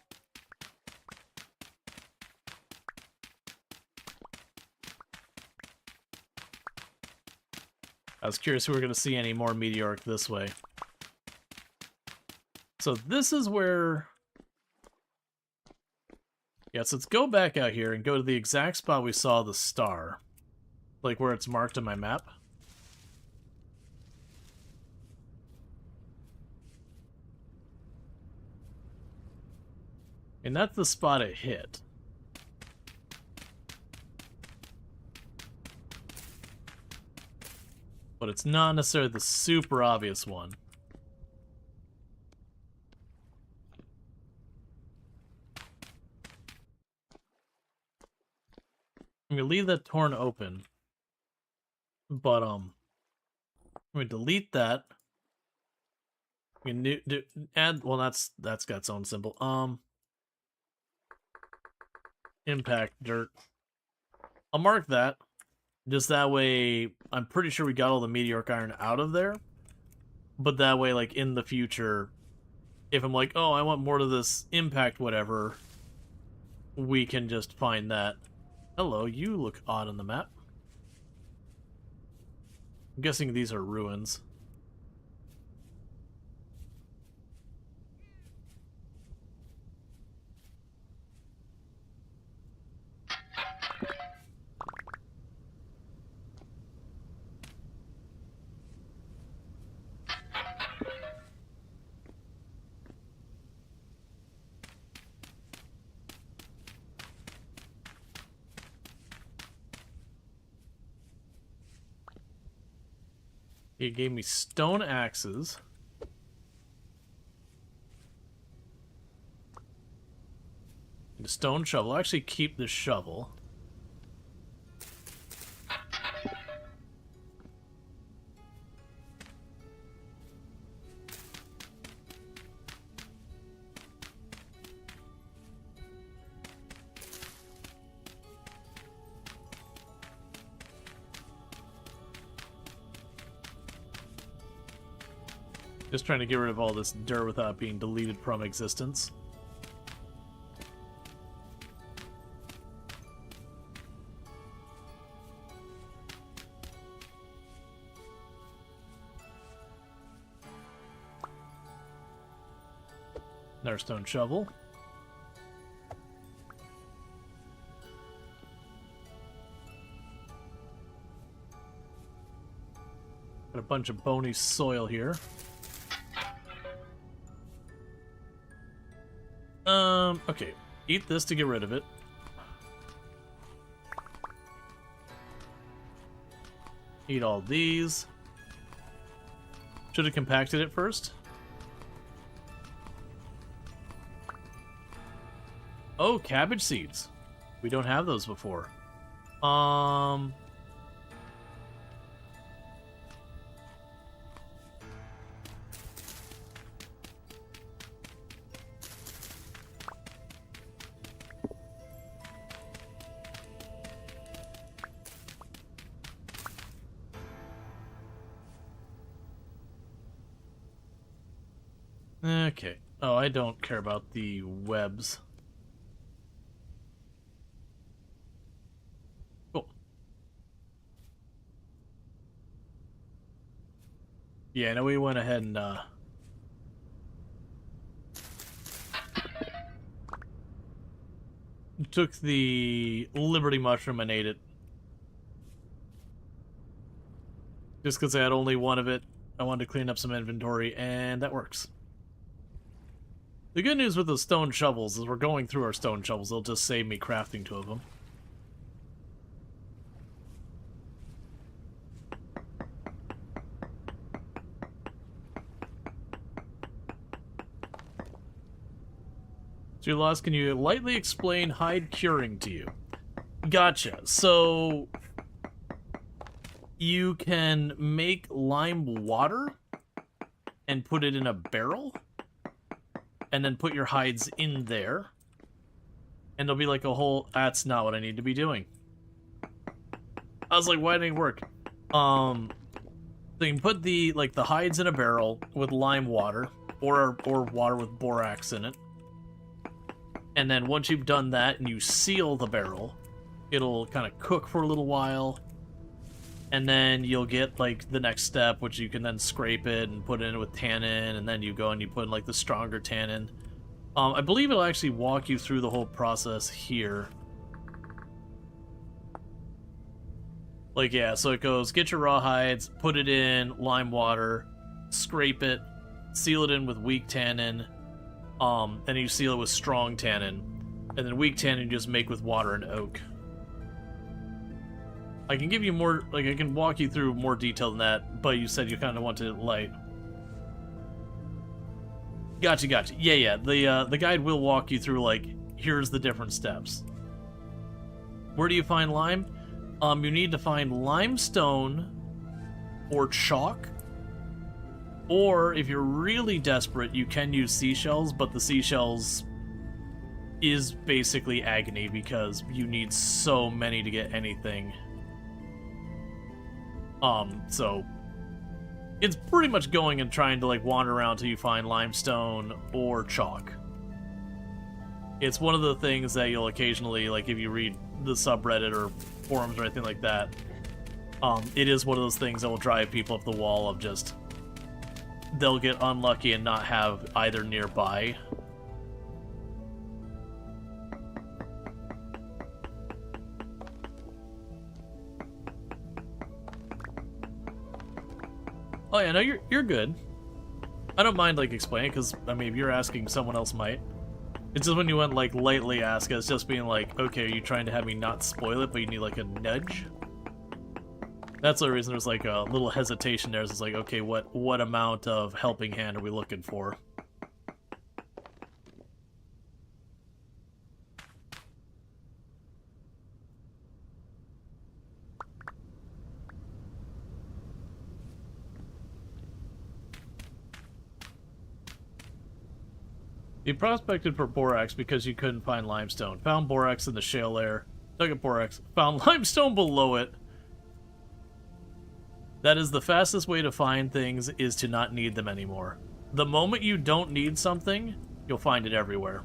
[SPEAKER 3] I was curious if we were going to see any more meteoric this way. So this is where... Yeah, so let's go back out here and go to the exact spot we saw the star.
[SPEAKER 1] like where it's marked on my map. And that's the spot it hit. But it's not necessarily the super obvious one. I'm gonna leave that torn open. But I'm gonna delete that. I'm gonna add, well, that's got its own symbol. Impact dirt. I'll mark that. Just that way, I'm pretty sure we got all the meteoric iron out of there. But that way, like, in the future, if I'm like, oh, I want more of this impact whatever, we can just find that. Hello, you look odd on the map. I'm guessing these are ruins. He gave me stone axes. And a stone shovel. I'll actually keep the shovel. Just trying to get rid of all this dirt without being deleted from existence. Another stone shovel. Got a bunch of bony soil here. Okay. Eat this to get rid of it. Eat all these. Should have compacted it first. Oh, cabbage seeds. We don't have those before. Okay. Oh, I don't care about the webs. Cool. Yeah, I know we went ahead and, took the Liberty Mushroom and ate it. Just because I had only one of it, I wanted to clean up some inventory, and that works. The good news with the stone shovels is we're going through our stone shovels. They'll just save me crafting 2 of them. So, Lost, can you lightly explain hide curing to you? Gotcha. So, you can make lime water and put it in a barrel, and then put your hides in there, and there'll be like a whole... That's not what I need to be doing. I was like, why didn't it work? So you can put the hides in a barrel with lime water, or water with borax in it. And then once you've done that and you seal the barrel, it'll kind of cook for a little while. And then you'll get, like, the next step, which you can then scrape it and put it in with tannin, and then you go and you put in, like, the stronger tannin. I believe it'll actually walk you through the whole process here. Like, yeah, so it goes, get your rawhides, put it in lime water, scrape it, seal it in with weak tannin, and you seal it with strong tannin, and then weak tannin you just make with water and oak. I can give you more, like, I can walk you through more detail than that, but you said you kind of wanted it light. Gotcha. Yeah, the guide will walk you through, like, here's the different steps. Where do you find lime? You need to find limestone or chalk, or if you're really desperate, you can use seashells, but the seashells is basically agony because you need so many to get anything. So it's pretty much going and trying to like wander around till you find limestone or chalk. It's one of the things that you'll occasionally, like if you read the subreddit or forums or anything like that, it is one of those things that will drive people up the wall of just, they'll get unlucky and not have either nearby. Oh yeah, no, you're good. I don't mind like explaining, because I mean if you're asking, someone else might. It's just when you went like lightly ask, it's just being like, okay, are you trying to have me not spoil it, but you need like a nudge? That's the reason there's like a little hesitation there. It's like, okay, what amount of helping hand are we looking for? You prospected for borax because you couldn't find limestone. Found borax in the shale layer. Dug up borax. Found limestone below it. That is the fastest way to find things, is to not need them anymore. The moment you don't need something, you'll find it everywhere.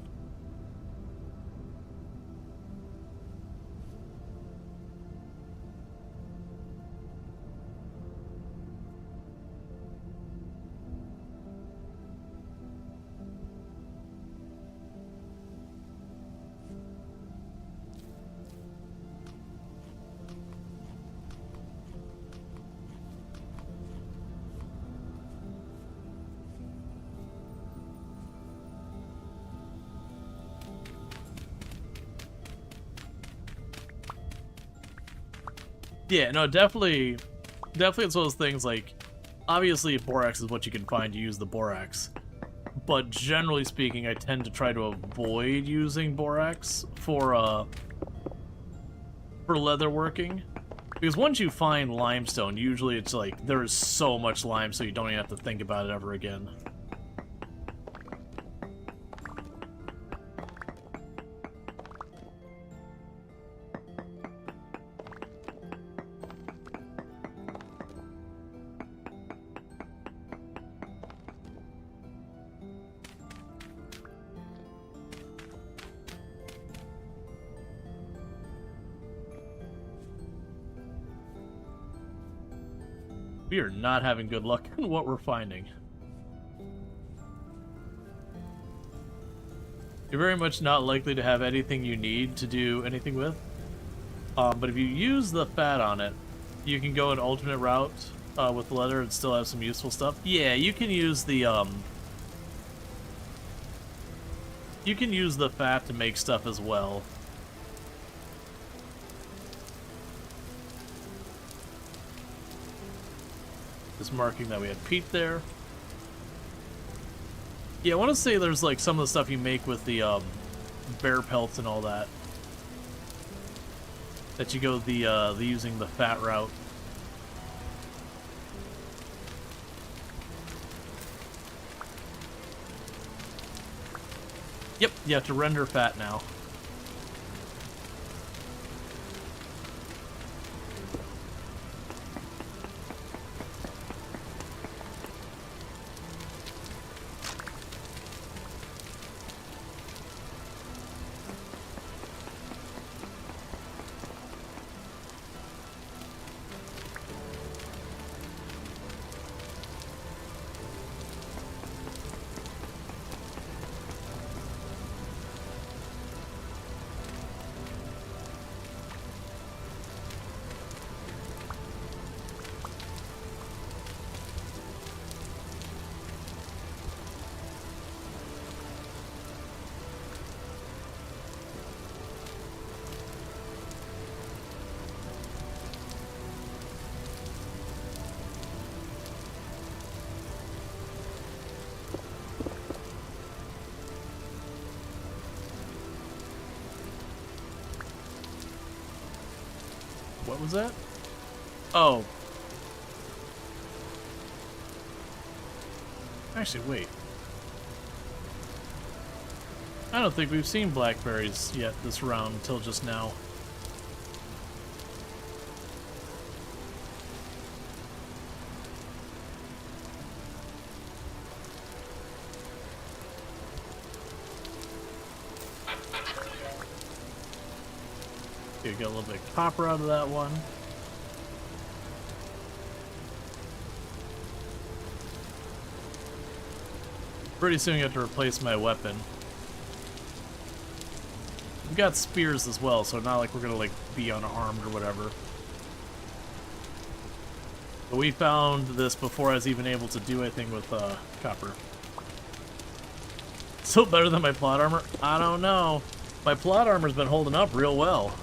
[SPEAKER 1] Yeah, no, definitely it's one of those things, like, obviously if borax is what you can find, you use the borax. But generally speaking, I tend to try to avoid using borax for leatherworking. Because once you find limestone, usually it's like, there is so much lime, so you don't even have to think about it ever again. We are not having good luck in what we're finding. You're very much not likely to have anything you need to do anything with. But if you use the fat on it, you can go an alternate route with leather and still have some useful stuff. Yeah, you can use the fat to make stuff as well. Just marking that we had peat there. Yeah, I want to say there's like some of the stuff you make with the bear pelts and all that. That you go the using the fat route. Yep, you have to render fat now. What was that? Oh. Actually, wait. I don't think we've seen blackberries yet this round until just now. Okay, get a little bit of copper out of that one. Pretty soon you have to replace my weapon. We've got spears as well, so not like we're gonna like be unarmed or whatever. But we found this before I was even able to do anything with copper. Still better than my plot armor? I don't know. My plot armor's been holding up real well.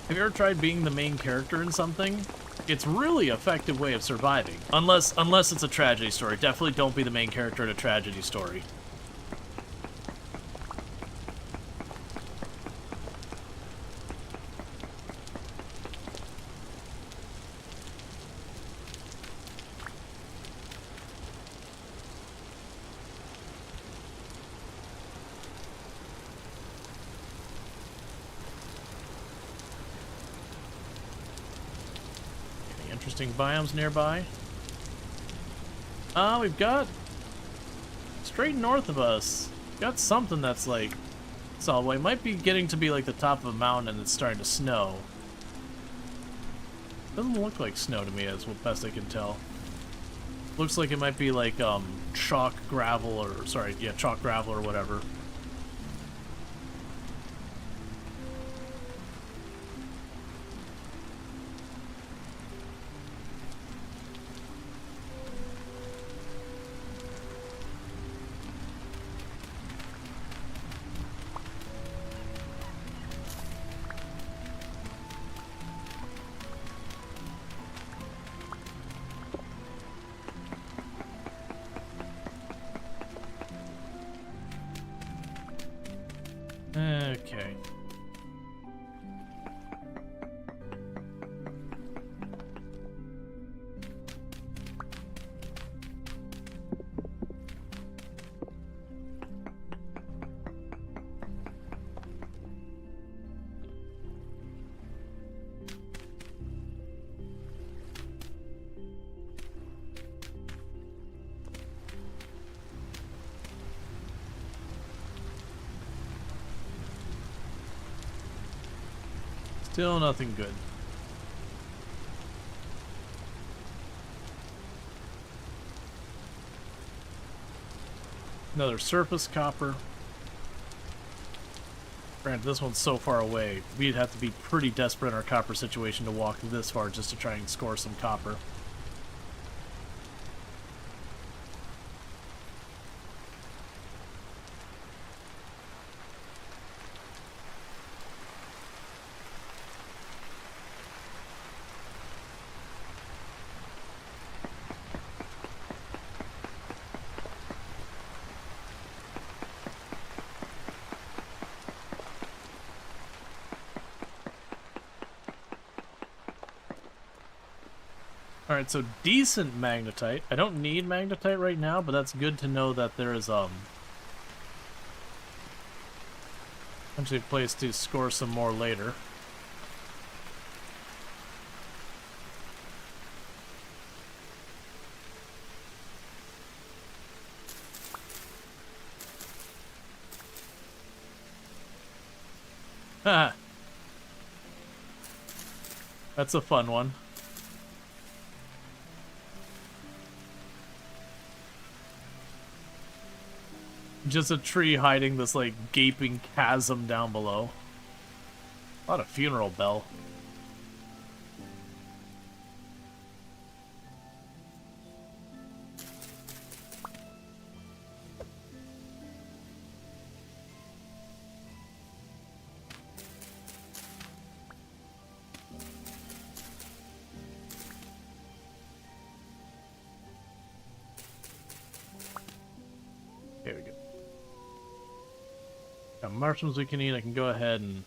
[SPEAKER 1] Have you ever tried being the main character in something? It's really an effective way of surviving. Unless it's a tragedy story. Definitely don't be the main character in a tragedy story. Interesting biomes nearby. We've got straight north of us. Got something that's like solid. Well, it might be getting to be like the top of a mountain and it's starting to snow. Doesn't look like snow to me, as best I can tell. Looks like it might be like chalk gravel or chalk gravel or whatever. Okay. Still nothing good. Another surface copper. Granted, this one's so far away. We'd have to be pretty desperate in our copper situation to walk this far just to try and score some copper. Alright, so decent magnetite. I don't need magnetite right now, but that's good to know that there is actually a place to score some more later. Haha. That's a fun one. Just a tree hiding this, like, gaping chasm down below. A lot of funeral bell.
[SPEAKER 3] Got mushrooms we can eat. I can go ahead and...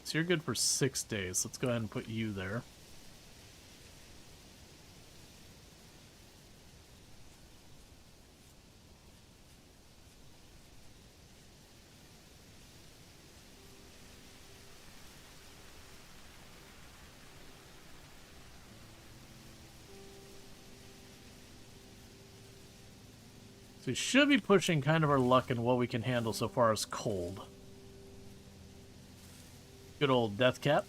[SPEAKER 3] So you're good for 6 days. Let's go ahead and put you there. So we should be pushing kind of our luck in what we can handle so far as cold. Good old death cap.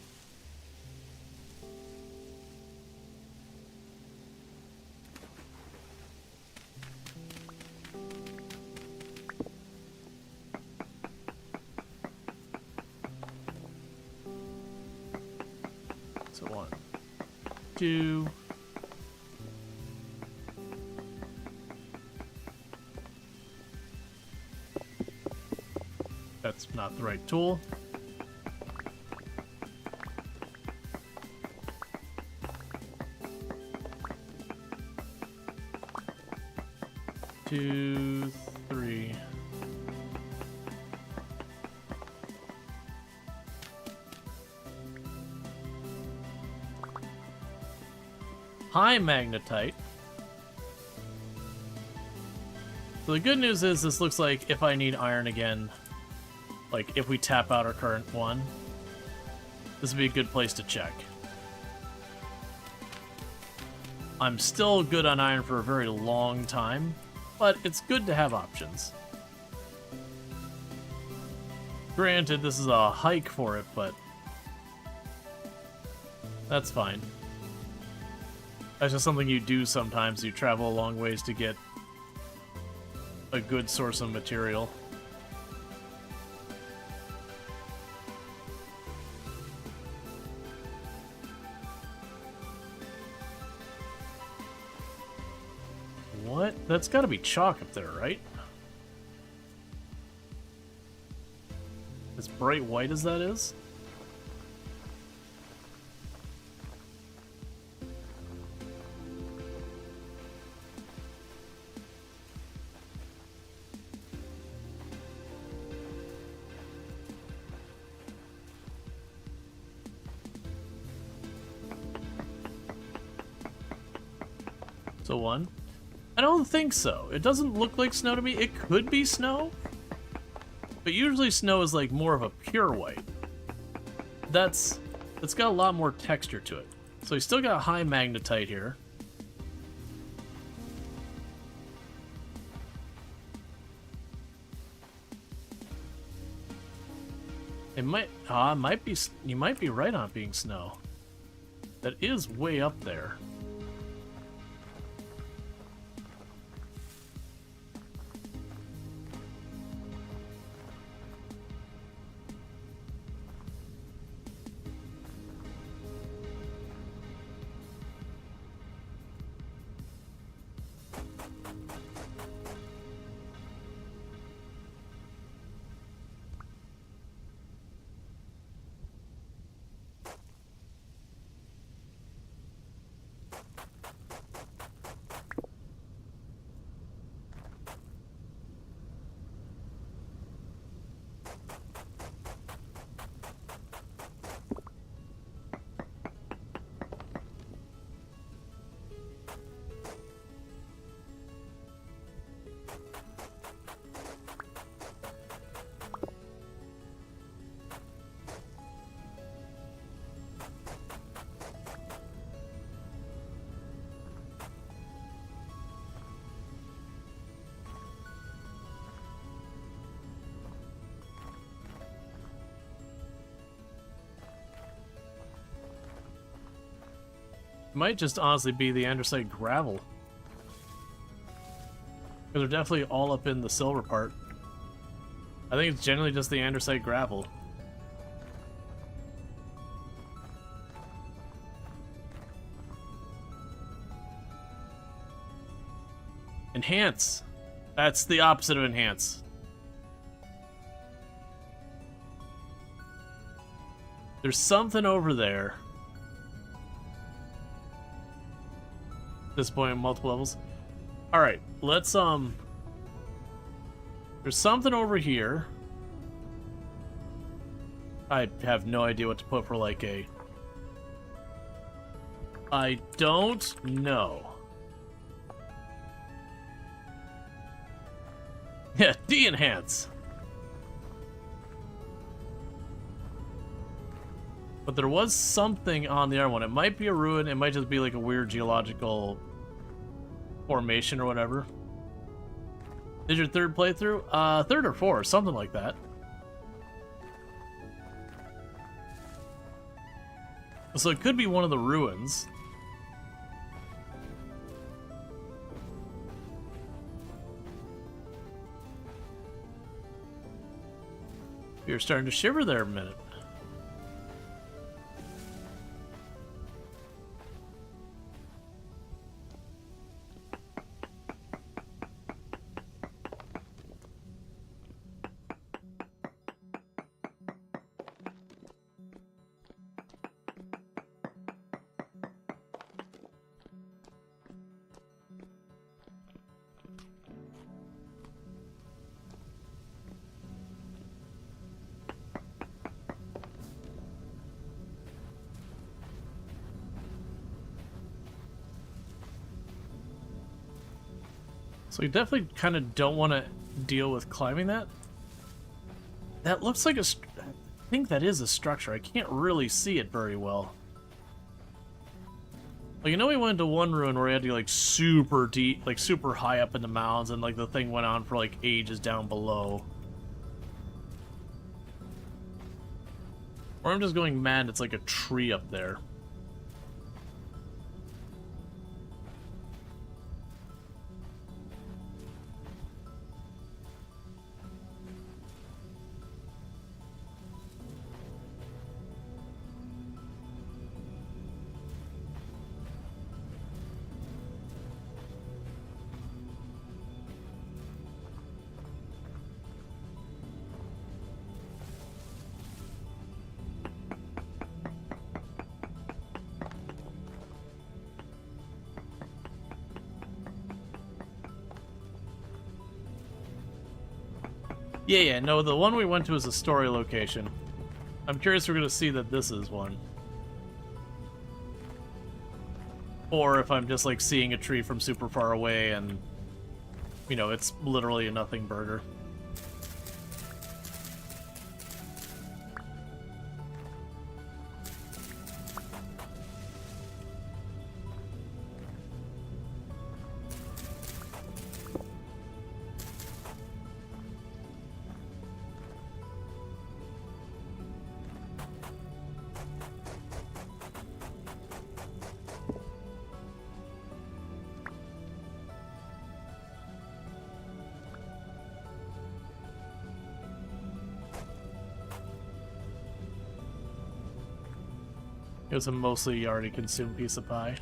[SPEAKER 3] So 1, 2. That's not the right tool. Two, 3. High magnetite. So the good news is this looks like if I need iron again, like if we tap out our current one, this would be a good place to check. I'm still good on iron for a very long time, but it's good to have options. Granted, this is a hike for it, but that's fine. That's just something you do sometimes. You travel a long ways to get a good source of material. What? That's gotta be chalk up there, right? As bright white as that is? So 1. I don't think so. It doesn't look like snow to me. It could be snow, but usually snow is like more of a pure white. It's got a lot more texture to it. So we still got high magnetite here. It might be. You might be right on it being snow. That is way up there. Might just honestly be the andesite gravel. Because they're definitely all up in the silver part. I think it's generally just the andesite gravel. Enhance. That's the opposite of enhance. There's something over there. This point, multiple levels. All right, let's
[SPEAKER 1] There's something over here. I have no idea what to put for like a... I don't know. Yeah, de-enhance. But there was something on the other one. It might be a ruin. It might just be like a weird geological formation or whatever. Is your third playthrough? Third or fourth, something like that. So it could be one of the ruins. You're starting to shiver there a minute. So you definitely kind of don't want to deal with climbing that. That looks like a... I think that is a structure. I can't really see it very well. Like, you know, we went into one ruin where we had to get, like, super deep, like, super high up in the mountains, and, like, the thing went on for, like, ages down below. Or I'm just going mad, it's like a tree up there. Yeah, no, the one we went to is a story location. I'm curious if we're going to see that this is one. Or if I'm just, like, seeing a tree from super far away and, you know, it's literally a nothing burger. It was a mostly already consumed piece of pie.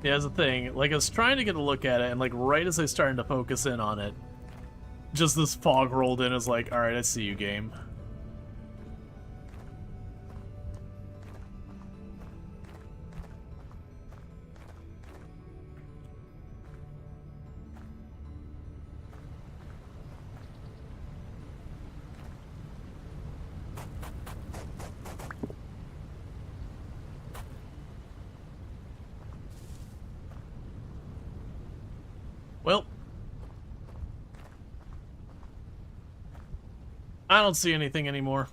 [SPEAKER 1] Yeah, that's the thing. Like, I was trying to get a look at it, and, like, right as I started to focus in on it, just this fog rolled in. Is like, alright, I see you, game. Well, I don't see anything anymore.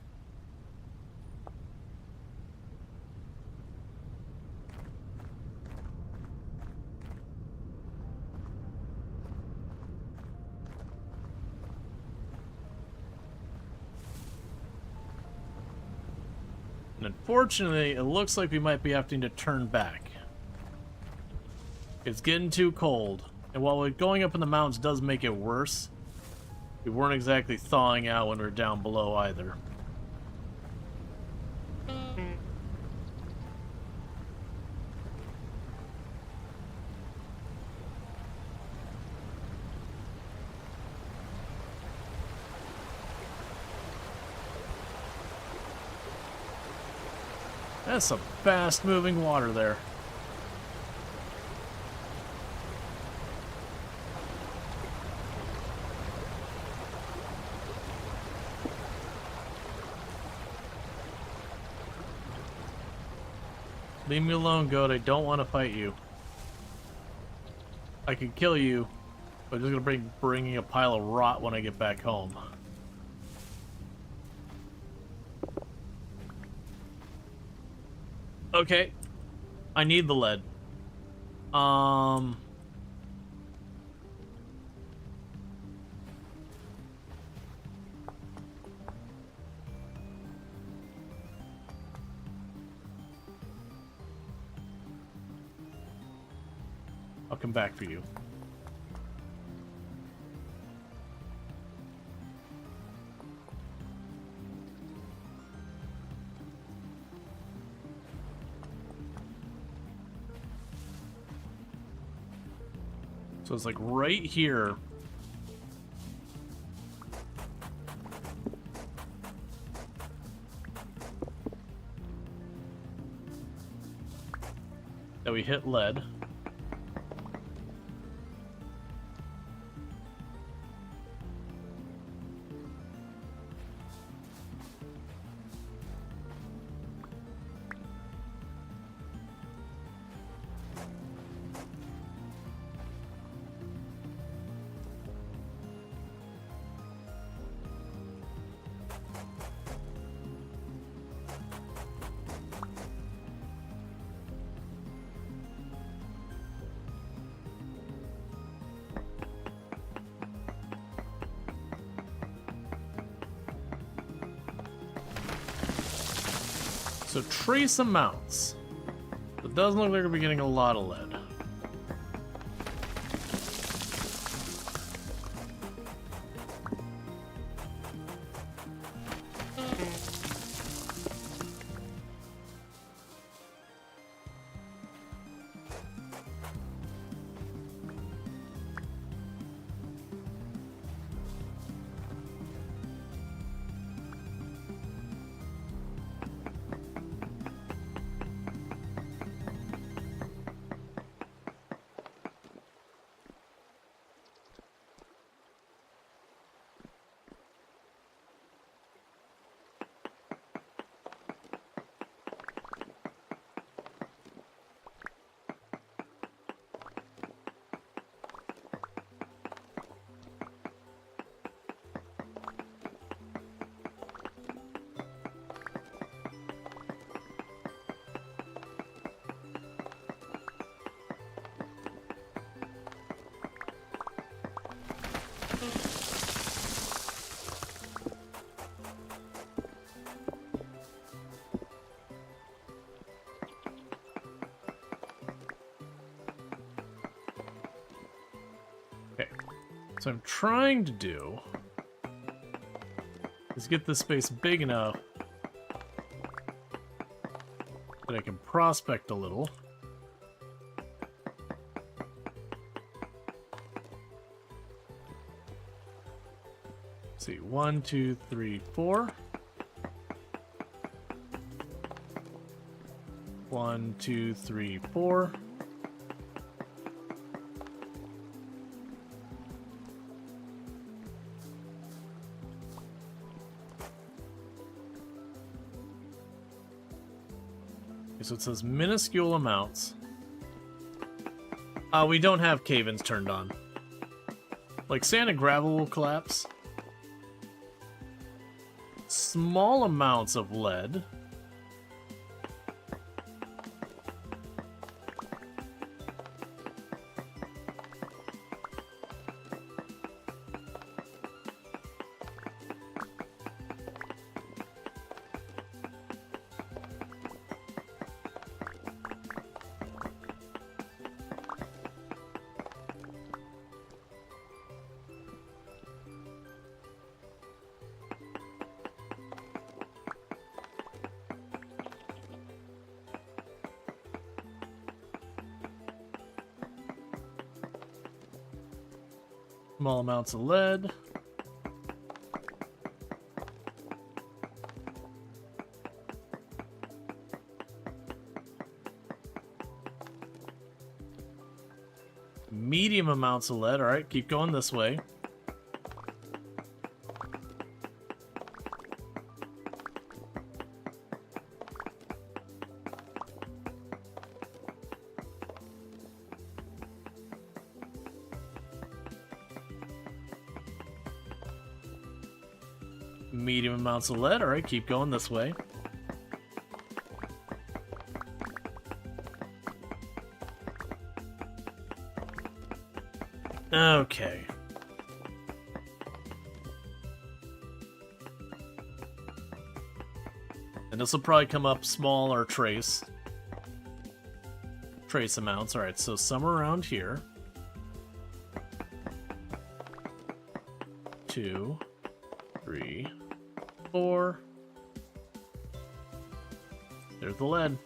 [SPEAKER 1] And unfortunately, it looks like we might be having to turn back. It's getting too cold. And while we're going up in the mountains does make it worse, we weren't exactly thawing out when we were down below either. That's some fast-moving water there. Leave me alone, goat. I don't want to fight you. I can kill you, but I'm just gonna bringing a pile of rot when I get back home. Okay, I need the lead. I'll come back for you. So it's like right here. That we hit lead. So trace amounts. It doesn't look like we're getting a lot of lead. Okay, so I'm trying to do is get this space big enough that I can prospect a little. Let's see, 1, 2, 3, 4. 1, 2, 3, 4. So it says minuscule amounts. We don't have cave-ins turned on. Like sand and gravel will collapse. Small amounts of lead. Small amounts of lead. Medium amounts of lead. All right, keep going this way. Medium amounts of lead. All right, keep going this way. Okay. And this will probably come up small or trace. Trace amounts. Alright, so somewhere around here. 2, 3, 4. There's the lead.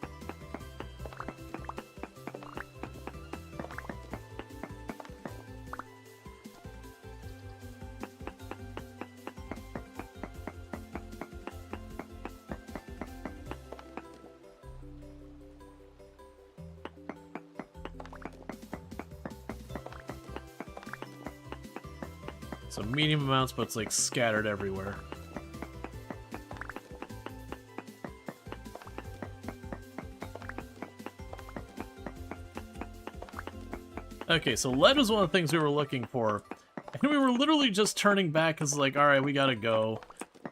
[SPEAKER 1] So medium amounts, but it's like scattered everywhere. Okay, so lead was one of the things we were looking for. And we were literally just turning back because like, alright, we gotta go.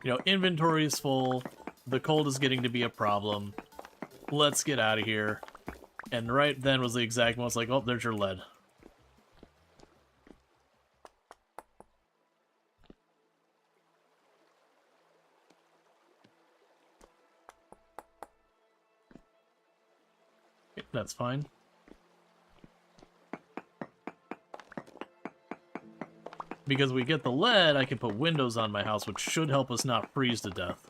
[SPEAKER 1] You know, inventory is full. The cold is getting to be a problem. Let's get out of here. And right then was the exact moment. It's like, oh, there's your lead. Okay, that's fine. Because we get the lead, I can put windows on my house, which should help us not freeze to death.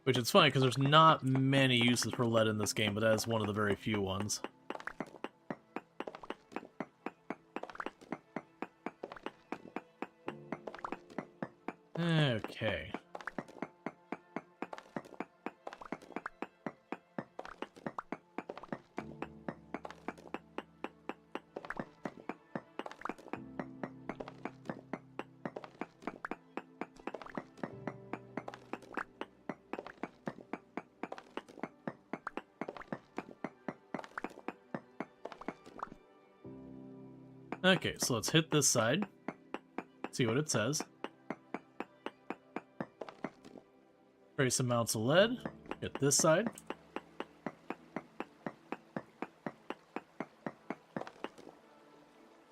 [SPEAKER 1] Which is funny, because there's not many uses for lead in this game, but that is one of the very few ones. Okay. Okay, so let's hit this side. See what it says. Trace amounts of lead. Hit this side.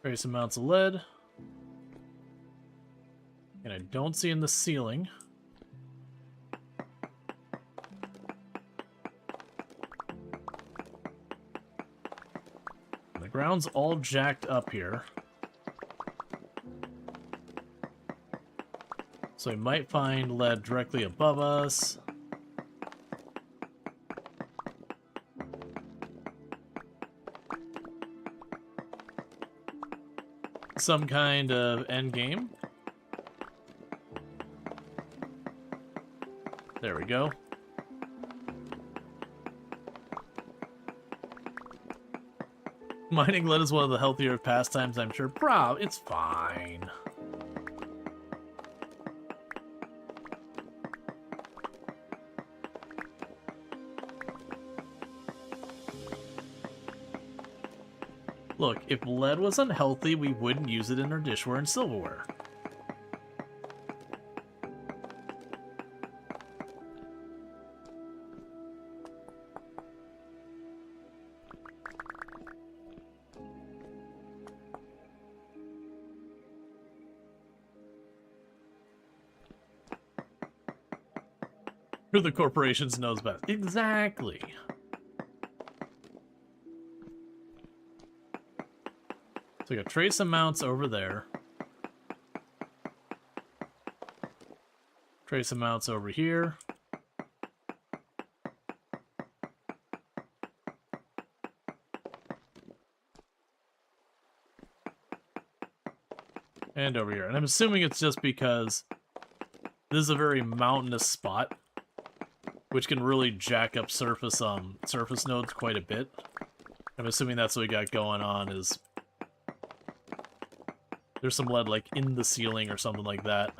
[SPEAKER 1] Trace amounts of lead. And I don't see in the ceiling. The ground's all jacked up here. So we might find lead directly above us. Some kind of end game. There we go. Mining lead is one of the healthier pastimes, I'm sure. Bro, it's fine. Look, if lead was unhealthy, we wouldn't use it in our dishware and silverware. Who the corporations knows best. Exactly. So we got trace amounts over there. Trace amounts over here. And over here. And I'm assuming it's just because This is a very mountainous spot, which can really jack up surface nodes quite a bit. I'm assuming that's what we got going on, is there's some lead like in the ceiling or something like that.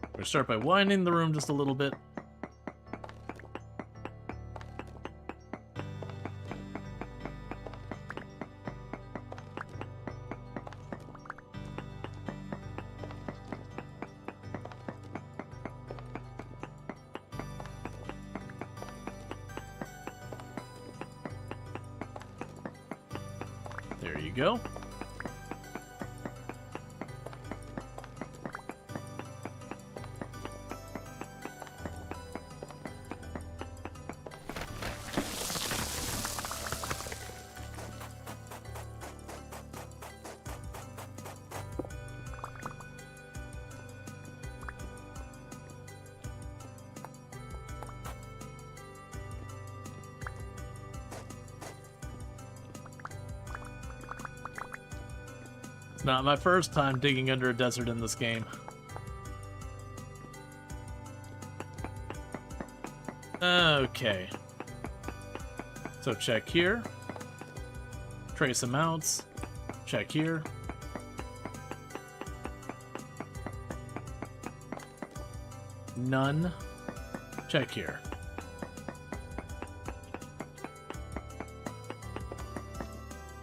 [SPEAKER 1] We're gonna start by winding the room just a little bit. There you go. It's not my first time digging under a desert in this game. Okay. So check here. Trace amounts. Check here. None. Check here.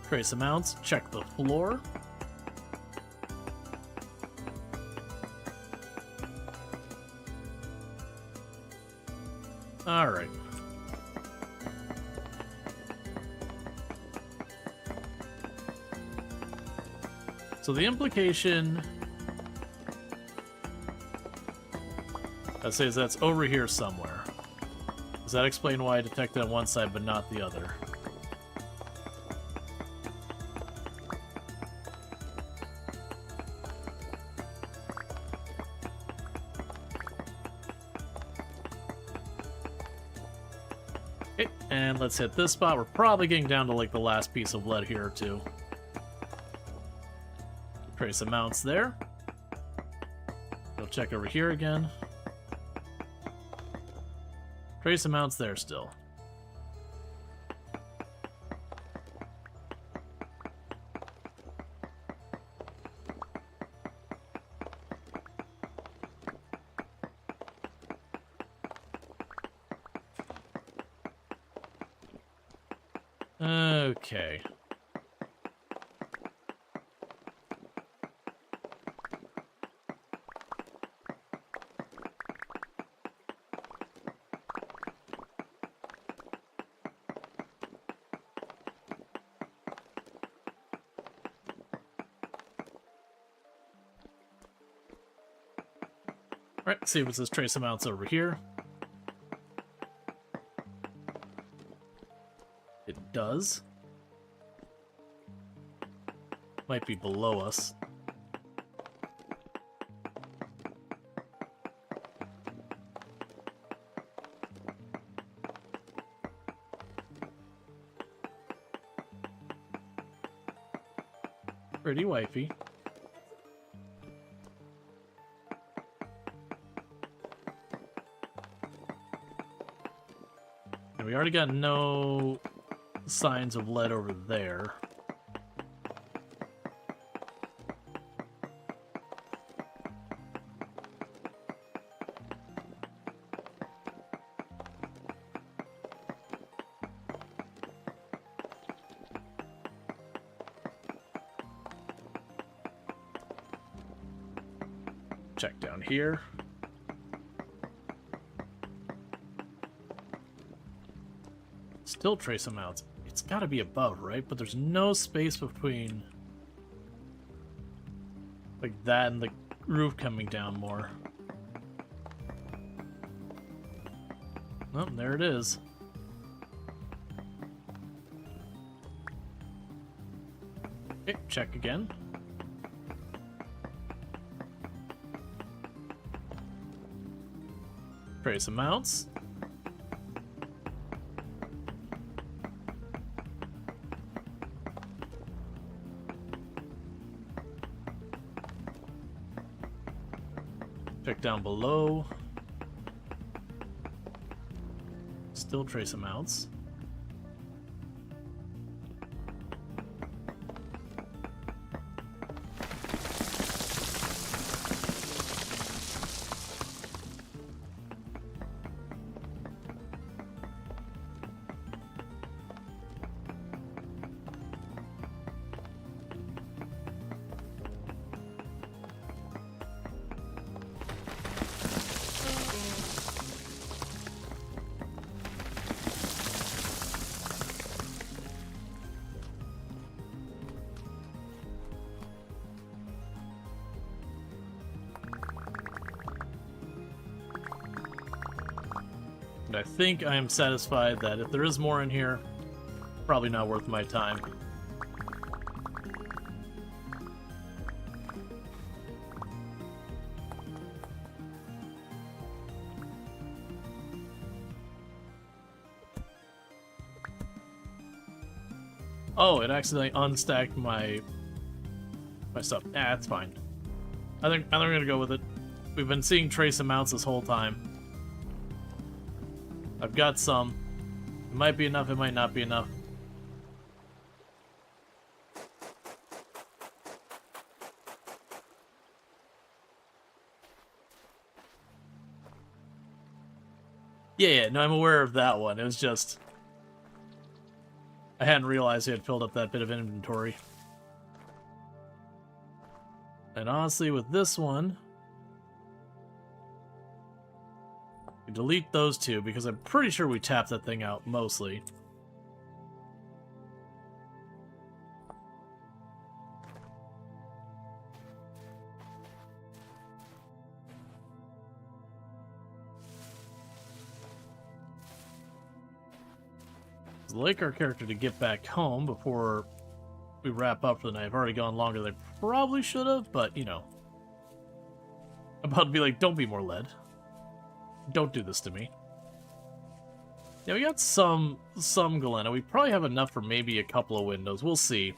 [SPEAKER 1] Trace amounts. Check the floor. Alright. So the implication, that says that's over here somewhere. Does that explain why I detected on one side but not the other? Okay, and let's hit this spot. We're probably getting down to like the last piece of lead here or two. Trace amounts there. Go check over here again. Trace amounts there still. Okay. Alright, see if it says trace amounts over here. It does. Might be below us. Pretty wifey. And we already got no signs of lead over there. Check down here. Still trace amounts. It's got to be above, right? But there's no space between like that and the roof coming down more. Oh, there it is. Okay, check again. Trace amounts. Check down below. Still trace amounts. And I think I am satisfied that if there is more in here, probably not worth my time. Oh, it accidentally unstacked my stuff. Ah, it's fine. I think I'm gonna go with it. We've been seeing trace amounts this whole time. I've got some. It might be enough, it might not be enough. Yeah, no, I'm aware of that one. It was just... I hadn't realized I had filled up that bit of inventory. And honestly, with this one... delete those two, because I'm pretty sure we tapped that thing out, mostly. I'd like our character to get back home before we wrap up for the night. I've already gone longer than I probably should have, but, you know. I'm about to be like, don't be more lead. Don't do this to me. Yeah, we got some Galena. We probably have enough for maybe a couple of windows. We'll see.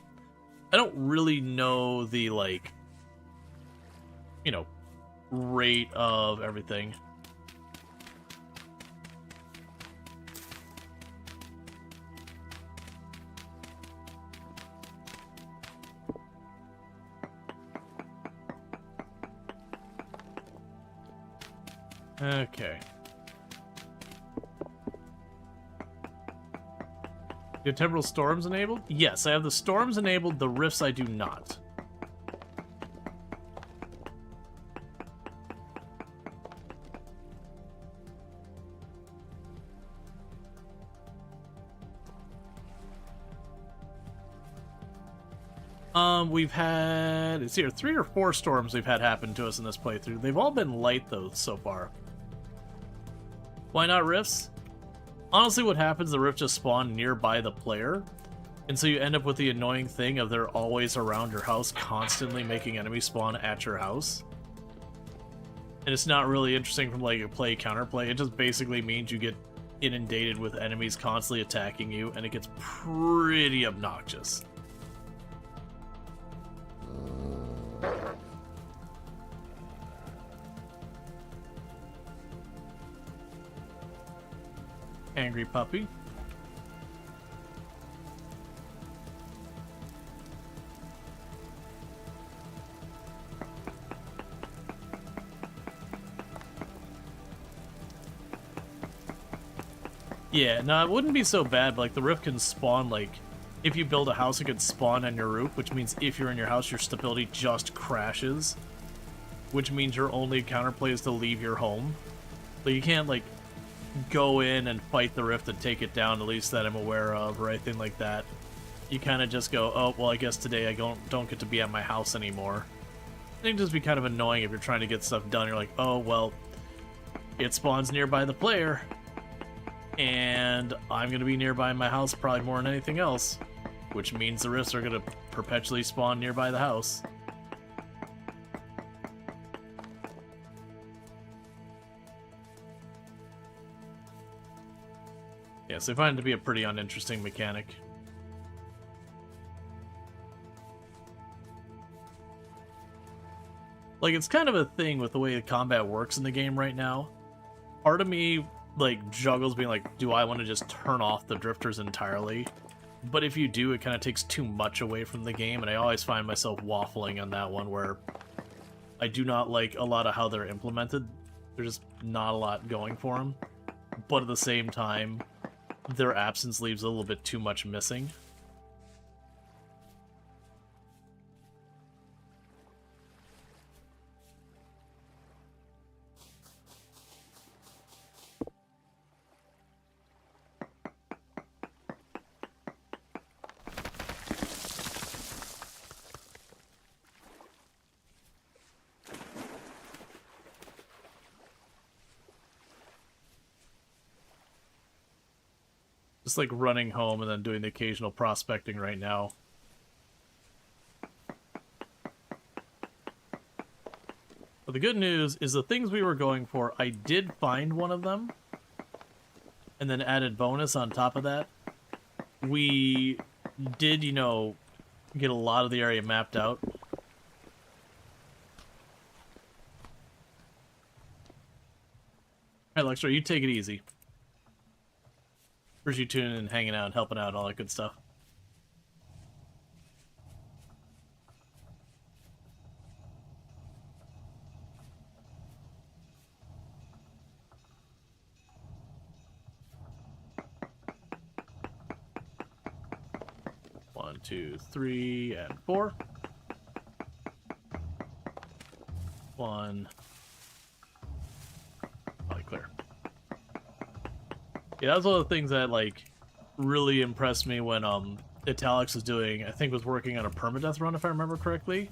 [SPEAKER 1] I don't really know the, like, you know, rate of everything. Okay. Do you have temporal storms enabled? Yes, I have the storms enabled, the rifts I do not. We've had, it's either 3 or 4 storms we've had happen to us in this playthrough. They've all been light, though, so far. Why not rifts? Honestly, what happens, the rifts just spawn nearby the player, and so you end up with the annoying thing of they're always around your house, constantly making enemies spawn at your house. And it's not really interesting from, like, a play-counterplay. It just basically means you get inundated with enemies constantly attacking you, and it gets pretty obnoxious. Angry puppy. Yeah, no, it wouldn't be so bad, but, like, the rift can spawn, like, if you build a house, it could spawn on your roof, which means if you're in your house, your stability just crashes, which means your only counterplay is to leave your home. Like, you can't, like, go in and fight the rift and take it down, at least that I'm aware of, or anything like that. You kind of just go, oh, well, I guess today I don't get to be at my house anymore. It can just be kind of annoying if you're trying to get stuff done. You're like, oh, well, it spawns nearby the player, and I'm going to be nearby my house probably more than anything else, which means the rifts are going to perpetually spawn nearby the house. Yes, I find it to be a pretty uninteresting mechanic. Like, it's kind of a thing with the way the combat works in the game right now. Part of me, like, juggles being like, do I want to just turn off the drifters entirely? But if you do, it kind of takes too much away from the game, and I always find myself waffling on that one where I do not like a lot of how they're implemented. There's just not a lot going for them. But at the same time, their absence leaves a little bit too much missing. Just like running home and then doing the occasional prospecting right now. But the good news is the things we were going for, I did find one of them. And then added bonus on top of that. We did, you know, get a lot of the area mapped out. Alright, Lextra, you take it easy. Where's you tuning in and hanging out and helping out and all that good stuff? One, two, three, and four. One. Probably clear. Yeah, that was one of the things that, like, really impressed me when, Italix was doing, I think was working on a permadeath run, if I remember correctly.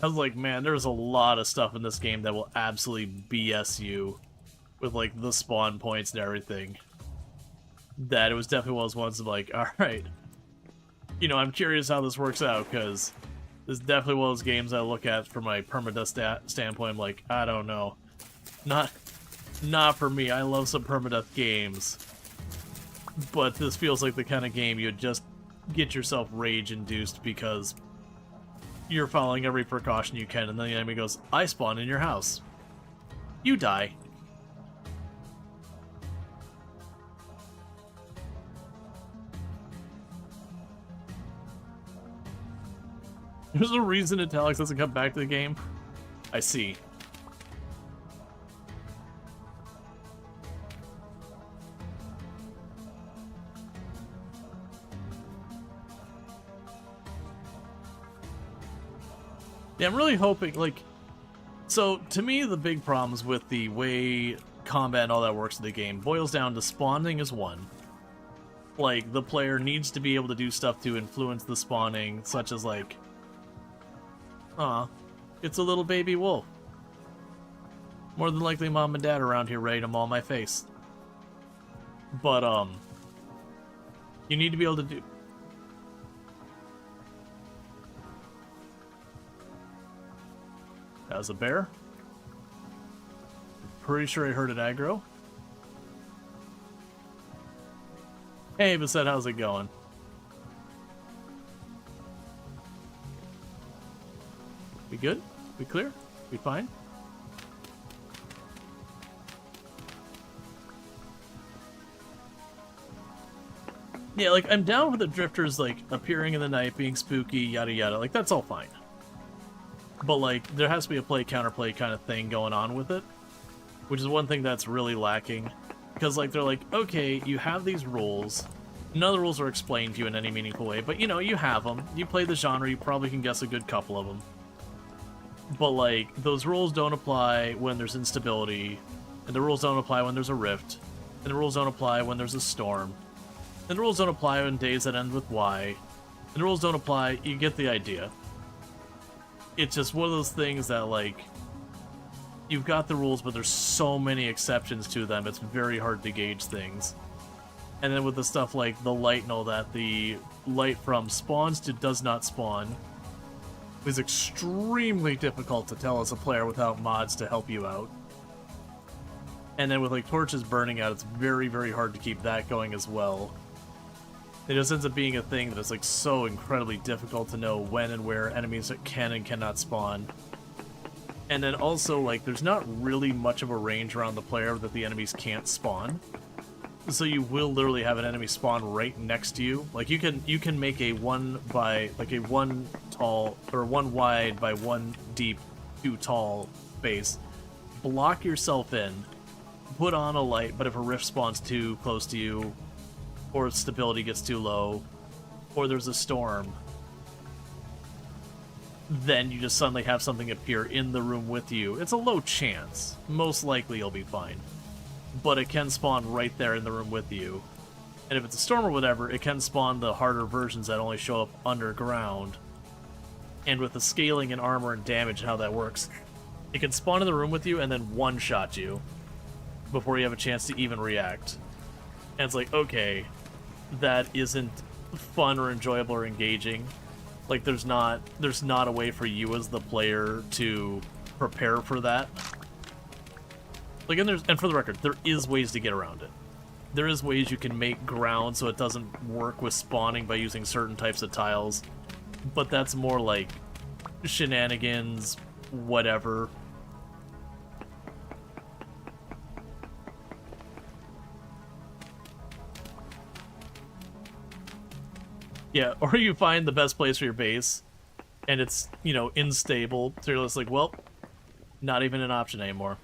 [SPEAKER 1] I was like, man, there's a lot of stuff in this game that will absolutely BS you with, like, the spawn points and everything. That it was definitely one of those ones of, like, alright, you know, I'm curious how this works out, because this is definitely one of those games I look at from my permadeath standpoint. I'm like, I don't know. Not for me. I love some permadeath games. But this feels like the kind of game you'd just get yourself rage-induced because you're following every precaution you can, and then the enemy goes, I spawn in your house. You die. There's a reason Italix doesn't come back to the game. I see. Yeah, I'm really hoping, like... So, to me, the big problems with the way combat and all that works in the game boils down to spawning is one. Like, the player needs to be able to do stuff to influence the spawning, such as, like... Aw, it's a little baby wolf. More than likely mom and dad around here ready to maul my face. But, you need to be able to do... That was a bear. Pretty sure I heard it aggro. Hey, Bassett, how's it going? We good? We clear? We fine? Yeah, like, I'm down with the drifters, like, appearing in the night, being spooky, yada yada. Like, that's all fine. But, like, there has to be a play-counterplay kind of thing going on with it. Which is one thing that's really lacking. Because, like, they're like, okay, you have these rules. None of the rules are explained to you in any meaningful way. But, you know, you have them. You play the genre, you probably can guess a good couple of them. But, like, those rules don't apply when there's instability. And the rules don't apply when there's a rift. And the rules don't apply when there's a storm. And the rules don't apply on days that end with Y. And the rules don't apply, you get the idea. It's just one of those things that, like, you've got the rules, but there's so many exceptions to them, it's very hard to gauge things. And then with the stuff like the light and all that, the light from spawns to does not spawn is extremely difficult to tell as a player without mods to help you out. And then with, like, torches burning out, it's very, very hard to keep that going as well. It just ends up being a thing that is, like, so incredibly difficult to know when and where enemies can and cannot spawn. And then also, like, there's not really much of a range around the player that the enemies can't spawn. So you will literally have an enemy spawn right next to you. Like, you can make a 1 tall, or 1 wide by 1 deep, 2 tall space. Block yourself in, put on a light, but if a rift spawns too close to you, or stability gets too low, or there's a storm, then you just suddenly have something appear in the room with you. It's a low chance. Most likely you'll be fine. But it can spawn right there in the room with you. And if it's a storm or whatever, it can spawn the harder versions that only show up underground. And with the scaling and armor and damage and how that works, it can spawn in the room with you and then one-shot you before you have a chance to even react. And it's like, okay, that isn't fun or enjoyable or engaging. Like, there's not a way for you as the player to prepare for that. Like, and for the record, there is ways to get around it. There is ways you can make ground so it doesn't work with spawning by using certain types of tiles. But that's more like shenanigans, whatever. Yeah, or you find the best place for your base, and it's, you know, unstable, so you're just like, well, not even an option anymore.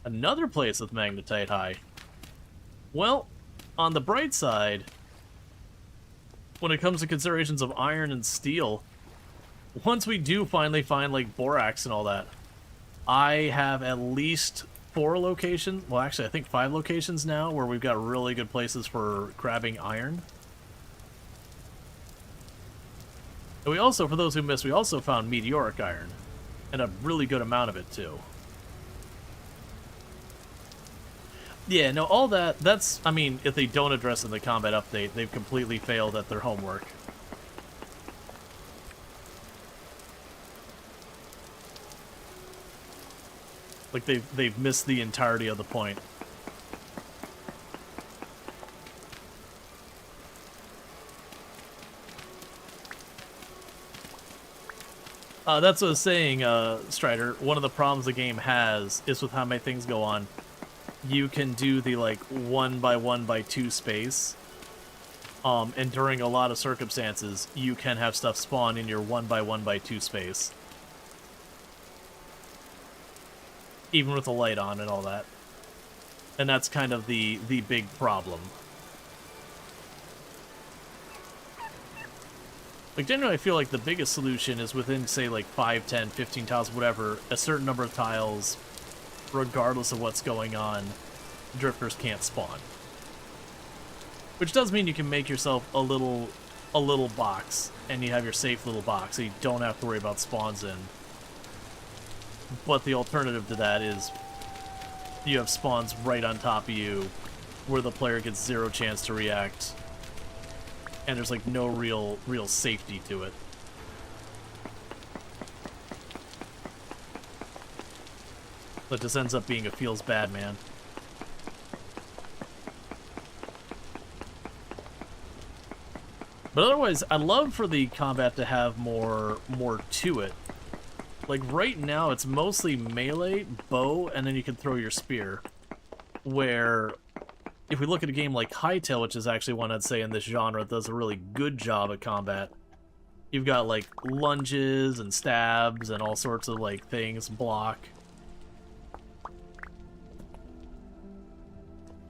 [SPEAKER 1] Another place with magnetite high. Well, on the bright side, when it comes to considerations of iron and steel, once we do finally find, like, borax and all that, I have at least 4 locations, well, actually, I think 5 locations now, where we've got really good places for grabbing iron. And we also, for those who missed, we also found meteoric iron, and a really good amount of it, too. Yeah, no, all that's, I mean, if they don't address it in the combat update, they've completely failed at their homework. Like, they've missed the entirety of the point. That's what I was saying, Strider. One of the problems the game has is with how many things go on. You can do the, like, 1 by 1 by 2 space. And during a lot of circumstances, you can have stuff spawn in your 1 by 1 by 2 space. Even with the light on and all that. And that's kind of the big problem. Like, generally I feel like the biggest solution is within, say, like 5, 10, 15 tiles, whatever, a certain number of tiles, regardless of what's going on, drifters can't spawn. Which does mean you can make yourself a little box, and you have your safe little box, so you don't have to worry about spawns in. But the alternative to that is you have spawns right on top of you, where the player gets 0 chance to react, and there's, like, no real safety to it. But this ends up being a feels bad, man. But otherwise, I'd love for the combat to have more to it. Like, right now, it's mostly melee, bow, and then you can throw your spear. Where, if we look at a game like Hytale, which is actually one I'd say in this genre that does a really good job at combat, you've got, like, lunges and stabs and all sorts of, like, things, block.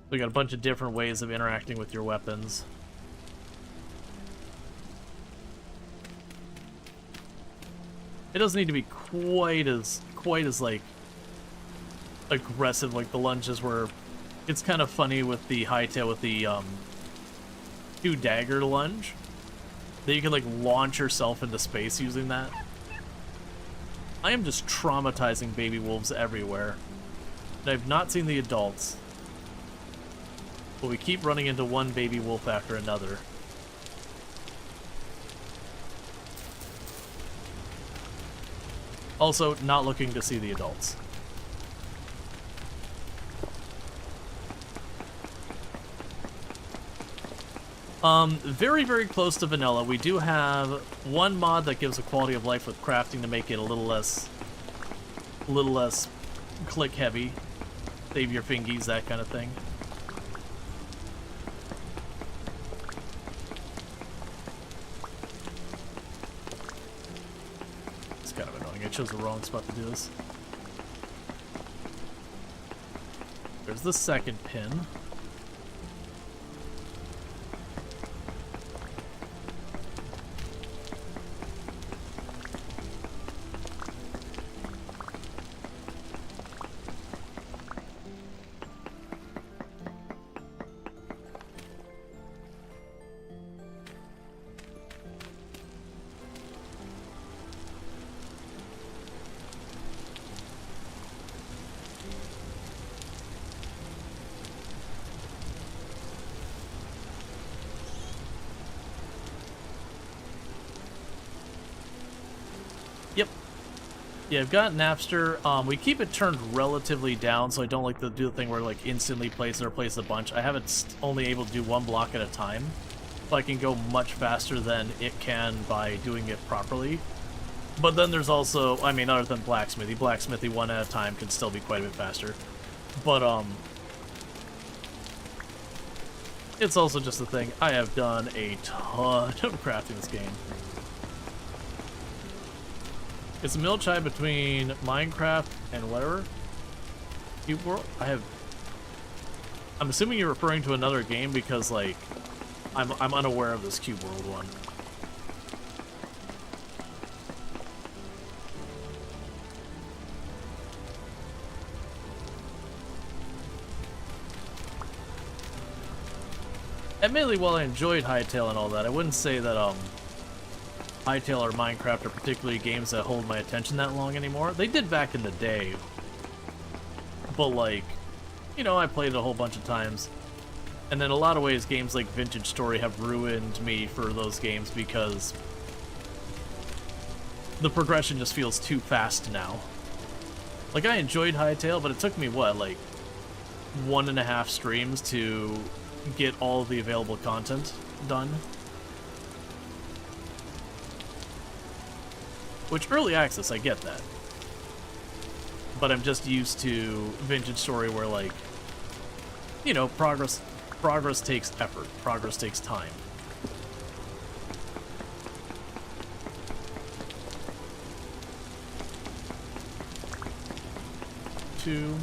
[SPEAKER 1] We got a bunch of different ways of interacting with your weapons. It doesn't need to be quite as like aggressive like the lunges were. It's kind of funny with the Hytale with the 2 dagger lunge that you can, like, launch yourself into space using that. I am just traumatizing baby wolves everywhere. And I've not seen the adults. But we keep running into one baby wolf after another. Also, not looking to see the adults. Very, very close to vanilla. We do have one mod that gives a quality of life with crafting to make it a little less a little less click heavy, save your fingies, that kind of thing. It's kind of annoying. I chose the wrong spot to do this. There's the second pin. Yep. Yeah, I've got Napster. We keep it turned relatively down, so I don't like to do the thing where like instantly place it or place a bunch. I have it only able to do one block at a time, so I can go much faster than it can by doing it properly. But then there's also, I mean, other than blacksmithy one at a time can still be quite a bit faster. But it's also just a thing. I have done a ton of crafting this game. It's a mill chai between Minecraft and whatever. Cube World? I'm assuming you're referring to another game because, like, I'm unaware of this Cube World one. Admittedly, while I enjoyed Hytale and all that, I wouldn't say that, Hytale or Minecraft are particularly games that hold my attention that long anymore. They did back in the day. But, like, you know, I played it a whole bunch of times. And in a lot of ways, games like Vintage Story have ruined me for those games because the progression just feels too fast now. Like, I enjoyed Hytale, but it took me, what, like, 1.5 streams to get all of the available content done. Which, early access, I get that. But I'm just used to Vintage Story where, like, you know, progress takes effort. Progress takes time. Two.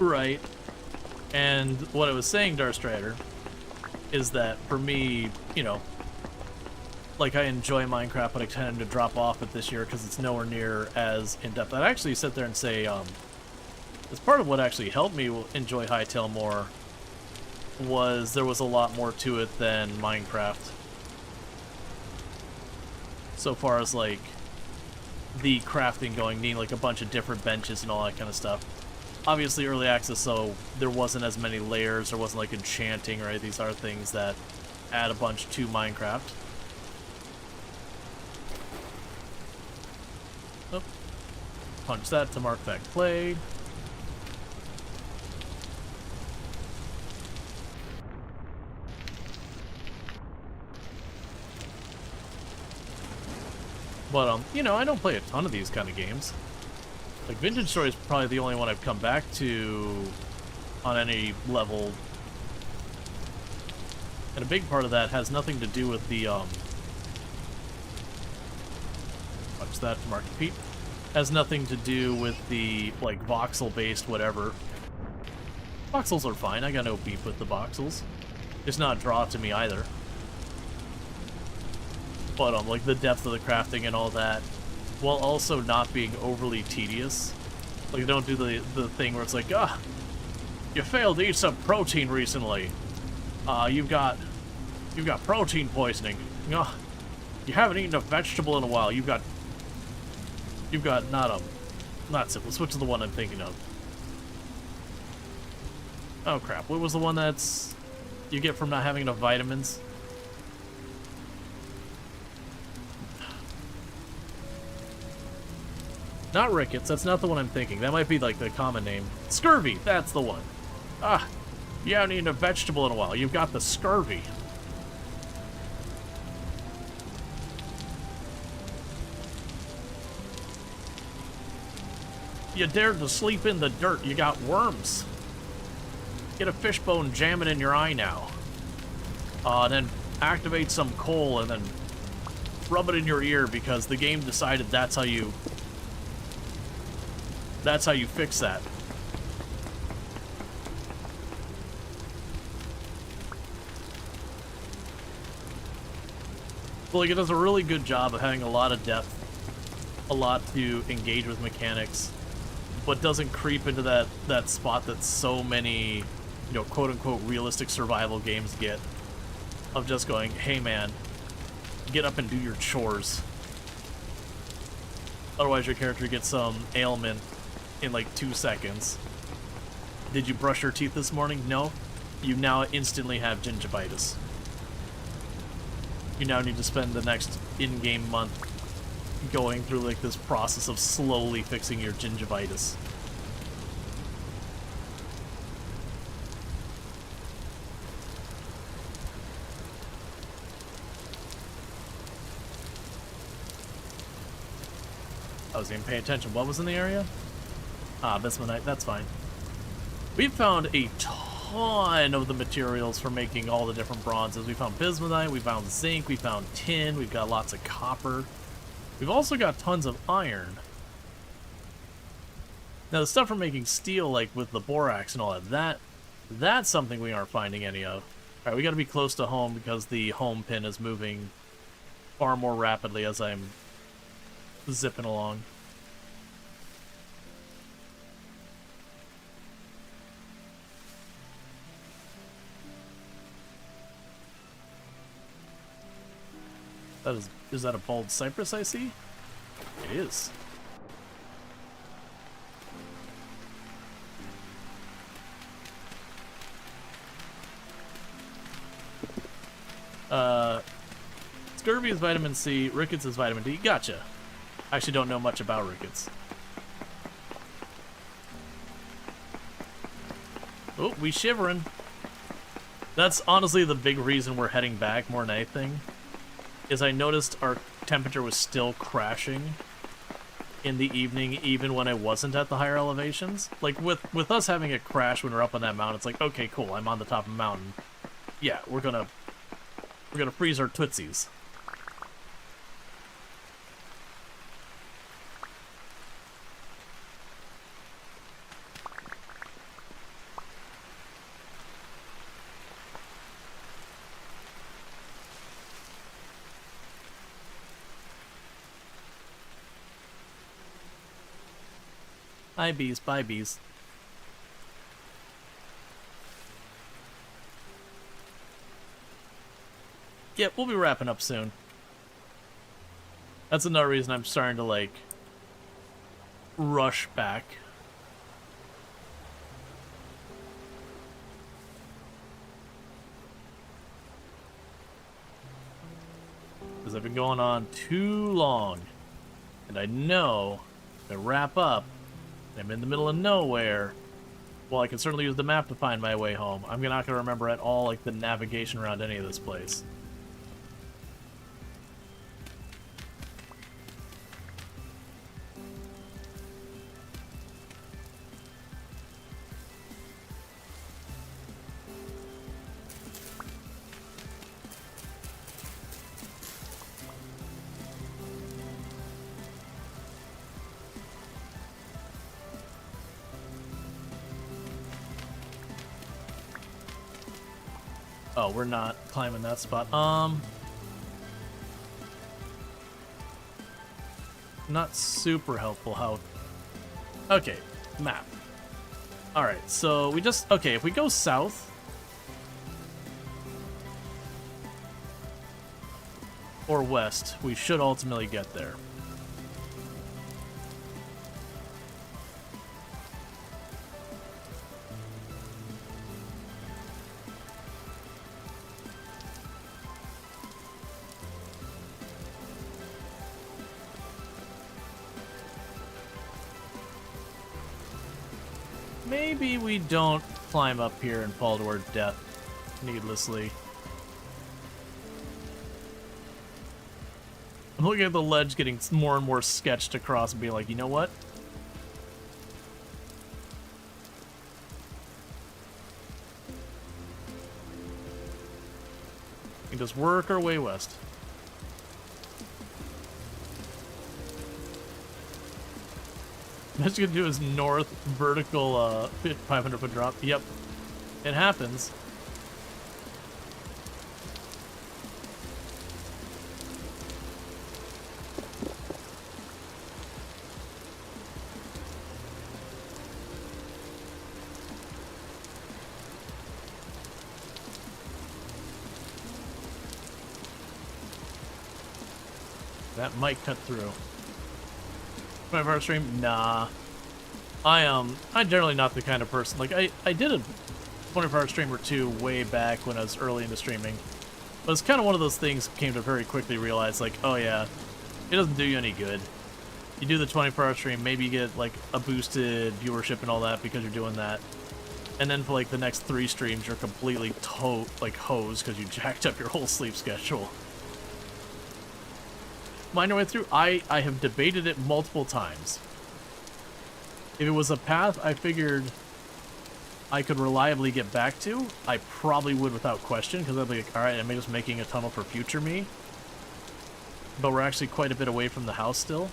[SPEAKER 1] Right. And what I was saying, Darkstrider, is that for me, you know, like, I enjoy Minecraft, but I tend to drop off it this year because it's nowhere near as in-depth. I'd actually sit there and say, as part of what actually helped me enjoy Hytale more was there was a lot more to it than Minecraft. So far as, like, the crafting going, needing, like, a bunch of different benches and all that kind of stuff. Obviously early access, so there wasn't as many layers, there wasn't like enchanting, right? These are things that add a bunch to Minecraft. Oh. Punch that to mark that clay. But, you know, I don't play a ton of these kind of games. Like, Vintage Story is probably the only one I've come back to on any level. And a big part of that has nothing to do with the, watch that to mark repeat. Has nothing to do with the, like, voxel-based whatever. Voxels are fine, I got no beef with the voxels. It's not a draw to me either. But, like, the depth of the crafting and all that, while also not being overly tedious. Like, don't do the thing where it's like, you failed to eat some protein recently. You've got protein poisoning. You haven't eaten a vegetable in a while. You've got not simple. Switch to the one I'm thinking of. Oh crap! What was the one that's you get from not having enough vitamins? Not rickets, that's not the one I'm thinking. That might be like the common name. Scurvy, that's the one. Ah, you haven't eaten a vegetable in a while. You've got the scurvy. You dared to sleep in the dirt. You got worms. Get a fishbone, jam it in your eye now. Then activate some coal and then rub it in your ear because the game decided that's how you fix that. Well, like, it does a really good job of having a lot of depth, a lot to engage with mechanics, but doesn't creep into that spot that so many, you know, quote-unquote realistic survival games get, of just going, hey man, get up and do your chores. Otherwise your character gets some ailment in like 2 seconds. Did you brush your teeth this morning? No? You now instantly have gingivitis. You now need to spend the next in-game month going through like this process of slowly fixing your gingivitis. I was even paying attention. What was in the area? Ah, bismuthite. That's fine. We've found a ton of the materials for making all the different bronzes. We found bismuthite, we found zinc, we found tin, we've got lots of copper. We've also got tons of iron. Now the stuff for making steel, like with the borax and all that's something we aren't finding any of. Alright, we gotta be close to home because the home pin is moving far more rapidly as I'm zipping along. Is that a bald cypress I see? It is. Scurvy is vitamin C, rickets is vitamin D. Gotcha. I actually don't know much about rickets. Oh, we shivering. That's honestly the big reason we're heading back more than anything. Is I noticed our temperature was still crashing in the evening, even when I wasn't at the higher elevations. Like, with us having it crash when we're up on that mountain, it's like, okay, cool, I'm on the top of a mountain. Yeah, we're gonna freeze our tootsies. Hi, bees. Bye, bees. Yeah, we'll be wrapping up soon. That's another reason I'm starting to, like, rush back. Because I've been going on too long. And I know if I wrap up, I'm in the middle of nowhere. Well, I can certainly use the map to find my way home. I'm not going to remember at all, like, the navigation around any of this place. Oh, we're not climbing that spot. Not super helpful how... Okay, map. Alright, so we just... Okay, if we go south... or west, we should ultimately get there. maybe we don't climb up here and fall to our death needlessly. I'm looking at the ledge getting more and more sketched across and being like, you know what? We can just work our way west. That's gonna do his north vertical 500 foot drop. Yep, it happens. That might cut through. 25-hour stream? Nah. I'm generally not the kind of person, like, I did a 24-hour stream or two way back when I was early into streaming. But it's kind of one of those things came to very quickly realize, like, oh yeah, it doesn't do you any good. You do the 24-hour stream, maybe you get, like, a boosted viewership and all that because you're doing that. And then for, like, the next 3 streams, you're completely hosed because you jacked up your whole sleep schedule. Mine way through, I have debated it multiple times. If it was a path I figured I could reliably get back to, I probably would without question, because I'd be like, alright, I'm just making a tunnel for future me. But we're actually quite a bit away from the house still.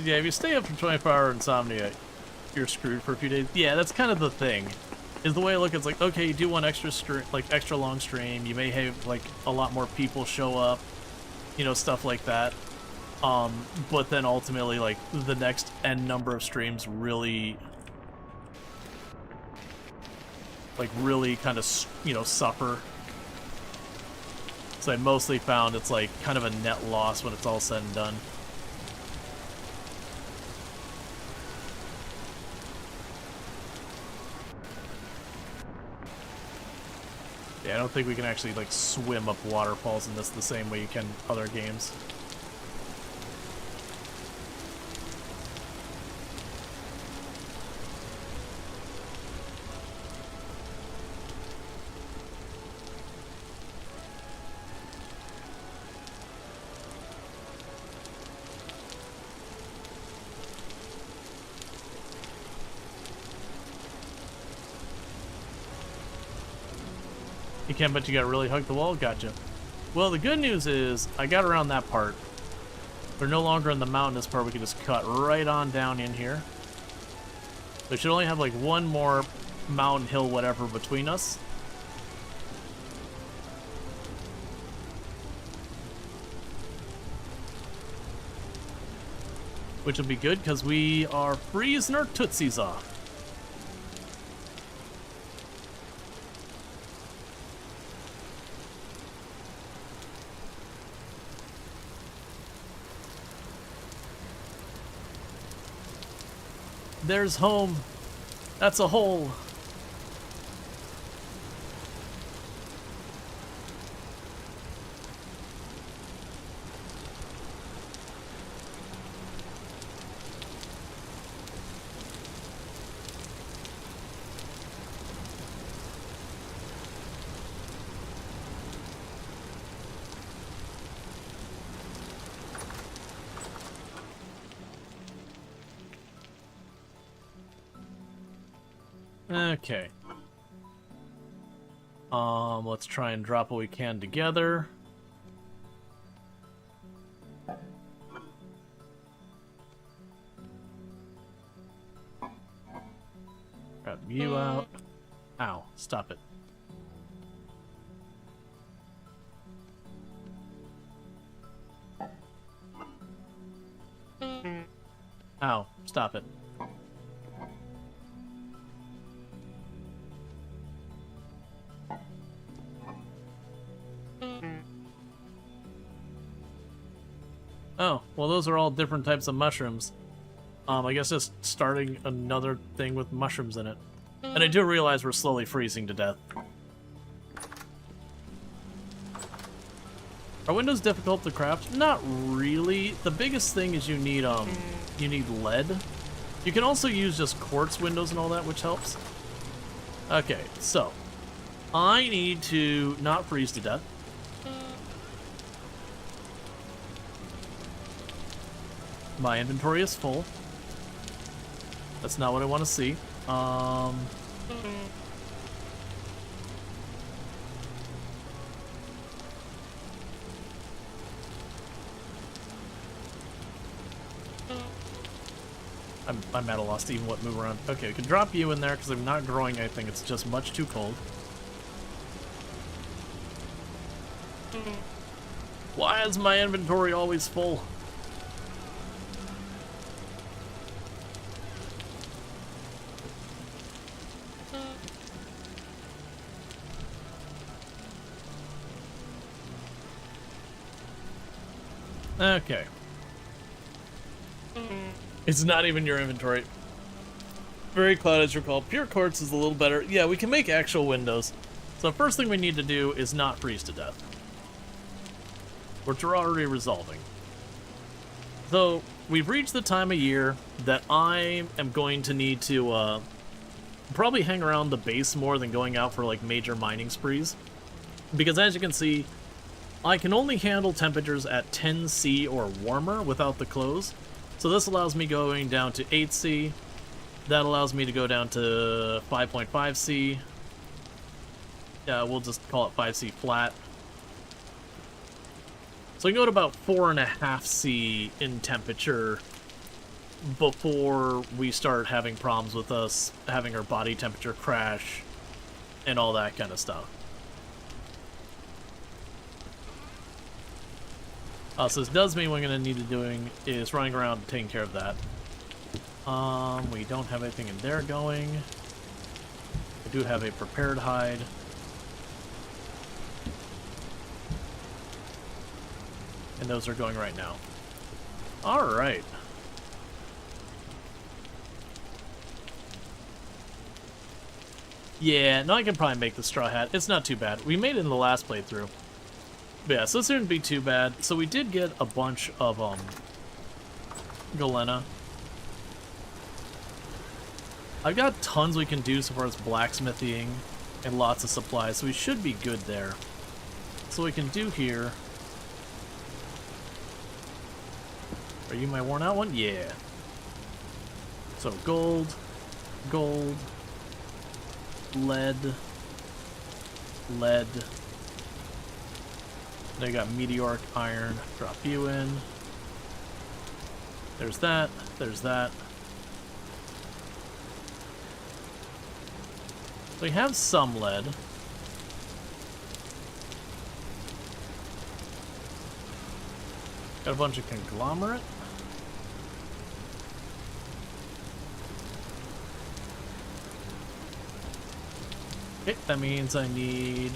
[SPEAKER 1] Yeah, if you stay up for 24-hour insomnia, you're screwed for a few days. Yeah, that's kind of the thing. Is the way I look, it's like, okay, you do one extra extra long stream, you may have like a lot more people show up, you know, stuff like that. But then ultimately, like, the next N number of streams really, like, really kind of, you know, suffer. So I mostly found it's like kind of a net loss when it's all said and done. Yeah, I don't think we can actually, like, swim up waterfalls in this the same way you can other games. You can, but you gotta really hug the wall? Gotcha. Well, the good news is, I got around that part. We're no longer in the mountainous part, we can just cut right on down in here. We should only have, like, one more mountain, hill, whatever between us. Which will be good, because we are freezing our tootsies off. There's home. That's a hole. Okay. Let's try and drop what we can together. Grab you out. Ow, stop it. Ow, stop it. Oh, well, those are all different types of mushrooms. I guess just starting another thing with mushrooms in it. And I do realize we're slowly freezing to death. Are windows difficult to craft? Not really. The biggest thing is you need lead. You can also use just quartz windows and all that, which helps. Okay, so I need to not freeze to death. My inventory is full. That's not what I want to see. I'm at a loss to even what move around. Okay, we can drop you in there because I'm not growing anything. It's just much too cold. Why is my inventory always full? Okay. It's not even your inventory. Very Cloud as recall. Pure quartz is a little better. Yeah, we can make actual windows. So first thing we need to do is not freeze to death, which we're already resolving. So we've reached the time of year that I am going to need to probably hang around the base more than going out for like major mining sprees. Because as you can see, I can only handle temperatures at 10°C or warmer without the clothes. So this allows me going down to 8°C. That allows me to go down to 5.5°C. We'll just call it 5°C flat. So I can go to about 4.5°C in temperature before we start having problems with us having our body temperature crash and all that kind of stuff. So this does mean what I'm going to need to doing is running around and taking care of that. We don't have anything in there going. I do have a prepared hide. And those are going right now. Alright. Yeah, no, I can probably make the straw hat. It's not too bad. We made it in the last playthrough. But yeah, so this shouldn't be too bad. So we did get a bunch of, galena. I've got tons we can do so far as blacksmithing and lots of supplies, so we should be good there. So we can do here. Are you my worn out one? Yeah. So gold, gold, lead, lead. Then I got meteoric iron. Drop you in. There's that. There's that. So we have some lead. Got a bunch of conglomerate. Okay, that means I need...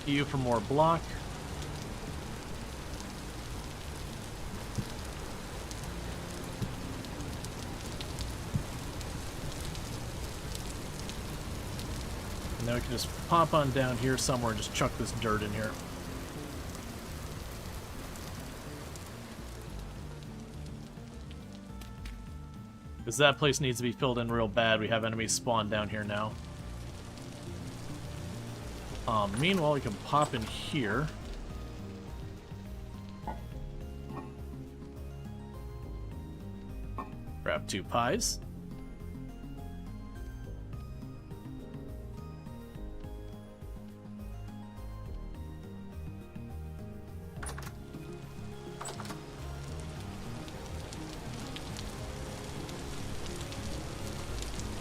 [SPEAKER 1] you for more block. And then we can just pop on down here somewhere and just chuck this dirt in here. Because that place needs to be filled in real bad. We have enemies spawned down here now. Meanwhile, we can pop in here. Grab 2 pies.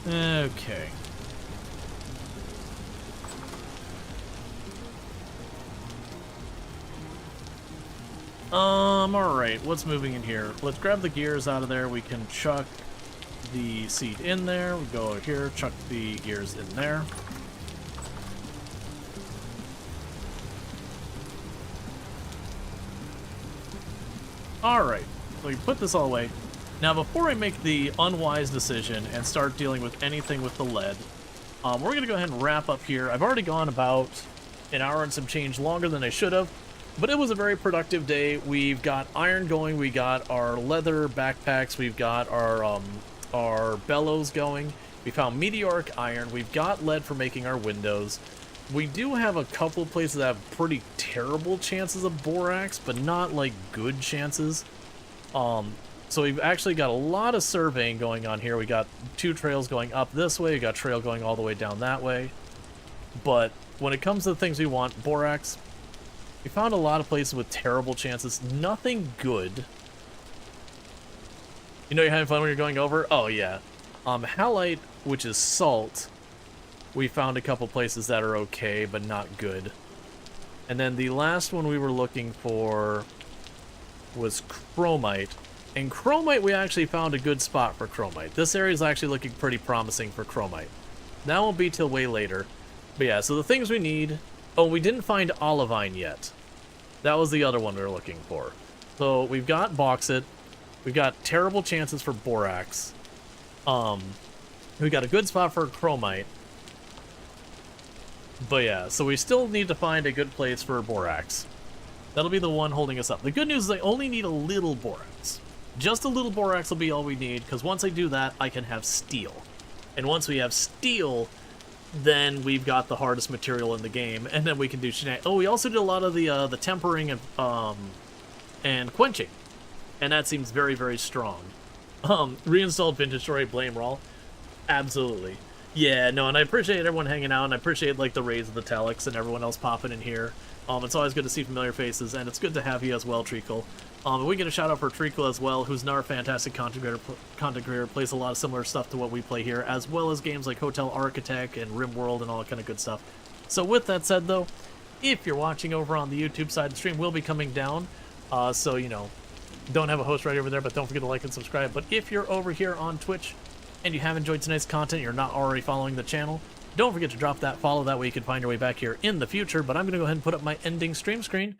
[SPEAKER 1] Okay. Alright, what's moving in here? Let's grab the gears out of there. We can chuck the seed in there. We go over here, chuck the gears in there. Alright, so we put this all away. Now, before I make the unwise decision and start dealing with anything with the lead, we're going to go ahead and wrap up here. I've already gone about an hour and some change longer than I should have, but it was a very productive day. We've got iron going, we got our leather backpacks, we've got our bellows going, we found meteoric iron, we've got lead for making our windows. We do have a couple places that have pretty terrible chances of borax, but not like good chances. So we've actually got a lot of surveying going on here. We got 2 trails going up this way, we got trail going all the way down that way. But when it comes to the things we want, borax, we found a lot of places with terrible chances. Nothing good. You know you're having fun when you're going over? Oh yeah. Halite, which is salt, we found a couple places that are okay, but not good. And then the last one we were looking for was chromite. And chromite, we actually found a good spot for chromite. This area is actually looking pretty promising for chromite. That won't be till way later. But yeah, so the things we need... Oh, we didn't find olivine yet. That was the other one we were looking for. So we've got bauxite. We've got terrible chances for borax. We got a good spot for chromite. But yeah, so we still need to find a good place for borax. That'll be the one holding us up. The good news is I only need a little borax. Just a little borax will be all we need, because once I do that, I can have steel. And once we have steel, then we've got the hardest material in the game, and then we can do shenanigans. Oh, we also did a lot of the tempering and quenching, and that seems very, very strong. Reinstalled Vintage Story, blame Rual. Absolutely. Yeah, no, and I appreciate everyone hanging out, and I appreciate, like, the Rays of the Telex and everyone else popping in here. It's always good to see familiar faces, and it's good to have you as well, Treacle. We get a shout out for Treacle as well, who's another fantastic content creator, plays a lot of similar stuff to what we play here, as well as games like Hotel Architect and RimWorld and all that kind of good stuff. So with that said, though, if you're watching over on the YouTube side, the stream will be coming down, so, you know, don't have a host right over there, but don't forget to like and subscribe. But if you're over here on Twitch and you have enjoyed tonight's content, you're not already following the channel, don't forget to drop that follow, that way you can find your way back here in the future. But I'm going to go ahead and put up my ending stream screen.